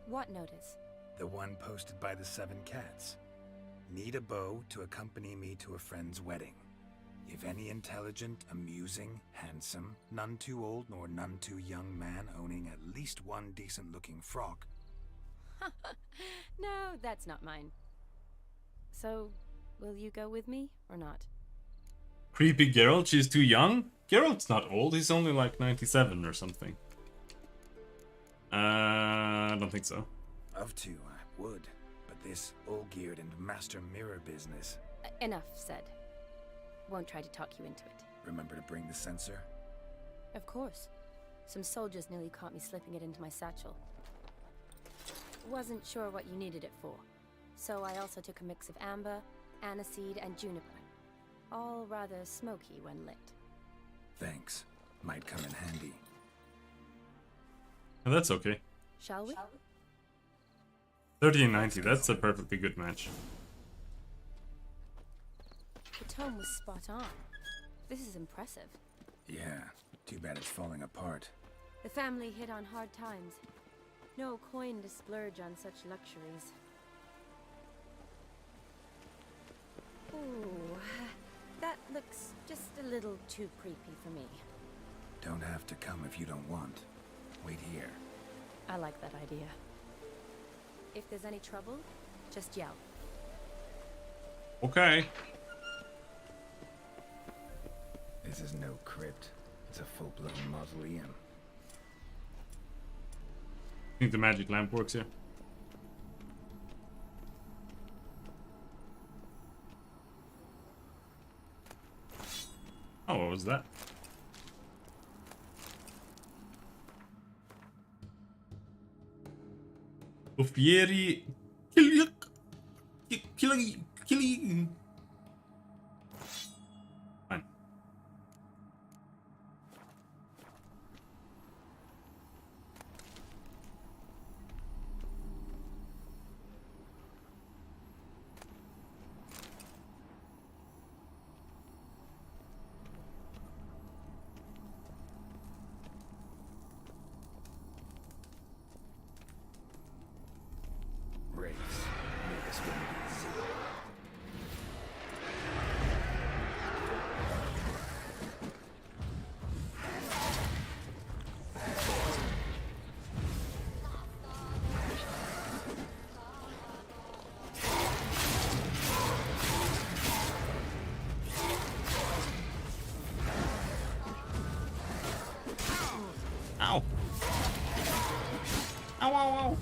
What notice? The one posted by the 7 Cats. Need a beau to accompany me to a friend's wedding. If any intelligent, amusing, handsome, none too old nor none too young man owning at least one decent-looking frock. No, that's not mine. So, will you go with me, or not? Creepy Geralt, she's too young? Geralt's not old, he's only like 97 or something. I don't think so. Love to, I would. But this Olgierd and Master Mirror business... Enough said. Won't try to talk you into it. Remember to bring the censer? Of course. Some soldiers nearly caught me slipping it into my satchel. Wasn't sure what you needed it for. So I also took a mix of amber, aniseed, and juniper. All rather smoky when lit. Thanks. Might come in handy. Oh, that's okay. Shall we? 30 and 90, that's a perfectly good match. The tome was spot on. This is impressive. Yeah, too bad it's falling apart. The family hit on hard times. No coin to splurge on such luxuries. Ooh, That looks just a little too creepy for me. Don't have to come if you don't want. Wait here. I like that idea. If there's any trouble, just yell. Okay. This is no crypt. It's a full-blown mausoleum. Think the magic lamp works here? Oh, what was that? Uffieri Killing. Fine. Wraiths. May this one be zero. Ow. Ow, ow, ow.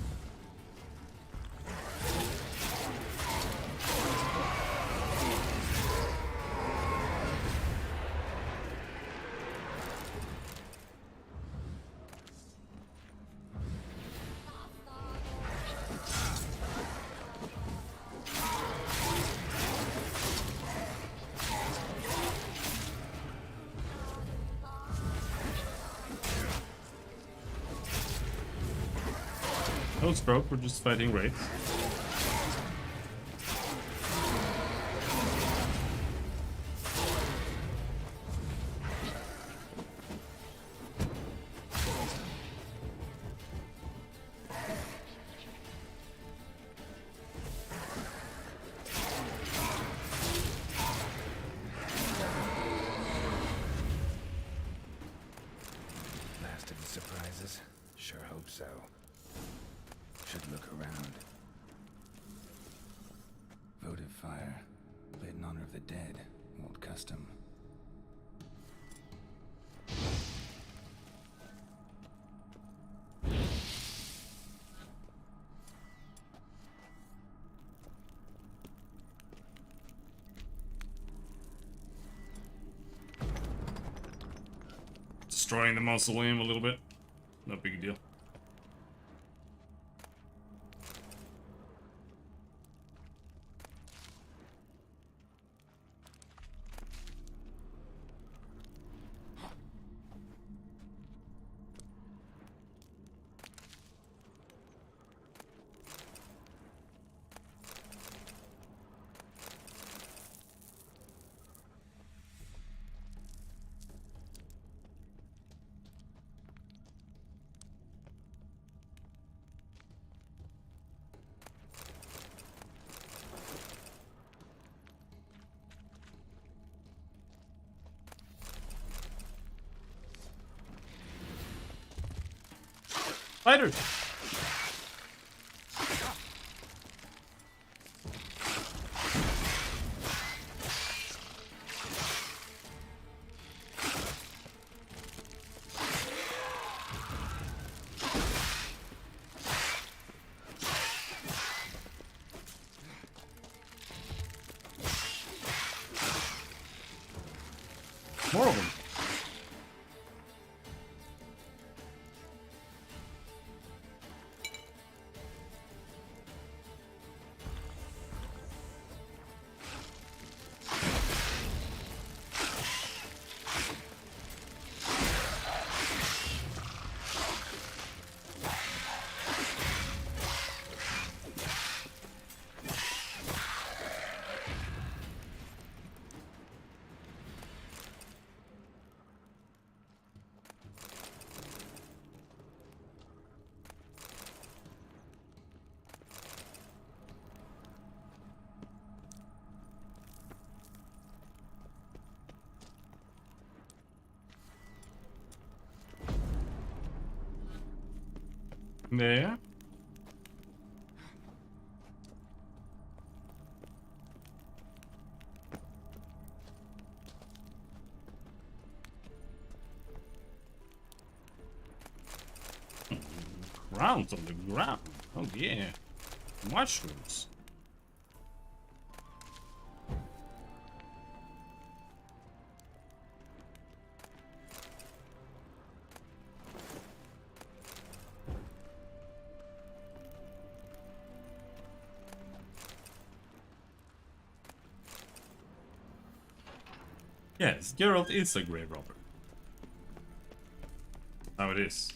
No stroke, we're just fighting wraiths. Last of the surprises? Sure hope so. Should look around. Votive fire. Lit in honor of the dead. Old custom. Destroying the mausoleum a little bit. No big deal. Spiders! More of them. There. Crowns on the ground. Oh yeah. Mushrooms. Yes, Geralt is a grave robber. How it is.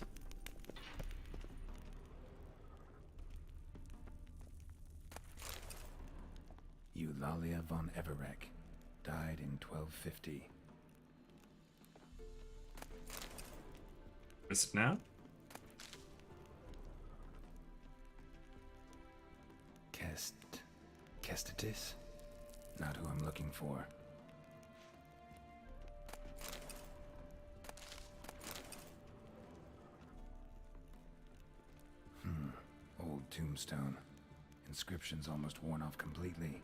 Eulalia von Everec died in 1250. Is it now? Kestitis? Not who I'm looking for. Old tombstone. Inscription's almost worn off completely.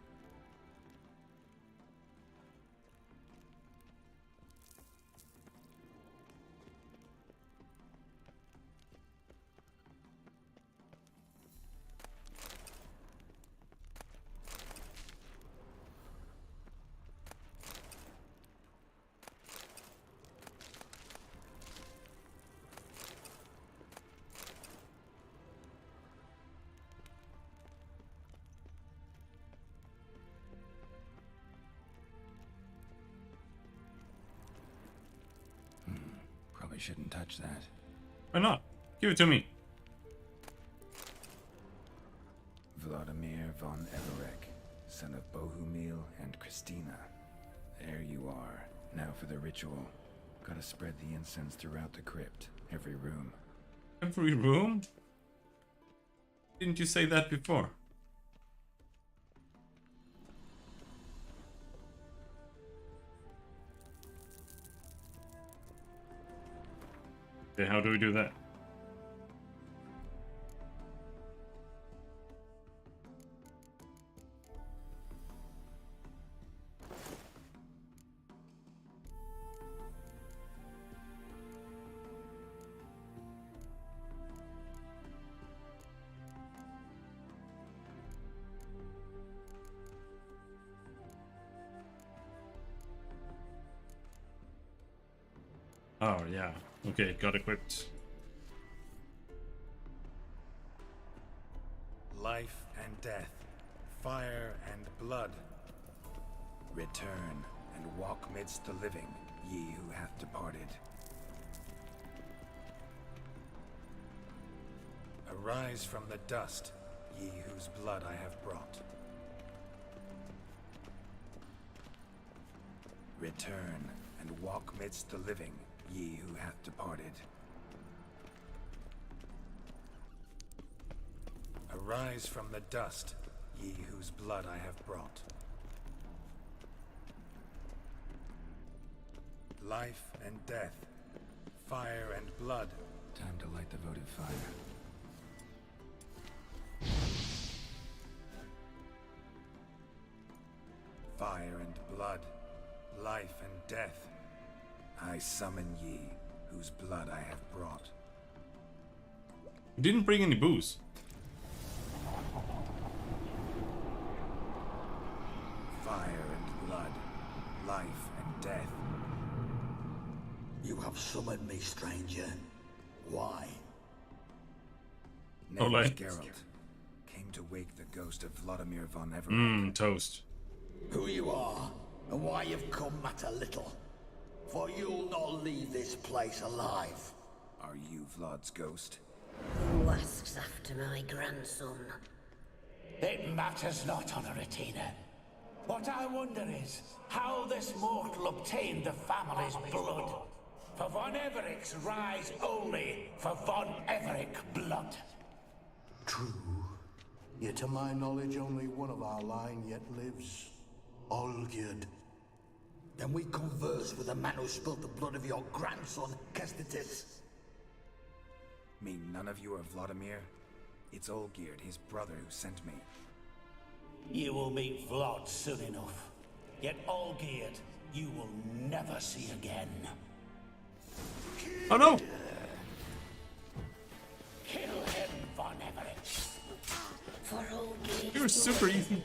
Probably shouldn't touch that. Why not? Give it to me. Vladimir von Everec, son of Bohumil and Christina. There you are. Now for the ritual. Gotta spread the incense throughout the crypt. Every room. Every room? Didn't you say that before? Okay, how do we do that? Oh, yeah. Okay, got equipped. Life and death, fire and blood. Return and walk midst the living, ye who hath departed. Arise from the dust, ye whose blood I have brought. Return and walk midst the living, ye who hath departed. Arise from the dust, ye whose blood I have brought. Life and death, fire and blood. Time to light the votive fire. Fire and blood, life and death. I summon ye, whose blood I have brought. You didn't bring any booze. Fire and blood, life and death. You have summoned me, stranger. Why? Name Olé. is Geralt. Came to wake the ghost of Vladimir von Everec. Toast. Who you are, and why you've come matter little. For you'll not leave this place alive. Are you Vlad's ghost? Who asks after my grandson? It matters not, Honoratina. What I wonder is how this mortal obtained the family's blood. For von Everec's rise only for von Everec blood. True. Yet to my knowledge, only one of our line yet lives. Olgierd. Then we converse with the man who spilled the blood of your grandson, Kestitis. Mean none of you are Vladimir? It's Olgierd, his brother, who sent me. You will meet Vlad soon enough. Yet Olgierd, you will never see again. Oh no! Kill him, Von Everett. For Olgierd. You're super easy.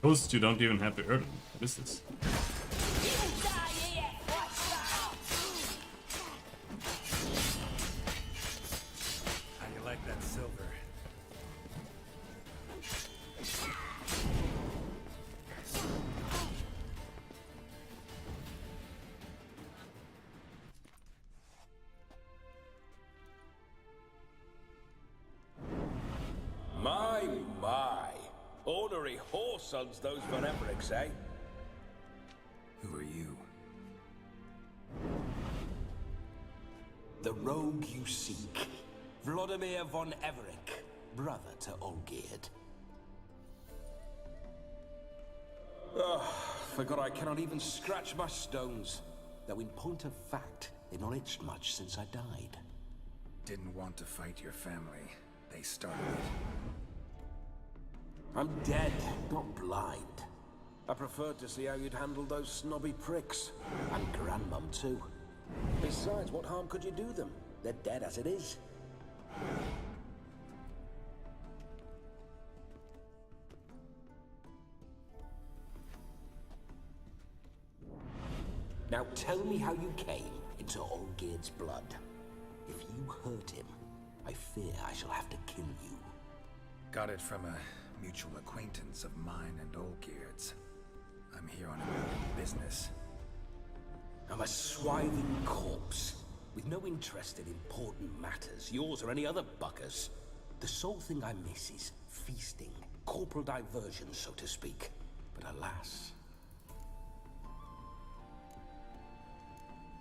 Those two don't even have to earn them. What is this? How you like that silver? My. Ornery whoresons, those Von Evericks, eh? Who are you? The rogue you seek. Vladimir Von Everett, brother to Olgierd. Forgot I cannot even scratch my stones. Though in point of fact, they've not itched much since I died. Didn't want to fight your family. They started it. I'm dead, not blind. I preferred to see how you'd handle those snobby pricks. And Grandmum, too. Besides, what harm could you do them? They're dead as it is. Now tell me how you came into Olgierd's blood. If you hurt him, I fear I shall have to kill you. Got it from a mutual acquaintance of mine and Olgierd's. I'm here on a business. I'm a swiving corpse, with no interest in important matters, yours or any other buckers. The sole thing I miss is feasting, corporal diversion, so to speak. But alas...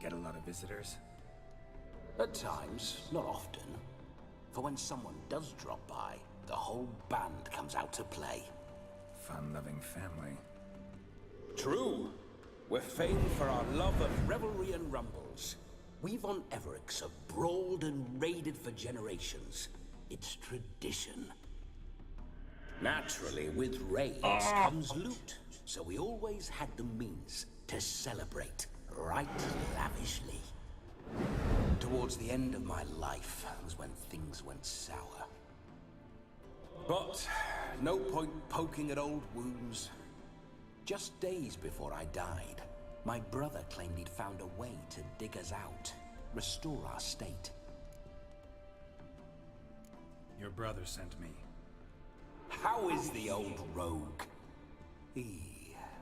Get a lot of visitors? At times, not often. For when someone does drop by, the whole band comes out to play. Fun-loving family. True. We're famed for our love of revelry and rumbles. We Von Evericks have brawled and raided for generations. It's tradition. Naturally, with raids comes loot, so we always had the means to celebrate right lavishly. Towards the end of my life was when things went sour. But no point poking at old wounds. Just days before I died, my brother claimed he'd found a way to dig us out, restore our state. Your brother sent me. How is the old rogue?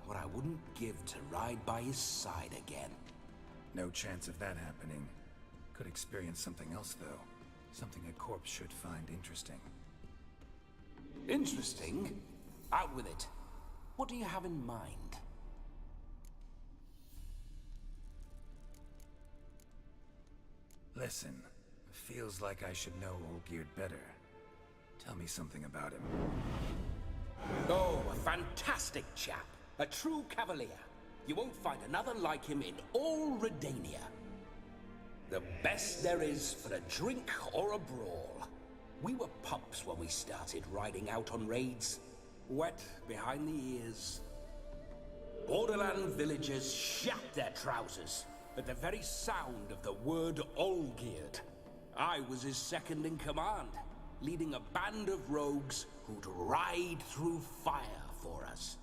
What I wouldn't give to ride by his side again. No chance of that happening. Could experience something else, though. Something a corpse should find interesting. Interesting? Out with it. What do you have in mind? Listen, feels like I should know Olgierd better. Tell me something about him. Oh, a fantastic chap. A true cavalier. You won't find another like him in all Redania. The best there is for a drink or a brawl. We were pups when we started riding out on raids. Wet behind the ears. Borderland villagers shat their trousers at the very sound of the word Olgierd. I was his second in command, leading a band of rogues who'd ride through fire for us.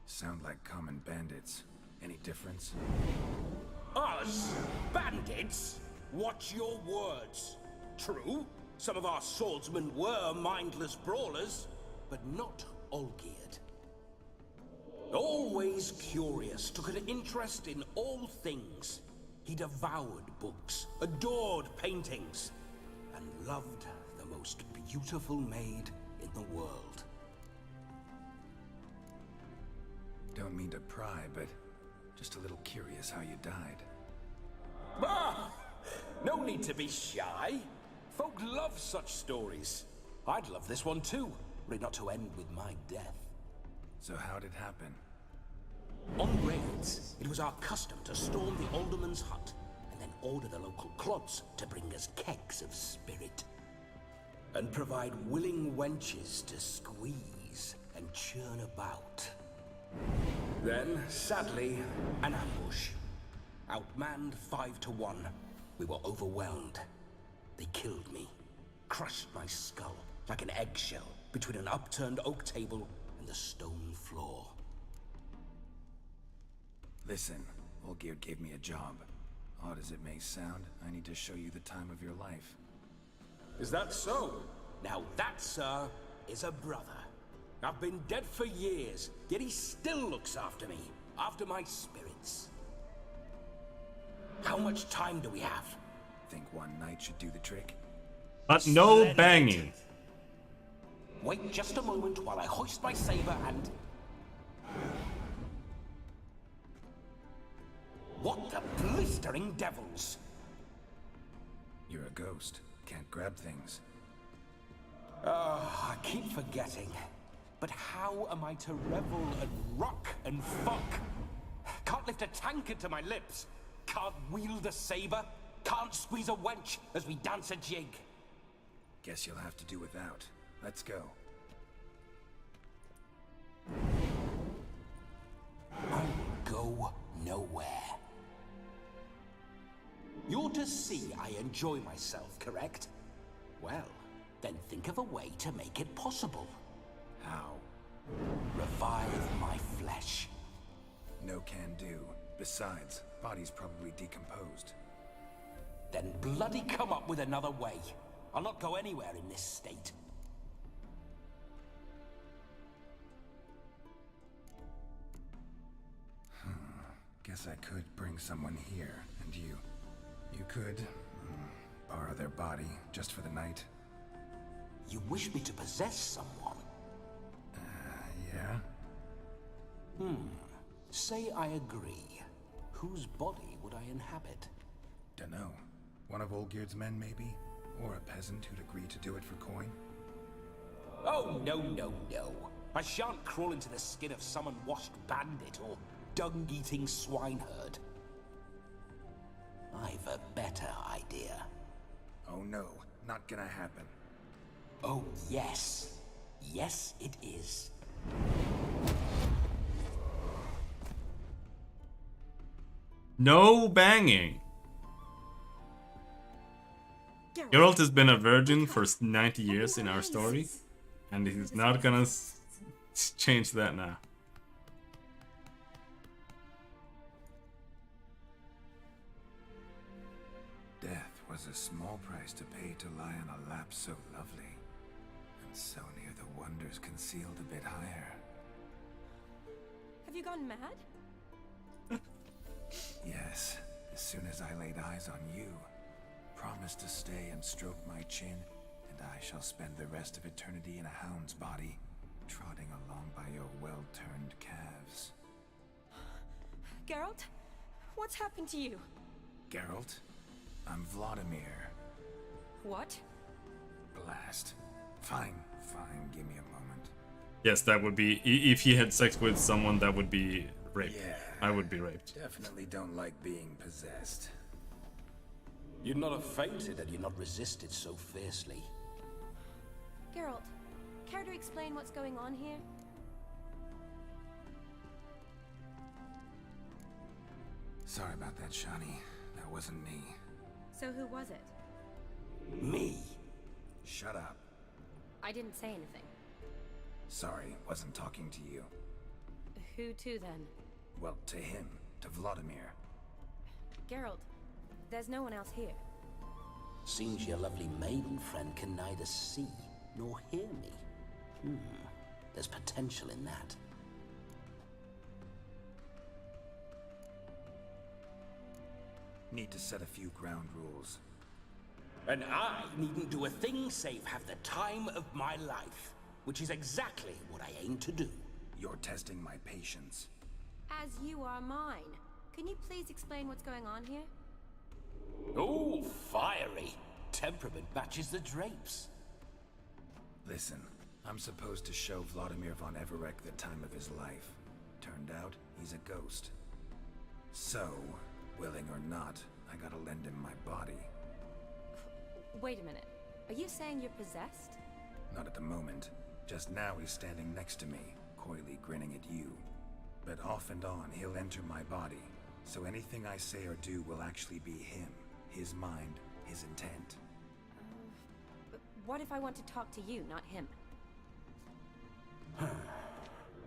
Sound like common bandits. Any difference? Us? Bandits? Watch your words. True, some of our swordsmen were mindless brawlers, but not Olgierd. Always curious, took an interest in all things. He devoured books, adored paintings, and loved the most beautiful maid in the world. Don't mean to pry, but just a little curious how you died. Ah! No need to be shy. Folk love such stories. I'd love this one too, were it not to end with my death. So how'd it happen? On During raids, it was our custom to storm the alderman's hut and then order the local clods to bring us kegs of spirit. And provide willing wenches to squeeze and churn about. Then, sadly, an ambush. Outmanned 5 to 1, we were overwhelmed. They killed me, crushed my skull like an eggshell between an upturned oak table and the stone floor. Listen, Olgierd gave me a job. Odd as it may sound, I need to show you the time of your life. Is that so? Now that, sir, is a brother. I've been dead for years, yet he still looks after me, after my spirits. How much time do we have? Think one night should do the trick? But no banging. Wait just a moment while I hoist my saber and... What the blistering devils? You're a ghost. Can't grab things. I keep forgetting. But how am I to revel and rock and fuck? Can't lift a tankard to my lips. Can't wield a saber. Can't squeeze a wench as we dance a jig. Guess you'll have to do without. Let's go. I will go nowhere. You're to see I enjoy myself, correct? Well, then think of a way to make it possible. How? Revive my flesh. No can do. Besides, body's probably decomposed. Then bloody come up with another way. I'll not go anywhere in this state. Guess I could bring someone here, and you could borrow their body just for the night. You wish me to possess someone? Yeah? Say I agree. Whose body would I inhabit? Dunno. One of Olgierd's men, maybe? Or a peasant who'd agree to do it for coin? Oh, no, no, no. I shan't crawl into the skin of some unwashed bandit or dung-eating swineherd. I've a better idea. Oh no, not gonna happen. Oh, yes. Yes, it is. No banging. Geralt has been a virgin for 90 years in our story, and he's not gonna change that now. Death was a small price to pay to lie on a lap so lovely, and so near the wonders concealed a bit higher. Have you gone mad? Yes, as soon as I laid eyes on you, promise to stay and stroke my chin, and I shall spend the rest of eternity in a hound's body, trotting along by your well-turned calves. Geralt? What's happened to you? Geralt? I'm Vladimir. What? Blast. Fine, give me a moment. Yes, that would be... If he had sex with someone, that would be rape. Yeah. I would be raped. Definitely don't like being possessed. You'd not have fainted had you not resisted so fiercely. Geralt, care to explain what's going on here? Sorry about that, Shani. That wasn't me. So who was it? Me. Shut up. I didn't say anything. Sorry, wasn't talking to you. Who to then? Well, to him. To Vladimir. Geralt, there's no one else here. Seems your lovely maiden friend can neither see nor hear me. There's potential in that. Need to set a few ground rules. And I needn't do a thing save have the time of my life, which is exactly what I aim to do. You're testing my patience. As you are mine. Can you please explain what's going on here? Oh, fiery. Temperament matches the drapes. Listen, I'm supposed to show Vladimir von Everec the time of his life. Turned out, he's a ghost. So, willing or not, I gotta lend him my body. Wait a minute. Are you saying you're possessed? Not at the moment. Just now he's standing next to me, coyly grinning at you. But off and on, he'll enter my body. So anything I say or do will actually be him. His mind, his intent. But what if I want to talk to you, not him?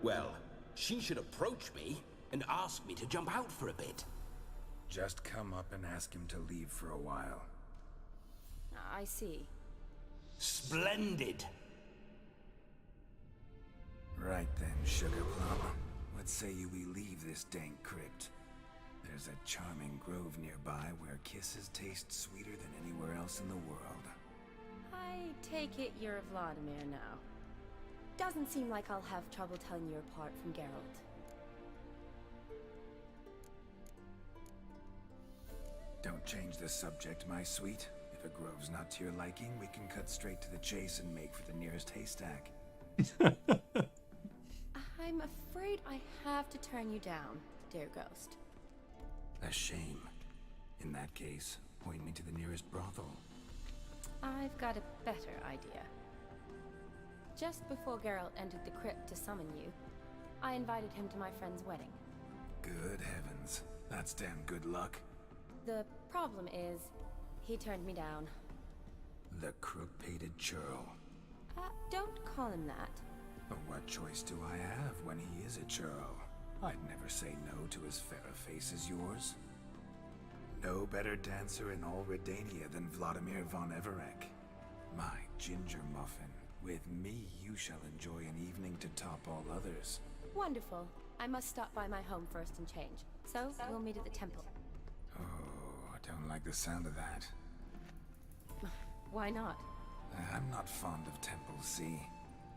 Well, she should approach me and ask me to jump out for a bit. Just come up and ask him to leave for a while. I see. Splendid! Right then, Sugar Plum. What say you we leave this dank crypt? There's a charming grove nearby where kisses taste sweeter than anywhere else in the world. I take it you're Vladimir now. Doesn't seem like I'll have trouble telling you apart from Geralt. Don't change the subject, my sweet. If a grove's not to your liking, we can cut straight to the chase and make for the nearest haystack. I'm afraid I have to turn you down, dear ghost. A shame. In that case, point me to the nearest brothel. I've got a better idea. Just before Geralt entered the crypt to summon you, I invited him to my friend's wedding. Good heavens. That's damn good luck. The problem is, he turned me down. The crook-pated churl. Don't call him that. But what choice do I have when he is a churl? I'd never say no to as fair a face as yours. No better dancer in all Redania than Vladimir von Everec. My ginger muffin. With me, you shall enjoy an evening to top all others. Wonderful. I must stop by my home first and change. So, we'll meet at the temple. Oh, I don't like the sound of that. Why not? I'm not fond of temples, see?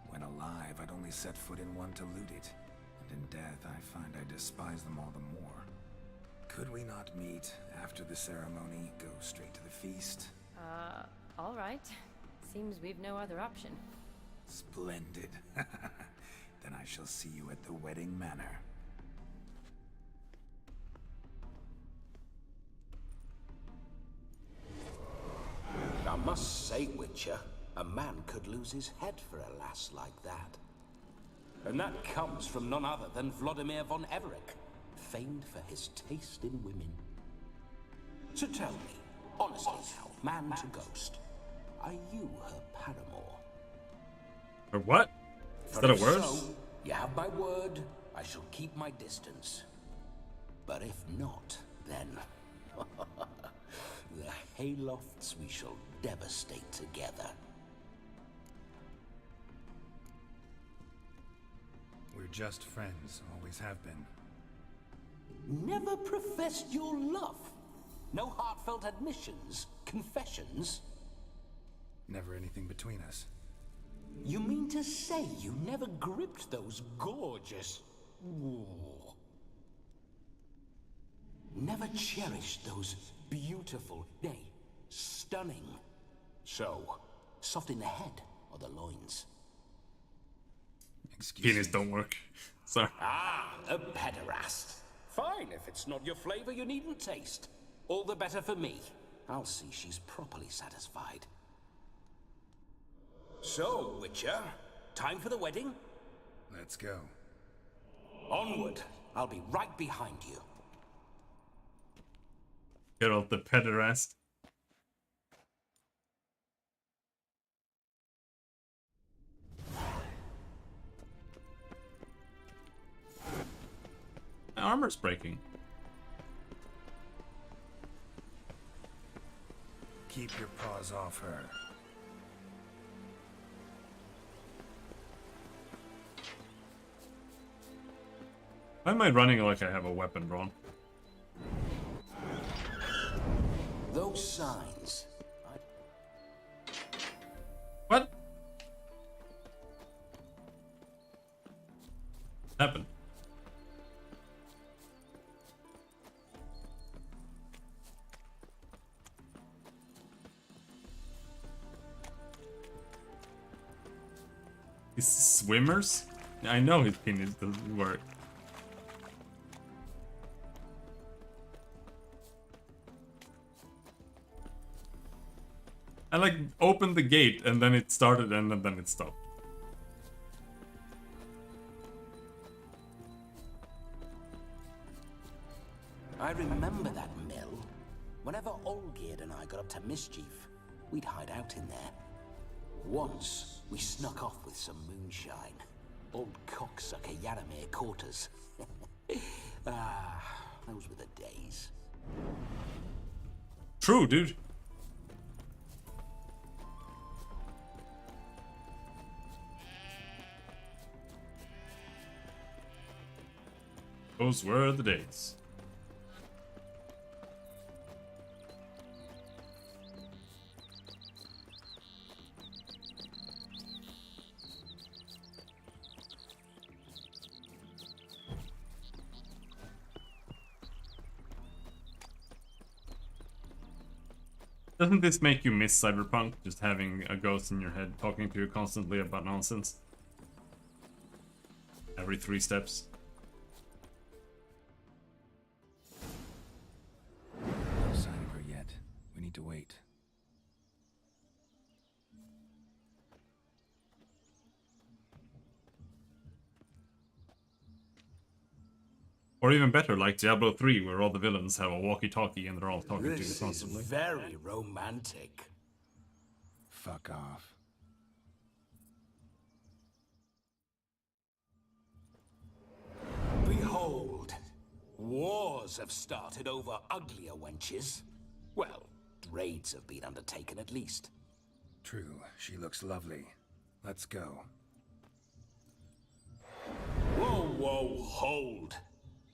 When alive, I'd only set foot in one to loot it. And in death, I find I despise them all the more. Could we not meet after the ceremony, go straight to the feast? All right. Seems we've no other option. Splendid. Then I shall see you at the wedding manor. I must say, Witcher, a man could lose his head for a lass like that. And that comes from none other than Vladimir von Everec, famed for his taste in women. So tell me, honestly now, man to ghost, are you her paramour? Or what? Is that a word? So, you have my word, I shall keep my distance. But if not, then the haylofts we shall devastate together. We're just friends, always have been. Never professed your love? No heartfelt admissions, confessions? Never anything between us. You mean to say you never gripped those gorgeous... Never cherished those beautiful, nay, stunning... So, soft in the head or the loins? Penis don't work. Sorry. Ah, a pederast. Fine, if it's not your flavor, you needn't taste. All the better for me. I'll see she's properly satisfied. So, Witcher, time for the wedding? Let's go. Onward. I'll be right behind you. Geralt the pederast. My armor's breaking. Keep your paws off her. Why am I running like I have a weapon drawn? Those signs. What happened? These swimmers? I know his penis doesn't work. I like opened the gate and then it started and then it stopped. I remember that mill. Whenever Olgierd and I got up to mischief, we'd hide out in there. Once, we snuck off with some moonshine. Old cocksucker Yaramir caught us. Those were the days. True, dude. Those were the days. Doesn't this make you miss Cyberpunk? Just having a ghost in your head talking to you constantly about nonsense? Every 3 steps. No sign of her yet. We need to wait. Or even better, like Diablo 3, where all the villains have a walkie-talkie and they're all talking to you This is constantly. very romantic. Fuck off. Behold, wars have started over uglier wenches. Well, raids have been undertaken at least. True, she looks lovely. Let's go. Whoa, whoa, hold.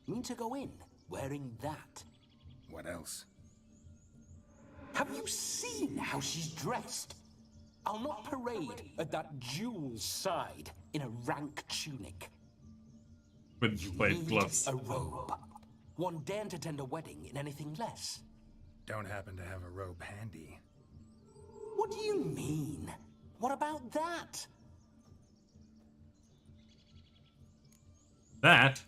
You mean to go in, wearing that? What else? Have you seen how she's dressed? I'll not parade at that jewel's side in a rank tunic. With plaid gloves. A robe. One daren't attend a wedding in anything less. Don't happen to have a robe handy. What do you mean? What about that? That?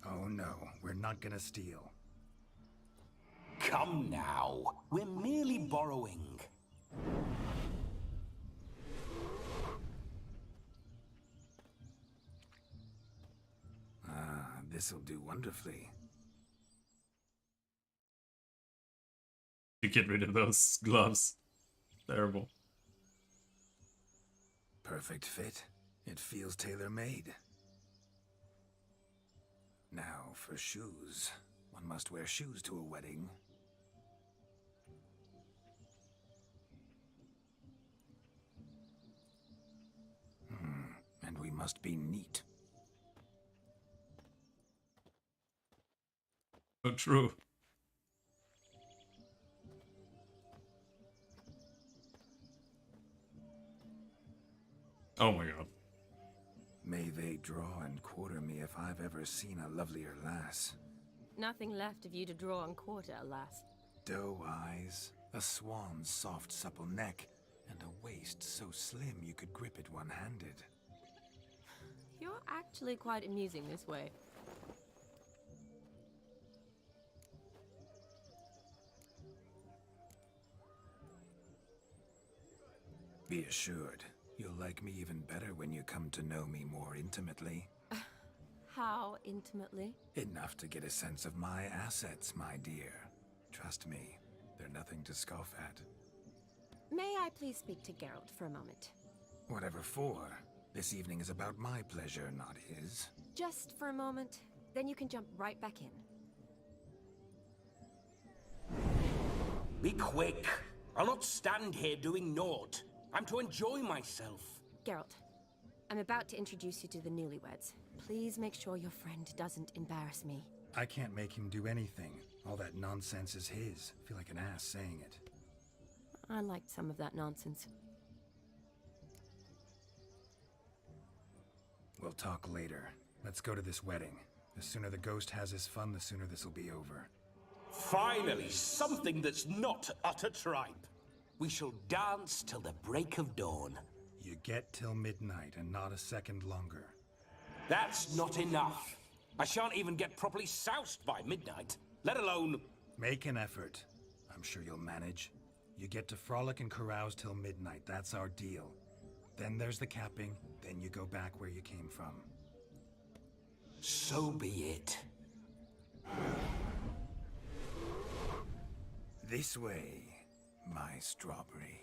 Oh no, we're not gonna steal. Come now, we're merely borrowing. This'll do wonderfully. To get rid of those gloves. Terrible. Perfect fit. It feels tailor-made. Now for shoes. One must wear shoes to a wedding. And we must be neat. So true. Oh my god. May they draw and quarter me if I've ever seen a lovelier lass. Nothing left of you to draw and quarter, alas. Doe eyes, a swan's soft supple neck, and a waist so slim you could grip it one-handed. You're actually quite amusing this way. Be assured, you'll like me even better when you come to know me more intimately. How intimately? Enough to get a sense of my assets, my dear. Trust me, they're nothing to scoff at. May I please speak to Geralt for a moment? Whatever for. This evening is about my pleasure, not his. Just for a moment, then you can jump right back in. Be quick. I'll not stand here doing naught. I'm to enjoy myself. Geralt, I'm about to introduce you to the newlyweds. Please make sure your friend doesn't embarrass me. I can't make him do anything. All that nonsense is his. I feel like an ass saying it. I liked some of that nonsense. We'll talk later. Let's go to this wedding. The sooner the ghost has his fun, the sooner this'll be over. Finally, something that's not utter tripe. We shall dance till the break of dawn. You get till midnight and not a second longer. That's not enough. I shan't even get properly soused by midnight, let alone... Make an effort. I'm sure you'll manage. You get to frolic and carouse till midnight. That's our deal. Then there's the capping. Then you go back where you came from. So be it. This way, my strawberry.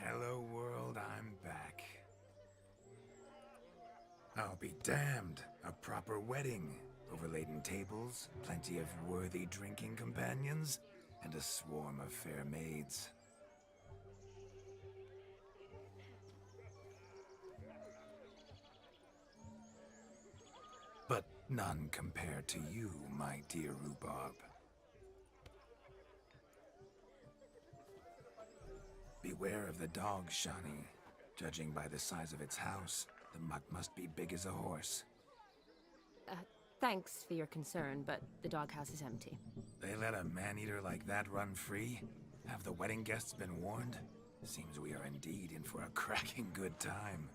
Hello world, I'm back. I'll be damned. A proper wedding. Overladen tables, plenty of worthy drinking companions, and a swarm of fair maids. But none compared to you, my dear rhubarb. Beware of the dog, Shani. Judging by the size of its house, the mutt must be big as a horse. Thanks for your concern, but the doghouse is empty. They let a man-eater like that run free? Have the wedding guests been warned? Seems we are indeed in for a cracking good time.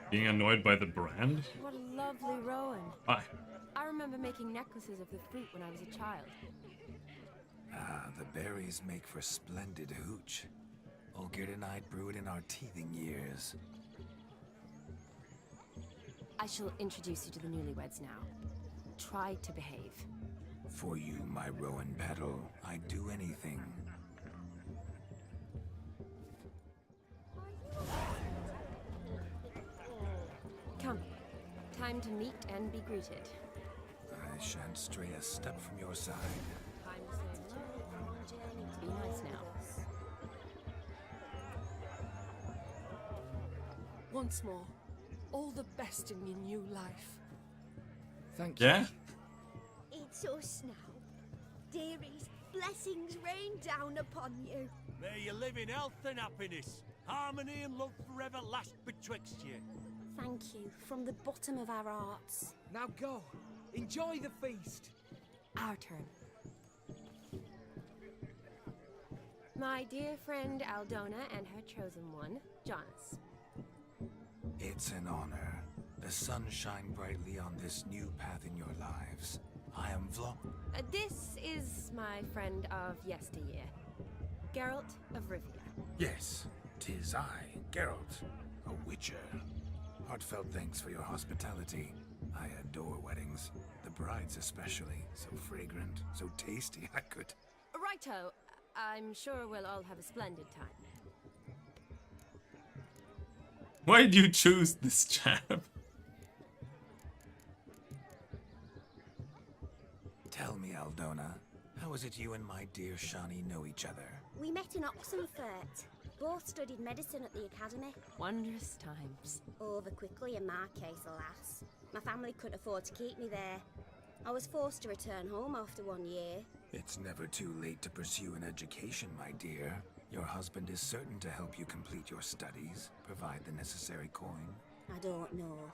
Being annoyed by the brand? What a lovely rowan. Hi. I remember making necklaces of the fruit when I was a child. Ah, the berries make for splendid hooch. Olgierd and I brewed in our teething years. I shall introduce you to the newlyweds now. Try to behave. For you, my rowan petal, I'd do anything. Come. Time to meet and be greeted. I shan't stray a step from your side. Time to say hello. Be nice now. Once more, all the best in your new life. Thank you. Yeah? It's us now. Dearies, blessings rain down upon you. May you live in health and happiness. Harmony and love forever last betwixt you. Thank you from the bottom of our hearts. Now go. Enjoy the feast. Our turn. My dear friend Aldona and her chosen one, Jonas. It's an honor. The sun shine brightly on this new path in your lives. I am This is my friend of yesteryear, Geralt of Rivia. Yes, 'tis I, Geralt, a witcher. Heartfelt thanks for your hospitality. I adore weddings. The brides especially. So fragrant, so tasty, I could... Righto. I'm sure we'll all have a splendid time. Why did you choose this chap? Tell me, Aldona, how is it you and my dear Shani know each other? We met in Oxenfurt. Both studied medicine at the academy. Wondrous times. Over quickly in my case, alas. My family couldn't afford to keep me there. I was forced to return home after 1 year. It's never too late to pursue an education, my dear. Your husband is certain to help you complete your studies, provide the necessary coin. I don't know.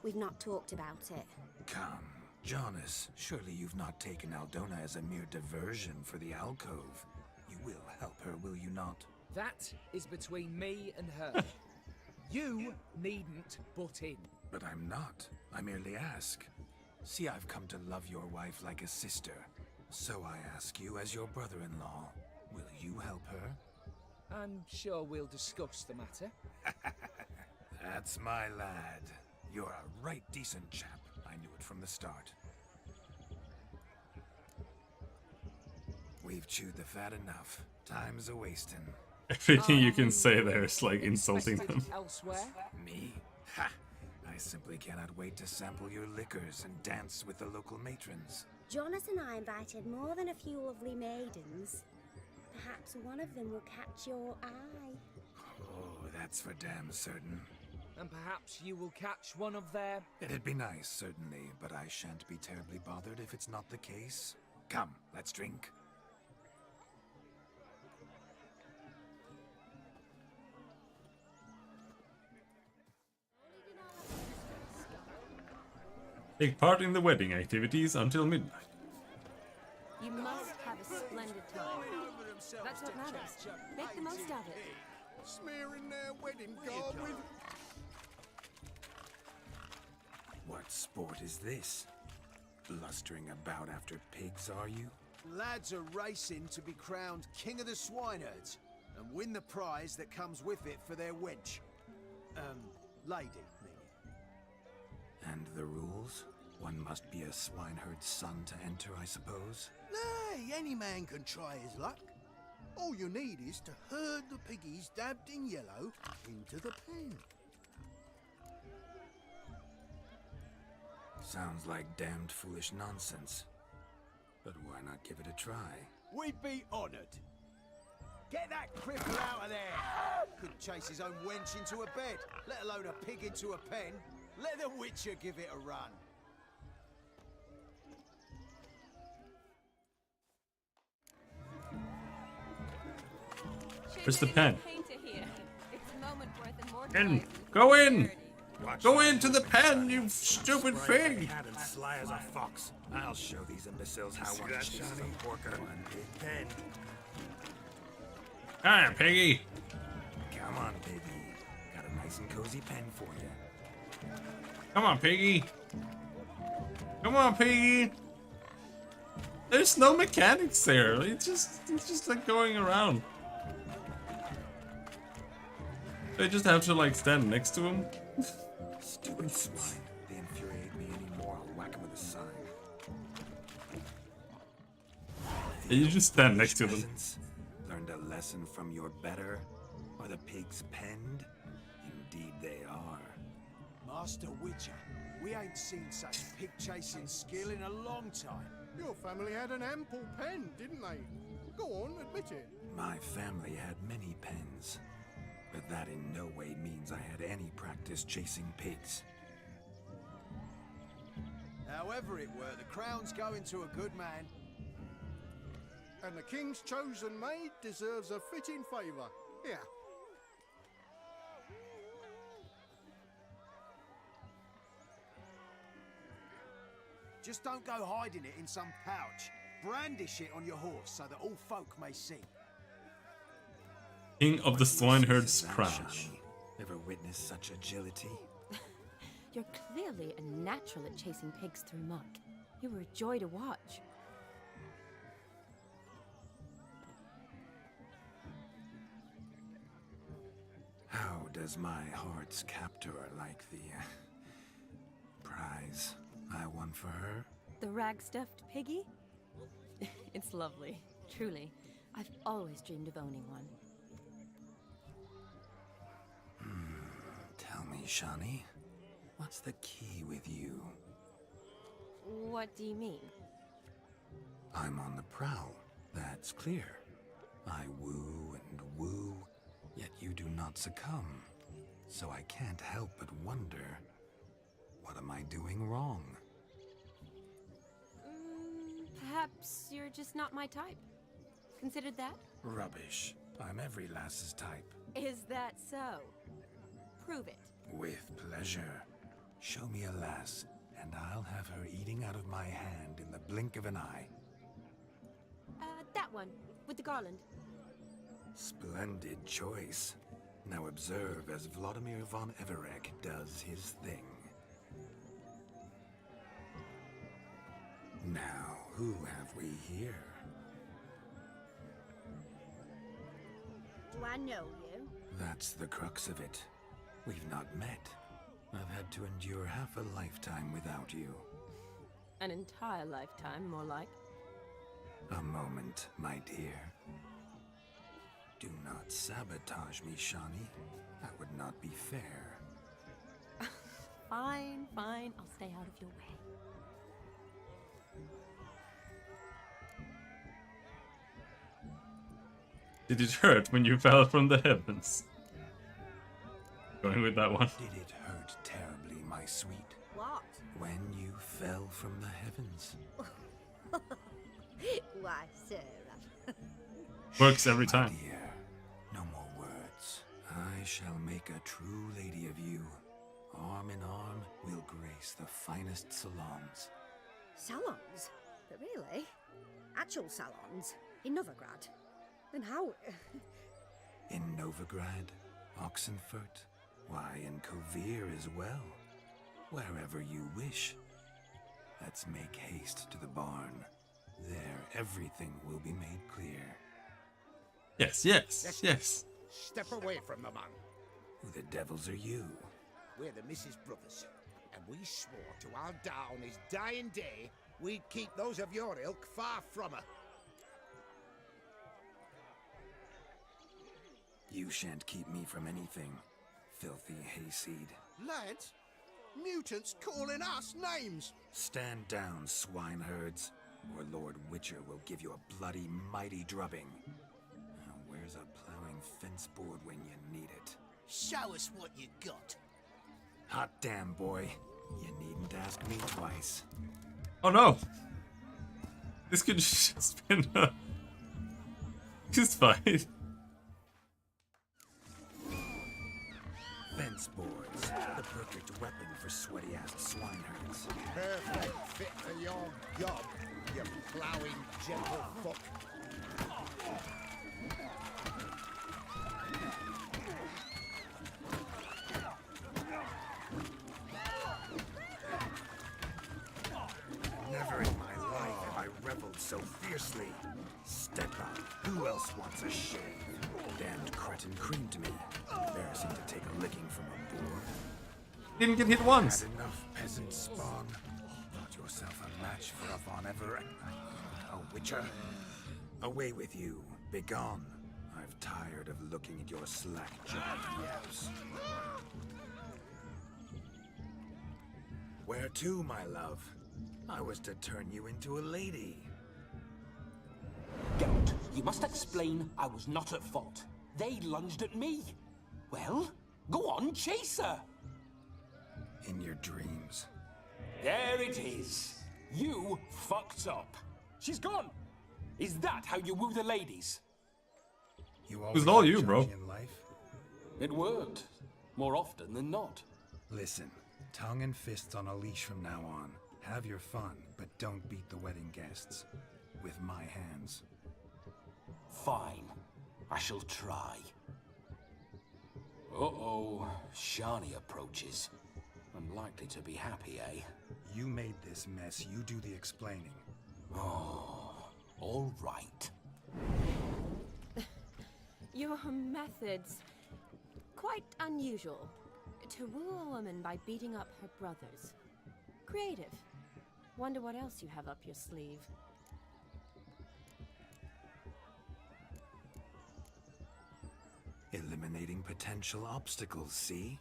We've not talked about it. Come, Jonas, surely you've not taken Aldona as a mere diversion for the alcove. You will help her, will you not? That is between me and her. You needn't butt in. But I'm not. I merely ask. See, I've come to love your wife like a sister. So I ask you as your brother-in-law, will you help her? I'm sure we'll discuss the matter. That's my lad. You're a right decent chap. I knew it from the start. We've chewed the fat enough. Time's a-wasting. Everything you can say there is like insulting them. Elsewhere? Me? Ha! I simply cannot wait to sample your liquors and dance with the local matrons. Jonas and I invited more than a few lovely maidens. Perhaps one of them will catch your eye. Oh, that's for damn certain. And perhaps you will catch one of their... It'd be nice, certainly, but I shan't be terribly bothered if it's not the case. Come, let's drink. Take part in the wedding activities until midnight. You must Falling over themselves That's what to matters. catch up. Make the most Ain't of it. Smearing their wedding garb with... What sport is this? Blustering about after pigs, are you? Lads are racing to be crowned King of the Swineherds and win the prize that comes with it for their wench. Lady, meaning. And the rules? One must be a swineherd's son to enter, I suppose? Nay, any man can try his luck. All you need is to herd the piggies dabbed in yellow into the pen. Sounds like damned foolish nonsense. But why not give it a try? We'd be honoured. Get that cripple out of there! Couldn't chase his own wench into a bed, let alone a pig into a pen. Let the Witcher give it a run. Where's the pen? In. Go in! Go into the pen, you stupid pig! Cat and sly as a fox. I'll show these imbeciles how one chases a porker. One big pen. Ah, piggy! Come on, piggy. Got a nice and cozy pen for you. Come on, piggy! Come on, piggy! There's no mechanics there. It's just like going around. They just have to like stand next to him. Stupid swine. They infuriate me anymore. I'll whack him with a sign. Yeah, you just stand next to them. Peasants learned a lesson from your better? Are the pigs penned? Indeed they are. Master Witcher, we ain't seen such pig-chasing skill in a long time. Your family had an ample pen, didn't they? Go on, admit it. My family had many pens. But that in no way means I had any practice chasing pigs. However it were, the crown's going to a good man. And the king's chosen maid deserves a fitting favour. Here. Just don't go hiding it in some pouch. Brandish it on your horse so that all folk may see. King of the Swineherd's crown. Ever witnessed such agility? You're clearly a natural at chasing pigs through muck. You were a joy to watch. How does my heart's captor like the prize I won for her? The rag-stuffed piggy? It's lovely, truly. I've always dreamed of owning one. Tell me, Shani, what's the key with you? What do you mean? I'm on the prowl, that's clear. I woo and woo, yet you do not succumb. So I can't help but wonder, what am I doing wrong? Perhaps you're just not my type. Considered that? Rubbish. I'm every lass's type. Is that so? Prove it. With pleasure. Show me a lass, and I'll have her eating out of my hand in the blink of an eye. That one, with the garland. Splendid choice. Now observe as Vladimir von Everec does his thing. Now, who have we here? Do I know you? That's the crux of it. We've not met. I've had to endure half a lifetime without you. An entire lifetime, more like. A moment, my dear. Do not sabotage me, Shani. That would not be fair. Fine, fine. I'll stay out of your way. Did it hurt when you fell from the heavens? Going with that one. Did it hurt terribly, my sweet? What? When you fell from the heavens? Why, Sarah. Works every time. My dear, no more words. I shall make a true lady of you. Arm in arm, we'll grace the finest salons. Salons? But really? Actual salons? In Novigrad? Then how? In Novigrad, Oxenfurt, why, in Kovir as well. Wherever you wish. Let's make haste to the barn. There, everything will be made clear. Yes, yes, yes. Step away from the man. Who the devils are you? We're the Mrs. Brothers, and we swore to our Da on his dying day we'd keep those of your ilk far from her. You shan't keep me from anything, filthy hayseed. Lads, mutants calling us names. Stand down, swineherds, or Lord Witcher will give you a bloody mighty drubbing. Now, where's a plowing fence board when you need it? Show us what you got. Hot damn, boy. You needn't ask me twice. Oh no! This could just been a... Just fine. Fence boards, the perfect weapon for sweaty-ass swineherds. Perfect fit for your job, you ploughing gentle fuck. Never in my life have I reveled so fiercely. Step up. Who else wants a shave? Damned cretin creamed me. Embarrassing to take a licking from a boar. Didn't get hit once. Had enough, peasant spawn. Thought yourself a match for a Von Everett. A Witcher. Away with you. Begone. I've tired of looking at your slack-jawed yaps. Where to, my love? I was to turn you into a lady. Geralt, you must explain I was not at fault. They lunged at me. Well, go on, chase her. In your dreams. There it is. You fucked up. She's gone. Is that how you woo the ladies? You It was all you, judge bro. in life? It worked. More often than not. Listen, tongue and fists on a leash from now on. Have your fun, but don't beat the wedding guests. With my hands. Fine. I shall try. Uh-oh. Shani approaches. Unlikely to be happy, eh? You made this mess. You do the explaining. Oh, all right. Your methods... quite unusual. To woo a woman by beating up her brothers. Creative. Wonder what else you have up your sleeve. Eliminating potential obstacles, see?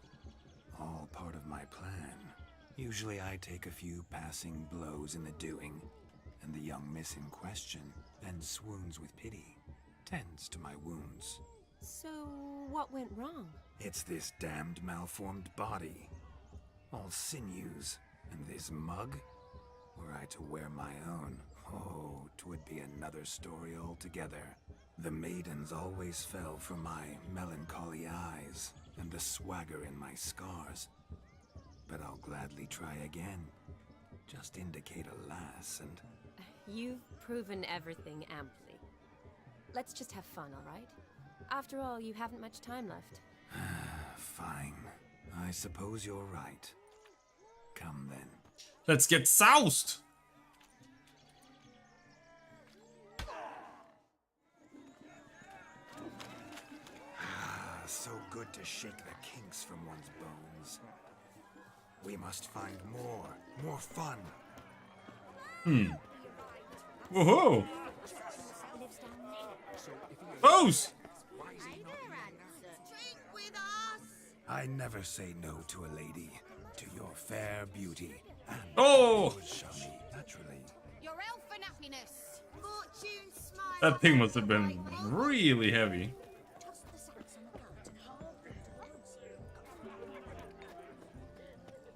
All part of my plan. Usually I take a few passing blows in the doing, and the young miss in question then swoons with pity, tends to my wounds. So, what went wrong? It's this damned malformed body. All sinews, and this mug? Were I to wear my own, oh, 'twould be another story altogether. The maidens always fell for my melancholy eyes, and the swagger in my scars. But I'll gladly try again. Just indicate a lass and... You've proven everything amply. Let's just have fun, all right? After all, you haven't much time left. Fine. I suppose you're right. Come then. Let's get soused! So good to shake the kinks from one's bones. We must find more fun. Woohoo! Rose! I never say no to a lady, to your fair beauty, and Oh! Shami, naturally. Your elfin happiness. Fortune smile. That thing must have been really heavy.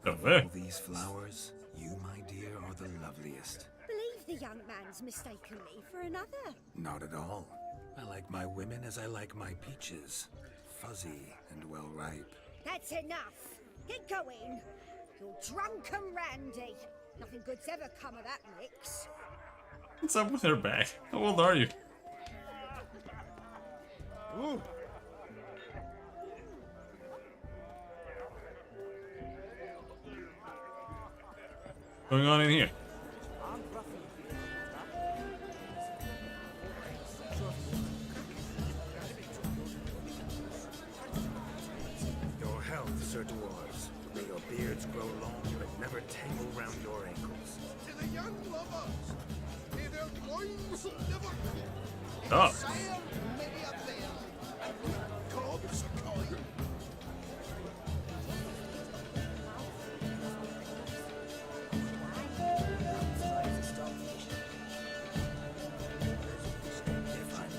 All these flowers, you, my dear, are the loveliest. Believe the young man's mistaken me for another. Not at all. I like my women as I like my peaches. Fuzzy and well ripe. That's enough. Get going. You're drunk and randy. Nothing good's ever come of that mix. What's up with her back? How old are you? Ooh. What's going on in here? Your health, Sir Dwarves. May your beards grow long and never tangle round your ankles. To the young lovers, may their loins never Oh. desire many a veil, and good gods kind.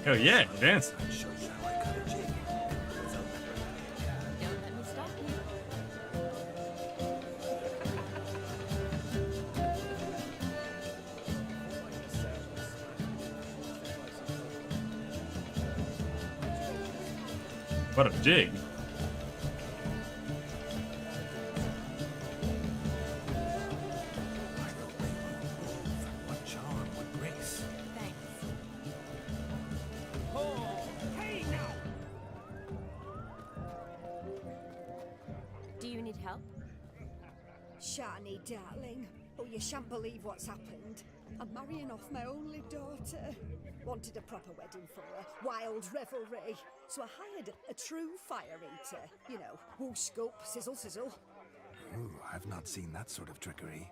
Hell yeah, dance. Don't let me stop you. What a jig. What charm, what grace. Thanks. Hey now! Do you need help? Shani, darling. Oh, you shan't believe what's happened. I'm marrying off my only daughter. Wanted a proper wedding for her. Wild revelry. So I hired a true fire eater. You know, whoosh scoop, sizzle sizzle. Ooh, I've not seen that sort of trickery.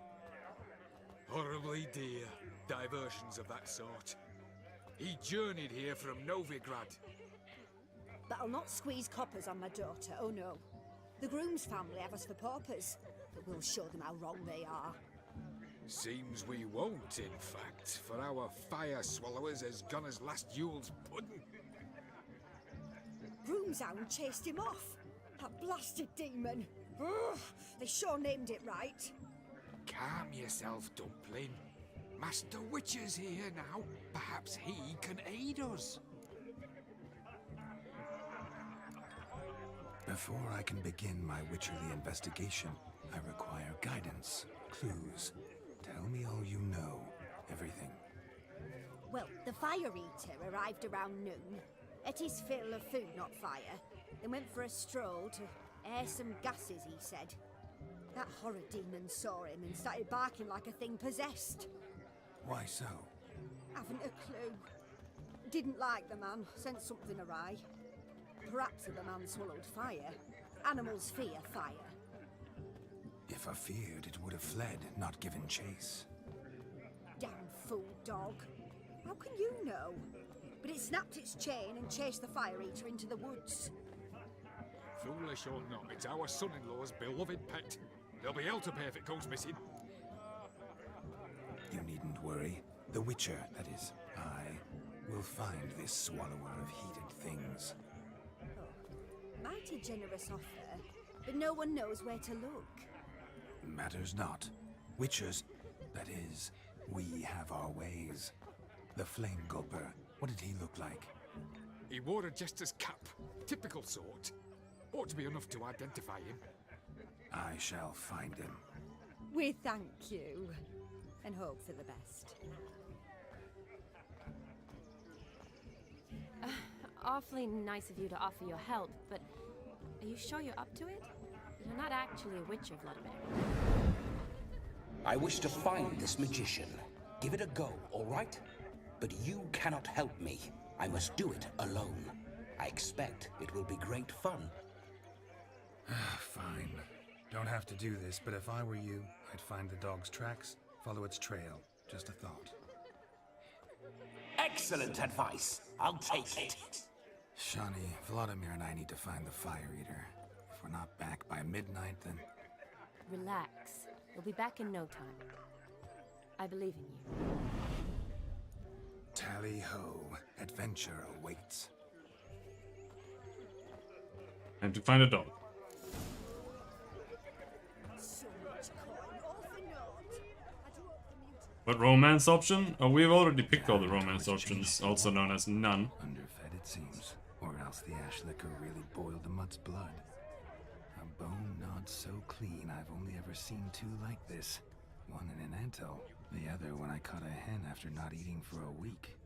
Horribly dear diversions of that sort. He journeyed here from Novigrad. But I'll not squeeze coppers on my daughter, oh no. The groom's family have us for paupers, but we'll show them how wrong they are. Seems we won't, in fact, for our fire swallowers has gone as last Yule's pudding. Groom's hound chased him off. That blasted demon. Ugh, they sure named it right. Calm yourself, Dumpling. Master Witcher's here now. Perhaps he can aid us. Before I can begin my witcherly investigation, I require guidance, clues. Tell me all you know, everything. Well, the fire eater arrived around noon. Ate his fill of food, not fire. Then went for a stroll to air some gases, he said. That horror demon saw him and started barking like a thing possessed. Why so? Haven't a clue. Didn't like the man, sent something awry. Perhaps the man swallowed fire. Animals fear fire. If I feared, it would have fled, not given chase. Damn fool dog. How can you know? But it snapped its chain and chased the fire eater into the woods. Foolish or not, it's our son-in-law's beloved pet. There'll be hell to pay if it goes missing. You needn't worry. The Witcher, that is, I, will find this swallower of heated things. Mighty generous offer, but no one knows where to look. Matters not. Witchers, that is, we have our ways. The Flame Gulper, what did he look like? He wore a jester's cap. Typical sort. Ought to be enough to identify him. I shall find him. We thank you, and hope for the best. Awfully nice of you to offer your help, but are you sure you're up to it? You're not actually a witcher, Vladimir. I wish to find this magician. Give it a go, all right? But you cannot help me. I must do it alone. I expect it will be great fun. Fine. Don't have to do this, but if I were you, I'd find the dog's tracks, follow its trail. Just a thought. Excellent advice. I'll take it. Shani, Vladimir and I need to find the Fire Eater. If we're not back by midnight, then... Relax. We'll be back in no time. I believe in you. Tally-ho. Adventure awaits. And to find a dog. So much coin, all for naught. I drew up the mutant. What romance option? Oh, we've already picked all the romance options, also known as none. Underfed it seems. Or else the ash liquor really boiled the mutt's blood. A bone gnawed so clean I've only ever seen two like this. One in an antle, the other when I caught a hen after not eating for a week.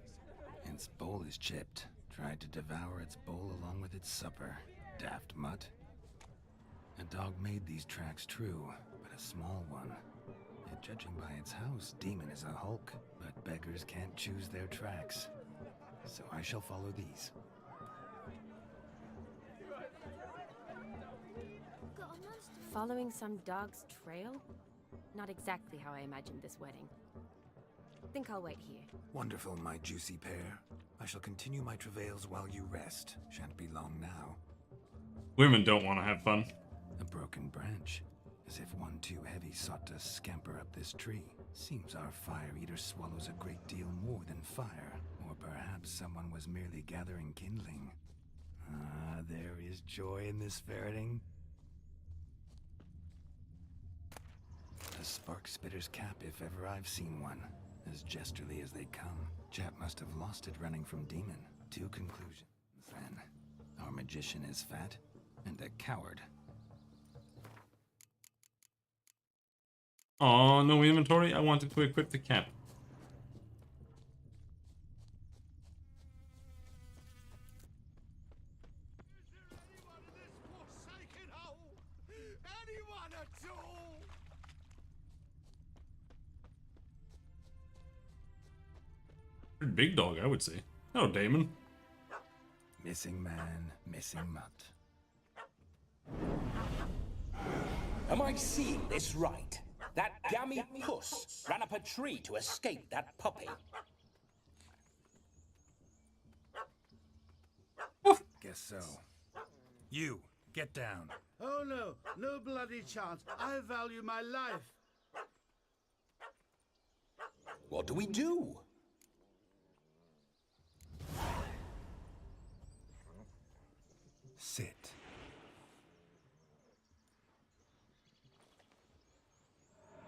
Its bowl is chipped. Tried to devour its bowl along with its supper. Daft mutt. A dog made these tracks true, but a small one. Yet judging by its house, Demon is a hulk. But beggars can't choose their tracks. So I shall follow these. Following some dog's trail? Not exactly how I imagined this wedding. Think I'll wait here. Wonderful, my juicy pair. I shall continue my travails while you rest. Shan't be long now. Women don't want to have fun. A broken branch, as if one too heavy sought to scamper up this tree. Seems our fire eater swallows a great deal more than fire. Or perhaps someone was merely gathering kindling. Ah, there is joy in this ferreting. A spark spitter's cap if ever I've seen one. As jesterly as they come. Chap must have lost it running from Demon. Two conclusions, then. Our magician is fat, and a coward. Aw, no inventory? I wanted to equip the cap. Anyone at all? Big dog, I would say. Oh, Damon. Missing man, missing mutt. Am I seeing this right? That gammy puss ran up a tree to escape that puppy. Guess so. You, get down. Oh no, no bloody chance. I value my life. What do we do? Sit.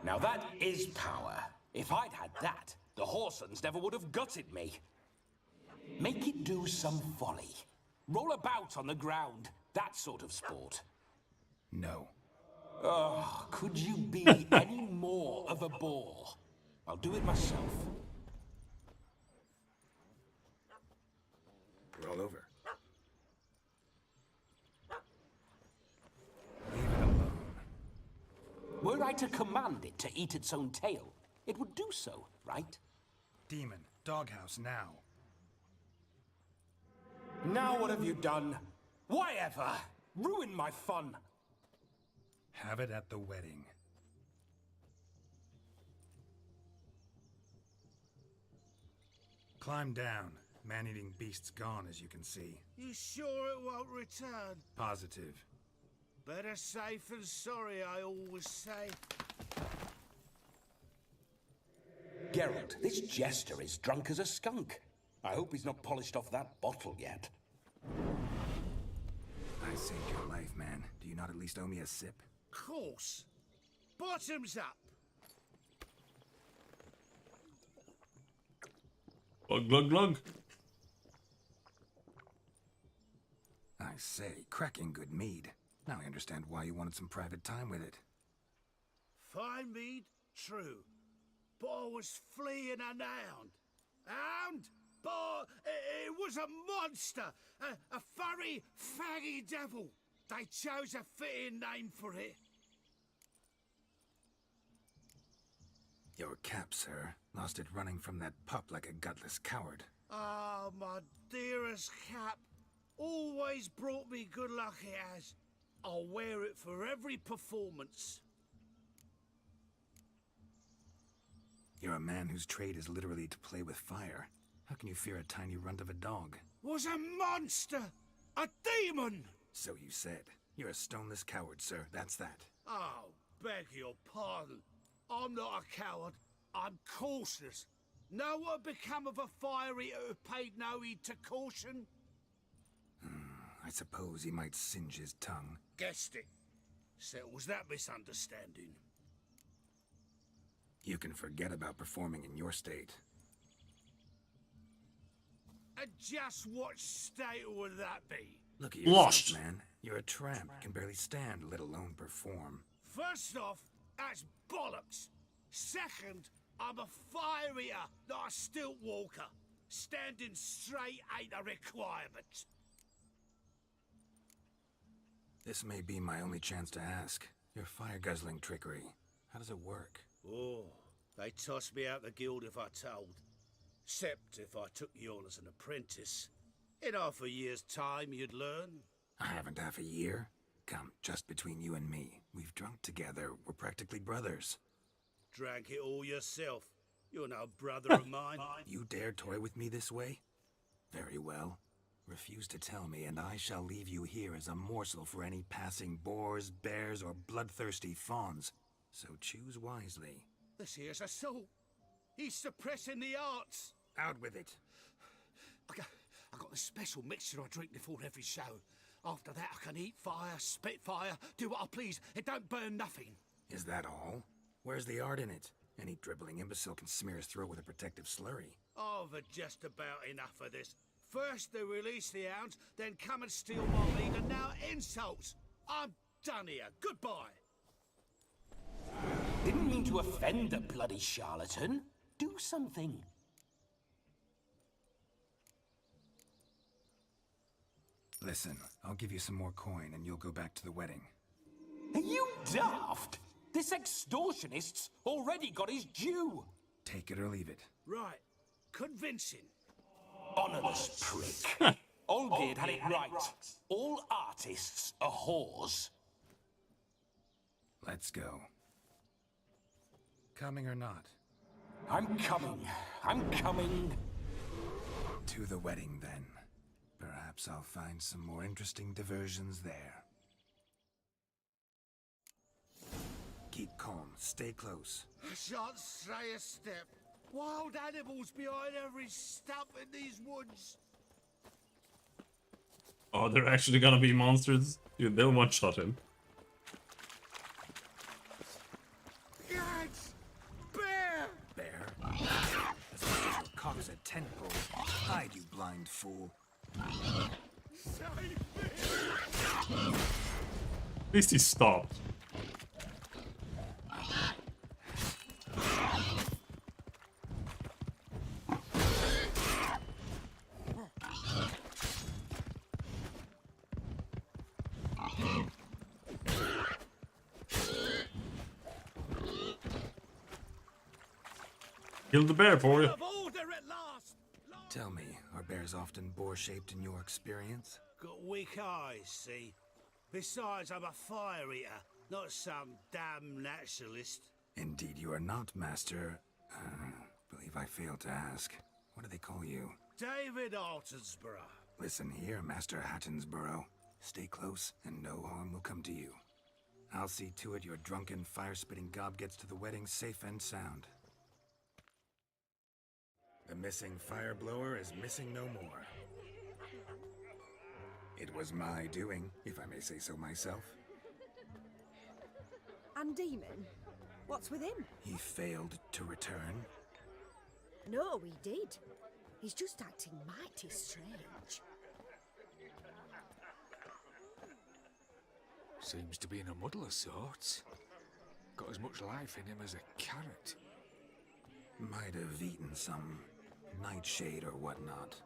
Now that is power. If I'd had that, the Horsons never would have gutted me. Make it do some folly. Roll about on the ground. That sort of sport. No. Oh, could you be any more of a bore? I'll do it myself. Roll over. Were I to command it to eat its own tail, it would do so, right? Demon, doghouse now. Now what have you done? Why ever? Ruin my fun. Have it at the wedding. Climb down. Man-eating beast's gone, as you can see. You sure it won't return? Positive. Better safe than sorry, I always say. Geralt, this jester is drunk as a skunk. I hope he's not polished off that bottle yet. I saved your life, man. Do you not at least owe me a sip? Course. Bottoms up. Glug, glug, glug. I say, cracking good mead. Now I understand why you wanted some private time with it. Fine mead, true. But I was fleeing an hound. Hound? But it was a monster. A furry, faggy devil. They chose a fitting name for it. Your cap, sir. Lost it running from that pup like a gutless coward. Ah, my dearest cap. Always brought me good luck, it has. I'll wear it for every performance. You're a man whose trade is literally to play with fire. How can you fear a tiny runt of a dog? Was a monster! A demon! So you said. You're a stoneless coward, sir. That's that. Oh, beg your pardon. I'm not a coward. I'm cautious. Know what become of a fire eater who paid no heed to caution? I suppose he might singe his tongue. Guessed it. Settles that misunderstanding. You can forget about performing in your state. And just what state would that be? Look at yourself, man. You're a tramp. Can barely stand, let alone perform. First off, that's bollocks. Second, I'm a fire eater, not a stilt walker. Standing straight ain't a requirement. This may be my only chance to ask. Your fire-guzzling trickery, how does it work? Oh, they tossed me out the guild if I told. Except if I took you on as an apprentice. In half a year's time, you'd learn. I haven't half a year. Come, just between you and me. We've drunk together. We're practically brothers. Drank it all yourself. You're no brother of mine. You dare toy with me this way? Very well. Refuse to tell me, and I shall leave you here as a morsel for any passing boars, bears, or bloodthirsty fawns. So choose wisely. This here's assault. He's suppressing the arts. Out with it. I got this special mixture I drink before every show. After that, I can eat fire, spit fire, do what I please. It don't burn nothing. Is that all? Where's the art in it? Any dribbling imbecile can smear his throat with a protective slurry. I've had just about enough of this. First they release the hounds, then come and steal my meat, and now insults. I'm done here. Goodbye. Didn't mean to offend the bloody charlatan. Do something. Listen, I'll give you some more coin and you'll go back to the wedding. Are you daft? This extortionist's already got his due. Take it or leave it. Right. Convincing. Honourless prick. Olgierd had it right. All artists are whores. Let's go. Coming or not? I'm coming. I'm coming. To the wedding, then. Perhaps I'll find some more interesting diversions there. Keep calm. Stay close. I shan't stray a step. Wild animals behind every stump in these woods. Oh, they're actually gonna be monsters? Dude, they'll one-shot him. Gags! Bear! Bear? As much as your cock's a tentpole. Hide, you blind fool. Save me! At least he stopped. Kill the bear for you. Tell me, are bears often boar-shaped in your experience? Got weak eyes, see? Besides, I'm a fire eater, not some damn naturalist. Indeed you are not, Master. Believe I failed to ask. What do they call you? David Altonsborough. Listen here, Master Hattonsborough. Stay close, and no harm will come to you. I'll see to it your drunken, fire-spitting gob gets to the wedding safe and sound. The missing fire blower is missing no more. It was my doing, if I may say so myself. And Demon? What's with him? He failed to return. No, he did. He's just acting mighty strange. Seems to be in a muddle of sorts. Got as much life in him as a carrot. Might have eaten some nightshade or whatnot.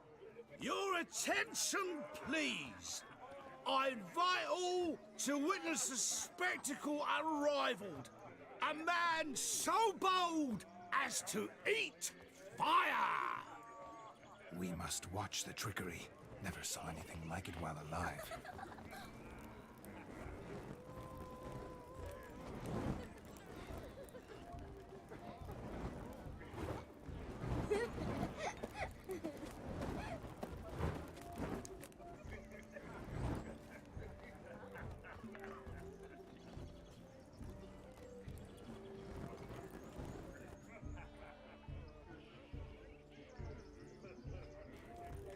Your attention, please. I invite all to witness a spectacle unrivaled. A man so bold as to eat fire. We must watch the trickery. Never saw anything like it while alive.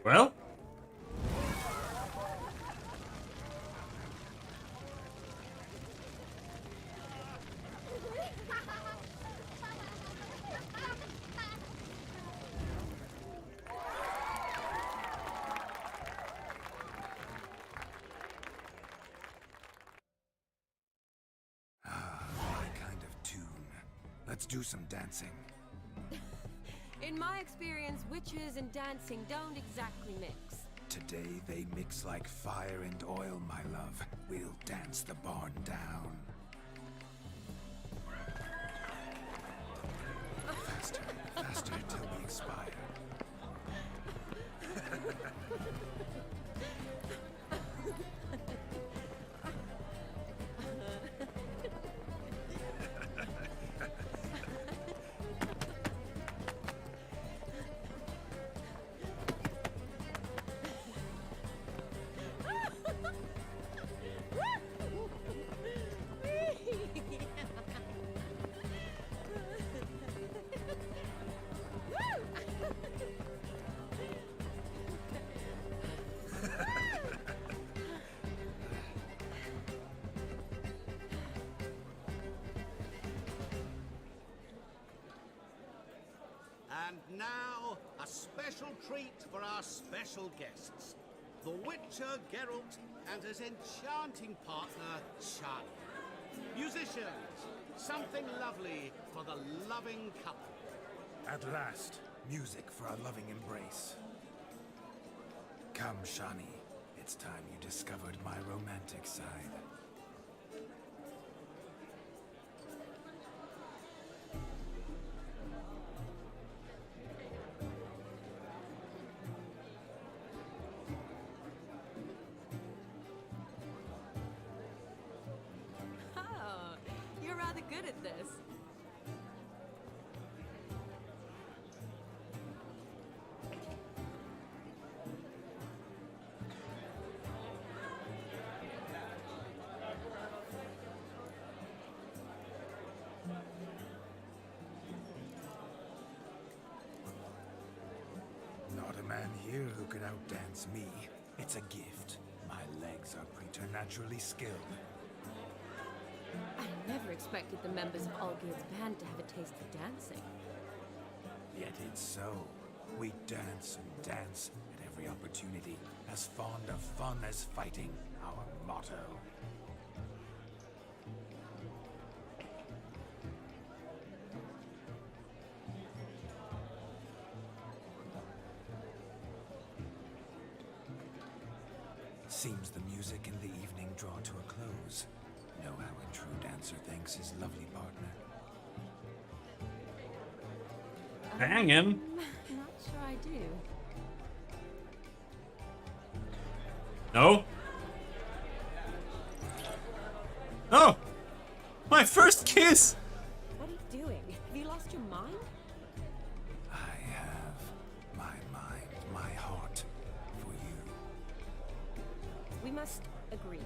Well? My kind of tune. Let's do some dancing. In my experience, witches and dancing don't exactly mix. Today they mix like fire and oil, my love. We'll dance the barn down. Faster, faster till we expire. And now, a special treat for our special guests. The Witcher Geralt and his enchanting partner, Shani. Musicians, something lovely for the loving couple. At last, music for a loving embrace. Come, Shani. It's time you discovered my romantic side. Oh, you're rather good at this. Not a man here who could outdance me. It's a gift. My legs are preternaturally skilled. I never expected the members of Olgierd's band to have a taste for dancing. Yet it's so. We dance and dance at every opportunity, as fond of fun as fighting, our motto. Seems the music and the evening draw to a close. Know how a true dancer thanks his lovely partner. Hanging. Not sure I do. No? Oh! My first kiss! What are you doing? Have you lost your mind? I have my mind, my heart for you. We must agree.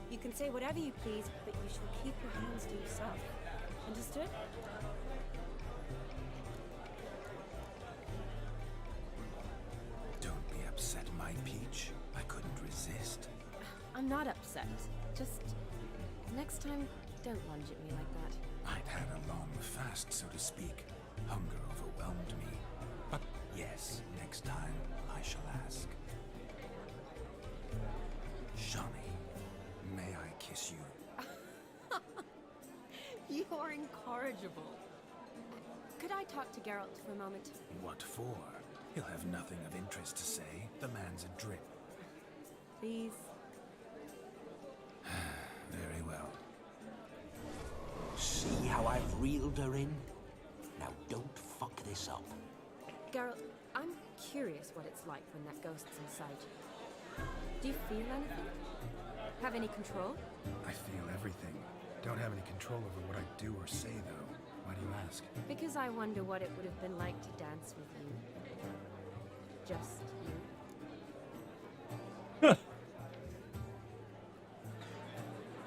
You can say whatever you please, but you shall keep your hands to yourself. Understood? Don't be upset, my peach. I couldn't resist. I'm not upset. Just next time, don't lunge at me like that. I'd had a long fast, so to speak. Hunger overwhelmed me. But yes, next time I shall ask. Shani, may I kiss you? You're incorrigible. Could I talk to Geralt for a moment? What for? He'll have nothing of interest to say. The man's adrip. Please? Very well. See how I've reeled her in? Now don't fuck this up. Geralt, I'm curious what it's like when that ghost's inside you. Do you feel anything? Have any control? I feel everything. Don't have any control over what I do or say, though. Why do you ask? Because I wonder what it would have been like to dance with you. Just you.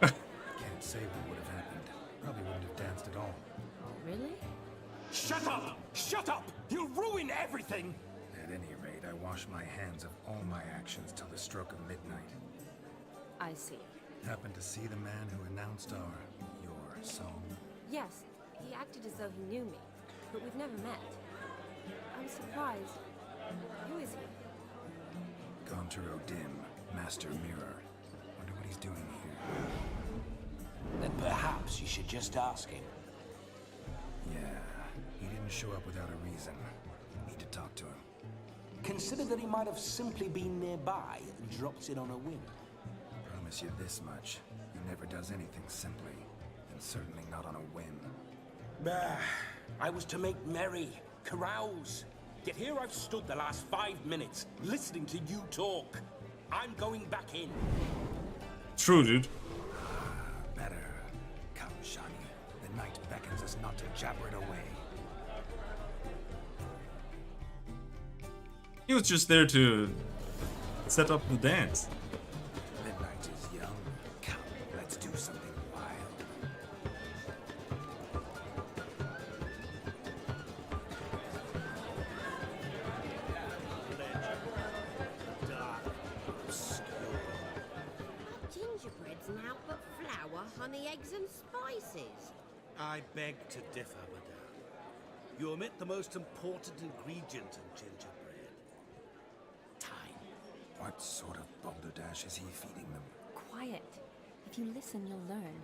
Can't say what would have happened. Probably wouldn't have danced at all. Really? Shut up! Shut up! You'll ruin everything! At any rate, I wash my hands of all my actions till the stroke of midnight. I see. Happened to see the man who announced your song? Yes, he acted as though he knew me, but we've never met. I'm surprised. Who is he? Gontaro Dim, Master Mirror. Wonder what he's doing here. Then perhaps you should just ask him. Yeah, he didn't show up without a reason. talk to him. Consider that he might have simply been nearby and dropped in on a whim. Promise you this much. He never does anything simply, and certainly not on a whim. Bah, I was to make merry, carouse. Yet here I've stood the last 5 minutes, listening to you talk. I'm going back in. True, dude. Better. Come, Shani. The night beckons us not to jabber it away. He was just there to set up the dance. Midnight is young. Come, let's do something wild. Gingerbread's now but flour, honey, eggs, and spices. I beg to differ, madame. You omit the most important ingredient in gingerbread. What sort of balderdash is he feeding them? Quiet. If you listen, you'll learn.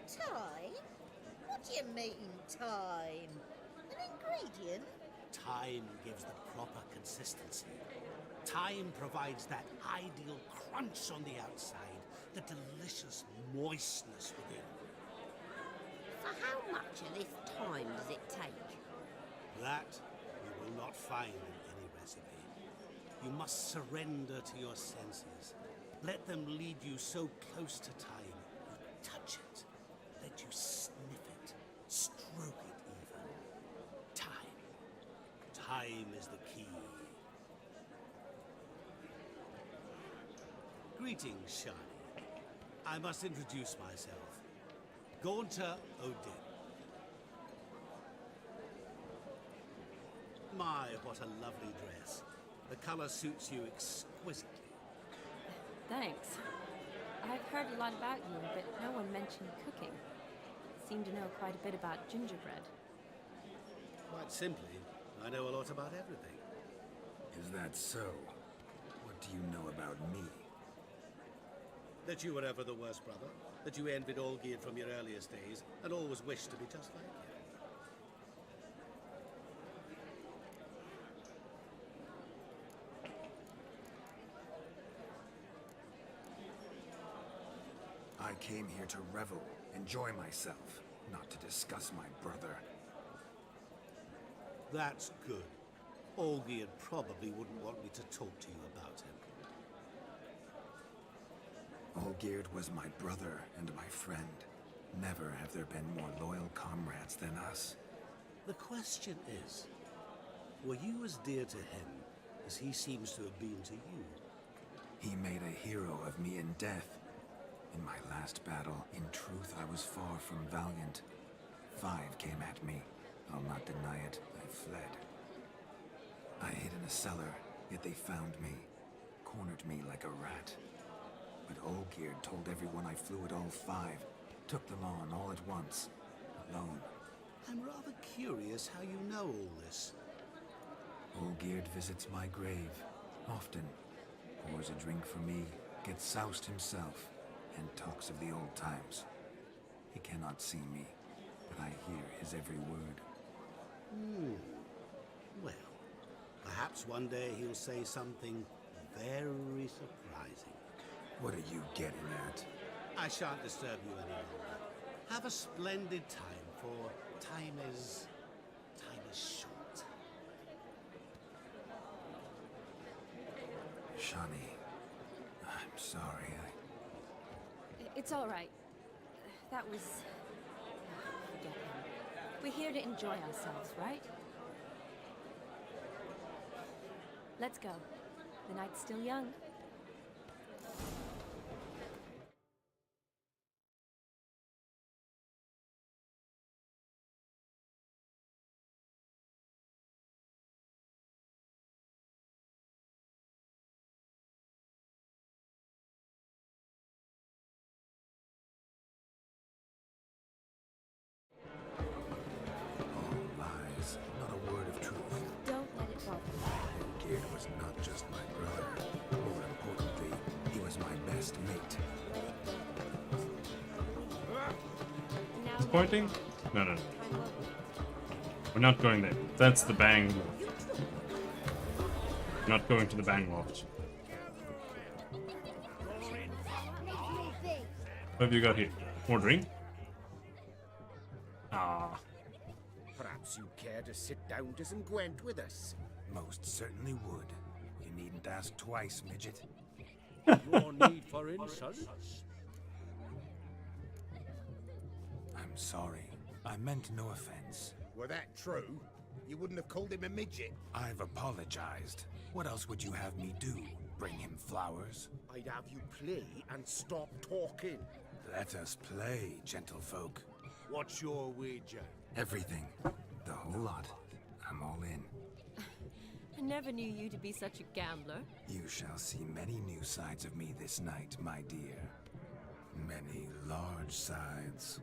Time? What do you mean, time? An ingredient? Time gives the proper consistency. Time provides that ideal crunch on the outside, the delicious moistness within. For how much of this time does it take? That you will not find in any recipe. You must surrender to your senses. Let them lead you so close to time. You touch it. Let you sniff it. Stroke it even. Time. Time is the key. Greetings, Shani. I must introduce myself. Gaunter Odin. My, what a lovely dress. The color suits you exquisitely. Thanks. I've heard a lot about you, but no one mentioned cooking. Seem to know quite a bit about gingerbread. Quite simply, I know a lot about everything. Is that so? What do you know about me? That you were ever the worst brother, that you envied Olgierd from your earliest days, and always wished to be just like him. I came here to revel, enjoy myself, not to discuss my brother. That's good. Olgierd probably wouldn't want me to talk to you about him. Olgierd was my brother and my friend. Never have there been more loyal comrades than us. The question is, were you as dear to him as he seems to have been to you? He made a hero of me in death. In my last battle, in truth, I was far from valiant. 5 came at me. I'll not deny it. I fled. I hid in a cellar, yet they found me. Cornered me like a rat. But Olgierd told everyone I flew at all 5. Took them on all at once. Alone. I'm rather curious how you know all this. Olgierd visits my grave. Often. Pours a drink for me. Gets soused himself. And talks of the old times. He cannot see me, but I hear his every word. Well, perhaps one day he'll say something very surprising. What are you getting at? I shan't disturb you any longer. Have a splendid time, for time is short. Shani, I'm sorry. It's all right. That was... Forget him. We're here to enjoy ourselves, right? Let's go. The night's still young. Not a word of truth. Don't let it bother you. Olgierd was not just my brother. More importantly, he was my best mate. It's pointing? No. We're not going there. That's the bang. Not going to the bang loft. What have you got here? More drink? Ah. Perhaps you'd care to sit down to some Gwent with us. Most certainly would. You needn't ask twice, midget. Your need for insults? I'm sorry. I meant no offense. Were that true, you wouldn't have called him a midget. I've apologized. What else would you have me do? Bring him flowers? I'd have you play and stop talking. Let us play, gentlefolk. What's your wager? Everything. The whole lot. I'm all in. I never knew you to be such a gambler. You shall see many new sides of me this night, my dear. Many large sides.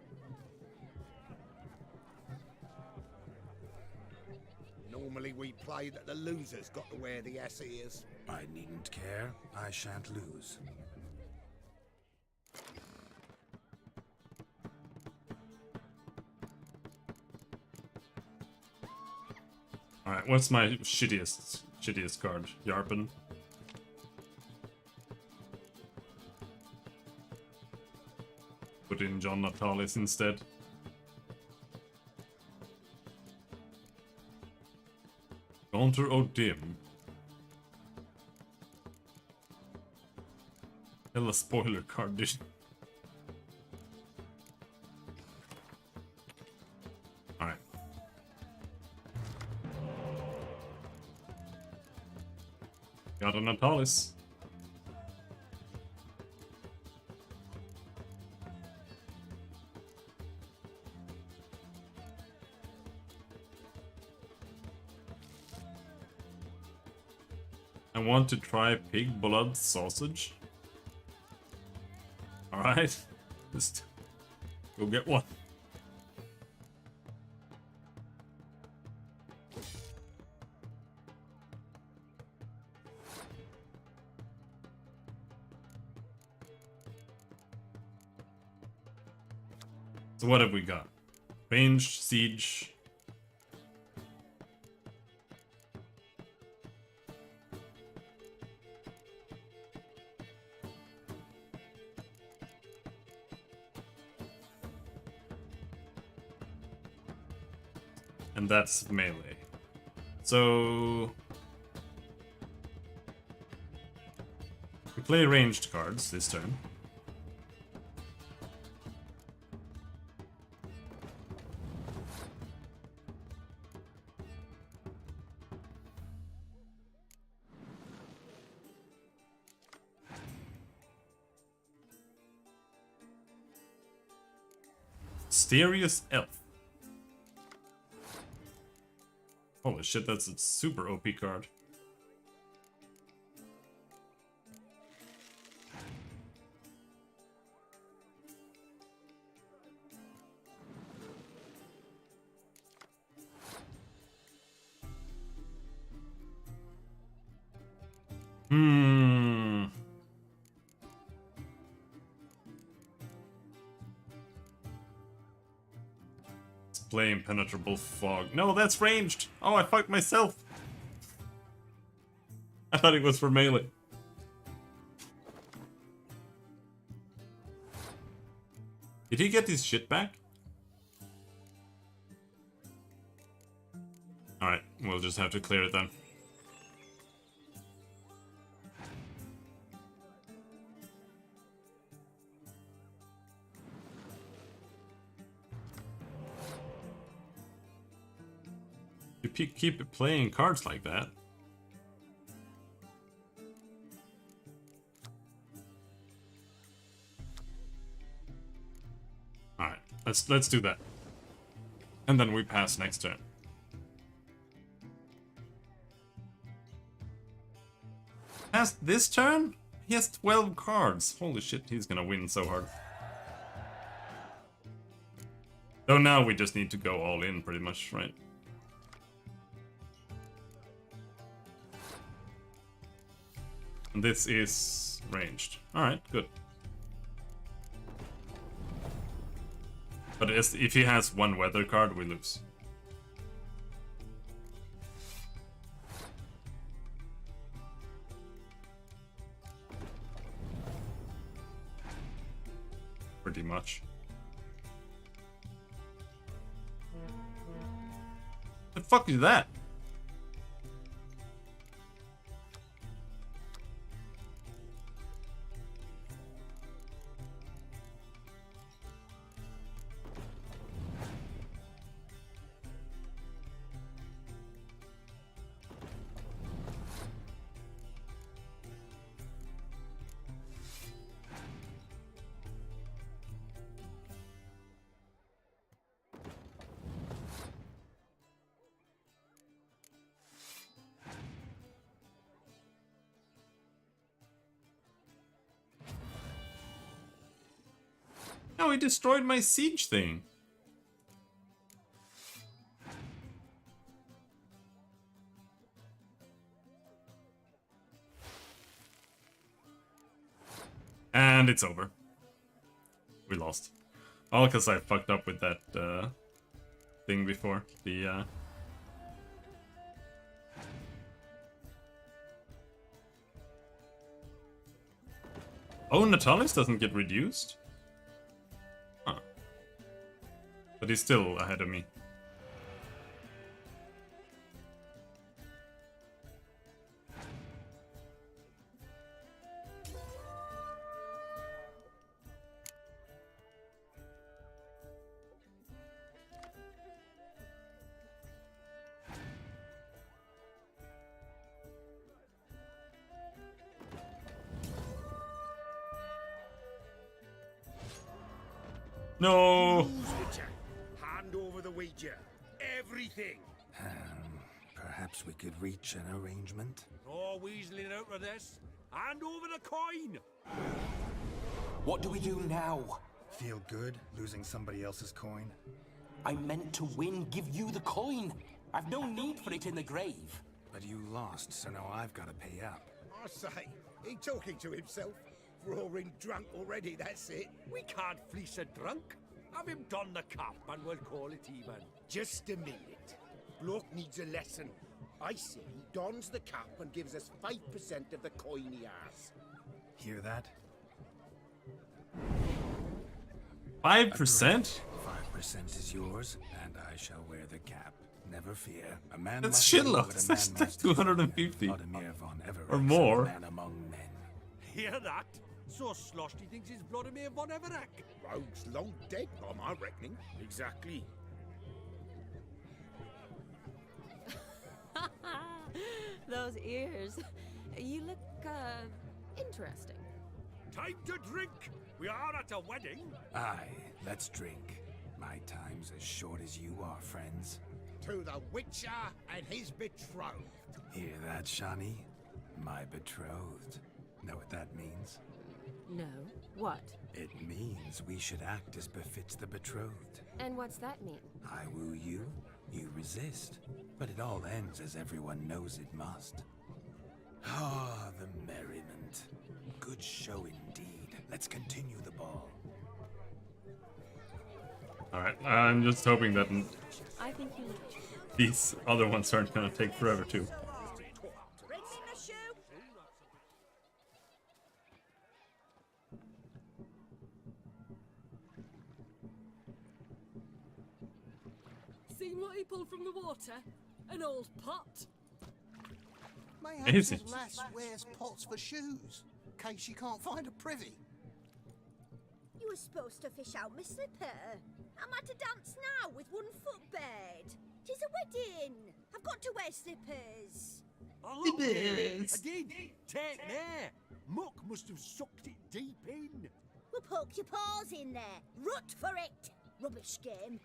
Normally we play that the loser's got to wear the ass ears. I needn't care. I shan't lose. Alright, what's my shittiest card? Yarpen. Put in John Natalis instead. Gaunter O'Dim. Hella spoiler card, dude. Alright. Got a Natalis. I want to try pig blood sausage. Alright. Just go get one. So what have we got? Ranged, siege. And that's melee. So we play ranged cards this turn. Mysterious Elf. Holy shit, that's a super OP card. Display impenetrable fog. No, that's ranged! Oh, I fucked myself! I thought it was for melee. Did he get his shit back? Alright, we'll just have to clear it then. You keep playing cards like that. Alright, let's do that. And then we pass next turn. Past this turn? He has 12 cards. Holy shit, he's gonna win so hard. So now we just need to go all in pretty much, right? And this is ranged. Alright, good. But if he has one weather card, we lose. pretty much. The fuck is that? No, he destroyed my siege thing. And it's over. We lost. All because I fucked up with that thing before. The Oh, Natalis doesn't get reduced? Huh. But he's still ahead of me. No. Hand over the wager. Everything. Perhaps we could reach an arrangement. No weaseling out of this. Hand over the coin. What do we do now? Feel good losing somebody else's coin? I meant to win, give you the coin. I've no need for it in the grave. But you lost, so now I've got to pay up. I say, he talking to himself. Roaring drunk already, that's it. We can't fleece a drunk. Have him don the cap and we'll call it even. Just a minute. Bloke needs a lesson. I say he dons the cap and gives us 5% of the coin he has. Hear that? 5%? 5% is yours, and I shall wear the cap. Never fear. A man That's must know what shitloads. a That's man like must do. 250. Vladimir von Everett, Or more. a man among men. Hear that? So sloshed he thinks he's Vladimir von Everett. Rogue's long dead, by my reckoning. Exactly. Those ears. You look, interesting. Time to drink. We are at a wedding. Aye, let's drink. My time's as short as you are, friends. To the Witcher and his betrothed. Hear that, Shani? My betrothed. Know what that means? No. What? It means we should act as befits the betrothed. And what's that mean? I woo you, you resist. But it all ends as everyone knows it must. Ah, the merriment. Good show indeed. Let's continue the ball. Alright, I'm just hoping that I think you these other ones aren't gonna take forever too. Seen what he pulled from the water? An old pot. Mayhap Is it? his lass wears pots for shoes, case she can't find a privy. You were supposed to fish out my slipper. I'm at a dance now with one footbed. 'Tis a wedding. I've got to wear slippers. Oh, look, Slippers. I did. Take there. Muck must have sucked it deep in. Well, poke your paws in there. Rut for it. Rubbish game.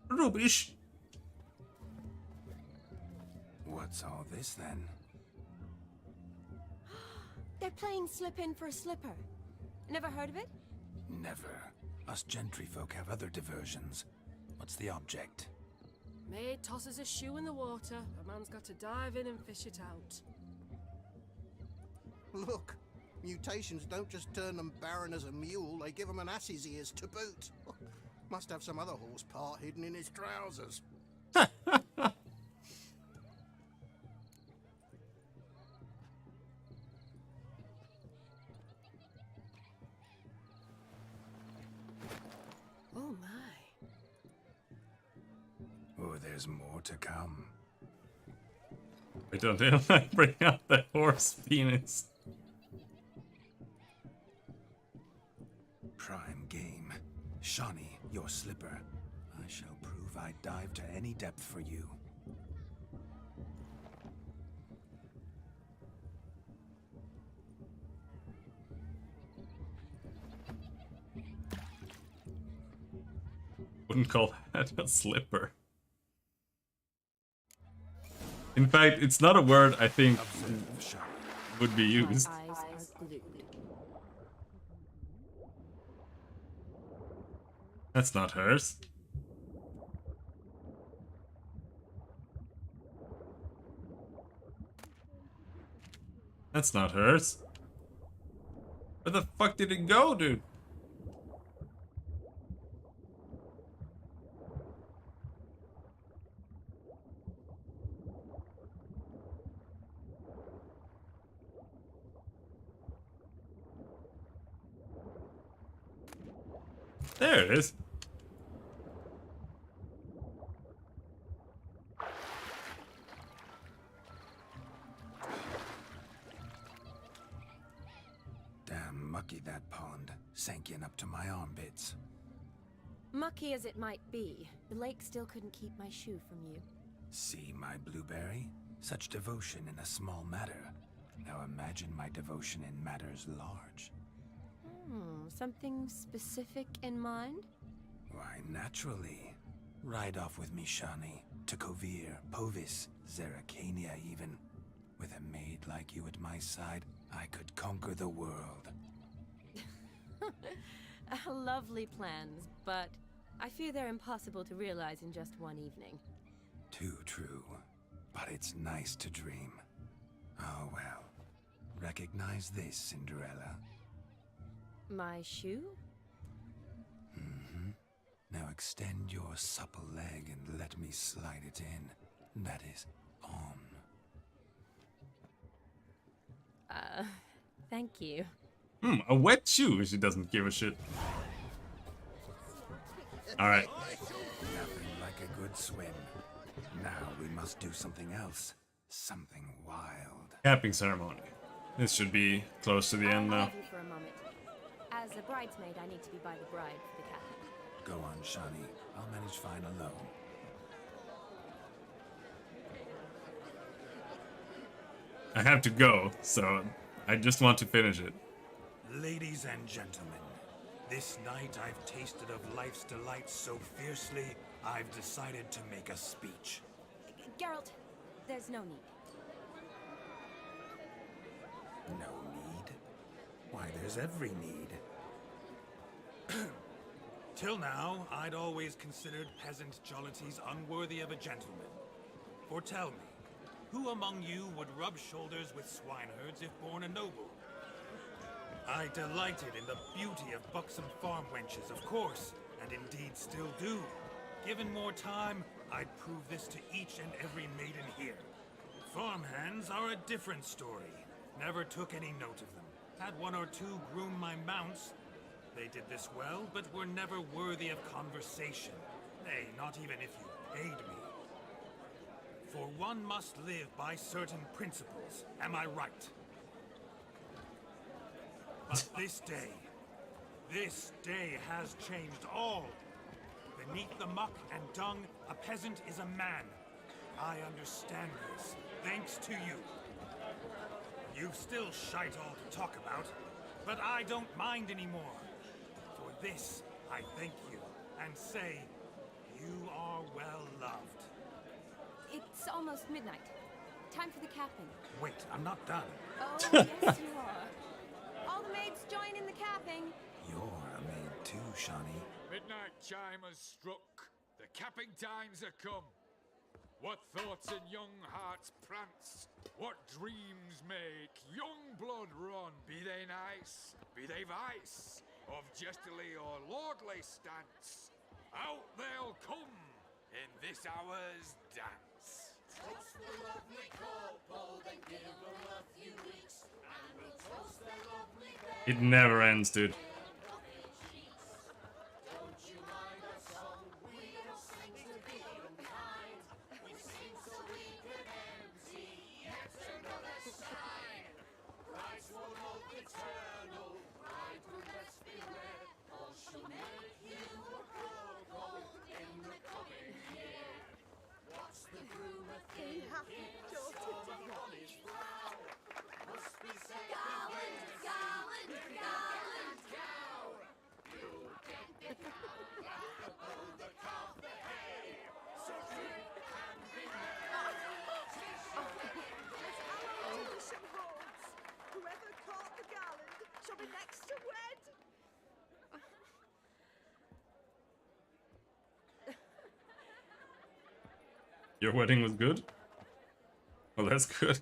Rubbish. What's all this then? They're playing slip in for a slipper. Never heard of it? Never. Us gentry folk have other diversions. What's the object? Maid tosses a shoe in the water. A man's got to dive in and fish it out. Look, mutations don't just turn them barren as a mule, they give them an ass's ears to boot. Must have some other horse part hidden in his trousers. there's more to come. Wait until I bring out the horse penis. Prime game. Shawnee, your slipper. I shall prove I dive to any depth for you. Wouldn't call that a slipper. In fact, it's not a word I think would be used. That's not hers. That's not hers. Where the fuck did it go, dude? There it is. Damn mucky that pond. Sank in up to my armpits. Mucky as it might be, the lake still couldn't keep my shoe from you. See my blueberry? Such devotion in a small matter. Now imagine my devotion in matters large. Something specific in mind? Why, naturally. Ride off with me, Shawnee. To Kovir, Povis, Zeracania even. With a maid like you at my side, I could conquer the world. Lovely plans, but I fear they're impossible to realize in just one evening. Too true. But it's nice to dream. Oh well. Recognize this, Cinderella. My shoe? Mm-hmm. Now extend your supple leg and let me slide it in. That is, on. Thank you. A wet shoe. She doesn't give a shit. Alright. Nothing like a good swim. Now we must do something else. Something wild. Capping ceremony. This should be close to the end now. Leave you for a moment. As a bridesmaid, I need to be by the bride for the cabin. Go on, Shawnee. I'll manage fine alone. I have to go, so I just want to finish it. Ladies and gentlemen, this night I've tasted of life's delights so fiercely, I've decided to make a speech. Geralt, there's no need. No need? Why, there's every need. Till now, I'd always considered peasant jollities unworthy of a gentleman. For tell me, who among you would rub shoulders with swineherds if born a noble? I delighted in the beauty of buxom farm wenches, of course, and indeed still do. Given more time, I'd prove this to each and every maiden here. Farmhands are a different story. Never took any note of them. Had one or two groom my mounts. They did this well, but were never worthy of conversation. Nay, not even if you paid me. For one must live by certain principles, am I right? But this day has changed all. Beneath the muck and dung, a peasant is a man. I understand this, thanks to you. You've still shite all to talk about, but I don't mind anymore. For this, I thank you, and say, you are well loved. It's almost midnight. Time for the capping. Wait, I'm not done. Oh, yes you are. All the maids join in the capping. You're a maid too, Shawnee. Midnight chime has struck. The capping times are come. What thoughts in young hearts prance? What dreams make young blood run? Be they nice, be they vice, of jestily or lordly stance, out they'll come in this hour's dance. Toast the lovely couple, then give them a few weeks, and we'll toast their lovely bed. It never ends, dude. Don't you mind our song? We will sing to thee and kind. Whoever caught the garland shall be next to wed. Your wedding was good? Well, that's good.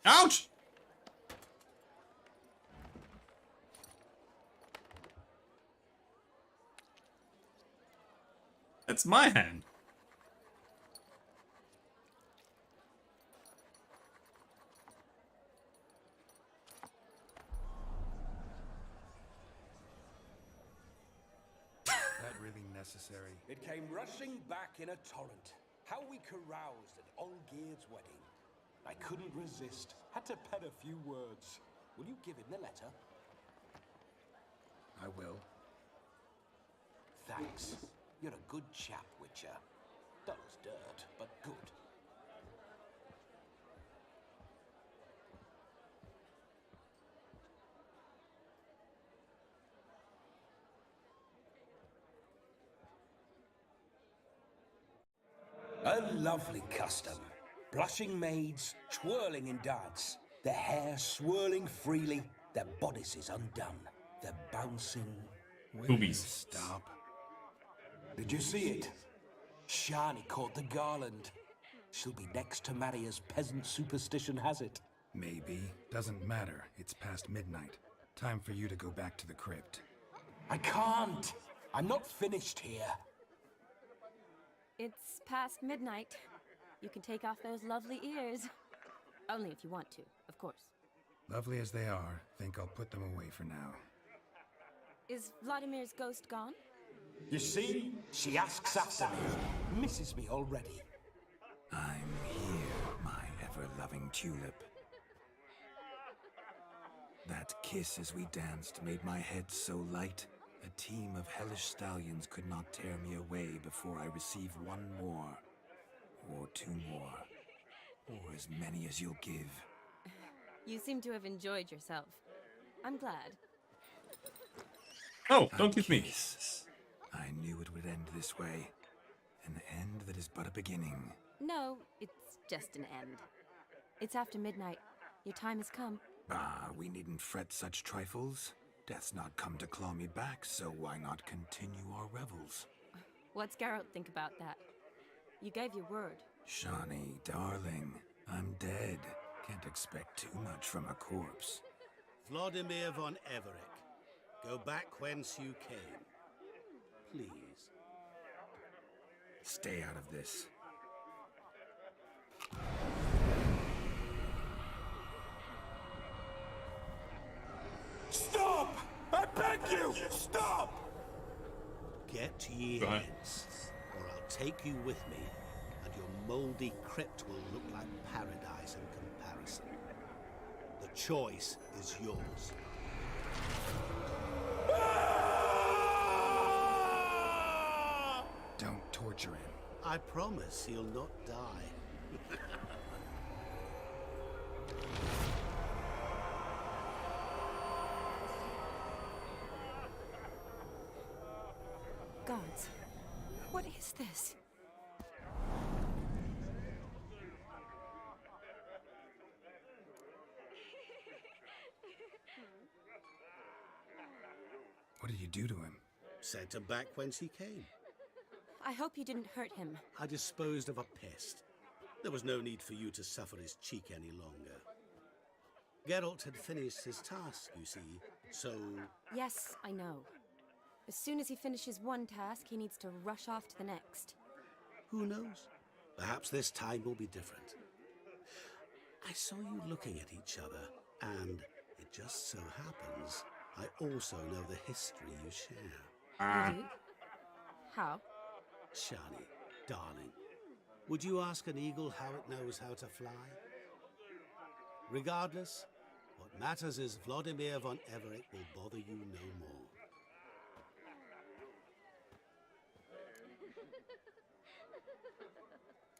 Ouch! That's my hand. That really necessary? It came rushing back in a torrent. How we caroused at Olgierd's wedding. I couldn't resist. Had to pen a few words. Will you give him the letter? I will. Thanks. You're a good chap, Witcher. Dull as dirt, but good. A lovely custom. Blushing maids, twirling in dance, their hair swirling freely, their bodices undone, their bouncing... Boobies. Stop. Did you see it? Shani caught the garland. She'll be next to marry as peasant superstition has it. Maybe. Doesn't matter. It's past midnight. Time for you to go back to the crypt. I can't. I'm not finished here. It's past midnight. You can take off those lovely ears. Only if you want to, of course. Lovely as they are, think I'll put them away for now. Is Vladimir's ghost gone? You see? She asks after me. Misses me already. I'm here, my ever-loving tulip. That kiss as we danced made my head so light. A team of hellish stallions could not tear me away before I receive one more. Or two more. Or as many as you'll give. You seem to have enjoyed yourself. I'm glad. Oh, don't kiss me. I knew it would end this way. An end that is but a beginning. No, it's just an end. It's after midnight. Your time has come. Ah, we needn't fret such trifles. Death's not come to claw me back, so why not continue our revels? What's Geralt think about that? You gave your word. Shani, darling, I'm dead. Can't expect too much from a corpse. Vladimir von Everec, go back whence you came. Please. Stay out of this. Stop! I beg you! Stop! Get ye hence, or I'll take you with me, and your mouldy crypt will look like paradise in comparison. The choice is yours. Don't torture him. I promise he'll not die. Gods, what is this? What did you do to him? Sent him back whence he came. I hope you didn't hurt him. I disposed of a pest. There was no need for you to suffer his cheek any longer. Geralt had finished his task, you see, so... Yes, I know. As soon as he finishes one task, he needs to rush off to the next. Who knows? Perhaps this time will be different. I saw you looking at each other, and it just so happens I also know the history you share. You do? How? Shani, darling, would you ask an eagle how it knows how to fly? Regardless, what matters is Vladimir von Everec will bother you no more.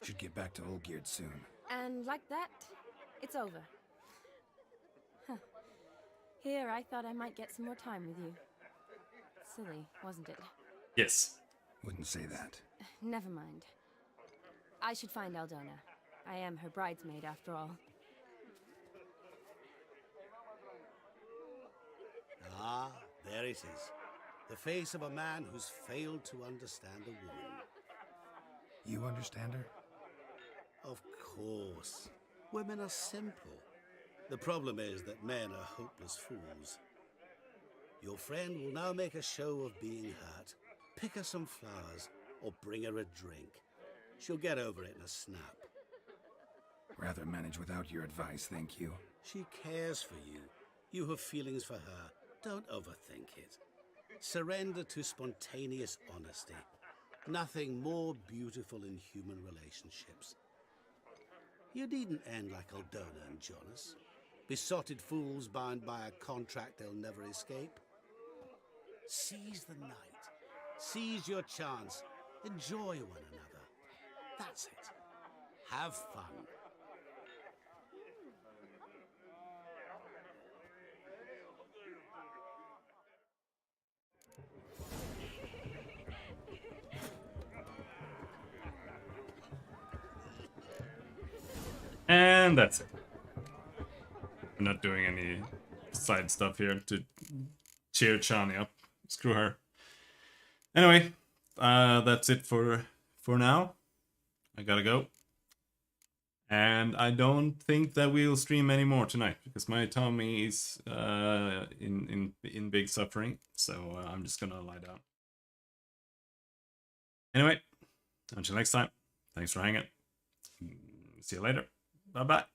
Should get back to Olgierd soon. And like that, it's over. Huh. Here, I thought I might get some more time with you. Silly, wasn't it? Yes. Wouldn't say that. Never mind. I should find Aldona. I am her bridesmaid, after all. Ah, there it is. The face of a man who's failed to understand a woman. You understand her? Of course. Women are simple. The problem is that men are hopeless fools. Your friend will now make a show of being hurt, pick her some flowers, or bring her a drink. She'll get over it in a snap. Rather manage without your advice, thank you. She cares for you. You have feelings for her. Don't overthink it. Surrender to spontaneous honesty. Nothing more beautiful in human relationships. You needn't end like Aldona and Jonas. Besotted fools bound by a contract they'll never escape. Seize the night. Seize your chance. Enjoy one another. That's it. Have fun. And that's it. I'm not doing any side stuff here to cheer Chani up. Screw her. Anyway, that's it for now. I gotta go. And I don't think that we'll stream anymore tonight because my tummy is in big suffering. So I'm just gonna lie down. Anyway, until next time, thanks for hanging. See you later. Bye-bye.